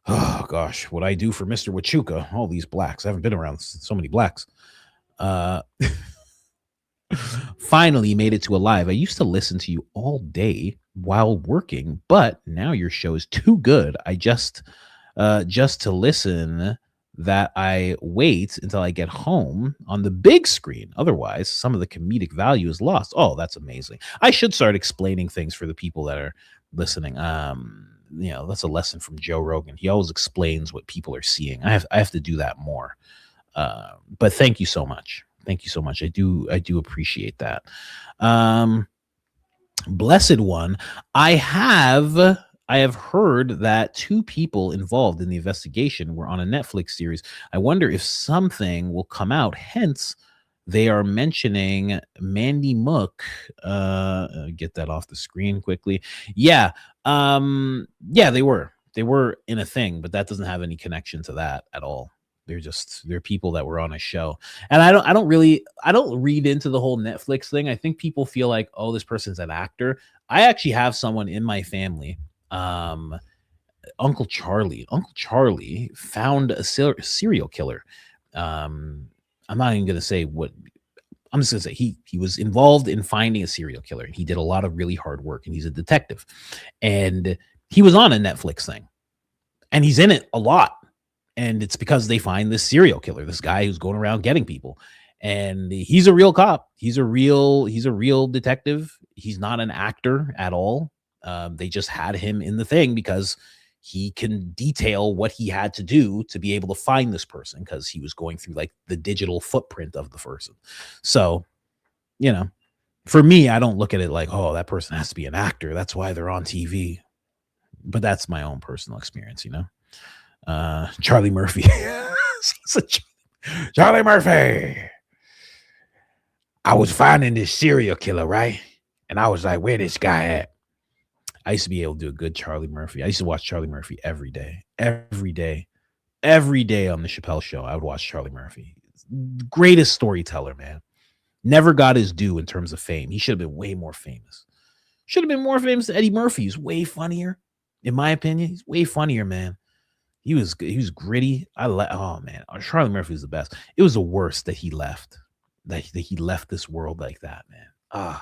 Oh gosh, what I do for Mr. Wachuca, all these blacks. I haven't been around so many blacks. Finally made it to a live. I used to listen to you all day while working, but now your show is too good. I just to listen that I wait until I get home on the big screen. Otherwise, some of the comedic value is lost. Oh, that's amazing. I should start explaining things for the people that are listening. That's a lesson from Joe Rogan. He always explains what people are seeing. I have to do that more. But thank you so much. Thank you so much. I do appreciate that. Blessed One, I have heard that 2 people involved in the investigation were on a Netflix series. I wonder if something will come out. Hence, they are mentioning Mandy Mook. Get that off the screen quickly. Yeah. They were in a thing, but that doesn't have any connection to that at all. They're people that were on a show. And I don't read into the whole Netflix thing. I think people feel like, oh, this person's an actor. I actually have someone in my family, Uncle Charlie. Uncle Charlie found a serial killer. I'm not even going to say what. I'm just going to say he was involved in finding a serial killer. He did a lot of really hard work, and he's a detective. And he was on a Netflix thing, and he's in it a lot. And it's because they find this serial killer, this guy who's going around getting people. And he's a real cop. He's a real detective. He's not an actor at all. They just had him in the thing because he can detail what he had to do to be able to find this person, because he was going through like the digital footprint of the person. So, for me, I don't look at it like, oh, that person has to be an actor. That's why they're on TV. But that's my own personal experience, Charlie Murphy. Charlie Murphy. I was finding this serial killer, right? And I was like, where this guy at? I used to be able to do a good Charlie Murphy. I used to watch Charlie Murphy every day on the Chappelle Show. I would watch Charlie Murphy. Greatest storyteller, man. Never got his due in terms of fame. He should have been way more famous. Should have been more famous than Eddie Murphy. He's way funnier, in my opinion. He's way funnier, man. He was gritty. Oh man, Charlie Murphy was the best. It was the worst that he left. That he left this world like that, man.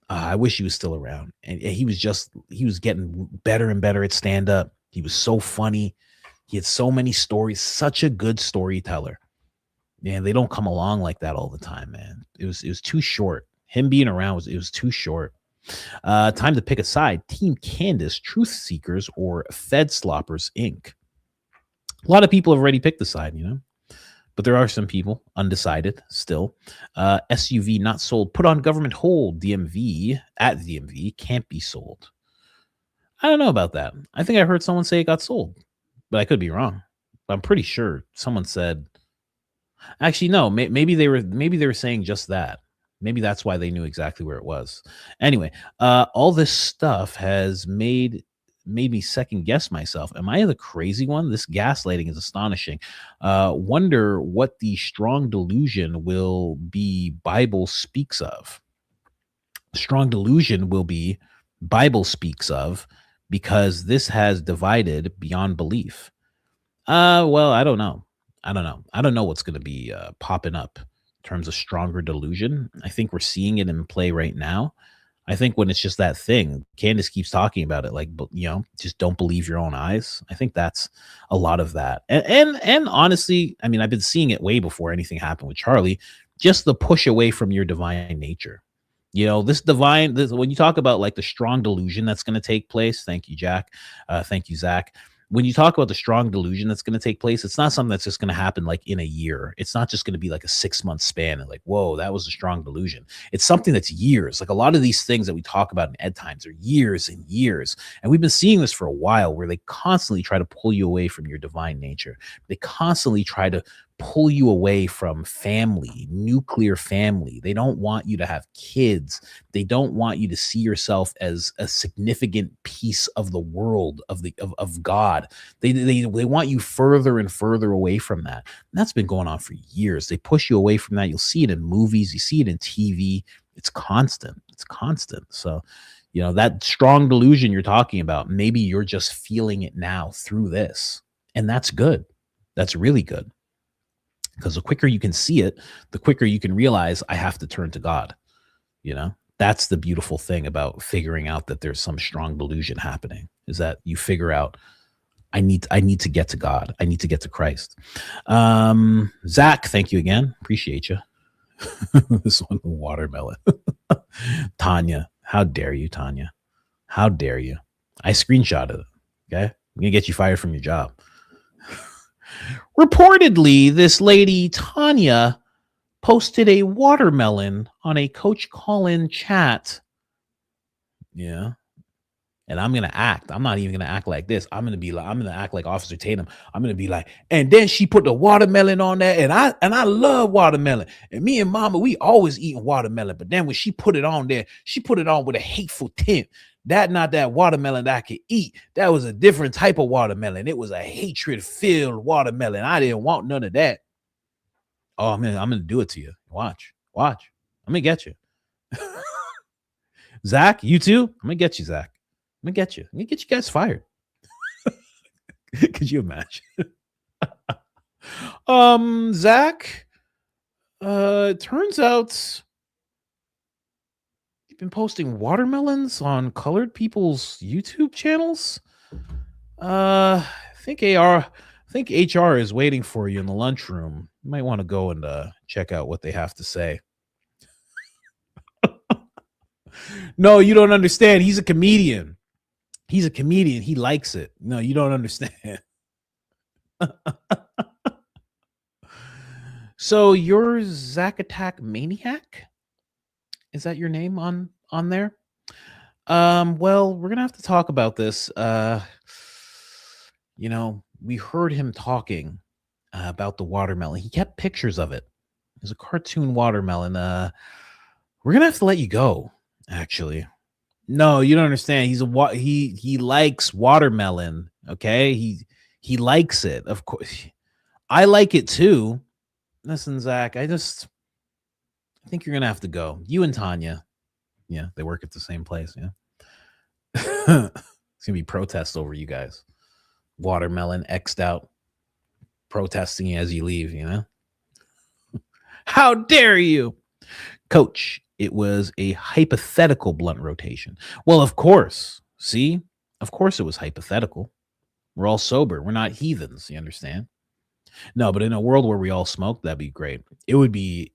I wish he was still around. And he was getting better and better at stand up. He was so funny. He had so many stories. Such a good storyteller. Man, they don't come along like that all the time, man. It was too short. Him being around was too short. Time to pick a side. Team Candace, Truth Seekers, or Fed Sloppers Inc. A lot of people have already picked the side, but there are some people undecided still. SUV not sold, put on government hold. DMV can't be sold. I don't know about that. I think I heard someone say it got sold, but I could be wrong. But I'm pretty sure someone said. Actually, no. Maybe they were saying just that. Maybe that's why they knew exactly where it was. Anyway, all this stuff has made me second guess myself. Am I the crazy one? This gaslighting is astonishing. Wonder what the strong delusion will be Bible speaks of. Strong delusion will be Bible speaks of, because this has divided beyond belief. Well, I don't know. I don't know what's going to be popping up in terms of stronger delusion. I think we're seeing it in play right now. I think when it's just that thing, Candace keeps talking about it, like, just don't believe your own eyes. I think that's a lot of that. And honestly, I mean, I've been seeing it way before anything happened with Charlie, just the push away from your divine nature. When you talk about like the strong delusion that's going to take place. Thank you, Jack. Thank you, Zach. when you talk about the strong delusion that's going to take place, it's not something that's just going to happen like in a year. It's not just going to be like a 6-month span and like, whoa, that was a strong delusion. It's something that's years. Like a lot of these things that we talk about in Ed Times are years and years. And we've been seeing this for a while, where they constantly try to pull you away from your divine nature. They constantly try to pull you away from family, nuclear family. They don't want you to have kids. They don't want you to see yourself as a significant piece of the world, of God. They want you further and further away from that. And that's been going on for years. They push you away from that. You'll see it in movies, you see it in TV. It's constant. It's constant. So, you know, that strong delusion you're talking about, maybe you're just feeling it now through this. And that's good. That's really good. Because the quicker you can see it, the quicker you can realize I have to turn to God. You know, that's the beautiful thing about figuring out that there's some strong delusion happening, is that you figure out I need to get to God. I need to get to Christ. Zach, thank you again. Appreciate you. This one, the watermelon. Tanya, how dare you, Tanya? How dare you? I screenshotted it. Okay. I'm going to get you fired from your job. Reportedly, this lady, Tanya, posted a watermelon on a Coach Colin chat. Yeah. And I'm going to act. I'm not even going to act like this. I'm going to act like Officer Tatum. I'm going to be like, and then she put the watermelon on there, and I love watermelon. And me and Mama, we always eating watermelon. But then when she put it on there, she put it on with a hateful tint. Not that watermelon that I could eat. That was a different type of watermelon. It was a hatred-filled watermelon. I didn't want none of that. Oh, I'm gonna do it to you. Watch. I'm gonna get you. Zach, you too? I'm gonna get you, Zach. I'm gonna get you. I'm gonna get you guys fired. Could you imagine? Zach, it turns out been posting watermelons on colored people's YouTube channels. I think HR is waiting for you in the lunchroom. You might want to go and check out what they have to say. No, you don't understand. He's a comedian. He likes it. No, you don't understand. So you're Zack Attack Maniac? Is that your name on there? Well, we're gonna have to talk about this. You know, we heard him talking about the watermelon. He kept pictures of it. There's a cartoon watermelon. We're gonna have to let you go. Actually, no, you don't understand. He likes watermelon. Okay, he likes it. Of course, I like it too. Listen, Zach, I think you're gonna have to go. You and Tanya, yeah, they work at the same place. Yeah, it's gonna be protests over you guys. Watermelon X'd out, protesting as you leave. You know, how dare you, Coach? It was a hypothetical blunt rotation. Well, of course. See, of course it was hypothetical. We're all sober. We're not heathens. You understand? No, but in a world where we all smoke, that'd be great. It would be.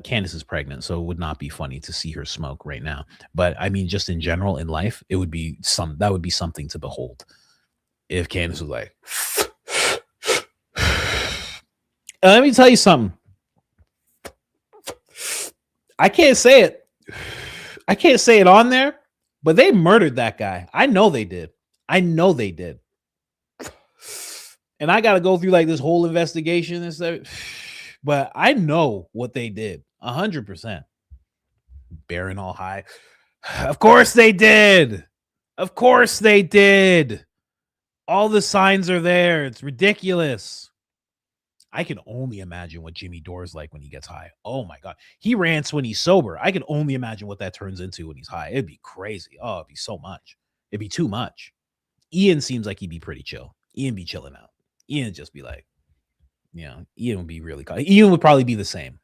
Candace is pregnant, so it would not be funny to see her smoke right now. But I mean, just in general in life, it would be something to behold. If Candace was like, let me tell you something. I can't say it. I can't say it on there, but they murdered that guy. I know they did. And I got to go through like this whole investigation and stuff. But I know what they did. 100%. Bearing all high. Of course they did. Of course they did. All the signs are there. It's ridiculous. I can only imagine what Jimmy Dore's like when he gets high. Oh my God. He rants when he's sober. I can only imagine what that turns into when he's high. It'd be crazy. Oh, it'd be so much. It'd be too much. Ian seems like he'd be pretty chill. Ian be chilling out. Ian would just be like, you know, Ian would be really calm. Ian would probably be the same.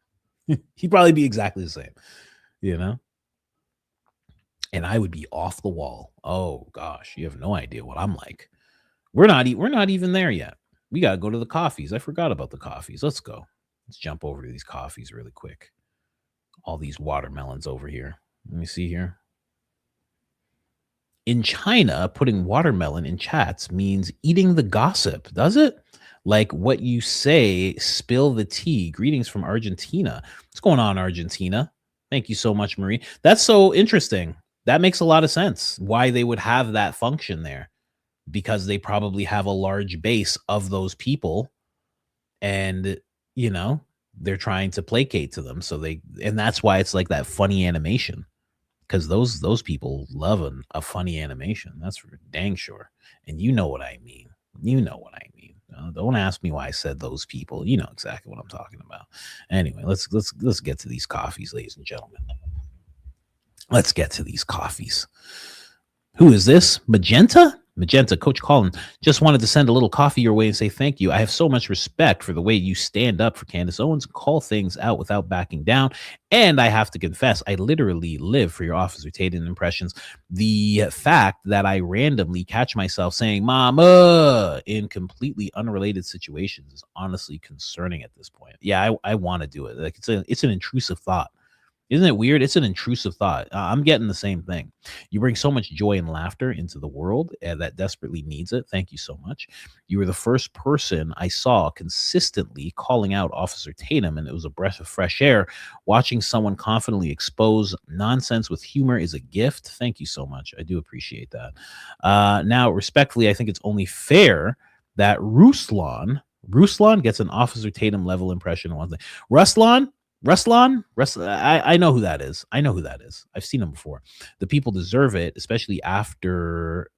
He'd probably be exactly the same, you know? And I would be off the wall. Oh gosh, you have no idea what I'm like. We're not even there yet. We got to go to the coffees. I forgot about the coffees. Let's go. Let's jump over to these coffees really quick. All these watermelons over here. Let me see here. In China, putting watermelon in chats means eating the gossip, does it? Like what you say, spill the tea. Greetings from Argentina. What's going on, Argentina? Thank you so much, Marie. That's so interesting. That makes a lot of sense why they would have that function there, because they probably have a large base of those people, and they're trying to placate to them. And that's why it's like that funny animation, because those people love a funny animation. That's for dang sure. And you know what I mean. Don't ask me why I said those people. You know exactly what I'm talking about. Anyway, let's get to these coffees, ladies and gentlemen. Let's get to these coffees. Who is this? Magenta, Coach Colin, just wanted to send a little coffee your way and say thank you. I have so much respect for the way you stand up for Candace Owens, call things out without backing down. And I have to confess, I literally live for your Officer Tatum impressions. The fact that I randomly catch myself saying "mama" in completely unrelated situations is honestly concerning at this point. Yeah, I want to do it. Like it's an intrusive thought. Isn't it weird? It's an intrusive thought. I'm getting the same thing. You bring so much joy and laughter into the world that desperately needs it. Thank you so much. You were the first person I saw consistently calling out Officer Tatum, and it was a breath of fresh air. Watching someone confidently expose nonsense with humor is a gift. Thank you so much. I do appreciate that. Now, respectfully, I think it's only fair that Ruslan gets an Officer Tatum level impression on one thing. Ruslan, I know who that is. I've seen him before. The people deserve it, especially after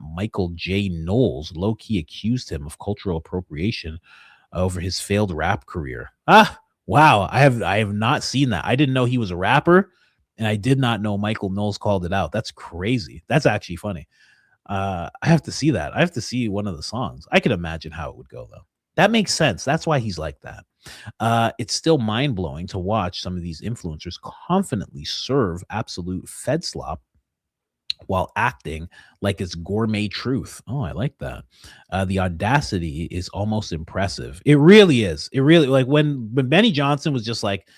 Michael J. Knowles low-key accused him of cultural appropriation over his failed rap career. Wow. I have not seen that. I didn't know he was a rapper, and I did not know Michael Knowles called it out. That's crazy. That's actually funny. I have to see that. I have to see one of the songs. I can imagine how it would go, though. That makes sense. That's why he's like that. It's still mind-blowing to watch some of these influencers confidently serve absolute fed slop while acting like it's gourmet truth. Oh, I like that. The audacity is almost impressive. It really is. It really, like when Benny Johnson was just like,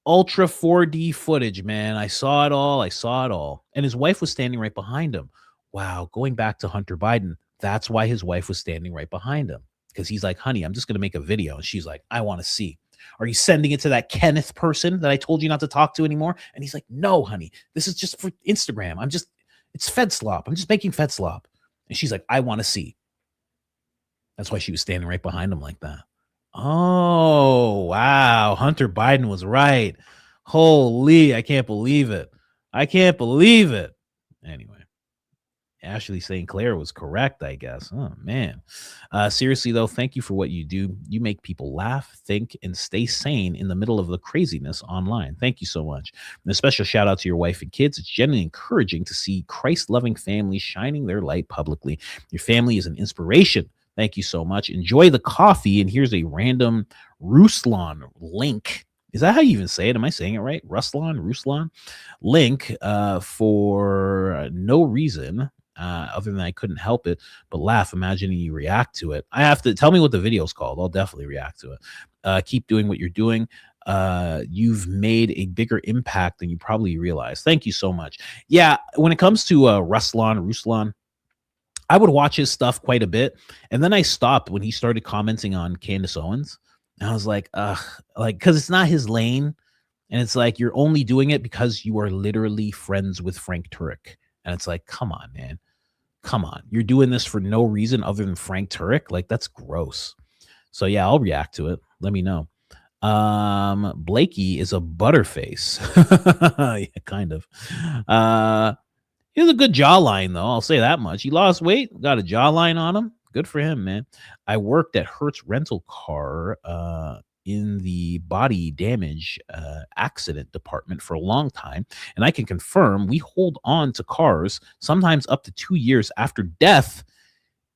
ultra 4D footage, man. I saw it all. And his wife was standing right behind him. Wow. Going back to Hunter Biden, that's why his wife was standing right behind him. Because he's like, honey, I'm just going to make a video. And she's like, I want to see. Are you sending it to that Kenneth person that I told you not to talk to anymore? And he's like, no, honey, this is just for Instagram. It's fed slop. I'm just making fed slop. And she's like, I want to see. That's why she was standing right behind him like that. Oh, wow. Hunter Biden was right. Holy, I can't believe it. Anyway. Ashley St. Clair was correct, I guess. Oh, man. Seriously, though, thank you for what you do. You make people laugh, think, and stay sane in the middle of the craziness online. Thank you so much. And a special shout out to your wife and kids. It's genuinely encouraging to see Christ-loving families shining their light publicly. Your family is an inspiration. Thank you so much. Enjoy the coffee. And here's a random Ruslan link. Is that how you even say it? Am I saying it right? Ruslan link for no reason. Other than I couldn't help it but laugh imagining you react to it. I have to tell me what the video's called. I'll definitely react to it. Keep doing what you're doing. You've made a bigger impact than you probably realize. Thank you so much. Yeah, when it comes to Ruslan, I would watch his stuff quite a bit, and then I stopped when he started commenting on Candace Owens. And I was like, because it's not his lane, and it's like you're only doing it because you are literally friends with Frank Turek. And it's like, come on, man. Come on. You're doing this for no reason other than Frank Turek? Like, that's gross. So, yeah, I'll react to it. Let me know. Blakey is a butterface. Yeah, kind of. He has a good jawline, though. I'll say that much. He lost weight, got a jawline on him. Good for him, man. I worked at Hertz Rental Car in the body damage accident department for a long time, and I can confirm we hold on to cars sometimes up to 2 years after death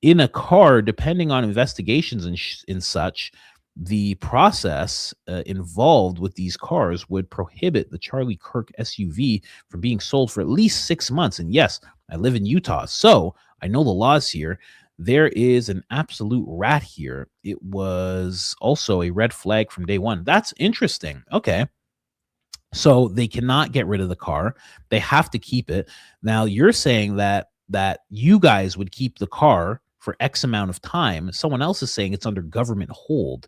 in a car, depending on investigations and such. The process involved with these cars would prohibit the Charlie Kirk SUV from being sold for at least 6 months. And yes, I live in Utah, so I know the laws here. There is an absolute rat here. It was also a red flag from day one. That's interesting. Okay. So they cannot get rid of the car. They have to keep it. Now you're saying that that you guys would keep the car for X amount of time. Someone else is saying it's under government hold.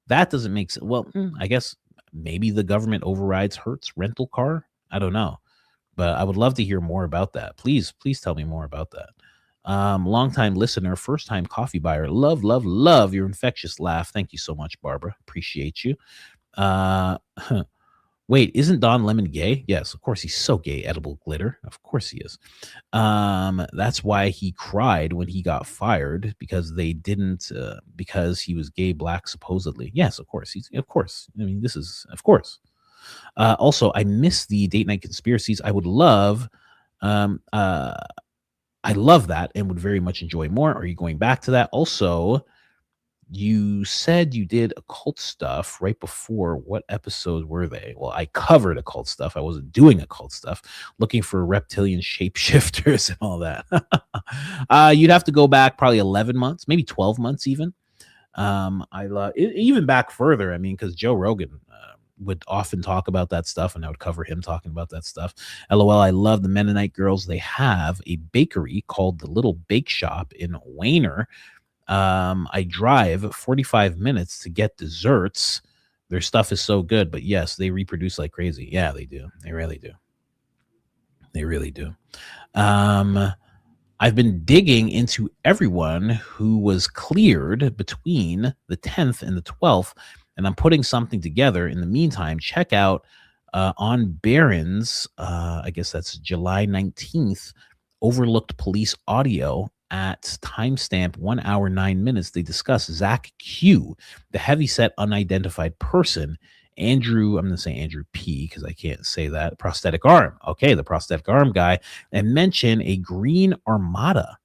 That doesn't make sense. Well, I guess maybe the government overrides Hertz rental car. I don't know, but I would love to hear more about that. Please tell me more about that. Longtime listener, first time coffee buyer. Love your infectious laugh. Thank you so much, Barbara. Appreciate you. Wait, isn't Don Lemon gay? Yes, of course he's so gay. Edible glitter. Of course he is. That's why he cried when he got fired, because they didn't, because he was gay black, supposedly. Yes, of course. Of course. I mean, this is, of course. Also, I miss the date night conspiracies. I would love, I love that and would very much enjoy more. Are you going back to that? Also, you said you did occult stuff right before. What episodes were they? Well, I covered occult stuff. I wasn't doing occult stuff, looking for reptilian shapeshifters and all that. You'd have to go back probably 11 months, maybe 12 months even. I love even back further. I mean, because Joe Rogan would often talk about that stuff, and I would cover him talking about that stuff. LOL, I love the Mennonite girls. They have a bakery called the Little Bake Shop in Wayner. I drive 45 minutes to get desserts. Their stuff is so good, but yes, they reproduce like crazy. Yeah, they do. They really do. They really do. I've been digging into everyone who was cleared between the 10th and the 12th, and I'm putting something together. In the meantime, check out on Barron's, I guess that's July 19th, overlooked police audio at timestamp 1 hour 9 minutes. They discuss Zach Q, the heavyset unidentified person, Andrew, I'm going to say Andrew P because I can't say that, prosthetic arm. Okay, the prosthetic arm guy, and mention a green Armada.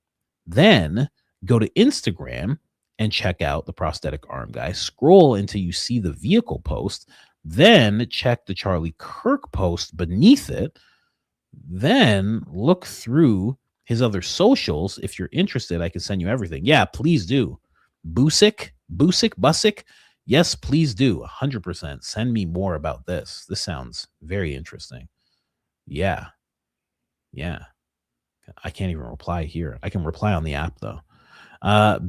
Then go to Instagram and check out the prosthetic arm guy. Scroll until you see the vehicle post. Then check the Charlie Kirk post beneath it. Then look through his other socials. If you're interested, I can send you everything. Yeah, please do. Busick. Yes, please do. 100%. Send me more about this. This sounds very interesting. Yeah. I can't even reply here. I can reply on the app though.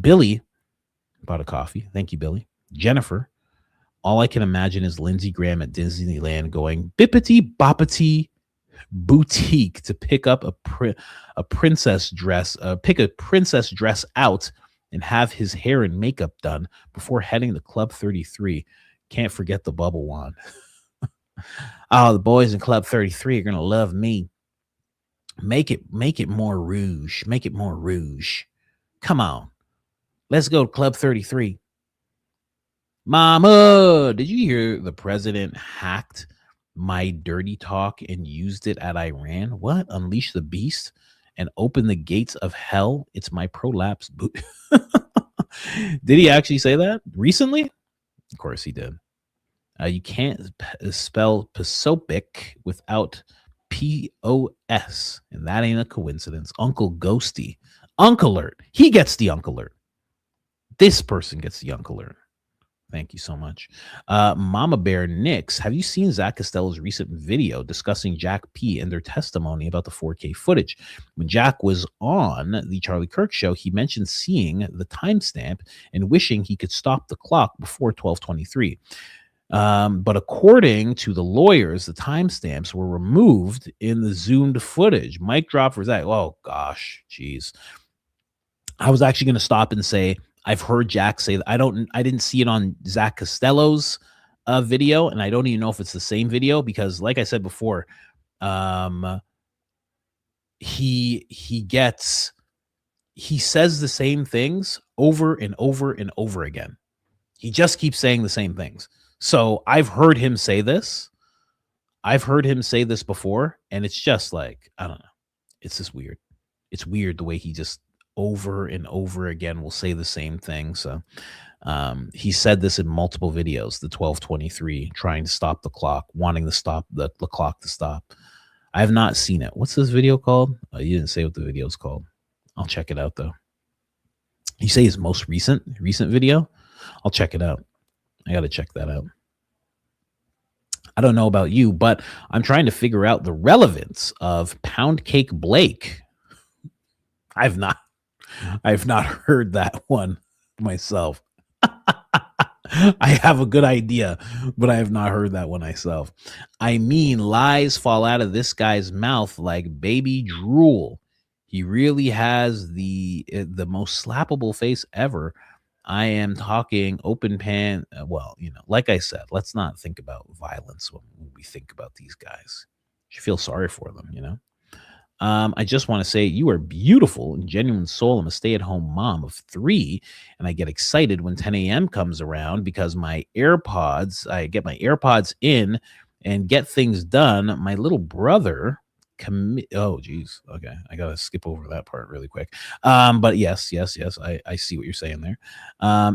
Billy bought a coffee. Thank you, Billy. Jennifer. All I can imagine is Lindsey Graham at Disneyland going bippity boppity boutique to pick up a princess dress, pick a princess dress out and have his hair and makeup done before heading to Club 33. Can't forget the bubble wand. Oh, the boys in Club 33 are gonna love me. Make it more rouge. Make it more rouge. Come on. Let's go to Club 33. Mama, did you hear the president hacked my dirty talk and used it at Iran? What? Unleash the beast and open the gates of hell. It's my prolapse boot. Did he actually say that recently? Of course he did. You can't spell Pasopic without POS, and that ain't a coincidence. Uncle Ghosty. Uncle Alert. He gets the Uncle Alert. This person gets the Uncle Alert. Thank you so much. Mama Bear Nix, have you seen Zach Costello's recent video discussing Jack P and their testimony about the 4K footage? When Jack was on the Charlie Kirk show, he mentioned seeing the timestamp and wishing he could stop the clock before 12:23. But according to the lawyers, the timestamps were removed in the zoomed footage. Mic drop for Zach. Oh, gosh. Jeez. I was actually going to stop and say, I've heard Jack say that. I didn't see it on Zach Costello's video, and I don't even know if it's the same video because, like I said before, he says the same things over and over and over again. He just keeps saying the same things. So I've heard him say this. I've heard him say this before, and it's just like, I don't know. It's just weird. It's weird the way he just over and over again will say the same thing. So he said this in multiple videos, the 12:23, trying to stop the clock, wanting to stop the clock to stop. I have not seen it. What's this video called? You didn't say what the video is called. I'll check it out though. You say his most recent video? I'll check it out. I got to check that out. I don't know about you, but I'm trying to figure out the relevance of Pound Cake Blake. I've not heard that one myself. I have a good idea, but I have not heard that one myself. I mean, lies fall out of this guy's mouth like baby drool. He really has the most slappable face ever. I am talking open pan. Well, like I said, let's not think about violence when we think about these guys. You feel sorry for them, I just want to say you are beautiful and genuine soul. I'm a stay-at-home mom of 3, and I get excited when 10 a.m. comes around because I get my AirPods in and get things done. My little brother oh geez. Okay. I gotta skip over that part really quick. But yes, I see what you're saying there.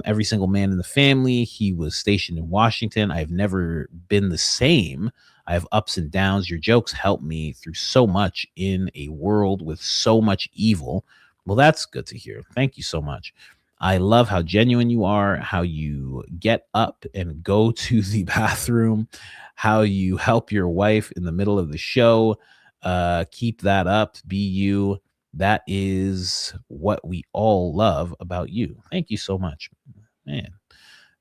Every single man in the family, he was stationed in Washington. I've never been the same. I have ups and downs. Your jokes help me through so much in a world with so much evil. Well, that's good to hear. Thank you so much. I love how genuine you are, how you get up and go to the bathroom, how you help your wife in the middle of the show. Keep that up. Be you. That is what we all love about you. Thank you so much, man.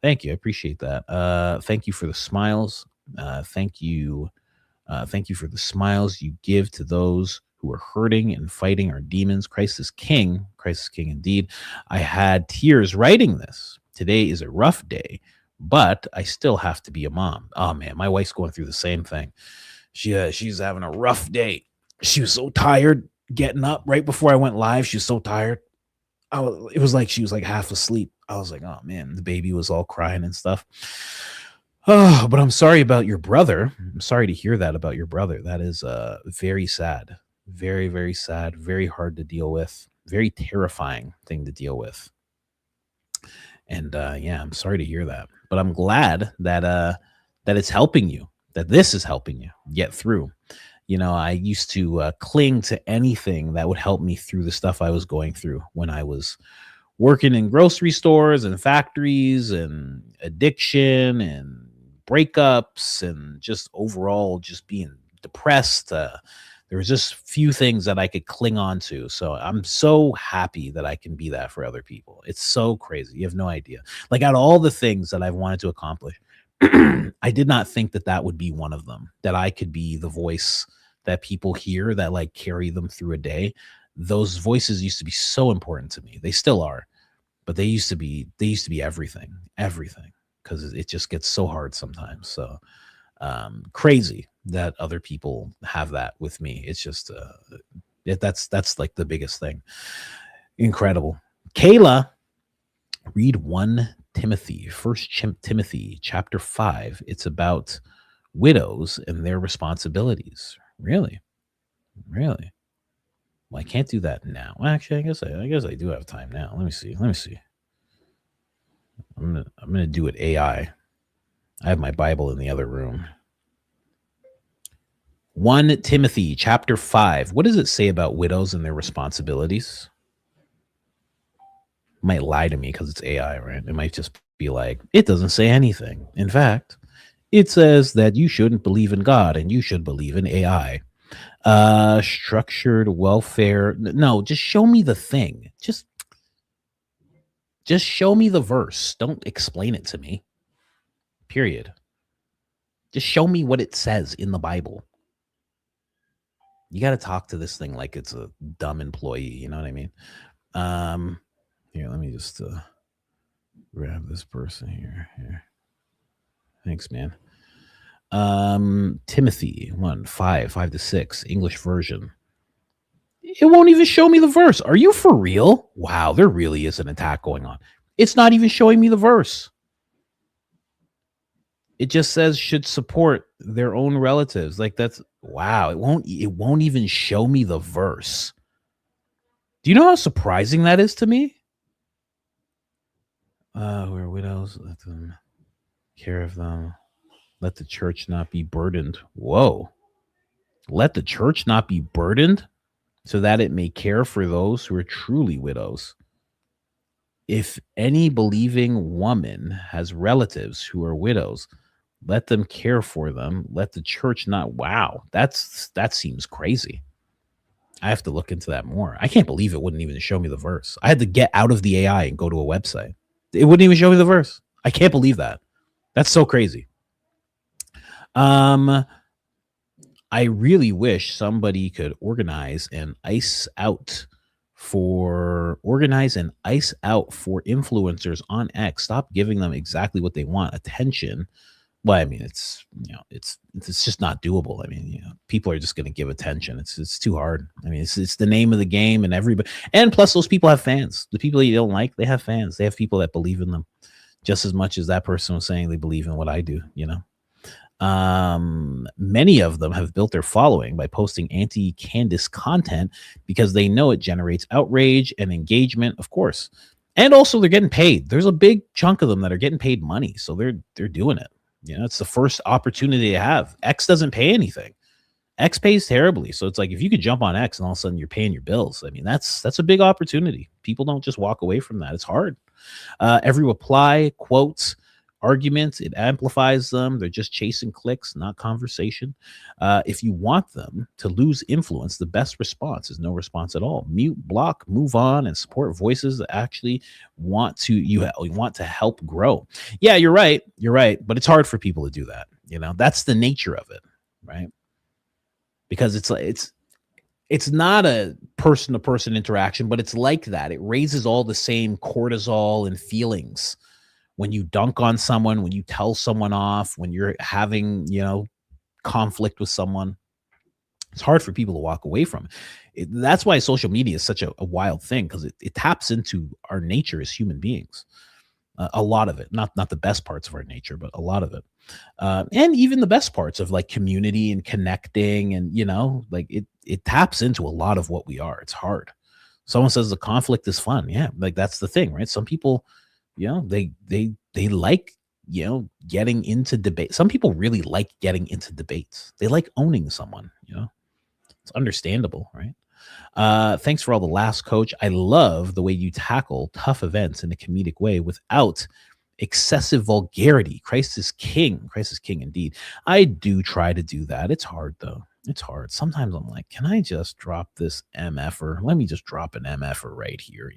Thank you. I appreciate that. Thank you for the smiles. Thank you for the smiles you give to those who are hurting and fighting our demons. Christ is King indeed. I had tears writing this. Today is a rough day, but I still have to be a mom. Oh man, my wife's going through the same thing. She's having a rough day. She was so tired getting up right before I went live. She was so tired. It was like she was like half asleep. I was like, oh man, the baby was all crying and stuff. Oh, but I'm sorry about your brother. I'm sorry to hear that about your brother. That is very sad. Very, very sad. Very hard to deal with. Very terrifying thing to deal with. And yeah, I'm sorry to hear that. But I'm glad that it's helping you, that this is helping you get through. I used to cling to anything that would help me through the stuff I was going through when I was working in grocery stores and factories and addiction and breakups and just overall just being depressed. There was just few things that I could cling on to. So I'm so happy that I can be that for other people. It's so crazy. You have no idea. Like out of all the things that I've wanted to accomplish, I did not think that would be one of them, that I could be the voice that people hear that like carry them through a day. Those voices used to be so important to me. They still are, but they used to be everything, because it just gets so hard sometimes. So crazy that other people have that with me. It's just that's like the biggest thing. Incredible. Kayla, read 1 Timothy chapter 5. It's about widows and their responsibilities. Really? Well, I can't do that now. Well, actually, I guess I do have time now. Let me see. I'm gonna do it AI. I have my Bible in the other room. 1 Timothy chapter 5. What does it say about widows and their responsibilities? It might lie to me because it's AI, right? It might just be like, it doesn't say anything. In fact, it says that you shouldn't believe in God and you should believe in AI. Structured welfare. No, just show me the thing. Just show me the verse. Don't explain it to me. Period. Just show me what it says in the Bible. You got to talk to this thing like it's a dumb employee. You know what I mean? Here, let me just grab this person here. Thanks, man. Timothy 1:5-6, English version. It won't even show me the verse. Are you for real? Wow, there really is an attack going on. It's not even showing me the verse. It just says should support their own relatives. Like that's wow. It won't even show me the verse. Do you know how surprising that is to me? Who are widows, let them care of them. Let the church not be burdened. Whoa. Let the church not be burdened so that it may care for those who are truly widows. If any believing woman has relatives who are widows, let them care for them. Let the church not. Wow. That seems crazy. I have to look into that more. I can't believe it wouldn't even show me the verse. I had to get out of the AI and go to a website. It wouldn't even show me the verse. I can't believe that. That's so crazy. I really wish somebody could organize an ice out for influencers on X. Stop giving them exactly what they want, attention. Well, I mean, it's just not doable. I mean, people are just going to give attention. It's too hard. I mean, it's the name of the game, and everybody. And plus, those people have fans. The people you don't like, they have fans. They have people that believe in them just as much as that person was saying they believe in what I do. Many of them have built their following by posting anti-Candace content because they know it generates outrage and engagement, of course. And also, they're getting paid. There's a big chunk of them that are getting paid money, so they're doing it. It's the first opportunity they have. X doesn't pay anything. X pays terribly. So it's like, if you could jump on X and all of a sudden you're paying your bills, I mean, that's a big opportunity. People don't just walk away from that. It's hard. Every reply, quotes, argument, it amplifies them. They're just chasing clicks, not conversation. If you want them to lose influence, the best response is no response at all. Mute, block, move on, and support voices that actually want to help grow. Yeah, you're right. But it's hard for people to do that. That's the nature of it, right? Because it's not a person-to-person interaction, but it's like that. It raises all the same cortisol and feelings. When you dunk on someone, when you tell someone off, when you're having, conflict with someone, it's hard for people to walk away from it. That's why social media is such a wild thing, because it taps into our nature as human beings. A lot of it, not the best parts of our nature, but a lot of it. And even the best parts of like community and connecting, and, like it taps into a lot of what we are. It's hard. Someone says the conflict is fun. Yeah. Like that's the thing, right? Some people, they like, getting into debate. Some people really like getting into debates. They like owning someone, it's understandable, right? Thanks for all the laughs, Coach. I love the way you tackle tough events in a comedic way without excessive vulgarity. Christ is king indeed. I do try to do that. It's hard though. It's hard. Sometimes I'm like, can I just drop this MFer? Let me just drop an MFer right here,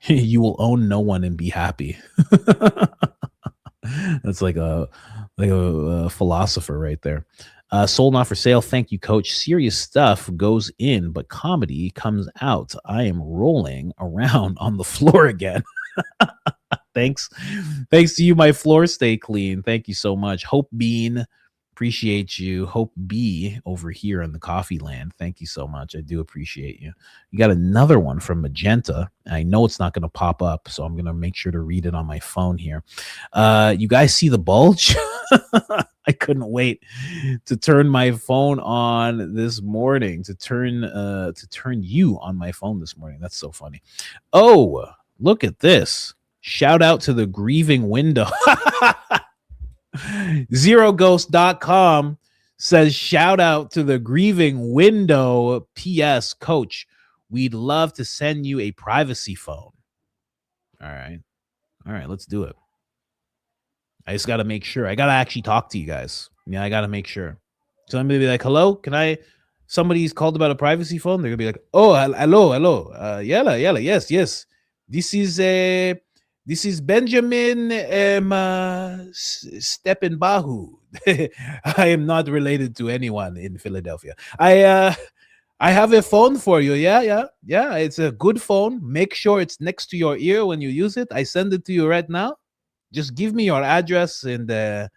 you will own no one and be happy. That's like a philosopher right there. Soul not for sale. Thank you, Coach. Serious stuff goes in, but comedy comes out. I am rolling around on the floor again. Thanks to you. My floor stay clean. Thank you so much. Hope Bean, appreciate you. Hope B over here in the coffee land. Thank you so much. I do appreciate you. You got another one from Magenta. I know it's not going to pop up, so I'm going to make sure to read it on my phone here. You guys see the bulge? I couldn't wait to turn my phone on this morning, to turn you on my phone this morning. That's so funny. Oh, look at this. Shout out to the grieving window. ZeroGhost.com says, shout out to the grieving window. P.S. Coach, we'd love to send you a privacy phone. All right, let's do it. I just got to make sure. I got to actually talk to you guys. Yeah, I got to make sure. So I'm going to be like, hello, somebody's called about a privacy phone. They're going to be like, oh, hello. Yalla, yes. This is Benjamin Steppenbahu. I am not related to anyone in Philadelphia. I have a phone for you. Yeah. It's a good phone. Make sure it's next to your ear when you use it. I send it to you right now. Just give me your address and I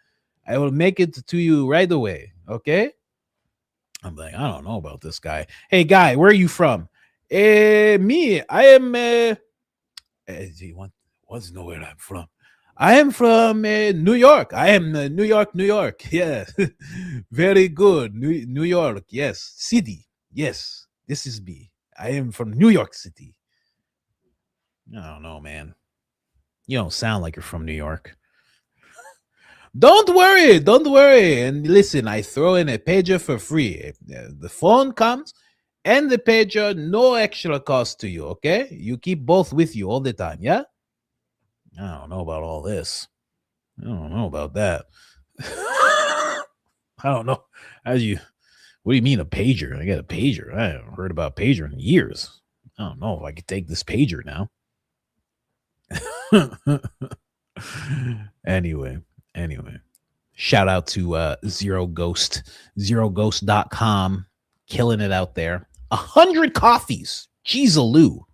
will make it to you right away. Okay? I'm like, I don't know about this guy. Hey, guy, where are you from? Me, I am. Do you want to know where I'm from? I am from New York. I am New York. Yeah, very good. New York. Yes, city. Yes, this is me. I am from New York City. I don't know, man. You don't sound like you're from New York. Don't worry. And listen, I throw in a pager for free. The phone comes and the pager, no extra cost to you, okay? You keep both with you all the time, yeah? I don't know about all this. I don't know about that. I don't know. What do you mean a pager? I got a pager. I haven't heard about pager in years. I don't know if I could take this pager now. Anyway. Shout out to Zero Ghost, zeroghost.com, killing it out there. 100 coffees. Jeez-a-loo.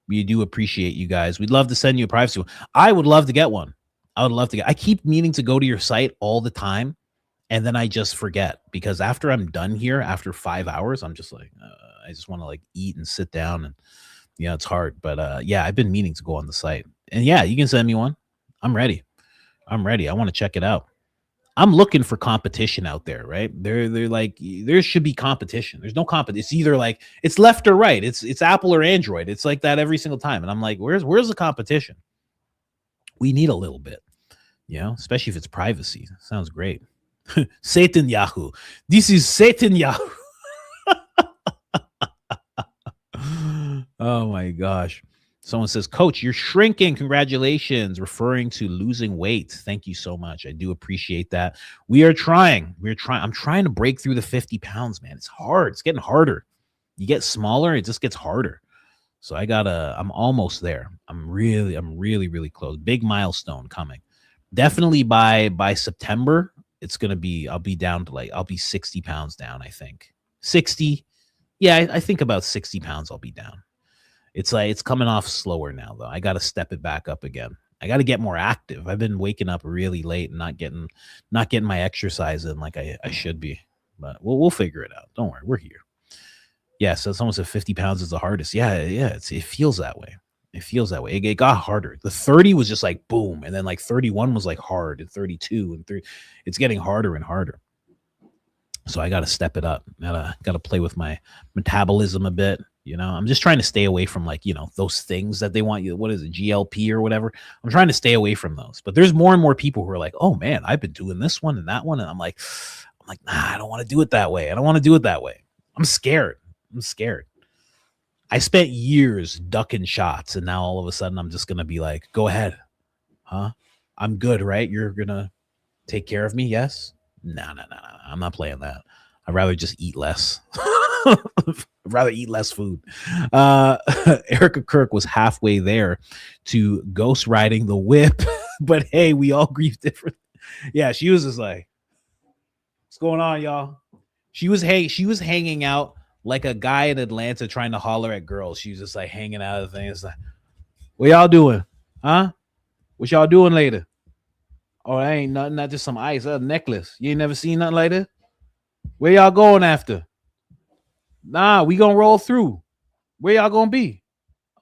We do appreciate you guys. We'd love to send you a privacy one. I would love to get one. I keep meaning to go to your site all the time, and then I just forget, because after I'm done here, after 5 hours, I'm just like, I just want to like eat and sit down, and it's hard. But yeah, I've been meaning to go on the site, and yeah, you can send me one. I'm ready. I want to check it out. I'm looking for competition out there, right? They're like, there should be competition. There's no competition. It's either like, it's left or right. It's Apple or Android. It's like that every single time. And I'm like, where's the competition? We need a little bit, especially if it's privacy. Sounds great. Satan Yahoo. This is Satan Yahoo. Oh my gosh. Someone says, Coach, you're shrinking. Congratulations. Referring to losing weight. Thank you so much. I do appreciate that. We are trying. I'm trying to break through the 50 pounds, man. It's hard. It's getting harder. You get smaller, it just gets harder. So I'm almost there. I'm really close. Big milestone coming. Definitely by September, I'll be down to I'll be 60 pounds down, I think. 60. Yeah, I think about 60 pounds I'll be down. It's coming off slower now, though. I got to step it back up again. I got to get more active. I've been waking up really late and not getting my exercise in like I should be. But we'll figure it out. Don't worry, we're here. Yeah, so someone said 50 pounds is the hardest. Yeah, it feels that way. It got harder. The 30 was just like boom, and then like 31 was like hard, and 32 and 3. It's getting harder and harder. So I got to step it up. Got to play with my metabolism a bit. I'm just trying to stay away from those things that they want you. What is it, GLP or whatever? I'm trying to stay away from those. But there's more and more people who are like, oh man, I've been doing this one and that one, and I'm like, nah, I don't want to do it that way. I'm scared. I spent years ducking shots, and now all of a sudden I'm just gonna be like, go ahead, huh? I'm good, right? You're gonna take care of me, yes? No. I'm not playing that. I'd rather just eat less. I'd rather eat less food. Erika Kirk was halfway there to ghost riding the whip, but hey, we all grieve different. Yeah, she was just like, what's going on, y'all? She was hanging out like a guy in Atlanta trying to holler at girls. She was just like hanging out of things. Like, what y'all doing? Huh? What y'all doing later? Oh, that ain't nothing. Not just some ice. A necklace. You ain't never seen nothing like that? Where y'all going after? Nah, we gonna roll through. Where y'all gonna be?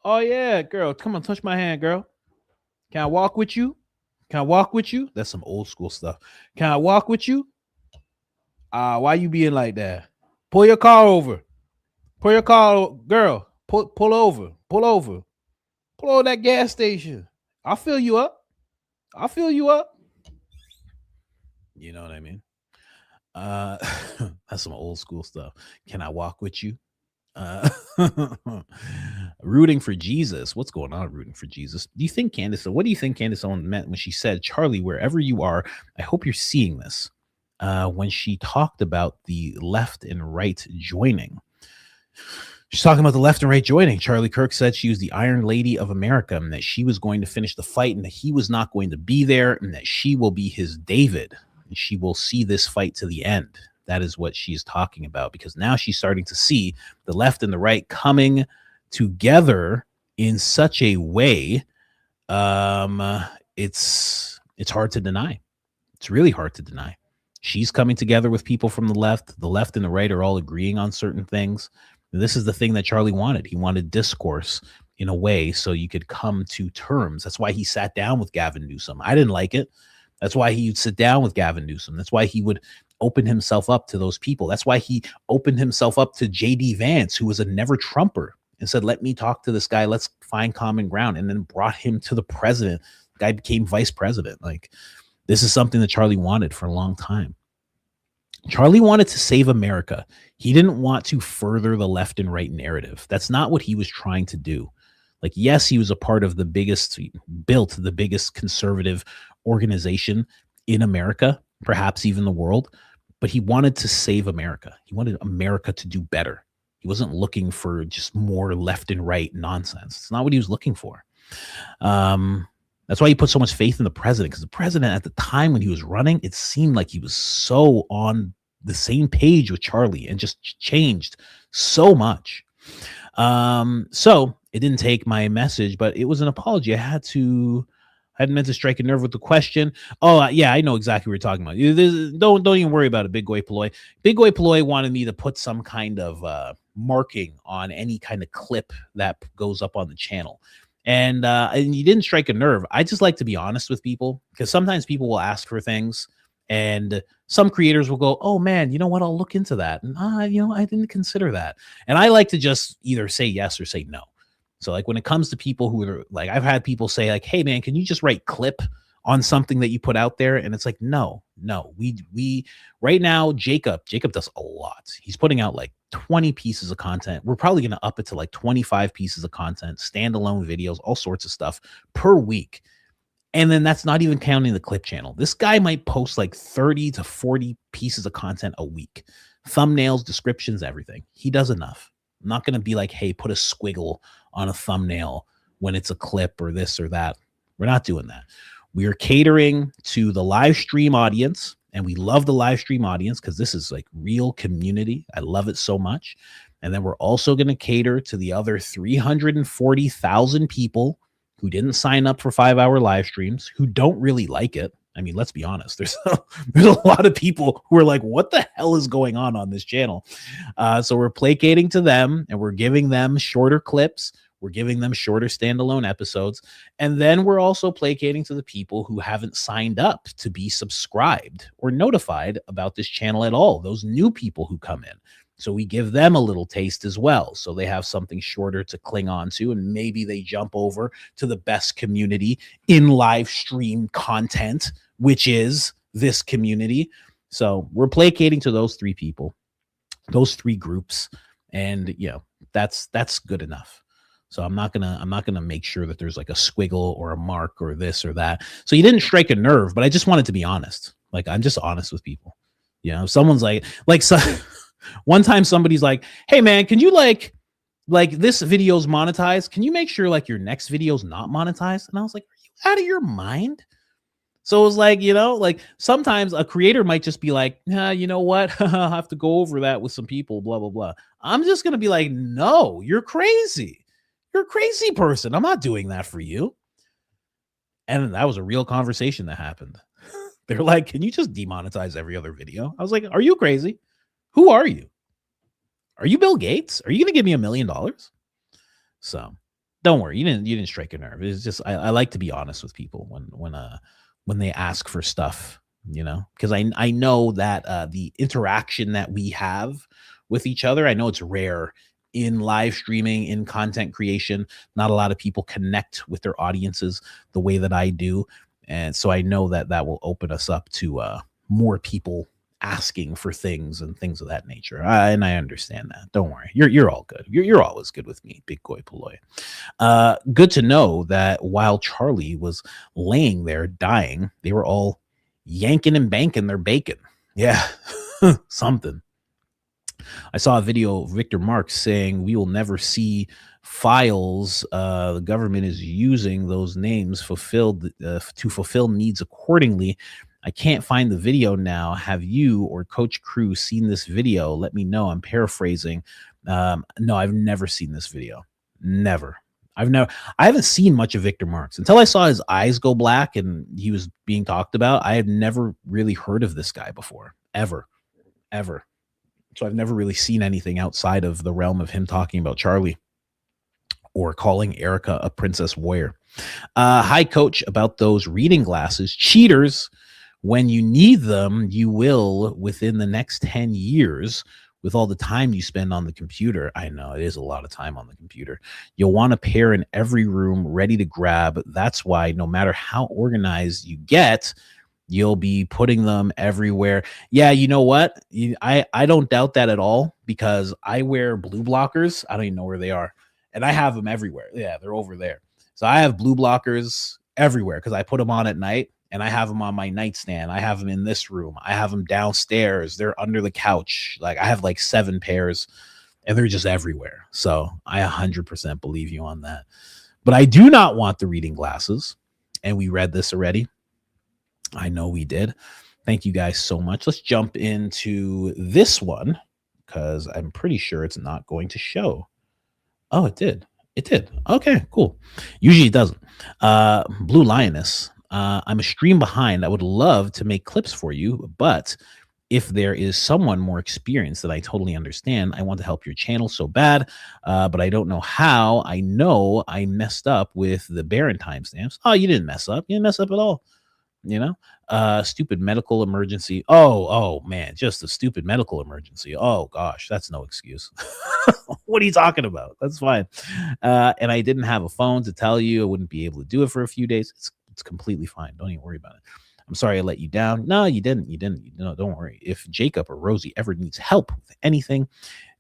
Oh yeah, girl. Come on, touch my hand, girl. Can I walk with you? That's some old school stuff. Can I walk with you? Why you being like that? Pull your car over. Girl. Pull over. Pull over that gas station. I'll fill you up. You know what I mean? That's some old school stuff. Can I walk with you? Rooting for Jesus. What's going on, rooting for Jesus? What do you think Candace Owens meant when she said, Charlie, wherever you are, I hope you're seeing this, when she talked about the left and right joining? She's talking about the left and right joining. Charlie Kirk said she was the Iron Lady of America, and that she was going to finish the fight, and that he was not going to be there, and that she will be his David, and she will see this fight to the end. That is what she's talking about, because now she's starting to see the left and the right coming together in such a way. It's hard to deny. It's really hard to deny. She's coming together with people from the left and the right are all agreeing on certain things. And this is the thing that Charlie wanted. He wanted discourse in a way so you could come to terms. That's why he sat down with Gavin Newsom. I didn't like it. That's why he would sit down with Gavin Newsom. That's why he would open himself up to those people. That's why he opened himself up to J.D. Vance, who was a never Trumper, and said, let me talk to this guy. Let's find common ground. And then brought him to the president. The guy became vice president. Like, this is something that Charlie wanted for a long time. Charlie wanted to save America. He didn't want to further the left and right narrative. That's not what he was trying to do. Like, yes, he was a part of the biggest conservative organization in America, perhaps even the world. but he wanted to save America. He wanted America to do better. He wasn't looking for just more left and right nonsense. It's not what he was looking for. That's why he put so much faith in the president, because the president at the time when he was running, it seemed like he was so on the same page with Charlie and just changed so much. So it didn't take my message, but it was an apology. I hadn't meant to strike a nerve with the question. Oh, yeah, I know exactly what you're talking about. Don't even worry about it, Big Goy Ploy. Big Goy Ploy wanted me to put some kind of marking on any kind of clip that goes up on the channel. And you didn't strike a nerve. I just like to be honest with people, because sometimes people will ask for things and some creators will go, oh man, you know what? I'll look into that. And I didn't consider that. And I like to just either say yes or say no. So like when it comes to people who are like, I've had people say like, hey man, can you just write clip on something that you put out there? And it's like, no, we right now, Jacob does a lot. He's putting out like 20 pieces of content. We're probably going to up it to like 25 pieces of content, standalone videos, all sorts of stuff per week. And then that's not even counting the clip channel. This guy might post like 30 to 40 pieces of content a week, thumbnails, descriptions, everything. He does enough. I'm not going to be like, hey, put a squiggle on a thumbnail when it's a clip or this or that. We're not doing that. We are catering to the live stream audience, and we love the live stream audience because this is like real community. I love it so much. And then we're also going to cater to the other 340,000 people who didn't sign up for 5-hour live streams, who don't really like it. I mean, let's be honest. There's a lot of people who are like, what the hell is going on this channel? So we're placating to them, and we're giving them shorter clips. We're giving them shorter standalone episodes. And then we're also placating to the people who haven't signed up to be subscribed or notified about this channel at all. Those new people who come in. So we give them a little taste as well. So they have something shorter to cling on to, and maybe they jump over to the best community in live stream content, which is this community. So we're placating to those three people, those three groups. And that's good enough. So I'm not gonna make sure that there's like a squiggle or a mark or this or that. So you didn't strike a nerve, but I just wanted to be honest. Like, I'm just honest with people. If someone's like so one time somebody's like, hey man, can you like this video's monetized? Can you make sure like your next video's not monetized? And I was like, are you out of your mind? So it was like, like sometimes a creator might just be like, you know what? I'll have to go over that with some people, blah, blah, blah. I'm just going to be like, no, you're crazy. You're a crazy person. I'm not doing that for you. And that was a real conversation that happened. They're like, can you just demonetize every other video? I was like, are you crazy? Who are you? Are you Bill Gates? Are you going to give me $1 million? So don't worry. You didn't strike a nerve. It's just, I like to be honest with people when they ask for stuff, because I know that the interaction that we have with each other, I know it's rare in live streaming, in content creation. Not a lot of people connect with their audiences the way that I do. And so I know that will open us up to more people asking for things and things of that nature. And I understand that. Don't worry. You're all good. You're always good with me, Big Goy Paloy. Good to know that while Charlie was laying there dying, they were all yanking and banking their bacon. Yeah, something. I saw a video of Victor Marx saying we will never see files. The government is using those names fulfilled to fulfill needs accordingly. I can't find the video now. Have you or Coach Crew seen this video? Let me know. I'm paraphrasing. No, I've never seen this video. Never. I haven't seen much of Victor Marx until I saw his eyes go black and he was being talked about. I had never really heard of this guy before, ever. So I've never really seen anything outside of the realm of him talking about Charlie or calling Erika a princess warrior. Hi, Coach, about those reading glasses. Cheaters, when you need them, you will within the next 10 years with all the time you spend on the computer. I know it is a lot of time on the computer. You'll want a pair in every room ready to grab. That's why no matter how organized you get, you'll be putting them everywhere. Yeah, you know what? I don't doubt that at all because I wear blue blockers. I don't even know where they are. And I have them everywhere. Yeah, they're over there. So I have blue blockers everywhere because I put them on at night. and I have them on my nightstand. I have them in this room. I have them downstairs. They're under the couch. Like, I have like 7 pairs, and they're just everywhere. So I 100% believe you on that. But I do not want the reading glasses. And we read this already. I know we did. Thank you guys so much. Let's jump into this one, because I'm pretty sure it's not going to show. Oh, it did. It did. Okay, cool. Usually it doesn't. Blue Lioness. I'm a stream behind. I would love to make clips for you, but if there is someone more experienced that I totally understand, I want to help your channel so bad, but I don't know how. I know I messed up with the Baron timestamps. Oh, you didn't mess up. You didn't mess up at all. You know, stupid medical emergency. Oh, man, just a stupid medical emergency. Oh, gosh, that's no excuse. What are you talking about? That's fine. And I didn't have a phone to tell you. I wouldn't be able to do it for a few days. It's completely fine. Don't even worry about it. I'm sorry I let you down. No, you didn't. No, don't worry. If Jacob or Rosie ever needs help with anything,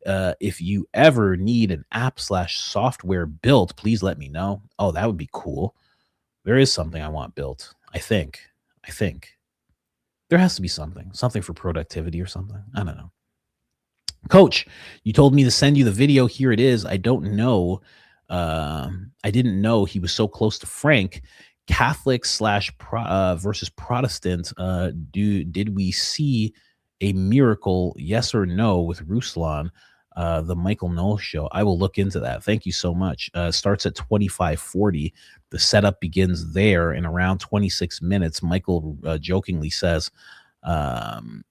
if you ever need an app/software built, please let me know. Oh, that would be cool. There is something I want built. I think there has to be something for productivity or something. I don't know. Coach, you told me to send you the video. Here it is. I don't know. I didn't know he was so close to Frank. Catholic versus Protestant. Did we see a miracle? Yes or no with Ruslan, the Michael Knowles show? I will look into that. Thank you so much. Starts at 25:40. The setup begins there in around 26 minutes. Michael jokingly says,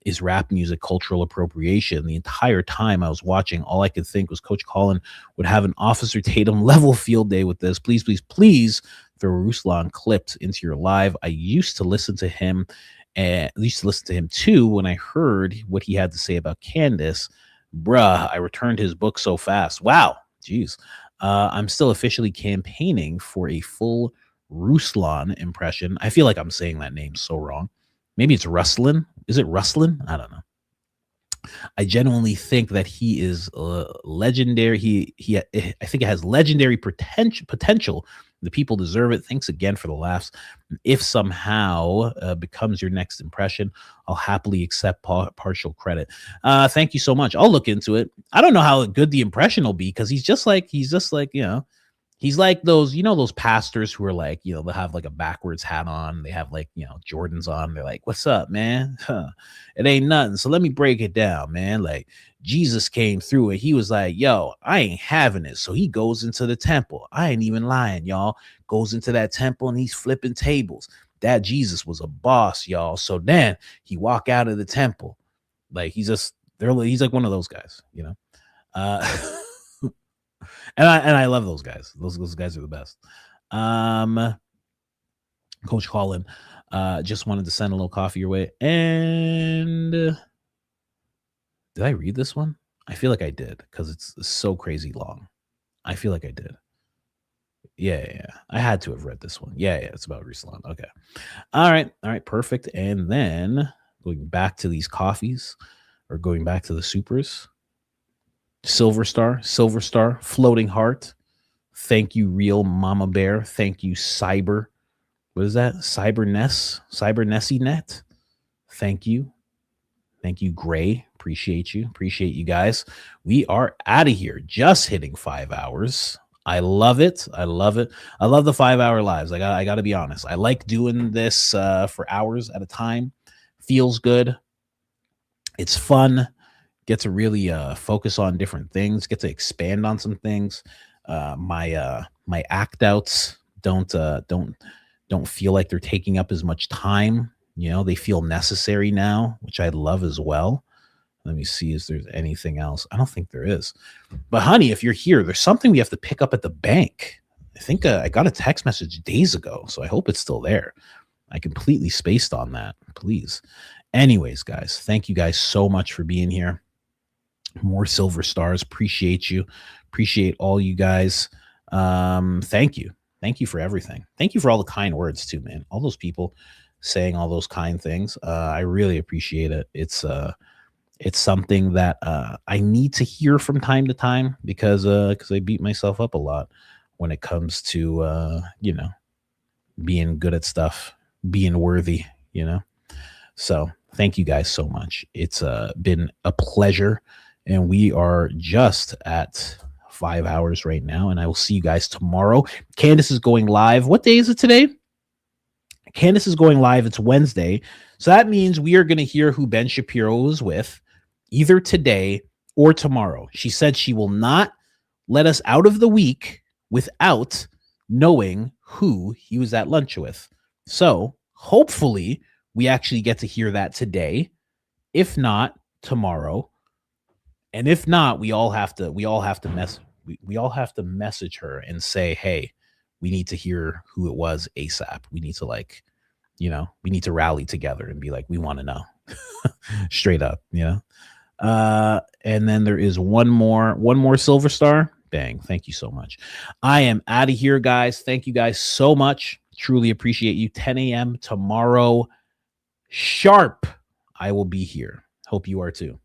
is rap music cultural appropriation? The entire time I was watching, all I could think was Coach Colin would have an Officer Tatum level field day with this. Please, please, please throw Ruslan clipped into your live. I used to listen to him, and I used to listen to him too when I heard what he had to say about Candace. Bruh, I returned his book so fast. Wow, geez. I'm still officially campaigning for a full Ruslan impression. I feel like I'm saying that name so wrong. Maybe it's Ruslan. Is it Ruslan? I don't know. I genuinely think that he is legendary. I think it has legendary potential. The people deserve it. Thanks again for the laughs. If somehow becomes your next impression, I'll happily accept partial credit. Thank you so much. I'll look into it. I don't know how good the impression will be, because he's just like, you know, he's like those, you know, those pastors who are like, you know, they'll have like a backwards hat on. They have like, you know, Jordans on. They're like, what's up, man? It ain't nothing. So let me break it down, man. Like, Jesus came through and he was like, yo, I ain't having it. So he goes into the temple. I ain't even lying, y'all. Goes into that temple and he's flipping tables. That Jesus was a boss, y'all. So then he walk out of the temple. Like, he's like one of those guys, you know? And I love those guys. Those guys are the best. Coach Colin, just wanted to send a little coffee your way. And did I read this one? I feel like I did, because it's so crazy long. I feel like I did. Yeah. I had to have read this one. Yeah. It's about Ruslan. Okay. All right. Perfect. And then going back to these coffees, or going back to the supers. Silver Star, Floating Heart. Thank you, Real Mama Bear. Thank you, Cyber. What is that? Cybernessie Net. Thank you, Gray. Appreciate you guys. We are out of here. Just hitting 5 hours. I love it. I love the 5-hour lives. I got to be honest. I like doing this for hours at a time. Feels good. It's fun. Get to really focus on different things. Get to expand on some things. My act outs don't feel like they're taking up as much time. You know, they feel necessary now, which I love as well. Let me see if there's anything else. I don't think there is. But honey, if you're here, there's something we have to pick up at the bank. I think I got a text message days ago, so I hope it's still there. I completely spaced on that. Please. Anyways, guys, thank you guys so much for being here. More silver stars. Appreciate you. Appreciate all you guys. Thank you for everything. Thank you for all the kind words too, man. All those people saying all those kind things. I really appreciate it. It's something that I need to hear from time to time, because I beat myself up a lot when it comes to you know, being good at stuff, being worthy, you know? So thank you guys so much. It's been a pleasure, and we are just at 5 hours right now, and I will see you guys tomorrow. Candace is going live. What day is it today? Candace is going live. It's Wednesday. So that means we are going to hear who Ben Shapiro was with either today or tomorrow. She said she will not let us out of the week without knowing who he was at lunch with. So hopefully we actually get to hear that today. If not, tomorrow. And if not, we all have to message her and say, hey, we need to hear who it was ASAP. We need to we need to rally together and be like, we want to know. Straight up, and then there is one more silver star. Bang. Thank you so much. I am out of here, guys. Thank you guys so much. Truly appreciate you. 10 a.m. tomorrow sharp. I will be here. Hope you are too.